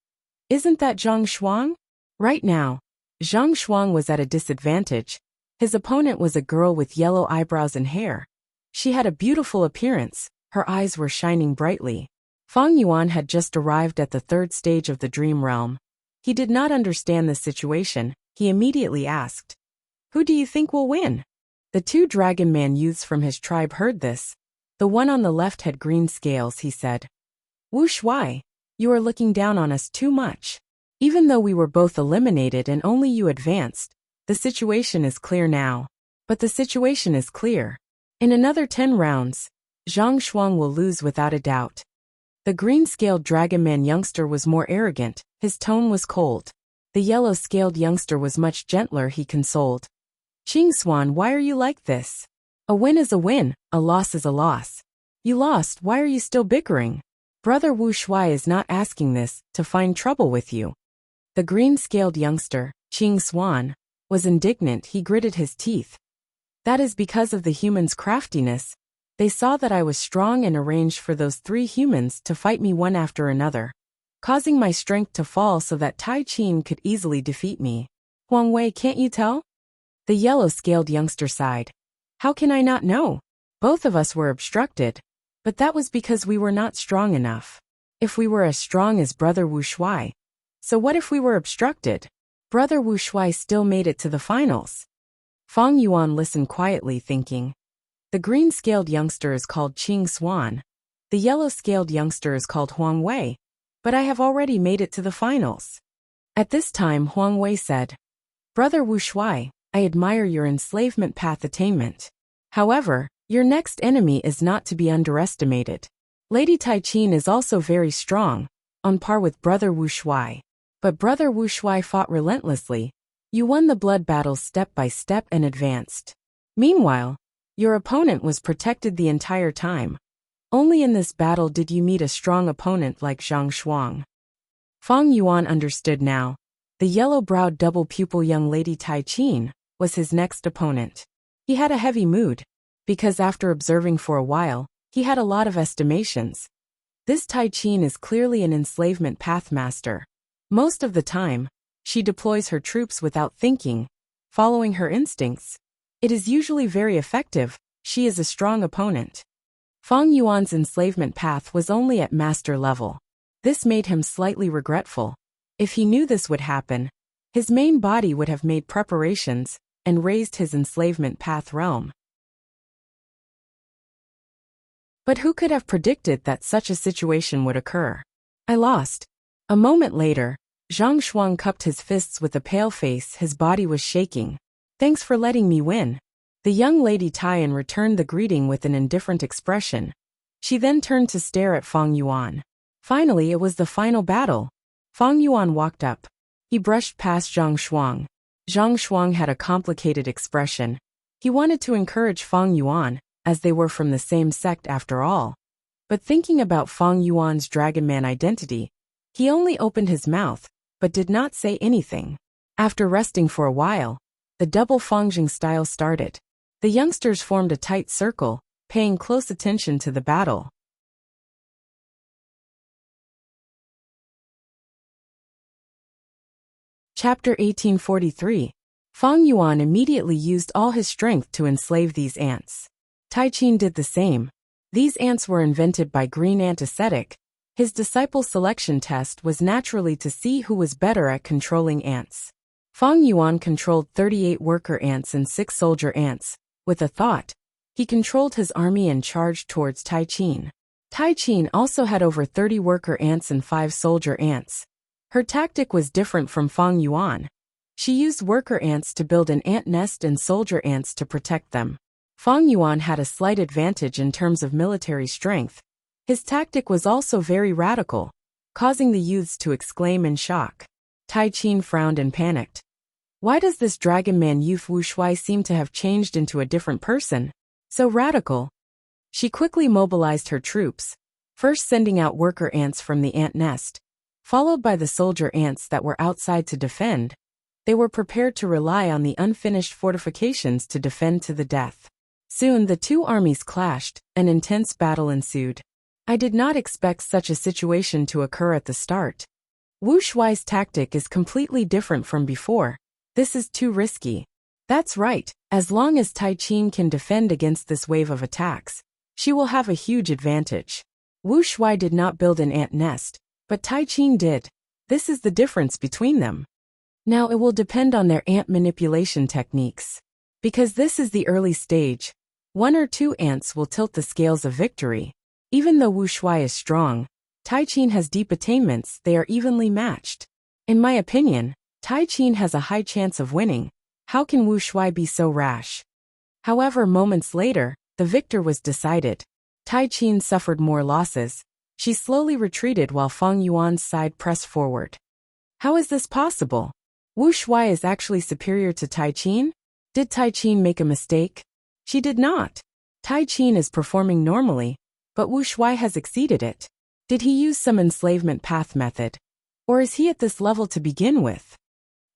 Isn't that Zhang Shuang? Right now, Zhang Shuang was at a disadvantage. His opponent was a girl with yellow eyebrows and hair. She had a beautiful appearance, her eyes were shining brightly. Fang Yuan had just arrived at the 3rd stage of the dream realm. He did not understand the situation. He immediately asked, "Who do you think will win?" The 2 Dragon Man youths from his tribe heard this. The one on the left had green scales, he said. "Wu Shuai, you are looking down on us too much. Even though we were both eliminated and only you advanced, the situation is clear now." But the situation is clear. In another 10 rounds, Zhang Shuang will lose without a doubt. The green-scaled Dragon Man youngster was more arrogant, his tone was cold. The yellow-scaled youngster was much gentler, he consoled. "Qing Swan, why are you like this? A win is a win, a loss is a loss. You lost, why are you still bickering? Brother Wu Shuai is not asking this to find trouble with you." The green-scaled youngster, Qing Swan, was indignant, he gritted his teeth. "That is because of the humans' craftiness. They saw that I was strong and arranged for those 3 humans to fight me one after another, causing my strength to fall so that Tai Qin could easily defeat me. Huang Wei, can't you tell?" The yellow-scaled youngster sighed. "How can I not know? Both of us were obstructed. But that was because we were not strong enough. If we were as strong as Brother Wu Shuai. So what if we were obstructed? Brother Wu Shuai still made it to the finals." Fang Yuan listened quietly, thinking. The green-scaled youngster is called Qing Swan. The yellow-scaled youngster is called Huang Wei. But I have already made it to the finals. At this time Huang Wei said, "Brother Wu Shuai, I admire your enslavement path attainment. However, your next enemy is not to be underestimated. Lady Tai Qin is also very strong, on par with Brother Wu Shuai. But Brother Wu Shuai fought relentlessly. You won the blood battles step by step and advanced. Meanwhile, your opponent was protected the entire time. Only in this battle did you meet a strong opponent like Zhang Shuang." Fang Yuan understood now. The yellow-browed double-pupil young Lady Tai Qin was his next opponent. He had a heavy mood, because after observing for a while, he had a lot of estimations. This Tai Qin is clearly an enslavement path master. Most of the time, she deploys her troops without thinking, following her instincts. It is usually very effective. She is a strong opponent. Fang Yuan's enslavement path was only at master level. This made him slightly regretful. If he knew this would happen, his main body would have made preparations and raised his enslavement path realm. But who could have predicted that such a situation would occur? I lost. A moment later, Zhang Shuang cupped his fists with a pale face, his body was shaking. "Thanks for letting me win." The young Lady Taiyan returned the greeting with an indifferent expression. She then turned to stare at Fang Yuan. Finally, it was the final battle. Fang Yuan walked up. He brushed past Zhang Shuang. Zhang Shuang had a complicated expression. He wanted to encourage Fang Yuan, as they were from the same sect after all. But thinking about Fang Yuan's Dragon Man identity, he only opened his mouth, but did not say anything. After resting for a while, the double Fangjing style started. The youngsters formed a tight circle, paying close attention to the battle. Chapter 1843. Fang Yuan immediately used all his strength to enslave these ants. Tai Qin did the same. These ants were invented by Green Ant Ascetic. His disciple selection test was naturally to see who was better at controlling ants. Fang Yuan controlled 38 worker ants and 6 soldier ants. With a thought, he controlled his army and charged towards Tai Qin. Tai Qin also had over 30 worker ants and 5 soldier ants. Her tactic was different from Fang Yuan. She used worker ants to build an ant nest and soldier ants to protect them. Fang Yuan had a slight advantage in terms of military strength. His tactic was also very radical, causing the youths to exclaim in shock. Tai Qin frowned and panicked. Why does this Dragon Man youth Wu Shuai seem to have changed into a different person? So radical. She quickly mobilized her troops, first sending out worker ants from the ant nest, followed by the soldier ants that were outside to defend. They were prepared to rely on the unfinished fortifications to defend to the death. Soon the two armies clashed, an intense battle ensued. I did not expect such a situation to occur at the start. Wu Shuai's tactic is completely different from before. This is too risky. That's right, as long as Tai Qin can defend against this wave of attacks, she will have a huge advantage. Wu Shuai did not build an ant nest, but Tai Qin did. This is the difference between them. Now it will depend on their ant manipulation techniques. Because this is the early stage, one or two ants will tilt the scales of victory. Even though Wu Shuai is strong, Tai Qin has deep attainments, they are evenly matched. In my opinion, Tai Qin has a high chance of winning. How can Wu Shuai be so rash? However, moments later, the victor was decided. Tai Qin suffered more losses. She slowly retreated while Fang Yuan's side pressed forward. How is this possible? Wu Shuai is actually superior to Tai Qin? Did Tai Qin make a mistake? She did not. Tai Qin is performing normally, but Wu Shuai has exceeded it. Did he use some enslavement path method? Or is he at this level to begin with?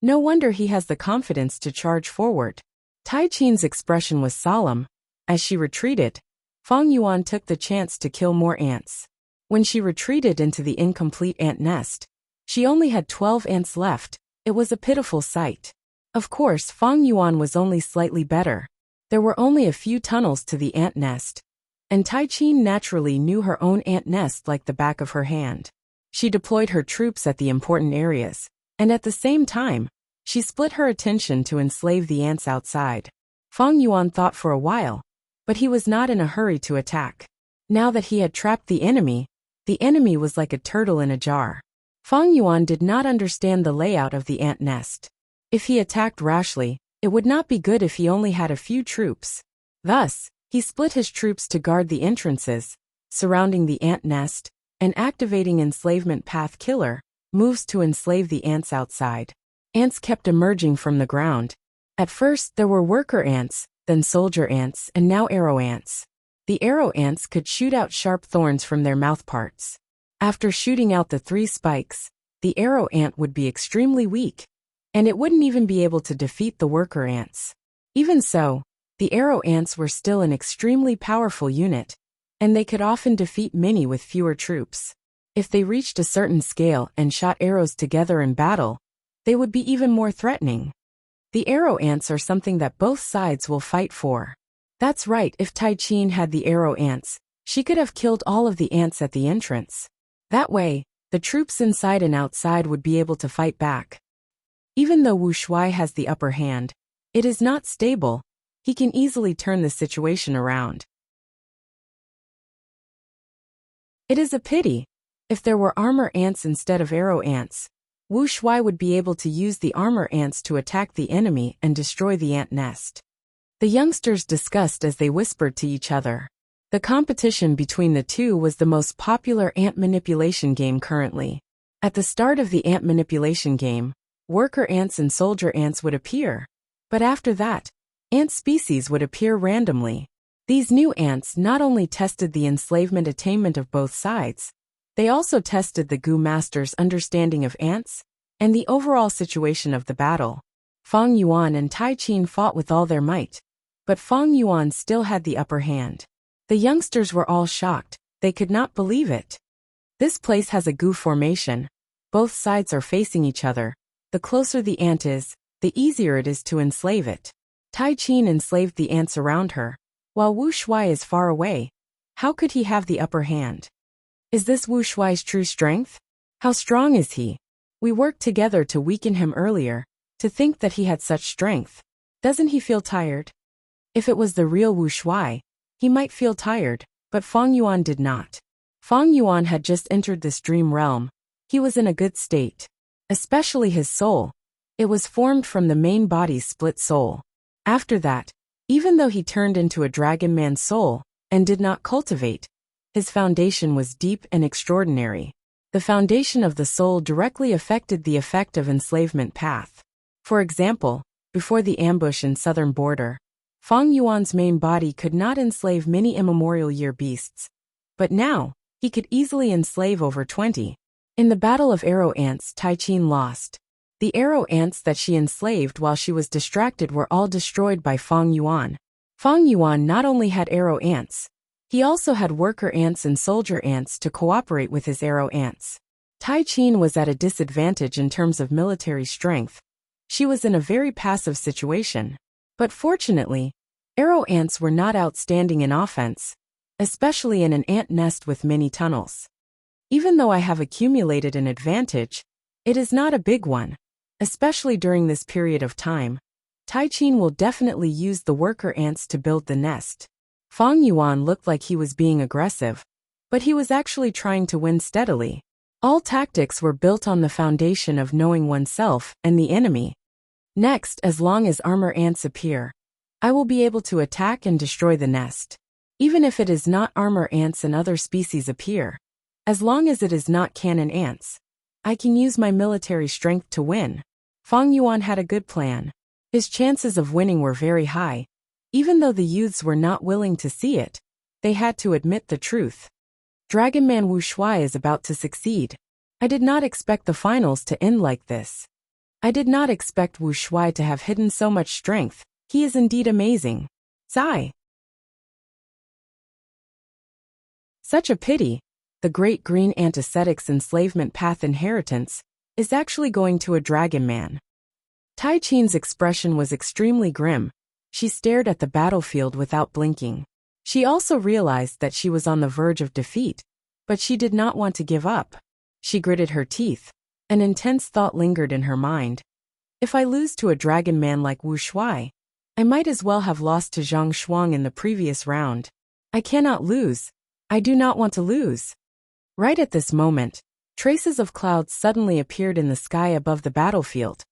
No wonder he has the confidence to charge forward. Tai Qin's expression was solemn. As she retreated, Fang Yuan took the chance to kill more ants. When she retreated into the incomplete ant nest, she only had 12 ants left. It was a pitiful sight. Of course, Fang Yuan was only slightly better. There were only a few tunnels to the ant nest, and Tai Qin naturally knew her own ant nest like the back of her hand. She deployed her troops at the important areas, and at the same time, she split her attention to enslave the ants outside. Fang Yuan thought for a while, but he was not in a hurry to attack. Now that he had trapped the enemy was like a turtle in a jar. Fang Yuan did not understand the layout of the ant nest. If he attacked rashly, it would not be good if he only had a few troops. Thus, he split his troops to guard the entrances, surrounding the ant nest, and activating enslavement path killer, moves to enslave the ants outside. Ants kept emerging from the ground. At first there were worker ants, then soldier ants, and now arrow ants. The arrow ants could shoot out sharp thorns from their mouthparts. After shooting out the 3 spikes, the arrow ant would be extremely weak, and it wouldn't even be able to defeat the worker ants. Even so, the arrow ants were still an extremely powerful unit, and they could often defeat many with fewer troops. If they reached a certain scale and shot arrows together in battle, they would be even more threatening. The arrow ants are something that both sides will fight for. That's right, if Tai Qin had the arrow ants, she could have killed all of the ants at the entrance. That way, the troops inside and outside would be able to fight back. Even though Wu Shuai has the upper hand, it is not stable. He can easily turn the situation around. It is a pity. If there were armor ants instead of arrow ants, Wu Shuai would be able to use the armor ants to attack the enemy and destroy the ant nest. The youngsters discussed as they whispered to each other. The competition between the two was the most popular ant manipulation game currently. At the start of the ant manipulation game, worker ants and soldier ants would appear. But after that, ant species would appear randomly. These new ants not only tested the enslavement attainment of both sides, they also tested the Gu Master's understanding of ants and the overall situation of the battle. Fang Yuan and Tai Qin fought with all their might, but Fang Yuan still had the upper hand. The youngsters were all shocked. They could not believe it. This place has a Gu formation. Both sides are facing each other. The closer the ant is, the easier it is to enslave it. Tai Qin enslaved the ants around her, while Wu Shuai is far away. How could he have the upper hand? Is this Wu Shuai's true strength? How strong is he? We worked together to weaken him earlier. To think that he had such strength. Doesn't he feel tired? If it was the real Wu Shuai, he might feel tired, but Fang Yuan did not. Fang Yuan had just entered this dream realm. He was in a good state. Especially his soul. It was formed from the main body's split soul. After that, even though he turned into a dragon man's soul, and did not cultivate, his foundation was deep and extraordinary. The foundation of the soul directly affected the effect of enslavement path. For example, before the ambush in southern border, Fang Yuan's main body could not enslave many immemorial year beasts. But now, he could easily enslave over 20. In the Battle of Arrow Ants, Tai Qin lost. The arrow ants that she enslaved while she was distracted were all destroyed by Fang Yuan. Fang Yuan not only had arrow ants, he also had worker ants and soldier ants to cooperate with his arrow ants. Tai Qin was at a disadvantage in terms of military strength. She was in a very passive situation. But fortunately, arrow ants were not outstanding in offense, especially in an ant nest with many tunnels. Even though I have accumulated an advantage, it is not a big one, especially during this period of time. Tai Qin will definitely use the worker ants to build the nest. Fang Yuan looked like he was being aggressive, but he was actually trying to win steadily. All tactics were built on the foundation of knowing oneself and the enemy. Next, as long as armor ants appear, I will be able to attack and destroy the nest. Even if it is not armor ants and other species appear, as long as it is not cannon ants, I can use my military strength to win. Fang Yuan had a good plan. His chances of winning were very high. Even though the youths were not willing to see it, they had to admit the truth. Dragon Man Wuxia is about to succeed. I did not expect the finals to end like this. I did not expect Wuxia to have hidden so much strength. He is indeed amazing. Sigh. Such a pity. The great green antiseptic's enslavement path inheritance is actually going to a dragon man. Tai Qin's expression was extremely grim. She stared at the battlefield without blinking. She also realized that she was on the verge of defeat, but she did not want to give up. She gritted her teeth. An intense thought lingered in her mind. If I lose to a dragon man like Wu Shuai, I might as well have lost to Zhang Shuang in the previous round. I cannot lose. I do not want to lose. Right at this moment, traces of clouds suddenly appeared in the sky above the battlefield.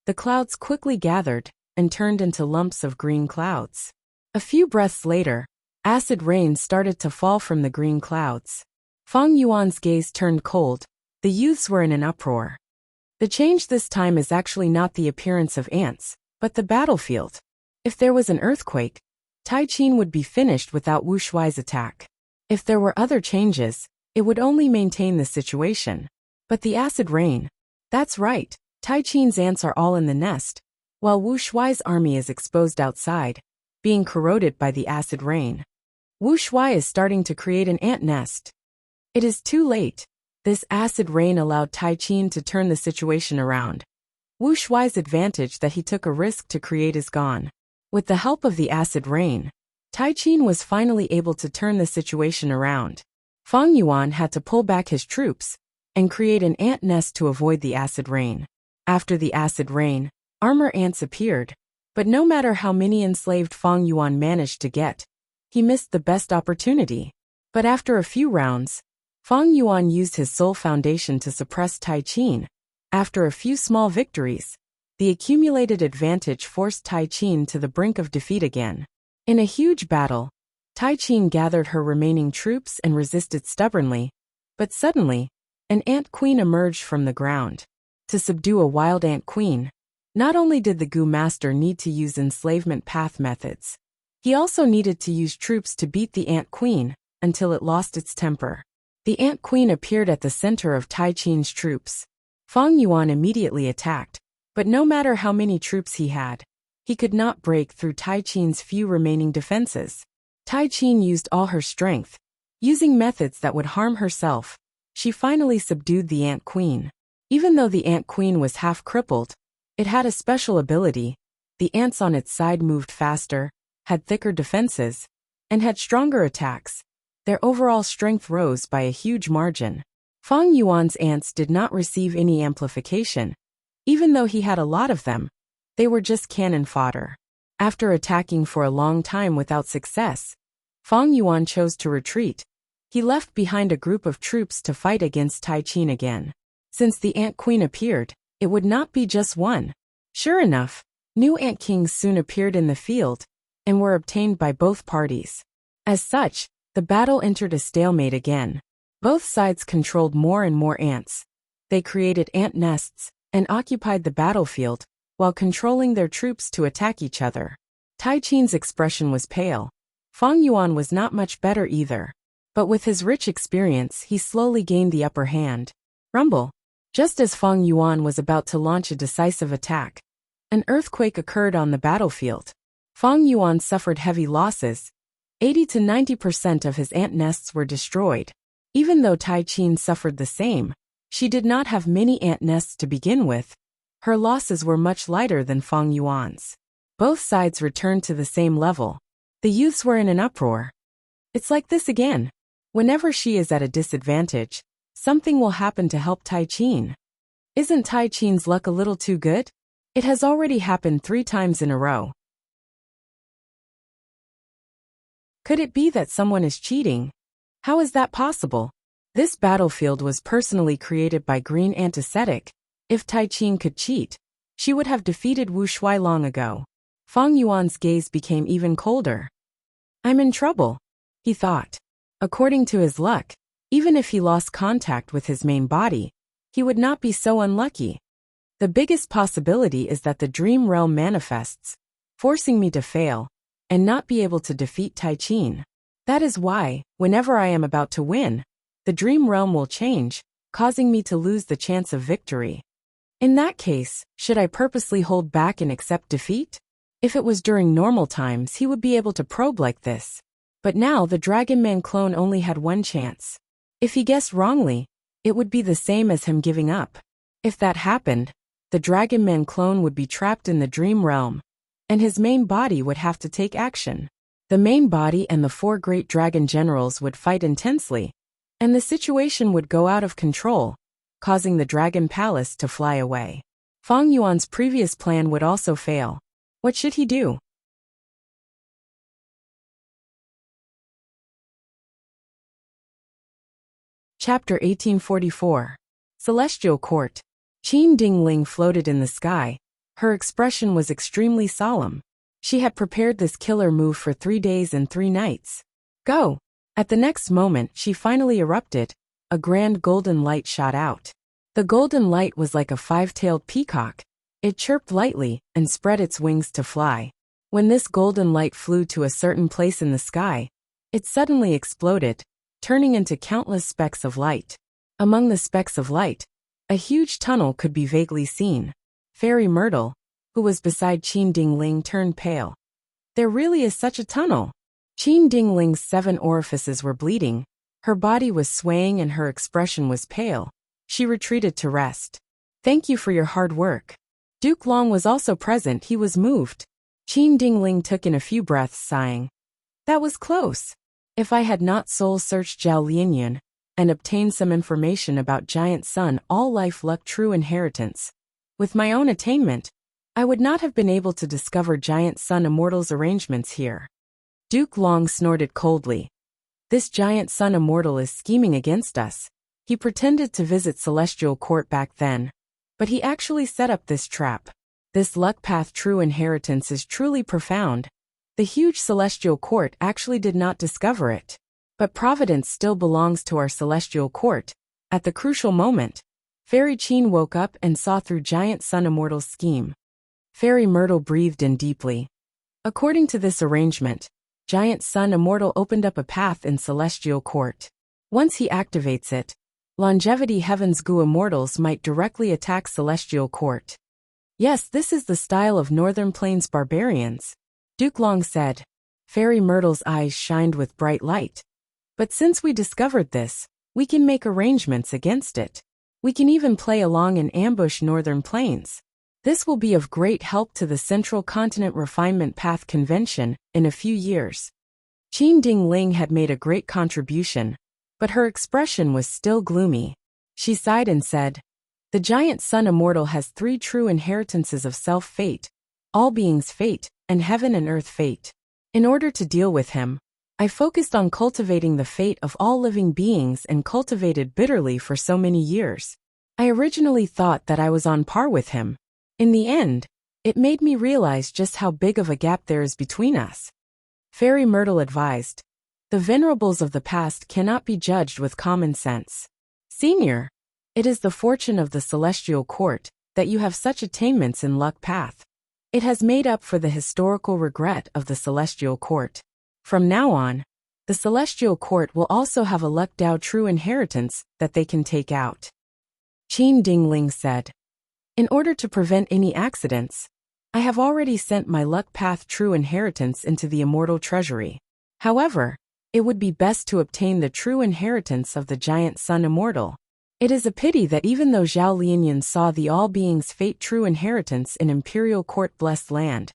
The clouds quickly gathered and turned into lumps of green clouds. A few breaths later, acid rain started to fall from the green clouds. Fang Yuan's gaze turned cold. The youths were in an uproar. The change this time is actually not the appearance of ants, but the battlefield. If there was an earthquake, Tai Qin would be finished without Wu Shuai's attack. If there were other changes, it would only maintain the situation. But the acid rain. That's right, Tai Qin's ants are all in the nest, while Wu Shuai's army is exposed outside, being corroded by the acid rain. Wu Shuai is starting to create an ant nest. It is too late. This acid rain allowed Tai Qin to turn the situation around. Wu Shuai's advantage that he took a risk to create is gone. With the help of the acid rain, Tai Qin was finally able to turn the situation around. Fang Yuan had to pull back his troops and create an ant nest to avoid the acid rain. After the acid rain, armor ants appeared, but no matter how many enslaved Fang Yuan managed to get, he missed the best opportunity. But after a few rounds, Fang Yuan used his soul foundation to suppress Tai Qin. After a few small victories, the accumulated advantage forced Tai Qin to the brink of defeat again. In a huge battle, Tai Qin gathered her remaining troops and resisted stubbornly, but suddenly, an ant queen emerged from the ground. To subdue a wild ant queen, not only did the Gu master need to use enslavement path methods, he also needed to use troops to beat the ant queen until it lost its temper. The ant queen appeared at the center of Tai Qin's troops. Fang Yuan immediately attacked, but no matter how many troops he had, he could not break through Tai Qin's few remaining defenses. Tai Qin used all her strength, using methods that would harm herself. She finally subdued the ant queen. Even though the ant queen was half crippled, it had a special ability. The ants on its side moved faster, had thicker defenses, and had stronger attacks. Their overall strength rose by a huge margin. Fang Yuan's ants did not receive any amplification. Even though he had a lot of them, they were just cannon fodder. After attacking for a long time without success, Fang Yuan chose to retreat. He left behind a group of troops to fight against Tai Qin again. Since the ant queen appeared, it would not be just one. Sure enough, new ant kings soon appeared in the field and were obtained by both parties. As such, the battle entered a stalemate again. Both sides controlled more and more ants. They created ant nests and occupied the battlefield while controlling their troops to attack each other. Tai Qin's expression was pale. Fang Yuan was not much better either. But with his rich experience, he slowly gained the upper hand. Rumble. Just as Feng Yuan was about to launch a decisive attack, an earthquake occurred on the battlefield. Feng Yuan suffered heavy losses. 80 to 90% of his ant nests were destroyed. Even though Tai Qin suffered the same, she did not have many ant nests to begin with. Her losses were much lighter than Feng Yuan's. Both sides returned to the same level. The youths were in an uproar. It's like this again. Whenever she is at a disadvantage, something will happen to help Tai Qin. Isn't Tai Qin's luck a little too good? It has already happened 3 times in a row. Could it be that someone is cheating? How is that possible? This battlefield was personally created by Green Antiseptic. If Tai Qin could cheat, she would have defeated Wu Shui long ago. Feng Yuan's gaze became even colder. I'm in trouble, he thought. According to his luck, even if he lost contact with his main body, he would not be so unlucky. The biggest possibility is that the dream realm manifests, forcing me to fail, and not be able to defeat Tai Qin. That is why, whenever I am about to win, the dream realm will change, causing me to lose the chance of victory. In that case, should I purposely hold back and accept defeat? If it was during normal times, he would be able to probe like this. But now the Dragon Man clone only had one chance. If he guessed wrongly, it would be the same as him giving up. If that happened, the Dragon Man clone would be trapped in the dream realm, and his main body would have to take action. The main body and the 4 great dragon generals would fight intensely, and the situation would go out of control, causing the Dragon Palace to fly away. Feng Yuan's previous plan would also fail. What should he do? Chapter 1844. Celestial Court. Qin Dingling floated in the sky. Her expression was extremely solemn. She had prepared this killer move for 3 days and 3 nights. Go! At the next moment, she finally erupted. A grand golden light shot out. The golden light was like a 5-tailed peacock. It chirped lightly and spread its wings to fly. When this golden light flew to a certain place in the sky, it suddenly exploded, turning into countless specks of light. Among the specks of light, a huge tunnel could be vaguely seen. Fairy Myrtle, who was beside Qin Dingling, turned pale. There really is such a tunnel. Qin Dingling's 7 orifices were bleeding. Her body was swaying and her expression was pale. She retreated to rest. Thank you for your hard work. Duke Long was also present. He was moved. Qin Dingling took in a few breaths, sighing. That was close. If I had not soul-searched Zhao Lianyun and obtained some information about Giant Sun All-Life Luck True Inheritance, with my own attainment, I would not have been able to discover Giant Sun Immortal's arrangements here. Duke Long snorted coldly. This Giant Sun Immortal is scheming against us. He pretended to visit Celestial Court back then, but he actually set up this trap. This Luck Path True Inheritance is truly profound. The huge Celestial Court actually did not discover it. But Providence still belongs to our Celestial Court. At the crucial moment, Fairy Qin woke up and saw through Giant Sun Immortal's scheme. Fairy Myrtle breathed in deeply. According to this arrangement, Giant Sun Immortal opened up a path in Celestial Court. Once he activates it, Longevity Heaven's Gu Immortals might directly attack Celestial Court. Yes, this is the style of Northern Plains barbarians, Duke Long said. Fairy Myrtle's eyes shined with bright light. But since we discovered this, we can make arrangements against it. We can even play along and ambush Northern Plains. This will be of great help to the Central Continent Refinement Path Convention in a few years. Qin Dingling had made a great contribution, but her expression was still gloomy. She sighed and said, The Giant Sun Immortal has 3 true inheritances of self-fate, all beings' fate, and heaven and earth fate. In order to deal with him, I focused on cultivating the fate of all living beings and cultivated bitterly for so many years. I originally thought that I was on par with him. In the end, it made me realize just how big of a gap there is between us. Fairy Myrtle advised, The venerables of the past cannot be judged with common sense. Senior, it is the fortune of the Celestial Court that you have such attainments in Luck Path. It has made up for the historical regret of the Celestial Court. From now on, the Celestial Court will also have a Luck Dao True Inheritance that they can take out. Qin Dingling said. In order to prevent any accidents, I have already sent my luck path true inheritance into the immortal treasury. However, it would be best to obtain the true inheritance of the giant sun immortal. It is a pity that even though Zhao Lianyan saw the all-beings' fate true inheritance in imperial court-blessed land,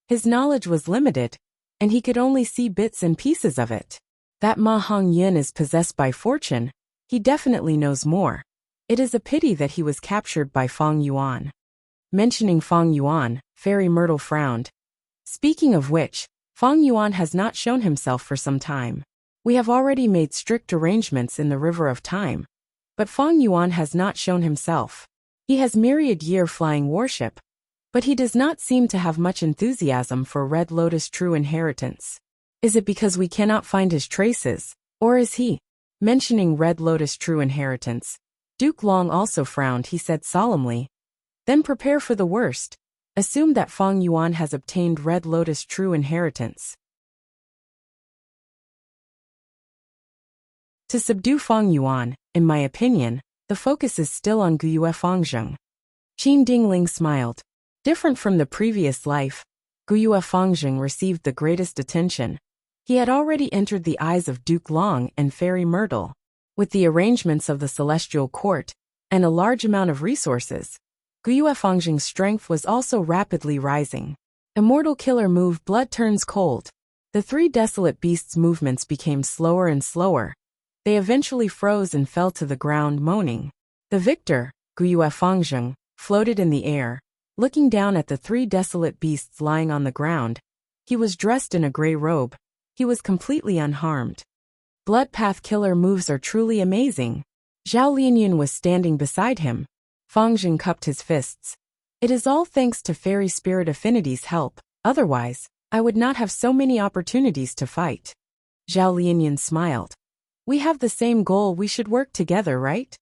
his knowledge was limited, and he could only see bits and pieces of it. That Ma Hongyan is possessed by fortune, he definitely knows more. It is a pity that he was captured by Feng Yuan. Mentioning Feng Yuan, Fairy Myrtle frowned. Speaking of which, Feng Yuan has not shown himself for some time. We have already made strict arrangements in the River of Time, but Feng Yuan has not shown himself. He has myriad year flying warship, but he does not seem to have much enthusiasm for Red Lotus true inheritance. Is it because we cannot find his traces, or is he? Mentioning Red Lotus true inheritance, Duke Long also frowned. He said solemnly, then prepare for the worst. Assume that Feng Yuan has obtained Red Lotus true inheritance. To subdue Feng Yuan, in my opinion, the focus is still on Guyue Fangzheng. Qin Dingling smiled. Different from the previous life, Guyue Fangzheng received the greatest attention. He had already entered the eyes of Duke Long and Fairy Myrtle. With the arrangements of the Celestial Court, and a large amount of resources, Guyue Fangzheng's strength was also rapidly rising. Immortal killer move Blood Turns Cold. The three desolate beasts' movements became slower and slower. They eventually froze and fell to the ground moaning. The victor, Guyue Fangzheng, floated in the air, looking down at the three desolate beasts lying on the ground. He was dressed in a gray robe. He was completely unharmed. Blood path killer moves are truly amazing. Zhao Lianyan was standing beside him. Fangzheng cupped his fists. It is all thanks to Fairy Spirit Affinity's help, otherwise, I would not have so many opportunities to fight. Zhao Lianyan smiled. We have the same goal, we should work together, right?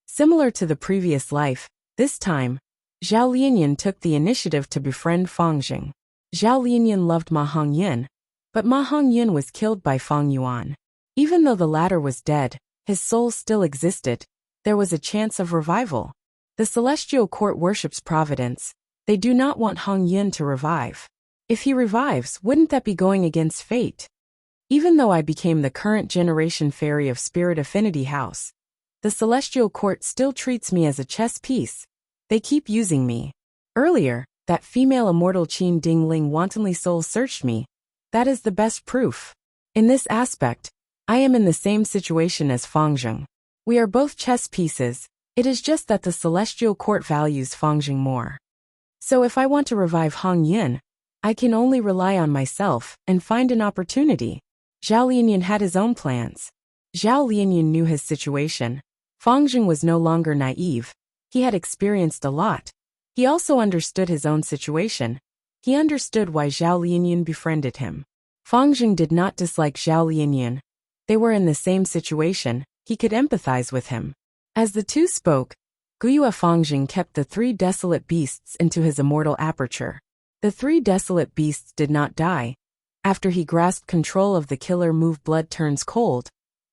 Similar to the previous life, this time, Zhao Lianyan took the initiative to befriend Fangzheng. Zhao Lianyan loved Ma Hongyan, but Ma Hongyan was killed by Feng Yuan. Even though the latter was dead, his soul still existed. There was a chance of revival. The Celestial Court worships Providence. They do not want Hongyan to revive. If he revives, wouldn't that be going against fate? Even though I became the current generation fairy of Spirit Affinity House, the Celestial Court still treats me as a chess piece. They keep using me. Earlier, that female immortal Qin Dingling wantonly soul-searched me. That is the best proof. In this aspect, I am in the same situation as Fangzheng. We are both chess pieces. It is just that the Celestial Court values Fangzheng more. So if I want to revive Hongyan, I can only rely on myself and find an opportunity. Zhao Lianyan had his own plans. Zhao Lianyan knew his situation. Fangzheng was no longer naive. He had experienced a lot. He also understood his own situation. He understood why Zhao Lianyan befriended him. Fangzheng did not dislike Zhao Lianyan. They were in the same situation. He could empathize with him. As the two spoke, Guyue Fangzheng kept the three desolate beasts into his immortal aperture. The three desolate beasts did not die. After he grasped control of the killer move Blood Turns Cold,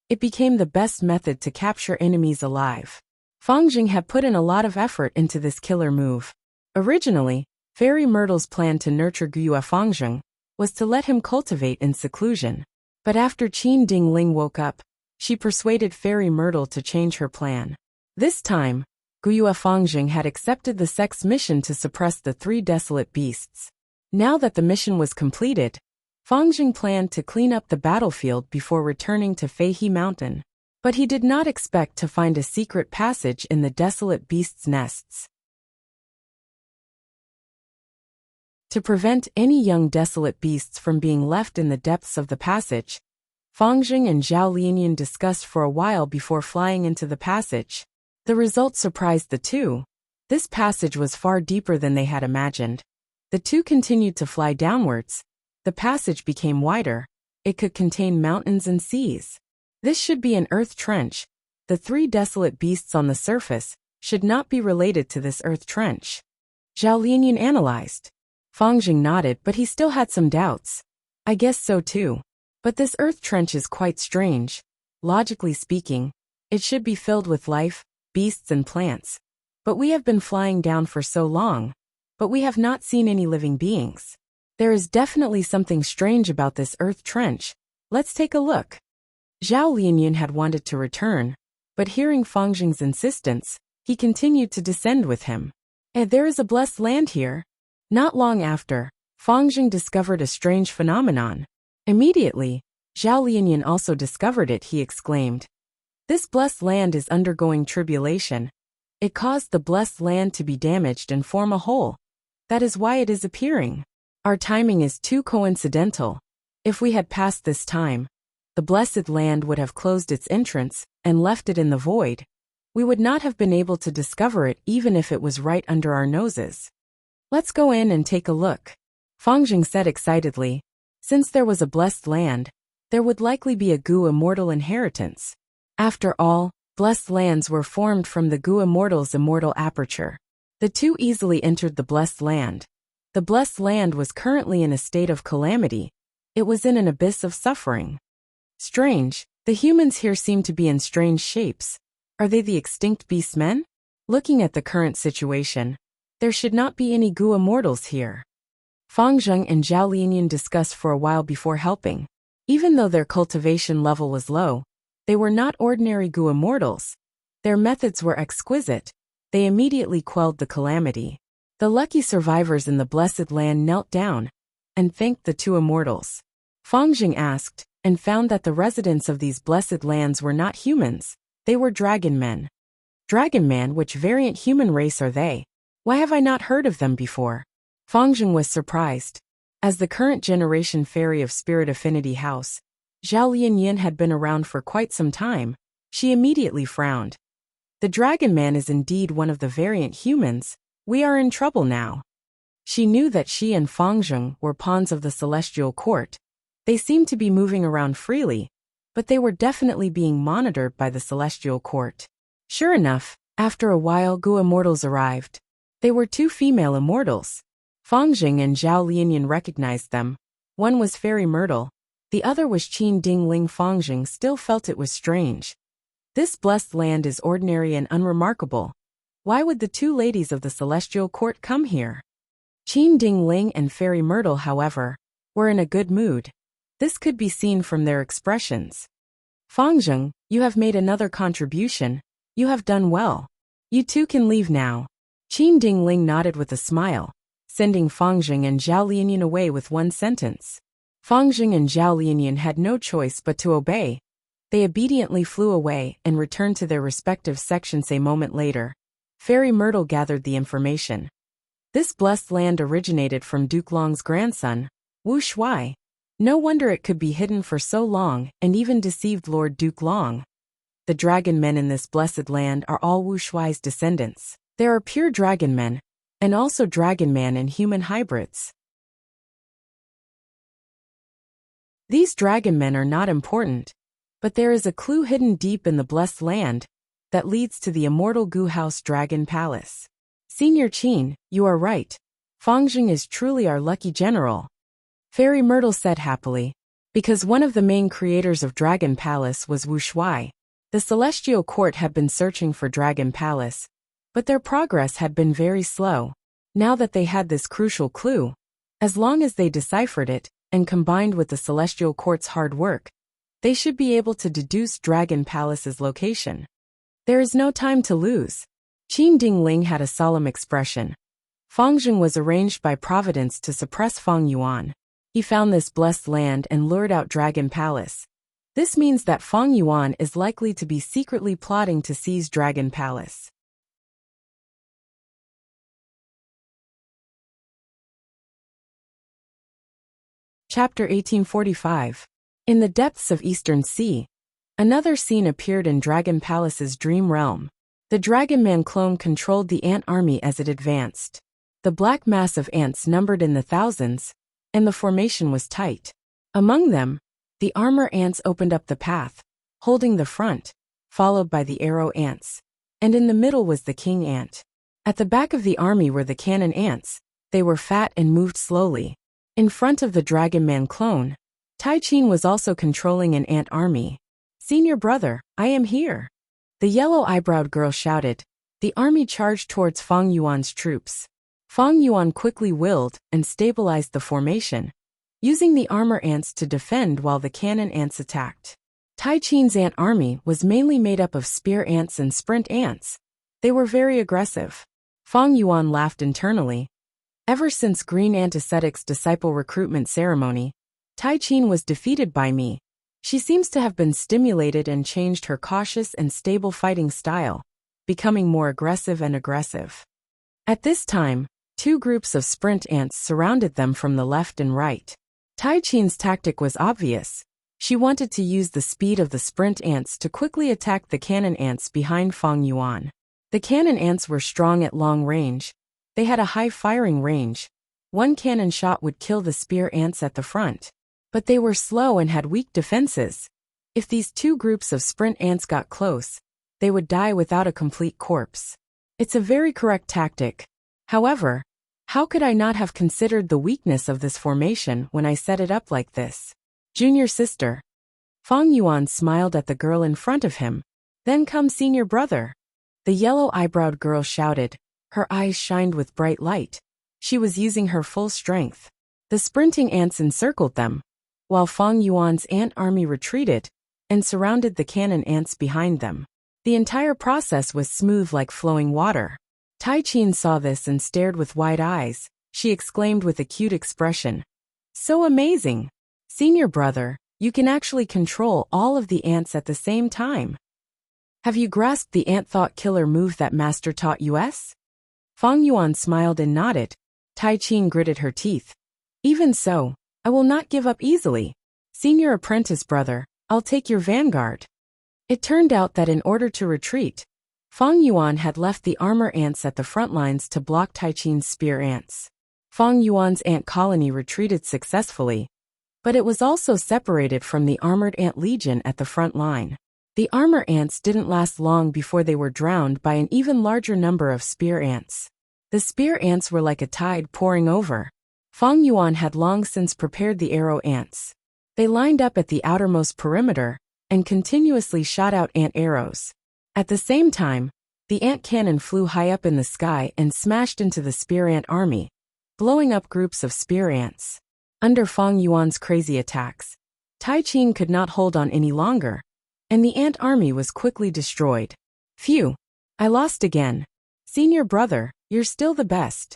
it became the best method to capture enemies alive. Fangzheng had put in a lot of effort into this killer move. Originally, Fairy Myrtle's plan to nurture Guyue Fangzheng was to let him cultivate in seclusion. But after Qin Dingling woke up, she persuaded Fairy Myrtle to change her plan. This time, Guyue Fangzheng had accepted the sex mission to suppress the three desolate beasts. Now that the mission was completed, Fangzheng planned to clean up the battlefield before returning to Feihe Mountain. But he did not expect to find a secret passage in the desolate beasts' nests. To prevent any young desolate beasts from being left in the depths of the passage, Fangzheng and Zhao Lianyan discussed for a while before flying into the passage. The result surprised the two. This passage was far deeper than they had imagined. The two continued to fly downwards. The passage became wider. It could contain mountains and seas. This should be an earth trench. The three desolate beasts on the surface should not be related to this earth trench. Zhao Lianyan analyzed. Fangzheng nodded, but he still had some doubts. I guess so too. But this earth trench is quite strange. Logically speaking, it should be filled with life, beasts and plants. But we have been flying down for so long, but we have not seen any living beings. There is definitely something strange about this earth trench. Let's take a look. Zhao Lianyun had wanted to return, but hearing Fang Jing's insistence, he continued to descend with him. There is a blessed land here. Not long after, Fang Jing discovered a strange phenomenon. Immediately, Zhao Lianyun also discovered it. He exclaimed, "This blessed land is undergoing tribulation. It caused the blessed land to be damaged and form a hole. That is why it is appearing. Our timing is too coincidental. If we had passed this time, the blessed land would have closed its entrance and left it in the void. We would not have been able to discover it even if it was right under our noses. Let's go in and take a look," Fang Jing said excitedly. Since there was a blessed land, there would likely be a Gu immortal inheritance. After all, blessed lands were formed from the Gu immortal's immortal aperture. The two easily entered the blessed land. The blessed land was currently in a state of calamity. It was in an abyss of suffering. Strange, the humans here seem to be in strange shapes. Are they the extinct beastmen? Looking at the current situation, there should not be any Gu immortals here. Fang Jing and Zhao Lianyun discussed for a while before helping. Even though their cultivation level was low, they were not ordinary Gu immortals. Their methods were exquisite. They immediately quelled the calamity. The lucky survivors in the blessed land knelt down and thanked the two immortals. Fang Jing asked, and found that the residents of these blessed lands were not humans. They were dragon men. Dragon men, which variant human race are they? Why have I not heard of them before? Fang Jing was surprised. As the current generation fairy of Spirit Affinity House, Zhao Lianyun had been around for quite some time. She immediately frowned. The dragon man is indeed one of the variant humans. We are in trouble now. She knew that she and Fang Jing were pawns of the celestial court. They seemed to be moving around freely, but they were definitely being monitored by the celestial court. Sure enough, after a while Gu immortals arrived. They were two female immortals. Fang Jing and Zhao Lianyun recognized them. One was Fairy Myrtle. The other was Qin Ding Ling. Fang Jing still felt it was strange. This blessed land is ordinary and unremarkable. Why would the two ladies of the celestial court come here? Qin Ding Ling and Fairy Myrtle, however, were in a good mood. This could be seen from their expressions. Fang Jing, you have made another contribution. You have done well. You two can leave now. Qin Ding Ling nodded with a smile, sending Fang Jing and Zhao Lianyun away with one sentence. Fang Jing and Zhao Lianyun had no choice but to obey. They obediently flew away and returned to their respective sections. A moment later, Fairy Myrtle gathered the information. This blessed land originated from Duke Long's grandson, Wu Shuai. No wonder it could be hidden for so long and even deceived Lord Duke Long. The dragon men in this blessed land are all Wu Shuai's descendants. There are pure dragon men, and also dragon man and human hybrids. These dragon men are not important, but there is a clue hidden deep in the blessed land that leads to the immortal Gu House Dragon Palace. Senior Qin, you are right. Fang Jing is truly our lucky general, Fairy Myrtle said happily. Because one of the main creators of Dragon Palace was Wu Shuai. The Celestial Court had been searching for Dragon Palace, but their progress had been very slow. Now that they had this crucial clue, as long as they deciphered it, and combined with the Celestial Court's hard work, they should be able to deduce Dragon Palace's location. There is no time to lose. Qin Ding Ling had a solemn expression. Fang Jing was arranged by Providence to suppress Fang Yuan. He found this blessed land and lured out Dragon Palace. This means that Fang Yuan is likely to be secretly plotting to seize Dragon Palace. Chapter 1845. In the depths of Eastern Sea, another scene appeared in Dragon Palace's dream realm. The Dragon Man clone controlled the ant army as it advanced. The black mass of ants numbered in the thousands, and the formation was tight. Among them, the armor ants opened up the path, holding the front, followed by the arrow ants, and in the middle was the king ant. At the back of the army were the cannon ants. They were fat and moved slowly. In front of the Dragon Man clone, Tai Qin was also controlling an ant army. Senior brother, I am here. The yellow-eyebrowed girl shouted. The army charged towards Fang Yuan's troops. Fang Yuan quickly willed and stabilized the formation, using the armor ants to defend while the cannon ants attacked. Tai Qin's ant army was mainly made up of spear ants and sprint ants. They were very aggressive. Fang Yuan laughed internally. Ever since Green Ant Ascetic's disciple recruitment ceremony, Tai Qin was defeated by me. She seems to have been stimulated and changed her cautious and stable fighting style, becoming more aggressive and aggressive. At this time, two groups of sprint ants surrounded them from the left and right. Tai Qin's tactic was obvious. She wanted to use the speed of the sprint ants to quickly attack the cannon ants behind Fang Yuan. The cannon ants were strong at long range. They had a high firing range. One cannon shot would kill the spear ants at the front. But they were slow and had weak defenses. If these two groups of sprint ants got close, they would die without a complete corpse. It's a very correct tactic. However, how could I not have considered the weakness of this formation when I set it up like this? Junior sister. Fang Yuan smiled at the girl in front of him. Then come senior brother. The yellow-eyebrowed girl shouted. Her eyes shined with bright light. She was using her full strength. The sprinting ants encircled them, while Fang Yuan's ant army retreated and surrounded the cannon ants behind them. The entire process was smooth like flowing water. Tai Qin saw this and stared with wide eyes. She exclaimed with a cute expression. So amazing! Senior brother, you can actually control all of the ants at the same time. Have you grasped the ant thought killer move that master taught us? Fang Yuan smiled and nodded. Tai Qin gritted her teeth. Even so, I will not give up easily. Senior apprentice brother, I'll take your vanguard. It turned out that in order to retreat, Fang Yuan had left the armor ants at the front lines to block Tai Qin's spear ants. Fang Yuan's ant colony retreated successfully, but it was also separated from the armored ant legion at the front line. The armor ants didn't last long before they were drowned by an even larger number of spear ants. The spear ants were like a tide pouring over. Fang Yuan had long since prepared the arrow ants. They lined up at the outermost perimeter and continuously shot out ant arrows. At the same time, the ant cannon flew high up in the sky and smashed into the spear ant army, blowing up groups of spear ants. Under Fang Yuan's crazy attacks, Tai Qin could not hold on any longer, and the ant army was quickly destroyed. Phew! I lost again. Senior brother, you're still the best.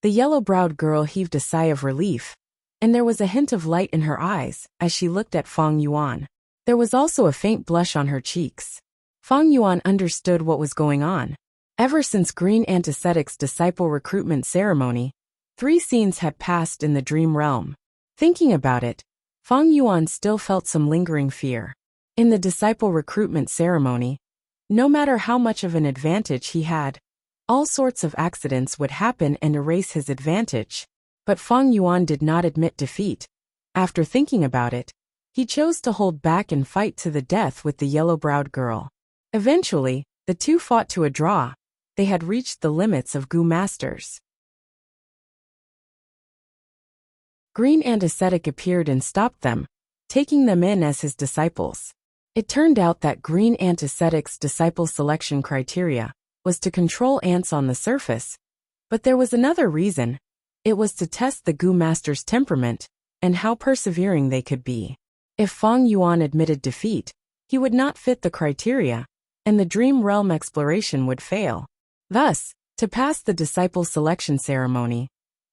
The yellow-browed girl heaved a sigh of relief, and there was a hint of light in her eyes as she looked at Fang Yuan. There was also a faint blush on her cheeks. Fang Yuan understood what was going on. Ever since Green Ant Ascetic's disciple recruitment ceremony, 3 scenes had passed in the dream realm. Thinking about it, Fang Yuan still felt some lingering fear. In the disciple recruitment ceremony, no matter how much of an advantage he had, all sorts of accidents would happen and erase his advantage. But Fang Yuan did not admit defeat. After thinking about it, he chose to hold back and fight to the death with the yellow-browed girl. Eventually, the two fought to a draw. They had reached the limits of Gu Masters. Green Ant Ascetic appeared and stopped them, taking them in as his disciples. It turned out that Green Ant Ascetic's disciple selection criteria was to control ants on the surface, but there was another reason. It was to test the Gu Master's temperament and how persevering they could be. If Fang Yuan admitted defeat, he would not fit the criteria, and the dream realm exploration would fail. Thus, to pass the disciple selection ceremony,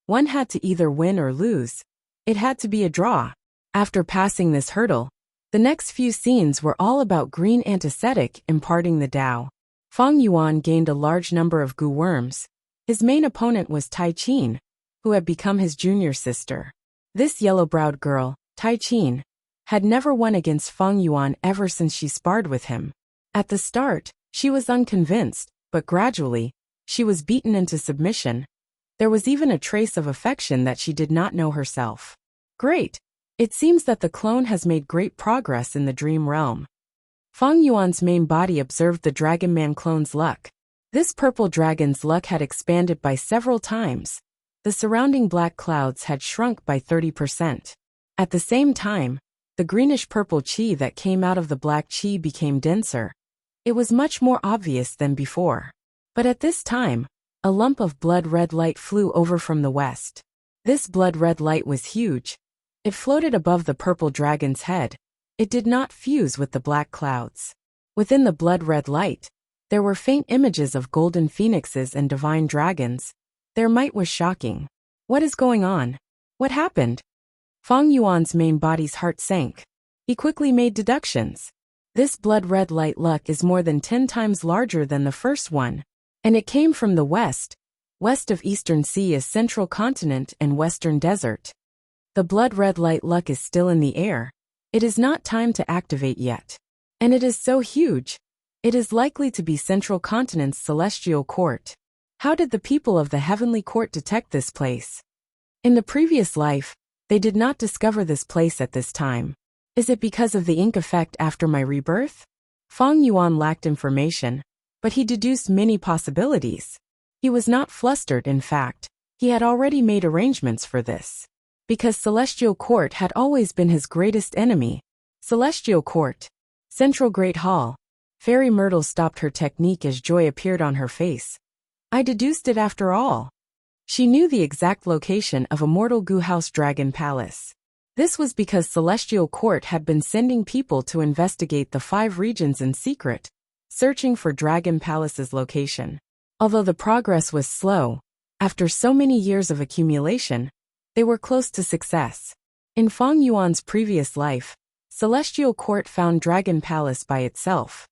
one had to either win or lose. It had to be a draw. After passing this hurdle, the next few scenes were all about Green Ant Ascetic imparting the Tao. Fang Yuan gained a large number of Gu worms. His main opponent was Tai Qin, who had become his junior sister. This yellow-browed girl, Tai Qin, had never won against Fang Yuan ever since she sparred with him. At the start, she was unconvinced, but gradually, she was beaten into submission. There was even a trace of affection that she did not know herself. Great! It seems that the clone has made great progress in the dream realm. Fang Yuan's main body observed the Dragon Man clone's luck. This purple dragon's luck had expanded by several times. The surrounding black clouds had shrunk by 30%. At the same time, the greenish-purple chi that came out of the black chi became denser. It was much more obvious than before. But at this time, a lump of blood-red light flew over from the west. This blood-red light was huge. It floated above the purple dragon's head. It did not fuse with the black clouds. Within the blood-red light, there were faint images of golden phoenixes and divine dragons. Their might was shocking. What is going on? What happened? Fang Yuan's main body's heart sank. He quickly made deductions. This blood-red light luck is more than 10 times larger than the first one. And it came from the west. West of Eastern Sea is Central Continent and Western Desert. The blood-red light luck is still in the air. It is not time to activate yet. And it is so huge. It is likely to be Central Continent's celestial court. How did the people of the heavenly court detect this place? In the previous life, they did not discover this place at this time. Is it because of the ink effect after my rebirth? Fang Yuan lacked information, but he deduced many possibilities. He was not flustered, in fact. He had already made arrangements for this. Because Celestial Court had always been his greatest enemy. Celestial Court. Central Great Hall. Fairy Myrtle stopped her technique as joy appeared on her face. I deduced it after all. She knew the exact location of Immortal Goo House Dragon Palace. This was because Celestial Court had been sending people to investigate the 5 regions in secret, searching for Dragon Palace's location. Although the progress was slow, after so many years of accumulation, they were close to success. In Fang Yuan's previous life, Celestial Court found Dragon Palace by itself.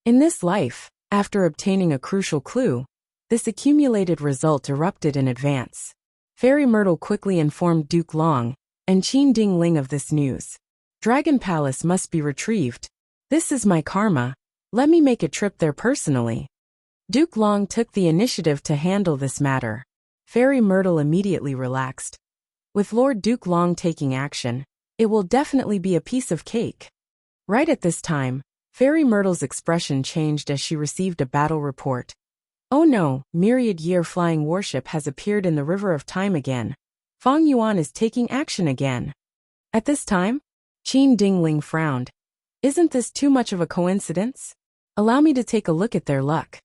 In this life, after obtaining a crucial clue, this accumulated result erupted in advance. Fairy Myrtle quickly informed Duke Long and Qin Dingling of this news. Dragon Palace must be retrieved. This is my karma. Let me make a trip there personally. Duke Long took the initiative to handle this matter. Fairy Myrtle immediately relaxed. With Lord Duke Long taking action, it will definitely be a piece of cake. Right at this time, Fairy Myrtle's expression changed as she received a battle report. Oh no, Myriad Year Flying Warship has appeared in the River of Time again. Fang Yuan is taking action again. At this time, Qin Dingling frowned. Isn't this too much of a coincidence? Allow me to take a look at their luck.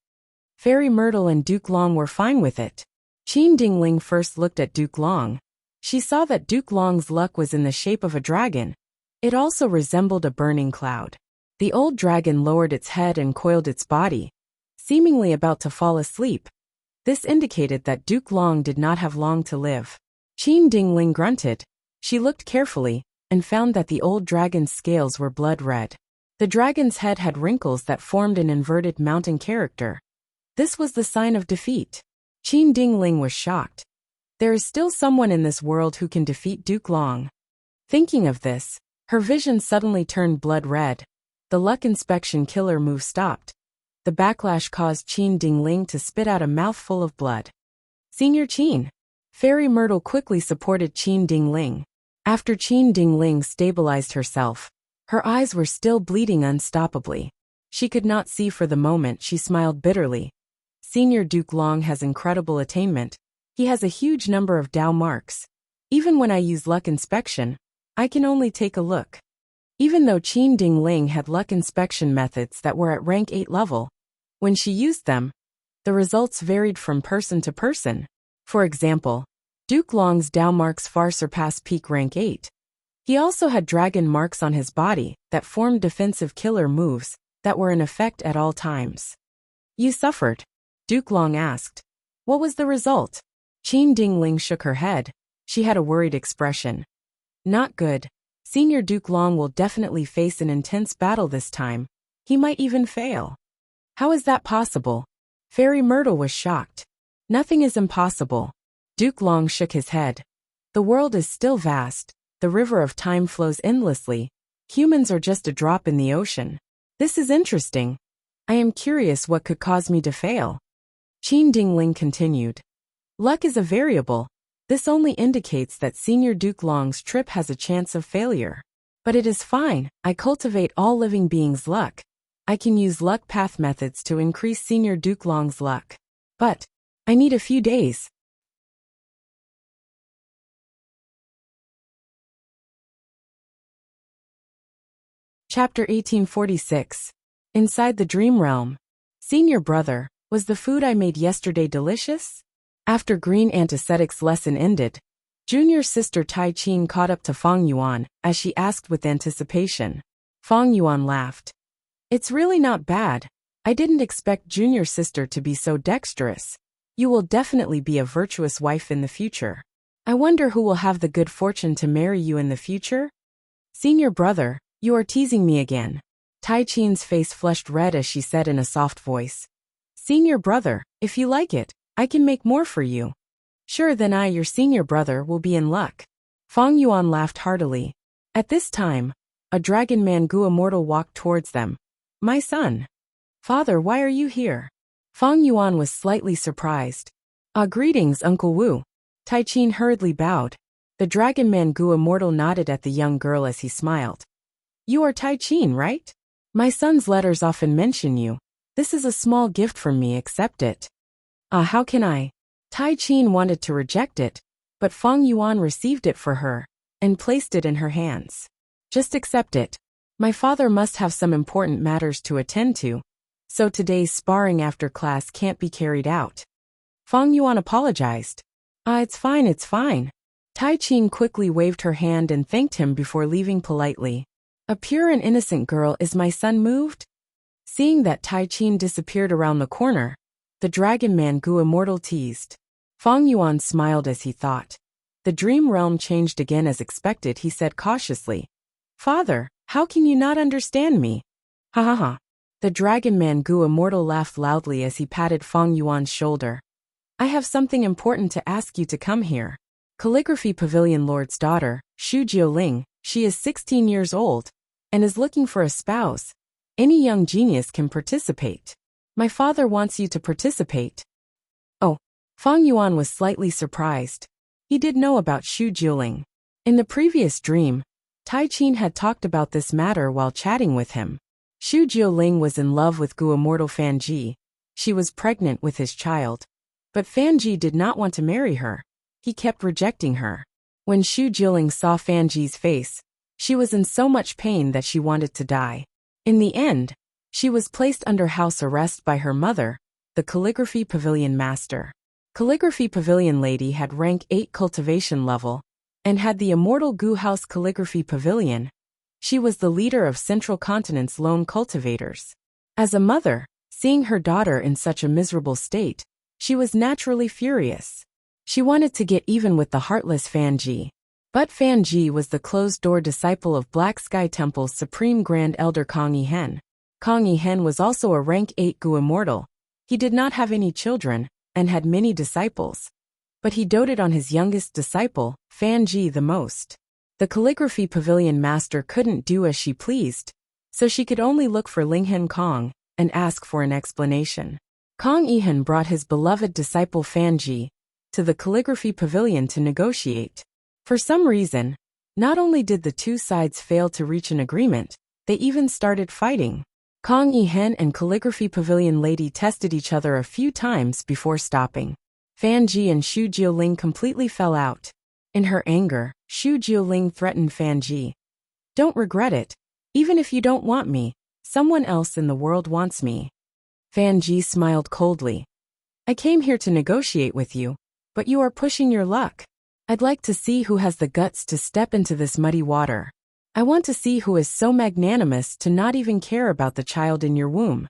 Fairy Myrtle and Duke Long were fine with it. Qin Dingling first looked at Duke Long. She saw that Duke Long's luck was in the shape of a dragon. It also resembled a burning cloud. The old dragon lowered its head and coiled its body, seemingly about to fall asleep. This indicated that Duke Long did not have long to live. Qin Dingling grunted. She looked carefully and found that the old dragon's scales were blood red. The dragon's head had wrinkles that formed an inverted mountain character. This was the sign of defeat. Qin Dingling was shocked. There is still someone in this world who can defeat Duke Long. Thinking of this, her vision suddenly turned blood red. The luck inspection killer move stopped. The backlash caused Qin Dingling to spit out a mouthful of blood. Senior Qin. Fairy Myrtle quickly supported Qin Dingling. After Qin Dingling stabilized herself, her eyes were still bleeding unstoppably. She could not see for the moment. She smiled bitterly. Senior Duke Long has incredible attainment. He has a huge number of Dao marks. Even when I use luck inspection, I can only take a look. Even though Qin Dingling had luck inspection methods that were at rank 8 level, when she used them, the results varied from person to person. For example, Duke Long's Dao marks far surpassed peak rank 8. He also had dragon marks on his body that formed defensive killer moves that were in effect at all times. You suffered? Duke Long asked. What was the result? Qin Dingling shook her head. She had a worried expression. Not good. Senior Duke Long will definitely face an intense battle this time. He might even fail. How is that possible? Fairy Myrtle was shocked. Nothing is impossible. Duke Long shook his head. The world is still vast. The river of time flows endlessly. Humans are just a drop in the ocean. This is interesting. I am curious what could cause me to fail. Qin Dingling continued. Luck is a variable. This only indicates that Senior Duke Long's trip has a chance of failure. But it is fine. I cultivate all living beings' luck. I can use luck path methods to increase Senior Duke Long's luck. But I need a few days. Chapter 1846. Inside the dream realm. Senior brother, was the food I made yesterday delicious? After green antecedents lesson ended, junior sister Tai Qin caught up to Fang Yuan as she asked with anticipation. Fang Yuan laughed. It's really not bad. I didn't expect junior sister to be so dexterous. You will definitely be a virtuous wife in the future. I wonder who will have the good fortune to marry you in the future? Senior brother, you are teasing me again. Tai Qin's face flushed red as she said in a soft voice. Senior brother, if you like it, I can make more for you. Sure, then I, your senior brother, will be in luck. Fang Yuan laughed heartily. At this time, a dragon man Gu immortal walked towards them. My son. Father, why are you here? Fang Yuan was slightly surprised. Greetings, Uncle Wu. Tai Qin hurriedly bowed. The dragon man Gu immortal nodded at the young girl as he smiled. You are Tai Qin, right? My son's letters often mention you. This is a small gift from me, accept it. How can I? Tai Qin wanted to reject it, but Fang Yuan received it for her and placed it in her hands. Just accept it. My father must have some important matters to attend to, so today's sparring after class can't be carried out. Fang Yuan apologized. It's fine, it's fine. Tai Qin quickly waved her hand and thanked him before leaving politely. A pure and innocent girl, is my son moved? Seeing that Tai Qin disappeared around the corner, the dragon man Gu immortal teased. Fang Yuan smiled as he thought. The dream realm changed again as expected, he said cautiously. Father, how can you not understand me? Ha ha ha. The dragon man Gu immortal laughed loudly as he patted Fang Yuan's shoulder. I have something important to ask you to come here. Calligraphy Pavilion Lord's daughter, Xu Jiuling, she is 16 years old and is looking for a spouse. Any young genius can participate. My father wants you to participate. Oh, Fang Yuan was slightly surprised. He did know about Xu Jiuling. In the previous dream, Tai Qin had talked about this matter while chatting with him. Xu Jiuling was in love with Gu immortal Fan Ji. She was pregnant with his child. But Fan Ji did not want to marry her. He kept rejecting her. When Xu Jiuling saw Fan Ji's face, she was in so much pain that she wanted to die. In the end, she was placed under house arrest by her mother, the Calligraphy Pavilion Master. Calligraphy Pavilion Lady had rank 8 cultivation level, and had the immortal Gu House Calligraphy Pavilion. She was the leader of Central Continent's lone cultivators. As a mother, seeing her daughter in such a miserable state, she was naturally furious. She wanted to get even with the heartless Fan Ji. But Fan Ji was the closed-door disciple of Black Sky Temple's Supreme Grand Elder Kong Yihen. Kong Yihen was also a rank 8 Gu immortal. He did not have any children, and had many disciples. But he doted on his youngest disciple, Fan Ji, the most. The Calligraphy Pavilion Master couldn't do as she pleased, so she could only look for Linghen Kong and ask for an explanation. Kong Yihen brought his beloved disciple Fan Ji to the Calligraphy Pavilion to negotiate. For some reason, not only did the two sides fail to reach an agreement, they even started fighting. Kong Yihen and Calligraphy Pavilion Lady tested each other a few times before stopping. Fan Ji and Xu Jiuling completely fell out. In her anger, Xu Jiuling threatened Fan Ji. Don't regret it. Even if you don't want me, someone else in the world wants me. Fan Ji smiled coldly. I came here to negotiate with you, but you are pushing your luck. I'd like to see who has the guts to step into this muddy water. I want to see who is so magnanimous to not even care about the child in your womb.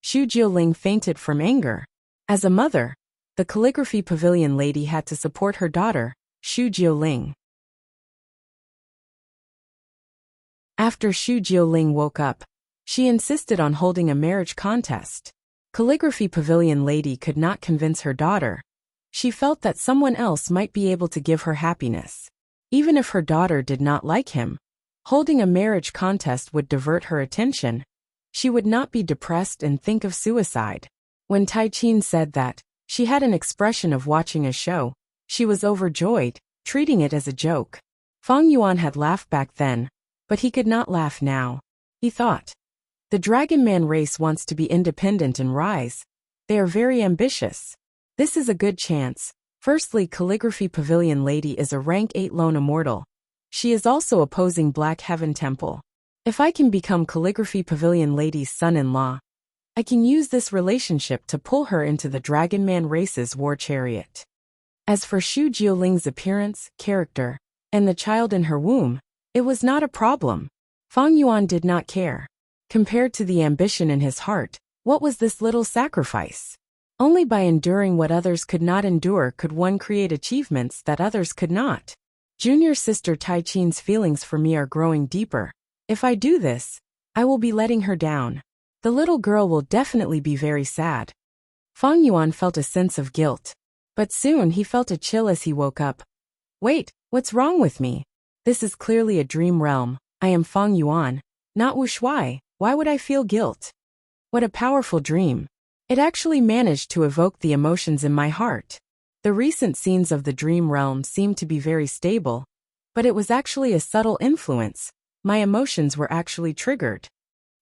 Xu Jiuling fainted from anger. As a mother, the Calligraphy Pavilion Lady had to support her daughter, Xu Jiuling. After Xu Jiuling woke up, she insisted on holding a marriage contest. Calligraphy Pavilion Lady could not convince her daughter. She felt that someone else might be able to give her happiness. Even if her daughter did not like him, holding a marriage contest would divert her attention. She would not be depressed and think of suicide. When Tai Qin said that, she had an expression of watching a show. She was overjoyed, treating it as a joke. Fang Yuan had laughed back then, but he could not laugh now. He thought, the Dragon Man race wants to be independent and rise. They are very ambitious. This is a good chance. Firstly, Calligraphy Pavilion Lady is a rank 8 lone immortal. She is also opposing Black Heaven Temple. If I can become Calligraphy Pavilion Lady's son-in-law, I can use this relationship to pull her into the Dragonman race's war chariot. As for Xu Jiuling's appearance, character, and the child in her womb, it was not a problem. Fang Yuan did not care. Compared to the ambition in his heart, what was this little sacrifice? Only by enduring what others could not endure could one create achievements that others could not. Junior sister Tai Qin's feelings for me are growing deeper. If I do this, I will be letting her down. The little girl will definitely be very sad. Fang Yuan felt a sense of guilt. But soon he felt a chill as he woke up. Wait, what's wrong with me? This is clearly a dream realm. I am Fang Yuan, not Wu Shuai. Why would I feel guilt? What a powerful dream. It actually managed to evoke the emotions in my heart. The recent scenes of the dream realm seemed to be very stable, but it was actually a subtle influence. My emotions were actually triggered.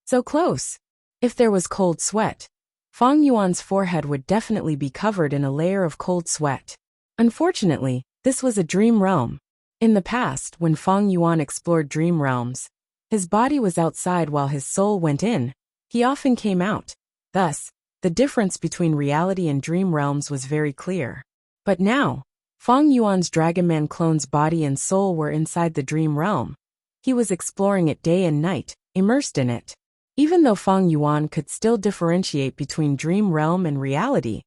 So close. If there was cold sweat, Fang Yuan's forehead would definitely be covered in a layer of cold sweat. Unfortunately, this was a dream realm. In the past, when Fang Yuan explored dream realms, his body was outside while his soul went in. He often came out. Thus, the difference between reality and dream realms was very clear. But now, Fang Yuan's Dragonman clone's body and soul were inside the dream realm. He was exploring it day and night, immersed in it. Even though Fang Yuan could still differentiate between dream realm and reality,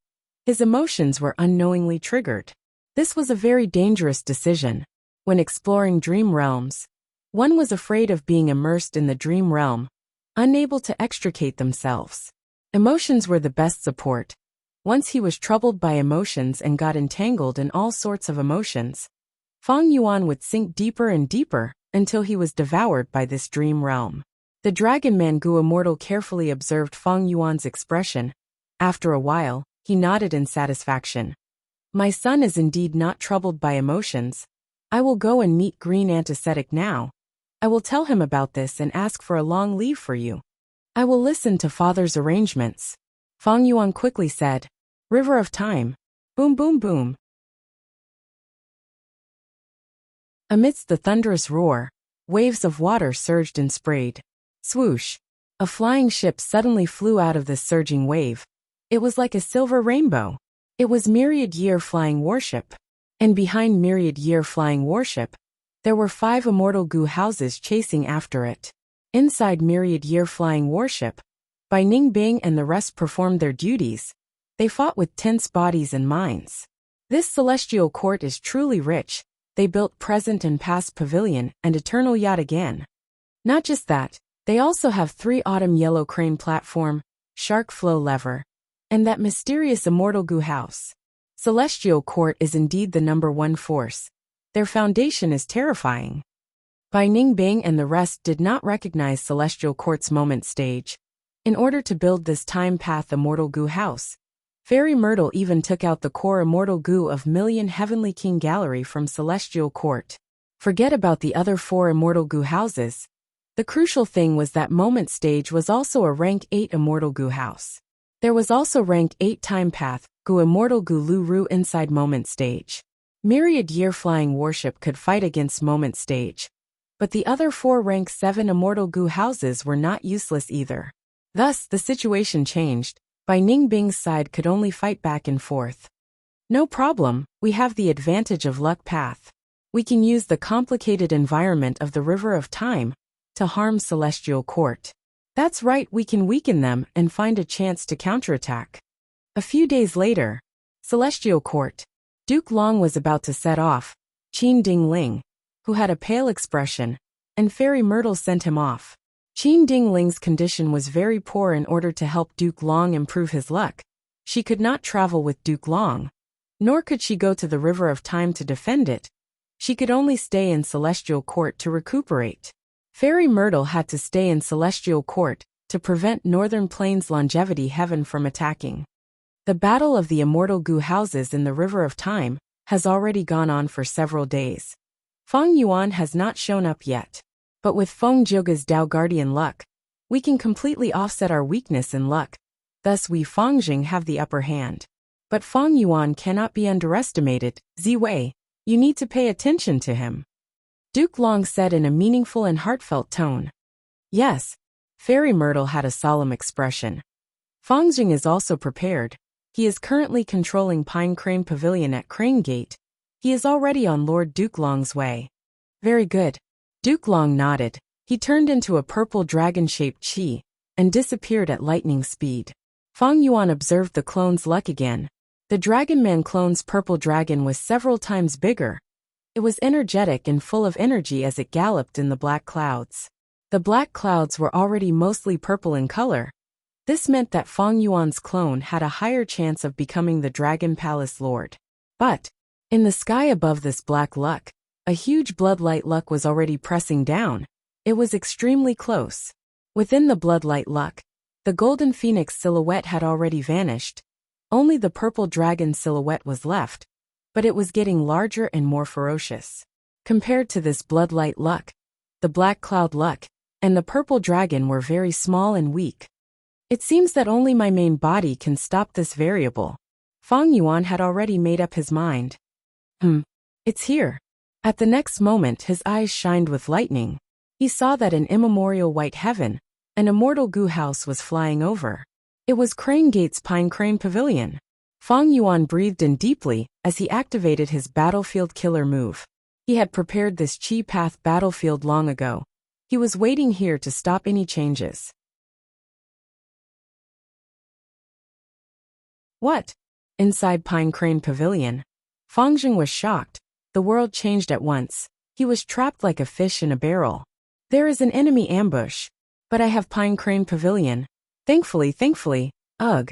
his emotions were unknowingly triggered. This was a very dangerous decision. When exploring dream realms, one was afraid of being immersed in the dream realm, unable to extricate themselves. Emotions were the best support. Once he was troubled by emotions and got entangled in all sorts of emotions, Fang Yuan would sink deeper and deeper until he was devoured by this dream realm. The Dragonman Gu Immortal carefully observed Fang Yuan's expression. After a while, he nodded in satisfaction. My son is indeed not troubled by emotions. I will go and meet Green Antiseptic now. I will tell him about this and ask for a long leave for you. I will listen to father's arrangements. Fang Yuan quickly said. River of Time. Boom boom boom. Amidst the thunderous roar, waves of water surged and sprayed. Swoosh. A flying ship suddenly flew out of this surging wave. It was like a silver rainbow. It was Myriad Year Flying Warship. And behind Myriad Year Flying Warship, there were 5 immortal Gu houses chasing after it. Inside Myriad Year Flying Warship, Bai Ningbing and the rest performed their duties. They fought with tense bodies and minds. This celestial court is truly rich. They built present and past pavilion and eternal yacht again. Not just that, they also have 3 autumn yellow crane platform, shark flow lever, and that mysterious immortal Gu house. Celestial court is indeed the #1 force. Their foundation is terrifying. Bai Ningbing and the rest did not recognize Celestial Court's moment stage. In order to build this time path immortal Gu house, Fairy Myrtle even took out the core immortal Gu of Million Heavenly King Gallery from Celestial Court. Forget about the other 4 immortal Gu houses. The crucial thing was that moment stage was also a rank 8 immortal Gu house. There was also rank 8 time path, Gu immortal Gu Lu Ru inside moment stage. Myriad Year Flying Warship could fight against moment stage. But the other 4 rank 7 immortal Gu houses were not useless either. Thus, the situation changed. Bai Ningbing's side could only fight back and forth. No problem, we have the advantage of luck path. We can use the complicated environment of the River of Time to harm Celestial Court. That's right, we can weaken them and find a chance to counterattack. A few days later, Celestial Court. Duke Long was about to set off. Qin Ding Ling, who had a pale expression, and Fairy Myrtle sent him off. Qin Ding Ling's condition was very poor. In order to help Duke Long improve his luck, she could not travel with Duke Long, nor could she go to the River of Time to defend it. She could only stay in Celestial Court to recuperate. Fairy Myrtle had to stay in Celestial Court to prevent Northern Plains Longevity Heaven from attacking. The battle of the immortal Gu houses in the River of Time has already gone on for several days. Fang Yuan has not shown up yet. But with Feng Zhouge's Dao Guardian luck, we can completely offset our weakness in luck. Thus we Fangjing have the upper hand. But Fang Yuan cannot be underestimated. Ziwei, you need to pay attention to him. Duke Long said in a meaningful and heartfelt tone. Yes. Fairy Myrtle had a solemn expression. Fangjing is also prepared. He is currently controlling Pine Crane Pavilion at Crane Gate. He is already on Lord Duke Long's way. Very good. Duke Long nodded. He turned into a purple dragon-shaped chi and disappeared at lightning speed. Fang Yuan observed the clone's luck again. The Dragon Man clone's purple dragon was several times bigger. It was energetic and full of energy as it galloped in the black clouds. The black clouds were already mostly purple in color. This meant that Fang Yuan's clone had a higher chance of becoming the Dragon Palace Lord. But, in the sky above this black luck, a huge bloodlight luck was already pressing down. It was extremely close. Within the bloodlight luck, the golden phoenix silhouette had already vanished. Only the purple dragon silhouette was left, but it was getting larger and more ferocious. Compared to this bloodlight luck, the black cloud luck, and the purple dragon were very small and weak. It seems that only my main body can stop this variable. Fang Yuan had already made up his mind. It's here. At the next moment his eyes shined with lightning. He saw that an immemorial white heaven, an immortal goo house was flying over. It was Crane Gate's Pine Crane Pavilion. Fang Yuan breathed in deeply as he activated his battlefield killer move. He had prepared this chi path battlefield long ago. He was waiting here to stop any changes. What? Inside Pine Crane Pavilion. Fangjing was shocked. The world changed at once. He was trapped like a fish in a barrel. There is an enemy ambush. But I have Pine Crane Pavilion. Thankfully, ugh.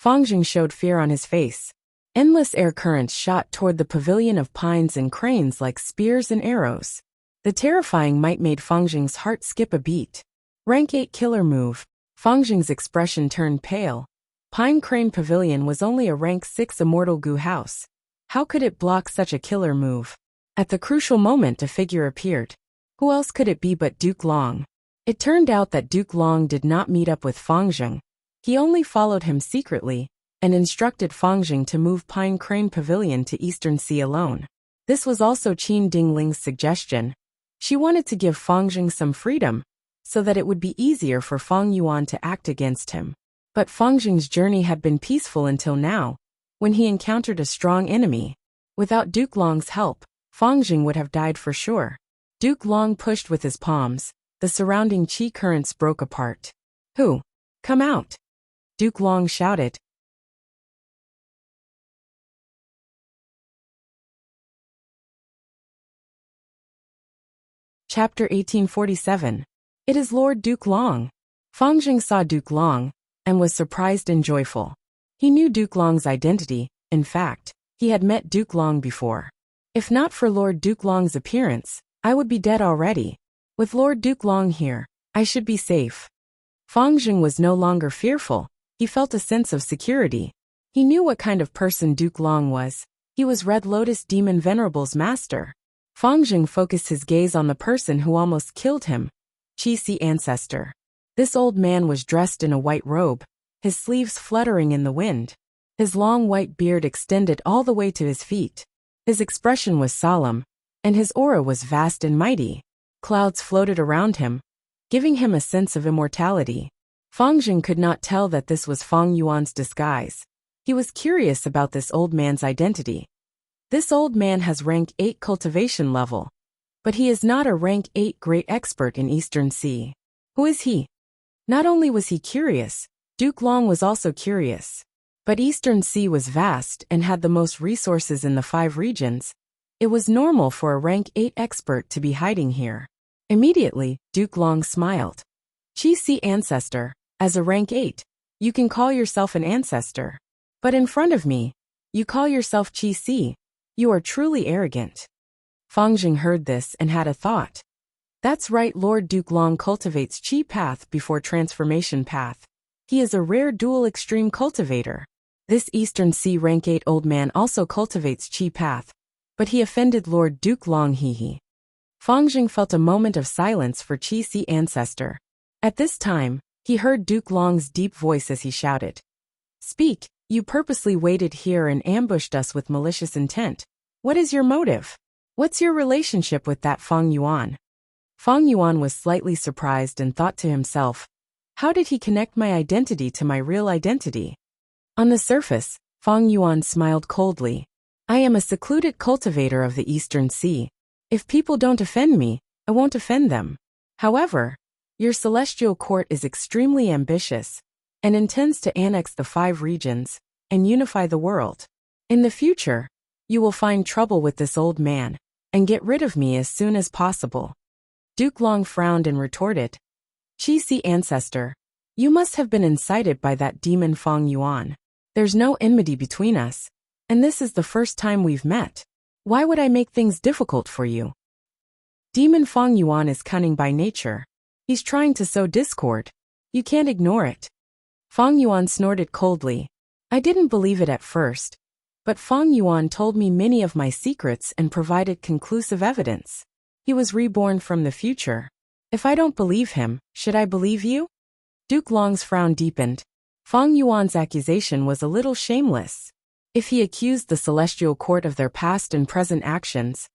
Fangjing showed fear on his face. Endless air currents shot toward the pavilion of pines and cranes like spears and arrows. The terrifying might made Fangjing's heart skip a beat. Rank 8 killer move. Fangjing's expression turned pale. Pine Crane Pavilion was only a rank 6 immortal goo house. How could it block such a killer move? At the crucial moment a figure appeared. Who else could it be but Duke Long? It turned out that Duke Long did not meet up with Fangjing. He only followed him secretly, and instructed Fangjing to move Pine Crane Pavilion to Eastern Sea alone. This was also Qin Dingling's suggestion. She wanted to give Fangjing some freedom, so that it would be easier for Fang Yuan to act against him. But Fangjing's journey had been peaceful until now, when he encountered a strong enemy. Without Duke Long's help, Fangjing would have died for sure. Duke Long pushed with his palms. The surrounding chi currents broke apart. Who? Come out! Duke Long shouted. Chapter 1847. It is Lord Duke Long. Fangjing saw Duke Long, and was surprised and joyful. He knew Duke Long's identity. In fact, he had met Duke Long before. If not for Lord Duke Long's appearance, I would be dead already. With Lord Duke Long here, I should be safe. Fangjing was no longer fearful. He felt a sense of security. He knew what kind of person Duke Long was. He was Red Lotus Demon Venerable's master. Fangjing focused his gaze on the person who almost killed him, Qi ancestor. This old man was dressed in a white robe, his sleeves fluttering in the wind. His long white beard extended all the way to his feet. His expression was solemn, and his aura was vast and mighty. Clouds floated around him, giving him a sense of immortality. Fangjing could not tell that this was Fang Yuan's disguise. He was curious about this old man's identity. This old man has rank 8 cultivation level, but he is not a rank 8 great expert in Eastern Sea. Who is he? Not only was he curious, Duke Long was also curious. But Eastern Sea was vast and had the most resources in the 5 regions. It was normal for a rank 8 expert to be hiding here. Immediately, Duke Long smiled. Qi ancestor, as a rank 8, you can call yourself an ancestor. But in front of me, you call yourself Qi. You are truly arrogant. Fangjing heard this and had a thought. That's right, Lord Duke Long cultivates Qi path before transformation path. He is a rare dual extreme cultivator. This Eastern Sea rank 8 old man also cultivates Qi path, but he offended Lord Duke Long he. Fangjing felt a moment of silence for Qi ancestor. At this time, he heard Duke Long's deep voice as he shouted. Speak, you purposely waited here and ambushed us with malicious intent. What is your motive? What's your relationship with that Fang Yuan? Fang Yuan was slightly surprised and thought to himself, how did he connect my identity to my real identity? On the surface, Fang Yuan smiled coldly. I am a secluded cultivator of the Eastern Sea. If people don't offend me, I won't offend them. However, your celestial court is extremely ambitious and intends to annex the 5 regions and unify the world. In the future, you will find trouble with this old man and get rid of me as soon as possible. Duke Long frowned and retorted, Qi Si ancestor, you must have been incited by that demon Fang Yuan. There's no enmity between us, and this is the first time we've met. Why would I make things difficult for you? Demon Fang Yuan is cunning by nature. He's trying to sow discord. You can't ignore it. Fang Yuan snorted coldly. I didn't believe it at first, but Fang Yuan told me many of my secrets and provided conclusive evidence. He was reborn from the future. If I don't believe him, should I believe you? Duke Long's frown deepened. Fang Yuan's accusation was a little shameless. If he accused the Celestial Court of their past and present actions,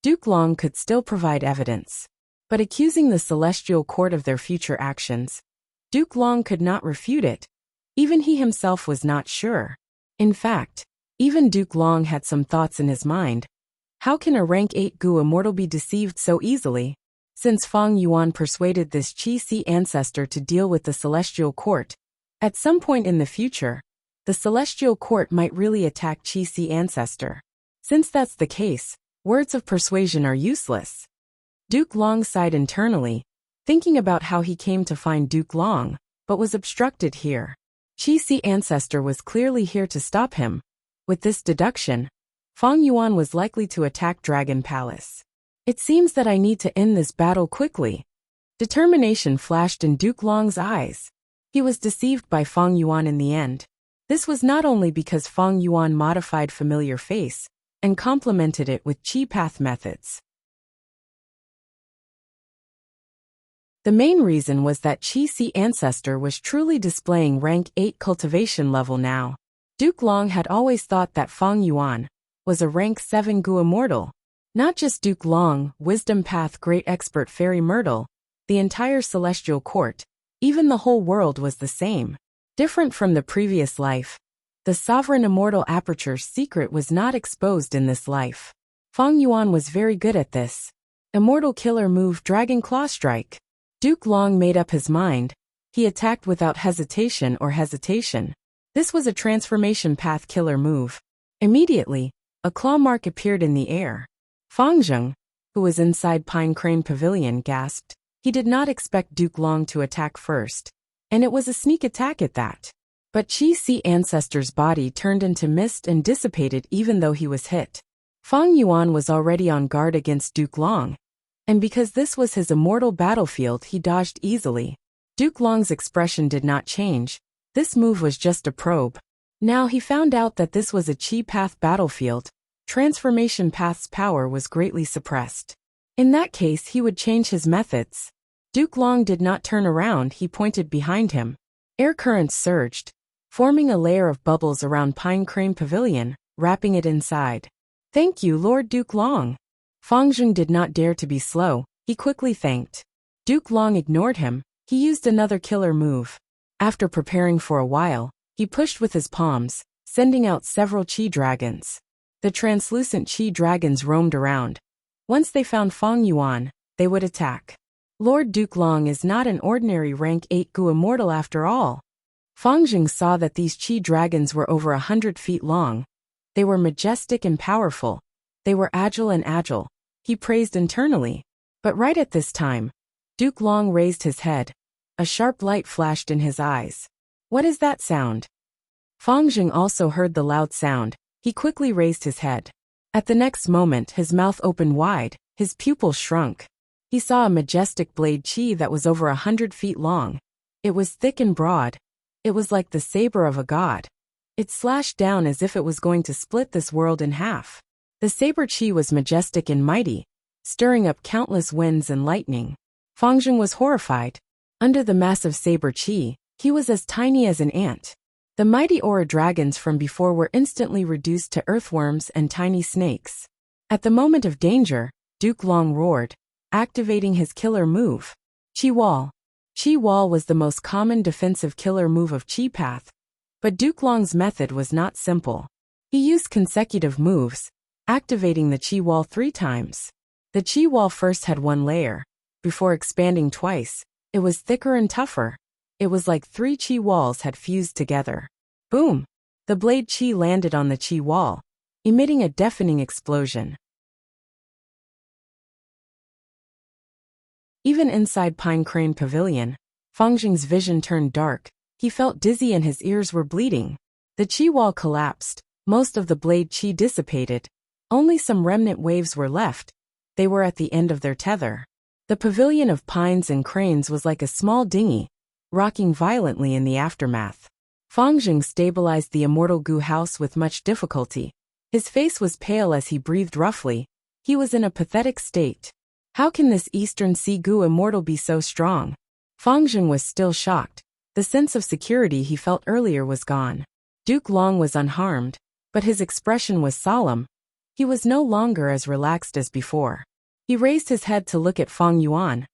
Duke Long could still provide evidence. But accusing the Celestial Court of their future actions, Duke Long could not refute it. Even he himself was not sure. In fact, even Duke Long had some thoughts in his mind. How can a rank 8 Gu immortal be deceived so easily? Since Fang Yuan persuaded this Qi Si ancestor to deal with the Celestial Court, at some point in the future, the Celestial Court might really attack Qi Si ancestor. Since that's the case, words of persuasion are useless. Duke Long sighed internally, thinking about how he came to find Duke Long, but was obstructed here. Qi Si ancestor was clearly here to stop him. With this deduction, Fang Yuan was likely to attack Dragon Palace. It seems that I need to end this battle quickly. Determination flashed in Duke Long's eyes. He was deceived by Fang Yuan in the end. This was not only because Fang Yuan modified familiar face and complemented it with Chi Path methods. The main reason was that Qi Si ancestor was truly displaying rank 8 cultivation level now. Duke Long had always thought that Fang Yuan was a rank 7 Gu immortal. Not just Duke Long, Wisdom Path Great Expert Fairy Myrtle, the entire Celestial Court, even the whole world was the same. Different from the previous life, the Sovereign Immortal Aperture's secret was not exposed in this life. Fang Yuan was very good at this. Immortal Killer move Dragon Claw Strike. Duke Long made up his mind. He attacked without hesitation. This was a transformation path killer move. Immediately, a claw mark appeared in the air. Fang Zheng, who was inside Pine Crane Pavilion, gasped. He did not expect Duke Long to attack first, and it was a sneak attack at that. But Qi Si ancestor's body turned into mist and dissipated even though he was hit. Fang Yuan was already on guard against Duke Long, and because this was his immortal battlefield, he dodged easily. Duke Long's expression did not change. This move was just a probe. Now he found out that this was a Chi Path battlefield. Transformation Path's power was greatly suppressed. In that case, he would change his methods. Duke Long did not turn around, he pointed behind him. Air currents surged, forming a layer of bubbles around Pine Crane Pavilion, wrapping it inside. Thank you, Lord Duke Long. Fang Zheng did not dare to be slow, he quickly thanked. Duke Long ignored him, he used another killer move. After preparing for a while, he pushed with his palms, sending out several Chi dragons. The translucent Chi dragons roamed around. Once they found Fang Yuan, they would attack. Lord Duke Long is not an ordinary rank 8 Gu immortal after all. Fang Zheng saw that these Chi dragons were over 100 feet long. They were majestic and powerful. They were agile. He praised internally. But right at this time, Duke Long raised his head. A sharp light flashed in his eyes. What is that sound? Fang Zheng also heard the loud sound. He quickly raised his head. At the next moment, his mouth opened wide, his pupils shrunk. He saw a majestic blade Qi that was over 100 feet long. It was thick and broad. It was like the saber of a god. It slashed down as if it was going to split this world in half. The saber Qi was majestic and mighty, stirring up countless winds and lightning. Fang Zheng was horrified. Under the massive saber Qi, he was as tiny as an ant. The mighty aura dragons from before were instantly reduced to earthworms and tiny snakes. At the moment of danger, Duke Long roared. activating his killer move. Qi Wall. Qi Wall was the most common defensive killer move of Qi Path, but Duke Long's method was not simple. He used consecutive moves, activating the Qi Wall 3 times. The Qi Wall first had 1 layer. Before expanding twice, it was thicker and tougher. It was like 3 Qi Walls had fused together. Boom! The blade Qi landed on the Qi Wall, emitting a deafening explosion. Even inside Pine Crane Pavilion, Fangjing's vision turned dark. He felt dizzy and his ears were bleeding. The Qi Wall collapsed. Most of the blade Qi dissipated. Only some remnant waves were left. They were at the end of their tether. The pavilion of pines and cranes was like a small dinghy, rocking violently in the aftermath. Fangjing stabilized the immortal Gu house with much difficulty. His face was pale as he breathed roughly. He was in a pathetic state. How can this Eastern Sea Gu immortal be so strong? Fangjing was still shocked. The sense of security he felt earlier was gone. Duke Long was unharmed, but his expression was solemn. He was no longer as relaxed as before. He raised his head to look at Fang Yuan.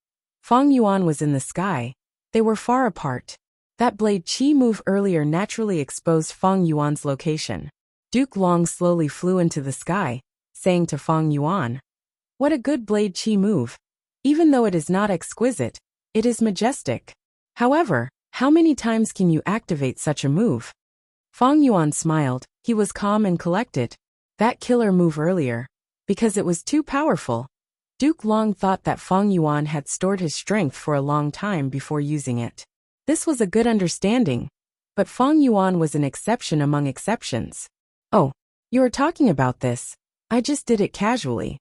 Fang Yuan was in the sky. They were far apart. That blade Qi move earlier naturally exposed Fang Yuan's location. Duke Long slowly flew into the sky, saying to Fang Yuan, "What a good blade Qi move. Even though it is not exquisite, it is majestic. However, how many times can you activate such a move?" Fang Yuan smiled. He was calm and collected. That killer move earlier, because it was too powerful. Duke Long thought that Fang Yuan had stored his strength for a long time before using it. This was a good understanding, but Fang Yuan was an exception among exceptions. "Oh, you are talking about this. I just did it casually."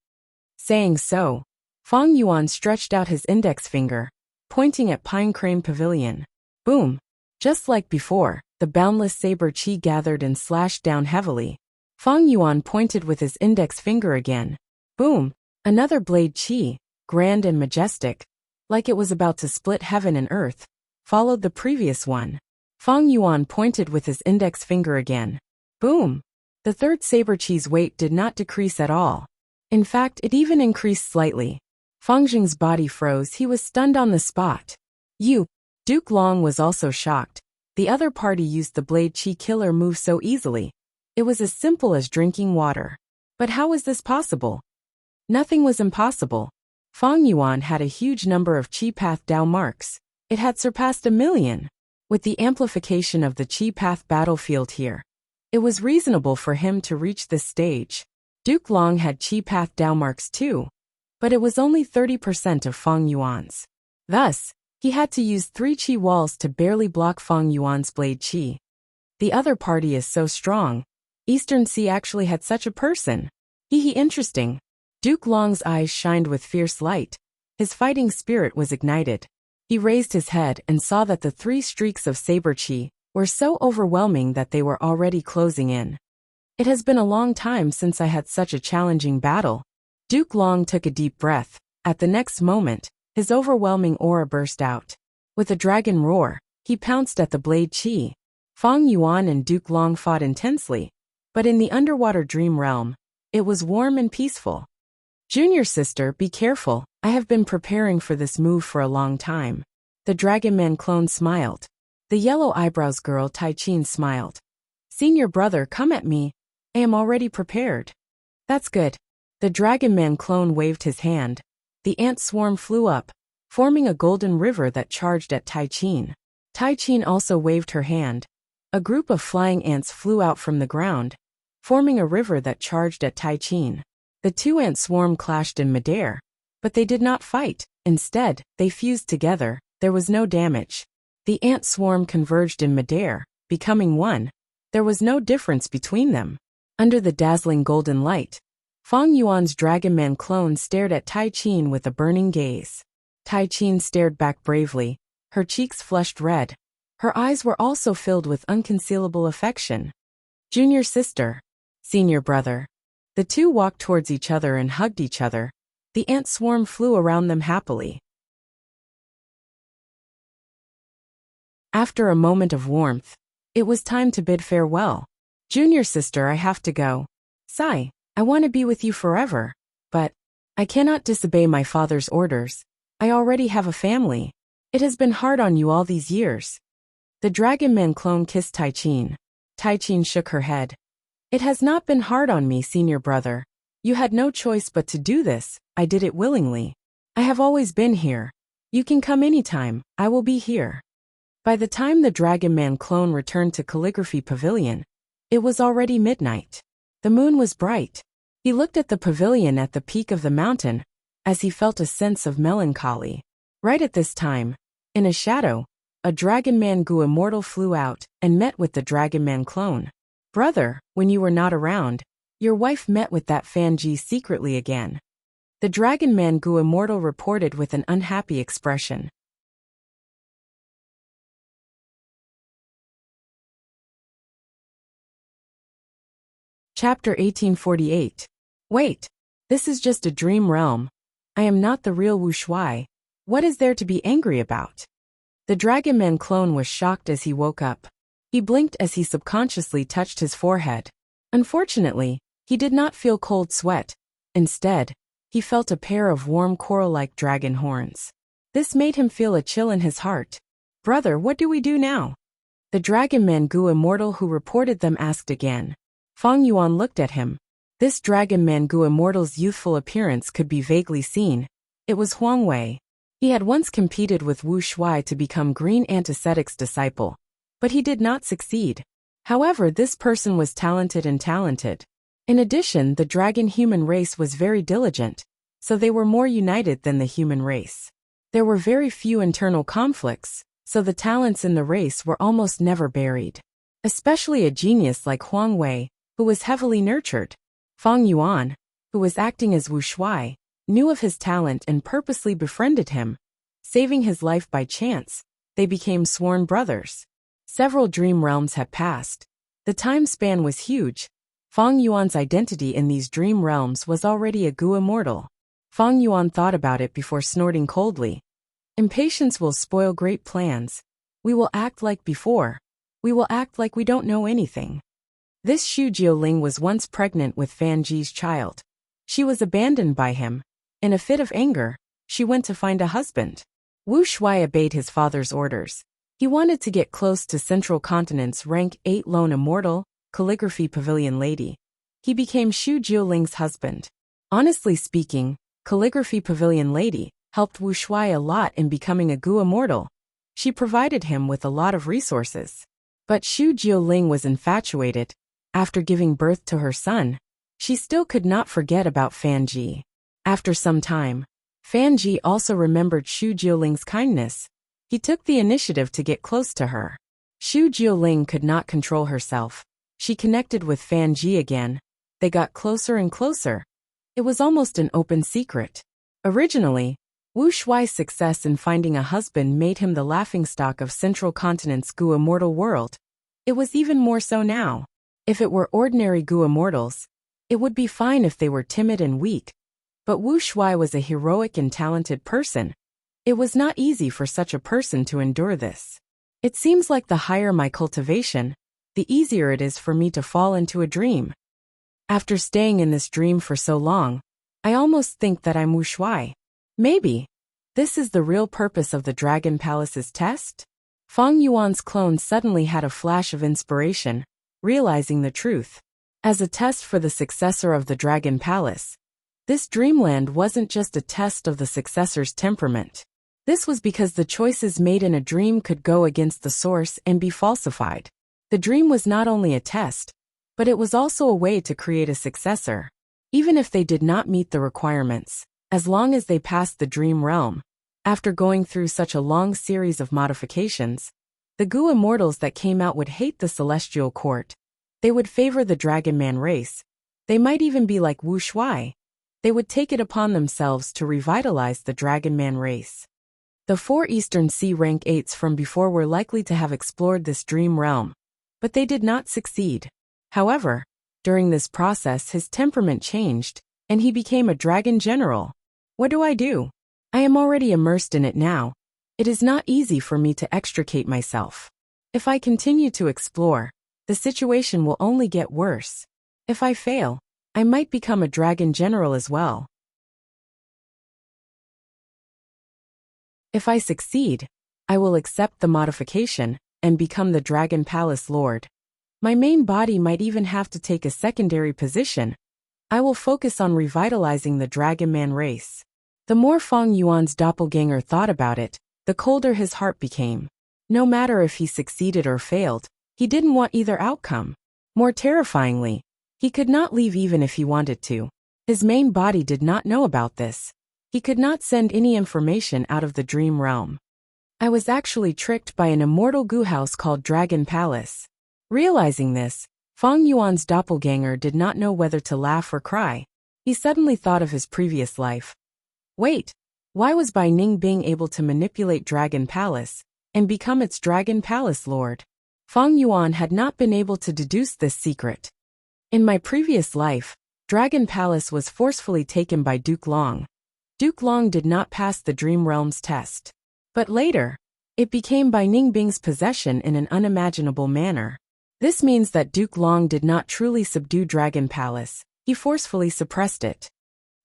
Saying so, Fang Yuan stretched out his index finger, pointing at Pine Crane Pavilion. Boom! Just like before, the boundless saber Qi gathered and slashed down heavily. Fang Yuan pointed with his index finger again. Boom! Another blade Qi, grand and majestic, like it was about to split heaven and earth, followed the previous one. Fang Yuan pointed with his index finger again. Boom! The third saber Qi's weight did not decrease at all. In fact, it even increased slightly. Fangjing's body froze. He was stunned on the spot. Duke Long was also shocked. The other party used the blade Qi killer move so easily. It was as simple as drinking water. But how was this possible? Nothing was impossible. Fang Yuan had a huge number of Qi Path Dao marks. It had surpassed 1,000,000. With the amplification of the Qi Path battlefield here, it was reasonable for him to reach this stage. Duke Long had Qi Path Dao marks too, but it was only 30% of Fang Yuan's. Thus, he had to use 3 Qi walls to barely block Fang Yuan's blade Qi. The other party is so strong. Eastern Sea actually had such a person. Interesting. Duke Long's eyes shined with fierce light. His fighting spirit was ignited. He raised his head and saw that the 3 streaks of saber Qi were so overwhelming that they were already closing in. It has been a long time since I had such a challenging battle. Duke Long took a deep breath. At the next moment, his overwhelming aura burst out. With a dragon roar, he pounced at the blade Qi. Fang Yuan and Duke Long fought intensely, but in the underwater dream realm, it was warm and peaceful. "Junior sister, be careful. I have been preparing for this move for a long time." The Dragon Man clone smiled. The yellow eyebrows girl Tai Chin smiled. "Senior brother, come at me. I am already prepared." "That's good." The Dragon Man clone waved his hand. The ant swarm flew up, forming a golden river that charged at Tai Chin. Tai Chin also waved her hand. A group of flying ants flew out from the ground, forming a river that charged at Tai Chin. The 2 ant swarm clashed in midair, but they did not fight. Instead, they fused together. There was no damage. The ant swarm converged in midair, becoming one. There was no difference between them. Under the dazzling golden light, Fang Yuan's Dragon Man clone stared at Tai Chin with a burning gaze. Tai Chin stared back bravely. Her cheeks flushed red. Her eyes were also filled with unconcealable affection. "Junior sister. Senior brother." The 2 walked towards each other and hugged each other. The ant swarm flew around them happily. After a moment of warmth, it was time to bid farewell. "Junior sister, I have to go. Sigh, I want to be with you forever. But I cannot disobey my father's orders. I already have a family. It has been hard on you all these years. The Dragon Man clone kissed Taichin. Taichin shook her head. It has not been hard on me, senior brother. You had no choice but to do this. I did it willingly. I have always been here. You can come anytime. I will be here. By the time the Dragon Man clone returned to Calligraphy Pavilion, it was already midnight. The moon was bright. He looked at the pavilion at the peak of the mountain, as he felt a sense of melancholy. Right at this time, in a shadow, a Dragon Man Gu Immortal flew out and met with the Dragon Man clone. Brother, when you were not around, your wife met with that Fan Ji secretly again. The Dragon Man Gu Immortal reported with an unhappy expression. Chapter 1848. Wait. This is just a dream realm. I am not the real Wu Shuai. What is there to be angry about? The Dragon Man clone was shocked as he woke up. He blinked as he subconsciously touched his forehead. Unfortunately, he did not feel cold sweat. Instead, he felt a pair of warm coral-like dragon horns. This made him feel a chill in his heart. Brother, what do we do now? The Dragon Man Gu Immortal who reported them asked again. Fang Yuan looked at him. This Dragon Man Gu Immortal's youthful appearance could be vaguely seen. It was Huang Wei. He had once competed with Wu Shuai to become Green Antiseptic's disciple, but he did not succeed. However, this person was talented. In addition, the dragon human race was very diligent, so they were more united than the human race. There were very few internal conflicts, so the talents in the race were almost never buried. Especially a genius like Huang Wei, who was heavily nurtured. Fang Yuan, who was acting as Wu Shuai, knew of his talent and purposely befriended him. Saving his life by chance, they became sworn brothers. Several dream realms had passed. The time span was huge. Fang Yuan's identity in these dream realms was already a Gu Immortal. Fang Yuan thought about it before snorting coldly. Impatience will spoil great plans. We will act like before. We will act like we don't know anything. This Xu Jiuling was once pregnant with Fan Ji's child. She was abandoned by him. In a fit of anger, she went to find a husband. Wu Shuai obeyed his father's orders. He wanted to get close to Central Continent's rank 8 lone immortal, Calligraphy Pavilion lady. He became Xu Jiuling's husband. Honestly speaking, Calligraphy Pavilion lady helped Wu Shuai a lot in becoming a Gu Immortal. She provided him with a lot of resources. But Xu Jiuling was infatuated. After giving birth to her son, she still could not forget about Fan Ji. After some time, Fan Ji also remembered Xu Jiuling's kindness. He took the initiative to get close to her. Xu Jiuling could not control herself. She connected with Fan Ji again. They got closer and closer. It was almost an open secret. Originally, Wu Shuai's success in finding a husband made him the laughingstock of Central Continent's Gu Immortal world. It was even more so now. If it were ordinary Gu Immortals, it would be fine if they were timid and weak. But Wu Shuai was a heroic and talented person. It was not easy for such a person to endure this. It seems like the higher my cultivation, the easier it is for me to fall into a dream. After staying in this dream for so long, I almost think that I'm Wu Shuai. Maybe this is the real purpose of the Dragon Palace's test? Fang Yuan's clone suddenly had a flash of inspiration, realizing the truth. As a test for the successor of the Dragon Palace, this dreamland wasn't just a test of the successor's temperament. This was because the choices made in a dream could go against the source and be falsified. The dream was not only a test, but it was also a way to create a successor. Even if they did not meet the requirements, as long as they passed the dream realm. After going through such a long series of modifications, the Gu Immortals that came out would hate the Celestial Court. They would favor the Dragon Man race. They might even be like Wu Shuai. They would take it upon themselves to revitalize the Dragon Man race. The 4 Eastern Sea rank 8s from before were likely to have explored this dream realm, but they did not succeed. However, during this process his temperament changed, and he became a dragon general. What do? I am already immersed in it now. It is not easy for me to extricate myself. If I continue to explore, the situation will only get worse. If I fail, I might become a dragon general as well. If I succeed, I will accept the modification and become the Dragon Palace Lord. My main body might even have to take a secondary position. I will focus on revitalizing the Dragon Man race. The more Feng Yuan's doppelganger thought about it, the colder his heart became. No matter if he succeeded or failed, he didn't want either outcome. More terrifyingly, he could not leave even if he wanted to. His main body did not know about this. He could not send any information out of the dream realm. I was actually tricked by an immortal goo house called Dragon Palace. Realizing this, Feng Yuan's doppelganger did not know whether to laugh or cry. He suddenly thought of his previous life. Wait, why was Bai Ningbing able to manipulate Dragon Palace and become its Dragon Palace Lord? Feng Yuan had not been able to deduce this secret. In my previous life, Dragon Palace was forcefully taken by Duke Long. Duke Long did not pass the Dream Realm's test. But later, it became Bai Ningbing's possession in an unimaginable manner. This means that Duke Long did not truly subdue Dragon Palace, he forcefully suppressed it.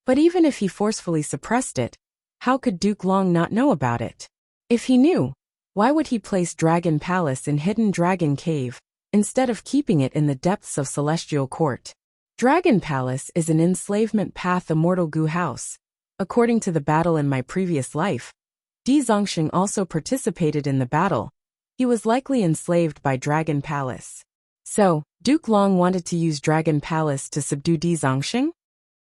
But even if he forcefully suppressed it, how could Duke Long not know about it? If he knew, why would he place Dragon Palace in Hidden Dragon Cave, instead of keeping it in the depths of Celestial Court? Dragon Palace is an enslavement path immortal goo house. According to the battle in my previous life, Di Zongxing also participated in the battle. He was likely enslaved by Dragon Palace. So, Duke Long wanted to use Dragon Palace to subdue Di Zongxing?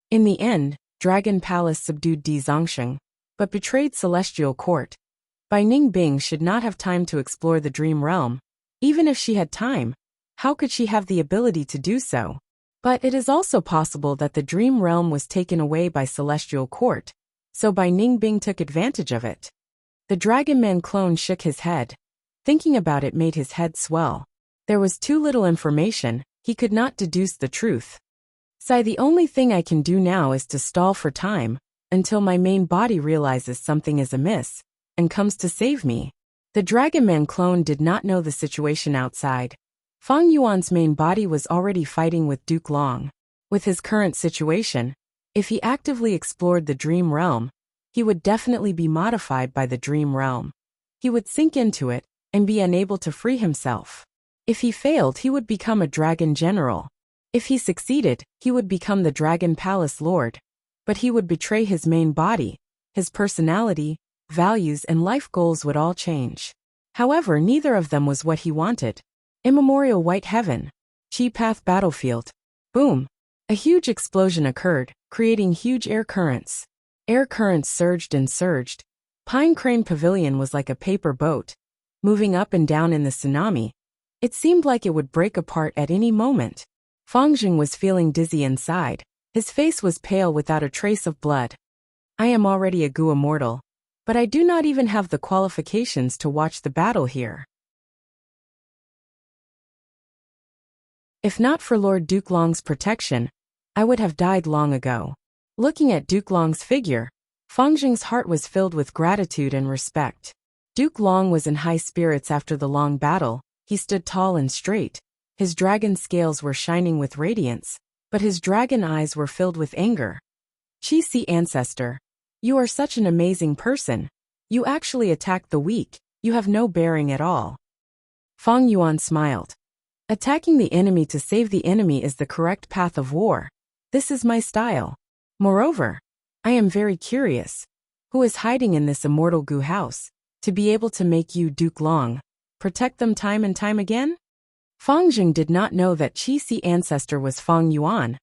In the end, Dragon Palace subdued Di Zongxing, but betrayed Celestial Court. Bai Ningbing should not have time to explore the Dream Realm. Even if she had time, how could she have the ability to do so? But it is also possible that the Dream Realm was taken away by Celestial Court, so Bai Ningbing took advantage of it. The Dragon Man clone shook his head. Thinking about it made his head swell. There was too little information, he could not deduce the truth. The only thing I can do now is to stall for time, until my main body realizes something is amiss, and comes to save me. The Dragon Man clone did not know the situation outside. Feng Yuan's main body was already fighting with Duke Long. With his current situation, if he actively explored the Dream Realm, he would definitely be modified by the Dream Realm. He would sink into it, and be unable to free himself. If he failed, he would become a Dragon General. If he succeeded, he would become the Dragon Palace Lord. But he would betray his main body, his personality, values and life goals would all change. However, neither of them was what he wanted. Immemorial White Heaven. Chi Path Battlefield. Boom! A huge explosion occurred, creating huge air currents. Air currents surged and surged. Pine Crane Pavilion was like a paper boat, moving up and down in the tsunami. It seemed like it would break apart at any moment. Fangjing was feeling dizzy inside. His face was pale without a trace of blood. I am already a goo immortal, but I do not even have the qualifications to watch the battle here. If not for Lord Duke Long's protection, I would have died long ago. Looking at Duke Long's figure, Fangjing's heart was filled with gratitude and respect. Duke Long was in high spirits after the long battle. He stood tall and straight. His dragon scales were shining with radiance, but his dragon eyes were filled with anger. Qi Ancestor, you are such an amazing person. You actually attacked the weak, you have no bearing at all. Feng Yuan smiled. Attacking the enemy to save the enemy is the correct path of war. This is my style. Moreover, I am very curious. Who is hiding in this immortal goo house, to be able to make you, Duke Long, protect them time and time again? Fangjing did not know that Qi Ancestor was Feng Yuan.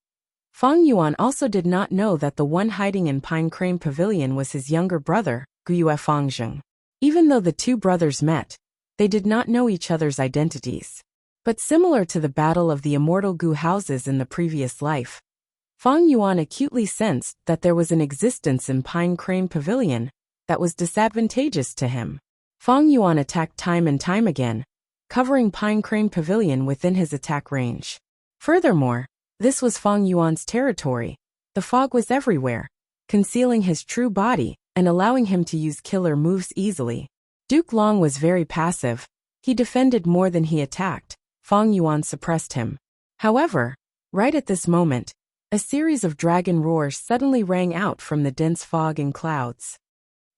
Feng Yuan also did not know that the one hiding in Pine Crane Pavilion was his younger brother, Guyue Fangjing. Even though the two brothers met, they did not know each other's identities. But similar to the battle of the immortal goo houses in the previous life, Feng Yuan acutely sensed that there was an existence in Pine Crane Pavilion that was disadvantageous to him. Feng Yuan attacked time and time again, covering Pine Crane Pavilion within his attack range. Furthermore, this was Feng Yuan's territory. The fog was everywhere, concealing his true body and allowing him to use killer moves easily. Duke Long was very passive. He defended more than he attacked. Feng Yuan suppressed him. However, right at this moment, a series of dragon roars suddenly rang out from the dense fog and clouds.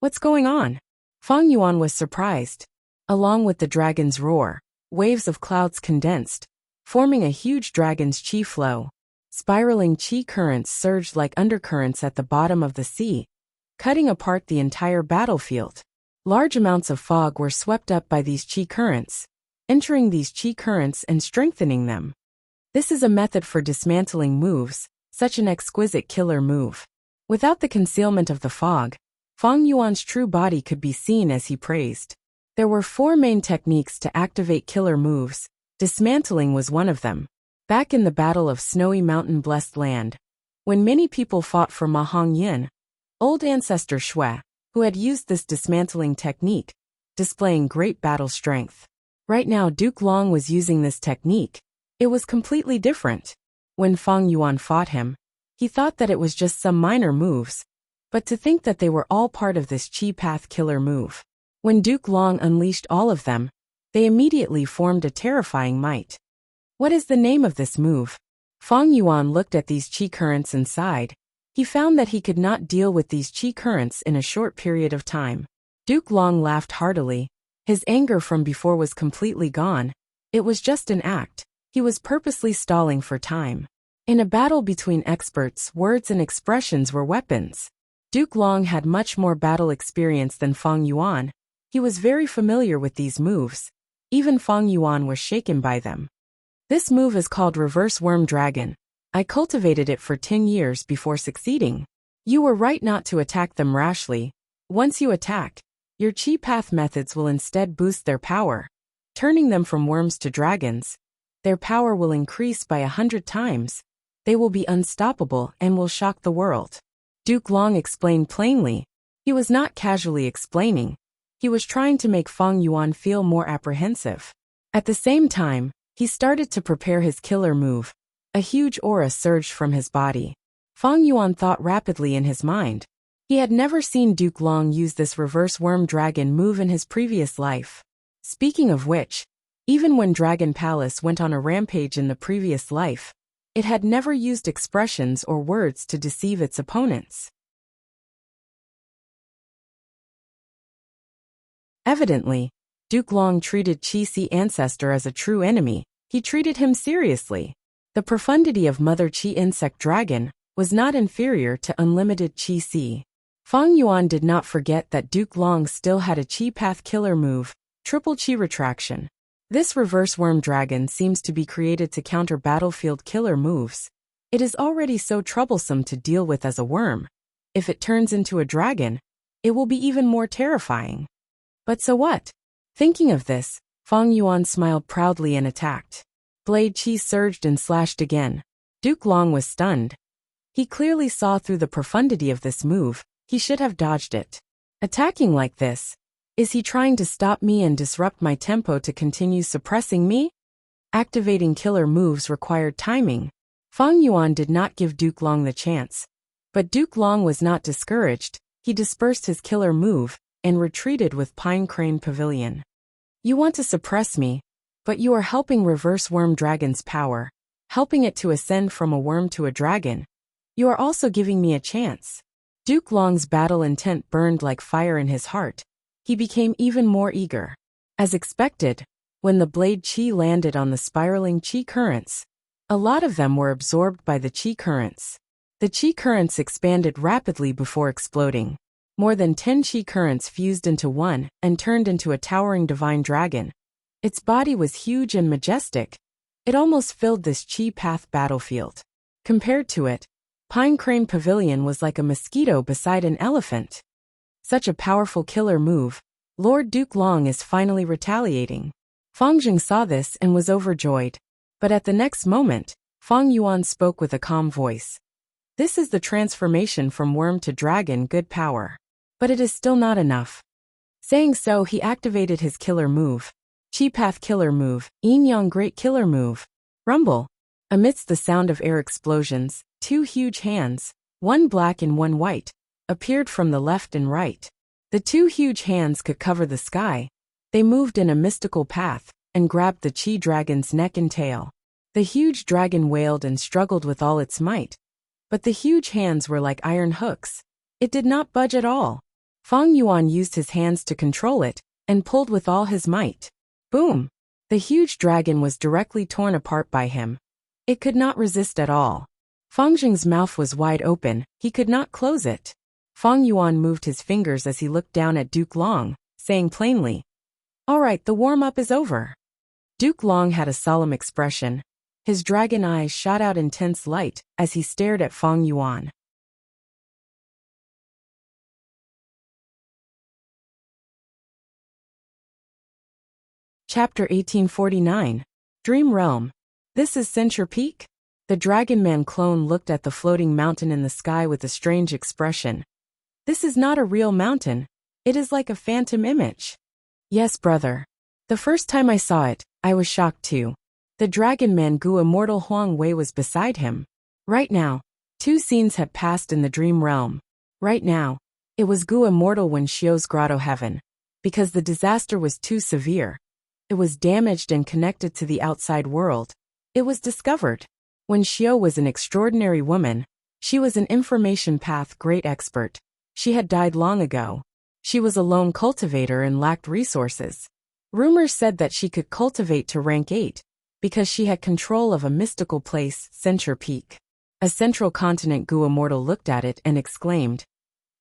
What's going on? Fang Yuan was surprised. Along with the dragon's roar, waves of clouds condensed, forming a huge dragon's qi flow. Spiraling qi currents surged like undercurrents at the bottom of the sea, cutting apart the entire battlefield. Large amounts of fog were swept up by these qi currents, entering these qi currents and strengthening them. This is a method for dismantling moves, such an exquisite killer move. Without the concealment of the fog, Fang Yuan's true body could be seen as he praised. There were 4 main techniques to activate killer moves. Dismantling was one of them. Back in the Battle of Snowy Mountain Blessed Land, when many people fought for Ma Hongyan, old ancestor Shui, who had used this dismantling technique, displaying great battle strength. Right now Duke Long was using this technique. It was completely different. When Fang Yuan fought him, he thought that it was just some minor moves, but to think that they were all part of this Qi Path killer move. When Duke Long unleashed all of them, they immediately formed a terrifying might. What is the name of this move? Fang Yuan looked at these qi currents and sighed. He found that he could not deal with these qi currents in a short period of time. Duke Long laughed heartily. His anger from before was completely gone. It was just an act. He was purposely stalling for time. In a battle between experts, words and expressions were weapons. Duke Long had much more battle experience than Fang Yuan. He was very familiar with these moves. Even Fang Yuan was shaken by them. This move is called Reverse Worm Dragon. I cultivated it for 10 years before succeeding. You were right not to attack them rashly. Once you attack, your Qi Path methods will instead boost their power, turning them from worms to dragons. Their power will increase by 100 times. They will be unstoppable and will shock the world. Duke Long explained plainly. He was not casually explaining. He was trying to make Fang Yuan feel more apprehensive. At the same time, he started to prepare his killer move. A huge aura surged from his body. Fang Yuan thought rapidly in his mind. He had never seen Duke Long use this reverse worm dragon move in his previous life. Speaking of which, even when Dragon Palace went on a rampage in the previous life, it had never used expressions or words to deceive its opponents. Evidently, Duke Long treated Qi-Si ancestor as a true enemy. He treated him seriously. The profundity of Mother Qi insect dragon was not inferior to unlimited Qi-Si. Fang Yuan did not forget that Duke Long still had a Qi Path killer move, triple Qi retraction. This reverse worm dragon seems to be created to counter battlefield killer moves. It is already so troublesome to deal with as a worm. If it turns into a dragon, it will be even more terrifying. But so what? Thinking of this, Fang Yuan smiled proudly and attacked. Blade Qi surged and slashed again. Duke Long was stunned. He clearly saw through the profundity of this move. He should have dodged it. Attacking like this, is he trying to stop me and disrupt my tempo to continue suppressing me? Activating killer moves required timing. Fang Yuan did not give Duke Long the chance. But Duke Long was not discouraged. He dispersed his killer move and retreated with Pine Crane Pavilion. You want to suppress me, but you are helping reverse worm dragon's power, helping it to ascend from a worm to a dragon. You are also giving me a chance. Duke Long's battle intent burned like fire in his heart. He became even more eager. As expected, when the blade Qi landed on the spiraling Qi currents, a lot of them were absorbed by the Qi currents. The Qi currents expanded rapidly before exploding. More than 10 Qi currents fused into one and turned into a towering divine dragon. Its body was huge and majestic. It almost filled this Qi Path battlefield. Compared to it, Pine Crane Pavilion was like a mosquito beside an elephant. Such a powerful killer move. Lord Duke Long is finally retaliating. Fang Jing saw this and was overjoyed. But at the next moment, Fang Yuan spoke with a calm voice. This is the transformation from worm to dragon, good power. But it is still not enough. Saying so, he activated his killer move. Qi Path killer move, Yin Yang great killer move. Rumble. Amidst the sound of air explosions, 2 huge hands, one black and one white, appeared from the left and right. The 2 huge hands could cover the sky. They moved in a mystical path and grabbed the Qi dragon's neck and tail. The huge dragon wailed and struggled with all its might. But the huge hands were like iron hooks. It did not budge at all. Fang Yuan used his hands to control it, and pulled with all his might. Boom! The huge dragon was directly torn apart by him. It could not resist at all. Fang Jing's mouth was wide open, he could not close it. Fang Yuan moved his fingers as he looked down at Duke Long, saying plainly, "All right, the warm-up is over." Duke Long had a solemn expression. His dragon eyes shot out intense light as he stared at Fang Yuan. Chapter 1849. Dream Realm. This is Censure Peak? The Dragon Man clone looked at the floating mountain in the sky with a strange expression. This is not a real mountain. It is like a phantom image. Yes, brother. The first time I saw it, I was shocked too. The Dragon Man Gu Immortal Huang Wei was beside him. Right now, 2 scenes had passed in the Dream Realm. Right now, it was Gu Immortal Wen Xiu's Grotto Heaven. Because the disaster was too severe. It was damaged and connected to the outside world. It was discovered. Wen Xiu was an extraordinary woman. She was an information path great expert. She had died long ago. She was a lone cultivator and lacked resources. Rumors said that she could cultivate to rank 8, because she had control of a mystical place, Censure Peak. A central continent Gu Immortal looked at it and exclaimed,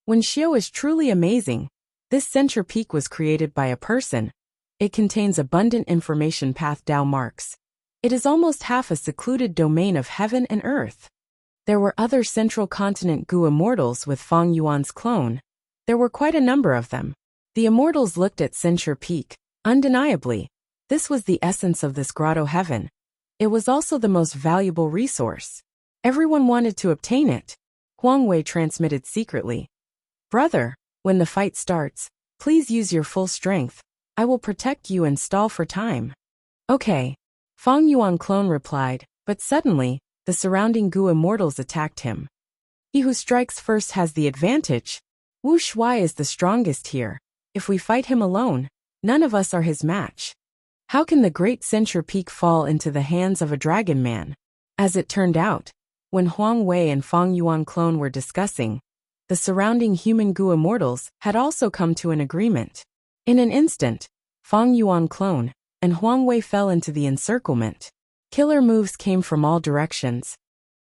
"Wen Xiu is truly amazing. This Censure Peak was created by a person. It contains abundant information path Dao marks. It is almost half a secluded domain of heaven and earth." There were other central continent Gu Immortals with Fang Yuan's clone. There were quite a number of them. The Immortals looked at Censure Peak. Undeniably, this was the essence of this Grotto Heaven. It was also the most valuable resource. Everyone wanted to obtain it. Huang Wei transmitted secretly. "Brother, when the fight starts, please use your full strength. I will protect you and stall for time." "Okay." Fang Yuan clone replied, but suddenly, the surrounding Gu Immortals attacked him. "He who strikes first has the advantage. Wu Shuai is the strongest here. If we fight him alone, none of us are his match. How can the great Censure Peak fall into the hands of a dragon man?" As it turned out, when Huang Wei and Fang Yuan clone were discussing, the surrounding human Gu Immortals had also come to an agreement. In an instant, Fang Yuan clone and Huang Wei fell into the encirclement. Killer moves came from all directions.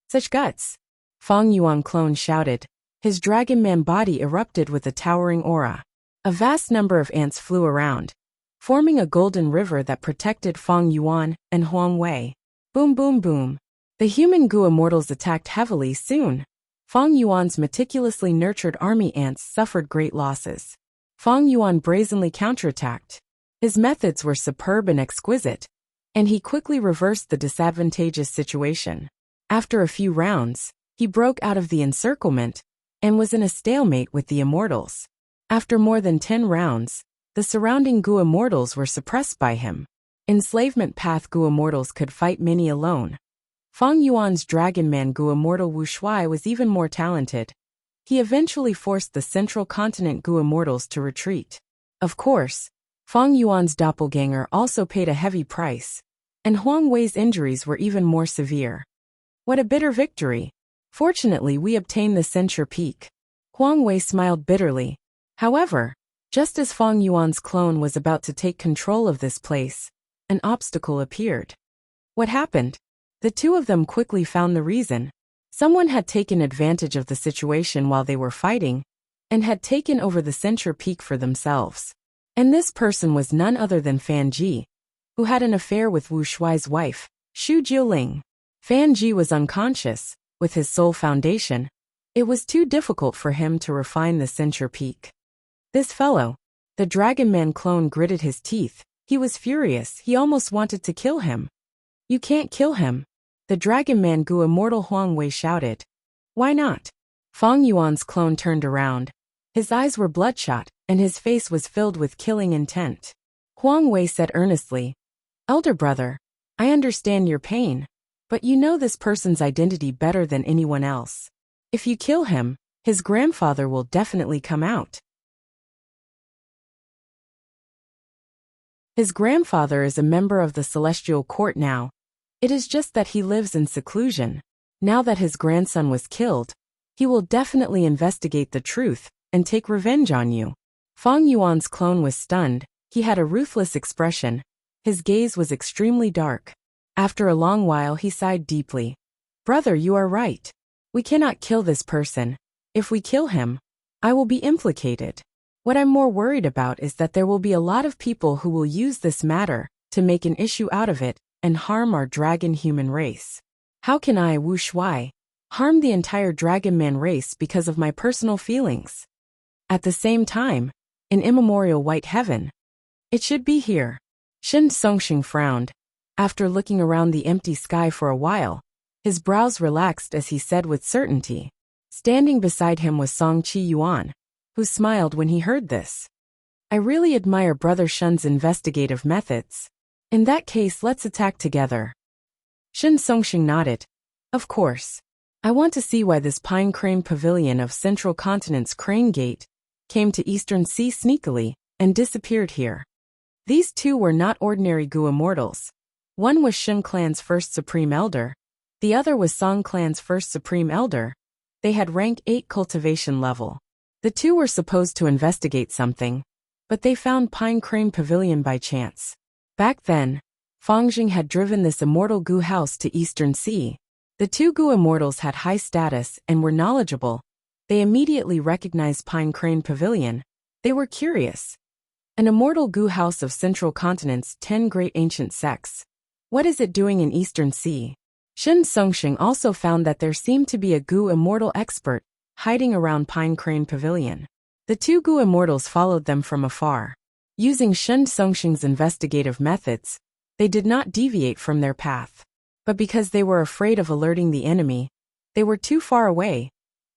"Such guts!" Fang Yuan clone shouted. His dragon man body erupted with a towering aura. A vast number of ants flew around, forming a golden river that protected Fang Yuan and Huang Wei. Boom boom boom. The human Gu Immortals attacked heavily soon. Fang Yuan's meticulously nurtured army ants suffered great losses. Fang Yuan brazenly counterattacked. His methods were superb and exquisite, and he quickly reversed the disadvantageous situation. After a few rounds, he broke out of the encirclement and was in a stalemate with the Immortals. After more than 10 rounds, the surrounding Gu Immortals were suppressed by him. Enslavement path Gu Immortals could fight many alone. Fang Yuan's Dragon Man Gu Immortal Wu Shuai was even more talented. He eventually forced the central continent Gu Immortals to retreat. Of course, Fang Yuan's doppelganger also paid a heavy price, and Huang Wei's injuries were even more severe. What a bitter victory! Fortunately, we obtained the Censure Peak. Huang Wei smiled bitterly. However, just as Fang Yuan's clone was about to take control of this place, an obstacle appeared. What happened? The two of them quickly found the reason. Someone had taken advantage of the situation while they were fighting, and had taken over the Censure Peak for themselves. And this person was none other than Fan Ji, who had an affair with Wu Shuai's wife, Xu Jiuling. Fan Ji was unconscious. With his soul foundation, it was too difficult for him to refine the Censure Peak. This fellow, the Dragon Man clone, gritted his teeth. He was furious. He almost wanted to kill him. "You can't kill him," the Dragon Man Gu Immortal Huang Wei shouted. "Why not?" Fang Yuan's clone turned around. His eyes were bloodshot, and his face was filled with killing intent. Huang Wei said earnestly, "Elder brother, I understand your pain, but you know this person's identity better than anyone else. If you kill him, his grandfather will definitely come out. His grandfather is a member of the Celestial Court now. It is just that he lives in seclusion. Now that his grandson was killed, he will definitely investigate the truth and take revenge on you. Fang Yuan's clone was stunned. He had a ruthless expression. His gaze was extremely dark. After a long while he sighed deeply. Brother, you are right. We cannot kill this person. If we kill him, I will be implicated. What I'm more worried about is that there will be a lot of people who will use this matter to make an issue out of it and harm our dragon human race. How can I, Wu Shuai, harm the entire dragon man race because of my personal feelings? At the same time, in immemorial white heaven, it should be here. Shen Songxing frowned. After looking around the empty sky for a while, his brows relaxed as he said with certainty. Standing beside him was Song Qi Yuan, who smiled when he heard this. I really admire Brother Shen's investigative methods. In that case, let's attack together. Shen Songxing nodded. Of course. I want to see why this pine crane pavilion of Central Continent's Crane Gate came to Eastern Sea sneakily and disappeared here. These two were not ordinary Gu immortals. One was Shen clan's first supreme elder. The other was Song clan's first supreme elder. They had rank 8 cultivation level. The two were supposed to investigate something, but they found Pine Crane Pavilion by chance. Back then, Fangjing had driven this immortal Gu house to Eastern Sea. The two Gu immortals had high status and were knowledgeable. They immediately recognized Pine Crane Pavilion. They were curious. An immortal Gu house of Central Continent's 10 great ancient sects. What is it doing in Eastern Sea? Shen Songxing also found that there seemed to be a Gu immortal expert hiding around Pine Crane Pavilion. The two Gu immortals followed them from afar. Using Shen Songxing's investigative methods, they did not deviate from their path. But because they were afraid of alerting the enemy, they were too far away.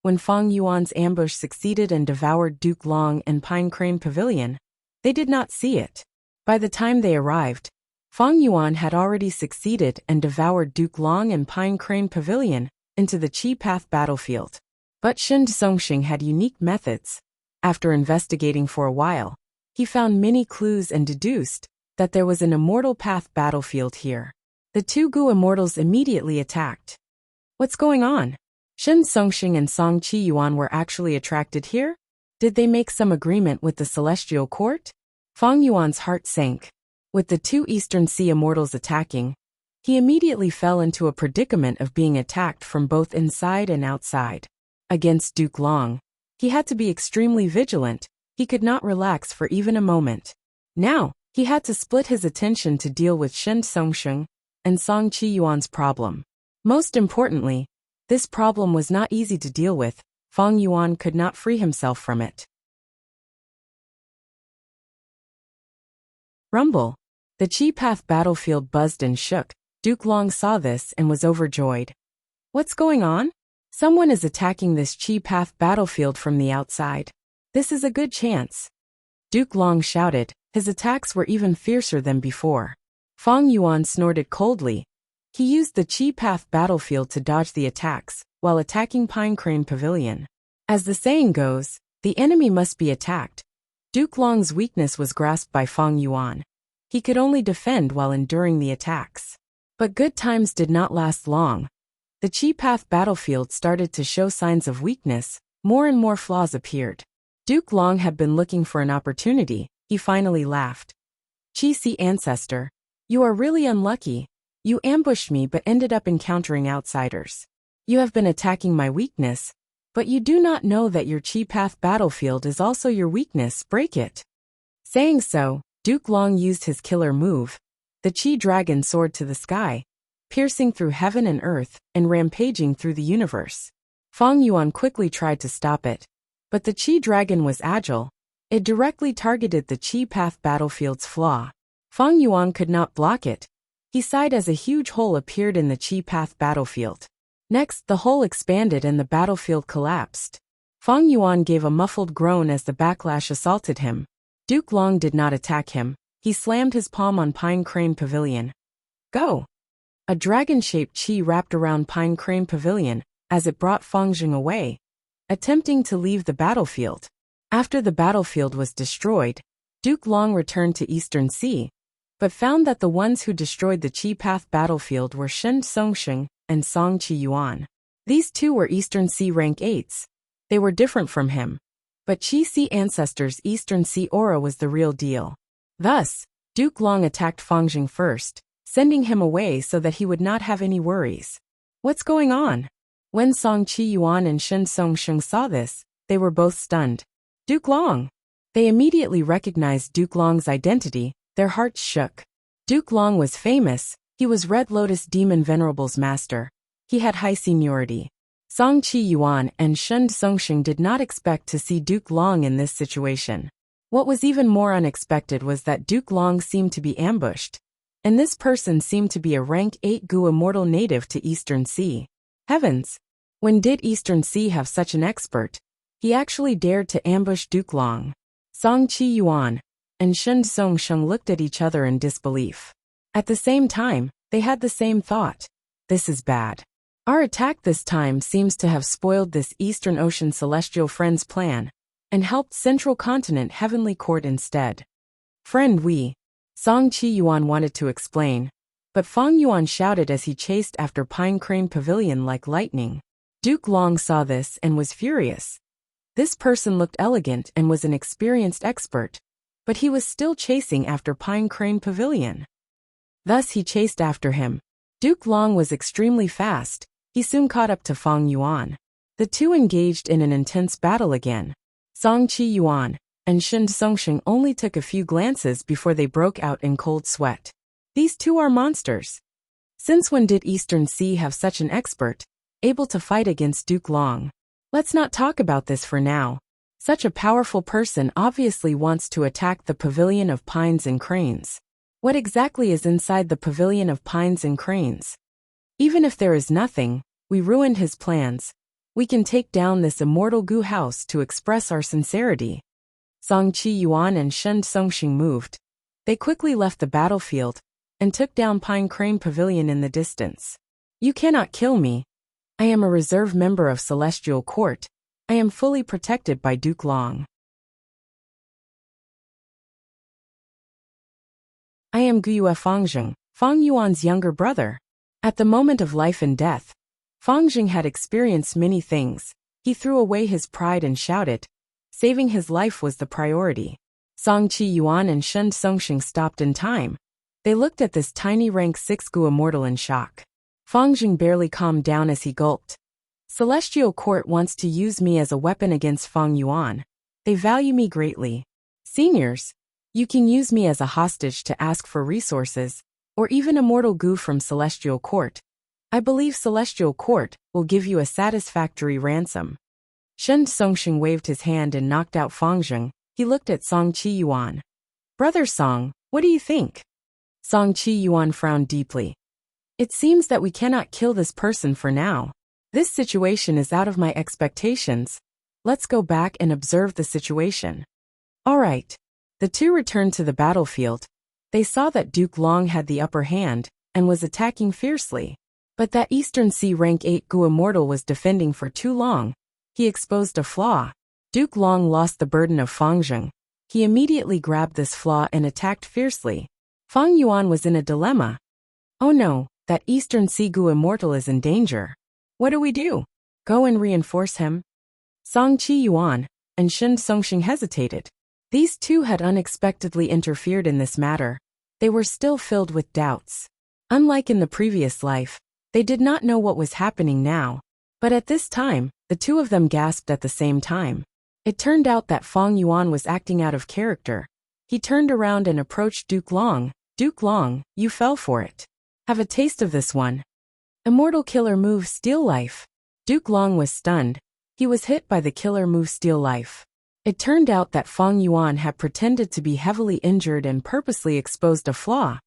When Fang Yuan's ambush succeeded and devoured Duke Long and Pine Crane Pavilion, they did not see it. By the time they arrived, Fang Yuan had already succeeded and devoured Duke Long and Pine Crane Pavilion into the Qi Path battlefield. But Shen Songxing had unique methods. After investigating for a while, he found many clues and deduced that there was an immortal path battlefield here. The two Gu immortals immediately attacked. What's going on? Shen Songxing and Song Qi Yuan were actually attracted here? Did they make some agreement with the celestial court? Fang Yuan's heart sank. With the two Eastern Sea immortals attacking, he immediately fell into a predicament of being attacked from both inside and outside. Against Duke Long, he had to be extremely vigilant. He could not relax for even a moment. Now, he had to split his attention to deal with Shen Songxing and Song Qi Yuan's problem. Most importantly, this problem was not easy to deal with. Fang Yuan could not free himself from it. Rumble. The Qi Path battlefield buzzed and shook. Duke Long saw this and was overjoyed. What's going on? Someone is attacking this Qi Path battlefield from the outside. This is a good chance. Duke Long shouted. His attacks were even fiercer than before. Fang Yuan snorted coldly. He used the Qi Path battlefield to dodge the attacks, while attacking Pine Crane Pavilion. As the saying goes, the enemy must be attacked. Duke Long's weakness was grasped by Fang Yuan. He could only defend while enduring the attacks. But good times did not last long. The Qi Path battlefield started to show signs of weakness. More and more flaws appeared. Duke Long had been looking for an opportunity. He finally laughed. Qi Si ancestor, you are really unlucky. You ambushed me but ended up encountering outsiders. You have been attacking my weakness, but you do not know that your Qi Path battlefield is also your weakness. Break it. Saying so, Duke Long used his killer move. The Qi dragon soared to the sky, piercing through heaven and earth and rampaging through the universe. Fang Yuan quickly tried to stop it. But the Qi dragon was agile. It directly targeted the Qi Path battlefield's flaw. Fang Yuan could not block it. He sighed as a huge hole appeared in the Qi Path battlefield. Next, the hole expanded and the battlefield collapsed. Fang Yuan gave a muffled groan as the backlash assaulted him. Duke Long did not attack him. He slammed his palm on Pine Crane Pavilion. Go! A dragon-shaped Qi wrapped around Pine Crane Pavilion as it brought Fangjing away, attempting to leave the battlefield. After the battlefield was destroyed, Duke Long returned to Eastern Sea, but found that the ones who destroyed the Qi Path battlefield were Shen Songxing and Song Qi Yuan. These two were Eastern Sea rank 8s. They were different from him. But Qi Si ancestors' Eastern Sea aura was the real deal. Thus, Duke Long attacked Fangjing first, sending him away so that he would not have any worries. What's going on? When Song Qi Yuan and Shen Songsheng saw this, they were both stunned. Duke Long! They immediately recognized Duke Long's identity, their hearts shook. Duke Long was famous, he was Red Lotus Demon Venerable's master. He had high seniority. Song Qi Yuan and Shen Songsheng did not expect to see Duke Long in this situation. What was even more unexpected was that Duke Long seemed to be ambushed. And this person seemed to be a rank 8 Gu immortal native to Eastern Sea. Heavens! When did Eastern Sea have such an expert? He actually dared to ambush Duke Long. Song Qi Yuan and Shen Songsheng looked at each other in disbelief. At the same time, they had the same thought. This is bad. Our attack this time seems to have spoiled this Eastern Ocean Celestial Friend's plan, and helped Central Continent Heavenly Court instead. Friend Song Qi Yuan wanted to explain, but Fang Yuan shouted as he chased after Pine Crane Pavilion like lightning. Duke Long saw this and was furious. This person looked elegant and was an experienced expert, but he was still chasing after Pine Crane Pavilion. Thus he chased after him. Duke Long was extremely fast. He soon caught up to Fang Yuan. The two engaged in an intense battle again. Song Qi Yuan and Shen Songsheng only took a few glances before they broke out in cold sweat. These two are monsters. Since when did Eastern Sea have such an expert, able to fight against Duke Long? Let's not talk about this for now. Such a powerful person obviously wants to attack the Pavilion of Pines and Cranes. What exactly is inside the Pavilion of Pines and Cranes? Even if there is nothing, we ruined his plans. We can take down this immortal Gu house to express our sincerity. Song Qi Yuan and Shen Songsheng moved. They quickly left the battlefield and took down Pine Crane Pavilion in the distance. You cannot kill me. I am a reserve member of Celestial Court. I am fully protected by Duke Long. I am Guyue Fangjing, Fang Yuan's younger brother. At the moment of life and death, Fangjing had experienced many things. He threw away his pride and shouted. Saving his life was the priority. Song Qi Yuan and Shen Songsheng stopped in time. They looked at this tiny rank 6 Gu immortal in shock. Fangjing barely calmed down as he gulped. Celestial Court wants to use me as a weapon against Fang Yuan. They value me greatly. Seniors, you can use me as a hostage to ask for resources, or even immortal Gu from Celestial Court. I believe Celestial Court will give you a satisfactory ransom. Shen Songsheng waved his hand and knocked out Fangjing. He looked at Song Qi Yuan. Brother Song, what do you think? Song Qi Yuan frowned deeply. It seems that we cannot kill this person for now. This situation is out of my expectations. Let's go back and observe the situation. All right. The two returned to the battlefield. They saw that Duke Long had the upper hand and was attacking fiercely. But that Eastern Sea rank 8 Gu immortal was defending for too long. He exposed a flaw. Duke Long lost the burden of Fangjing. He immediately grabbed this flaw and attacked fiercely. Fang Yuan was in a dilemma. Oh no, that Eastern Sea Gu immortal is in danger. What do we do? Go and reinforce him? Song Qi Yuan and Shen Songsheng hesitated. These two had unexpectedly interfered in this matter. They were still filled with doubts. Unlike in the previous life, they did not know what was happening now. But at this time, the two of them gasped at the same time. It turned out that Fang Yuan was acting out of character. He turned around and approached Duke Long. Duke Long, you fell for it. Have a taste of this one. Immortal killer move Steal Life. Duke Long was stunned. He was hit by the killer move Steal Life. It turned out that Fang Yuan had pretended to be heavily injured and purposely exposed a flaw.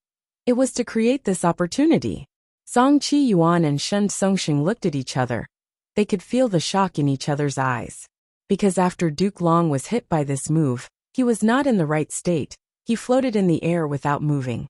It was to create this opportunity. Song Qi Yuan and Shen Songsheng looked at each other. They could feel the shock in each other's eyes. Because after Duke Long was hit by this move, he was not in the right state. He floated in the air without moving.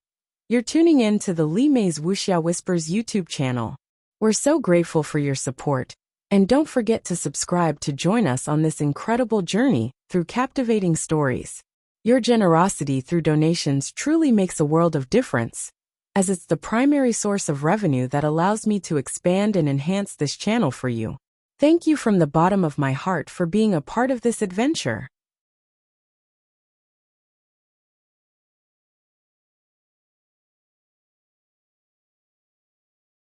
You're tuning in to the Li Mei's Wuxia Whispers YouTube channel. We're so grateful for your support. And don't forget to subscribe to join us on this incredible journey through captivating stories. Your generosity through donations truly makes a world of difference, as it's the primary source of revenue that allows me to expand and enhance this channel for you. Thank you from the bottom of my heart for being a part of this adventure.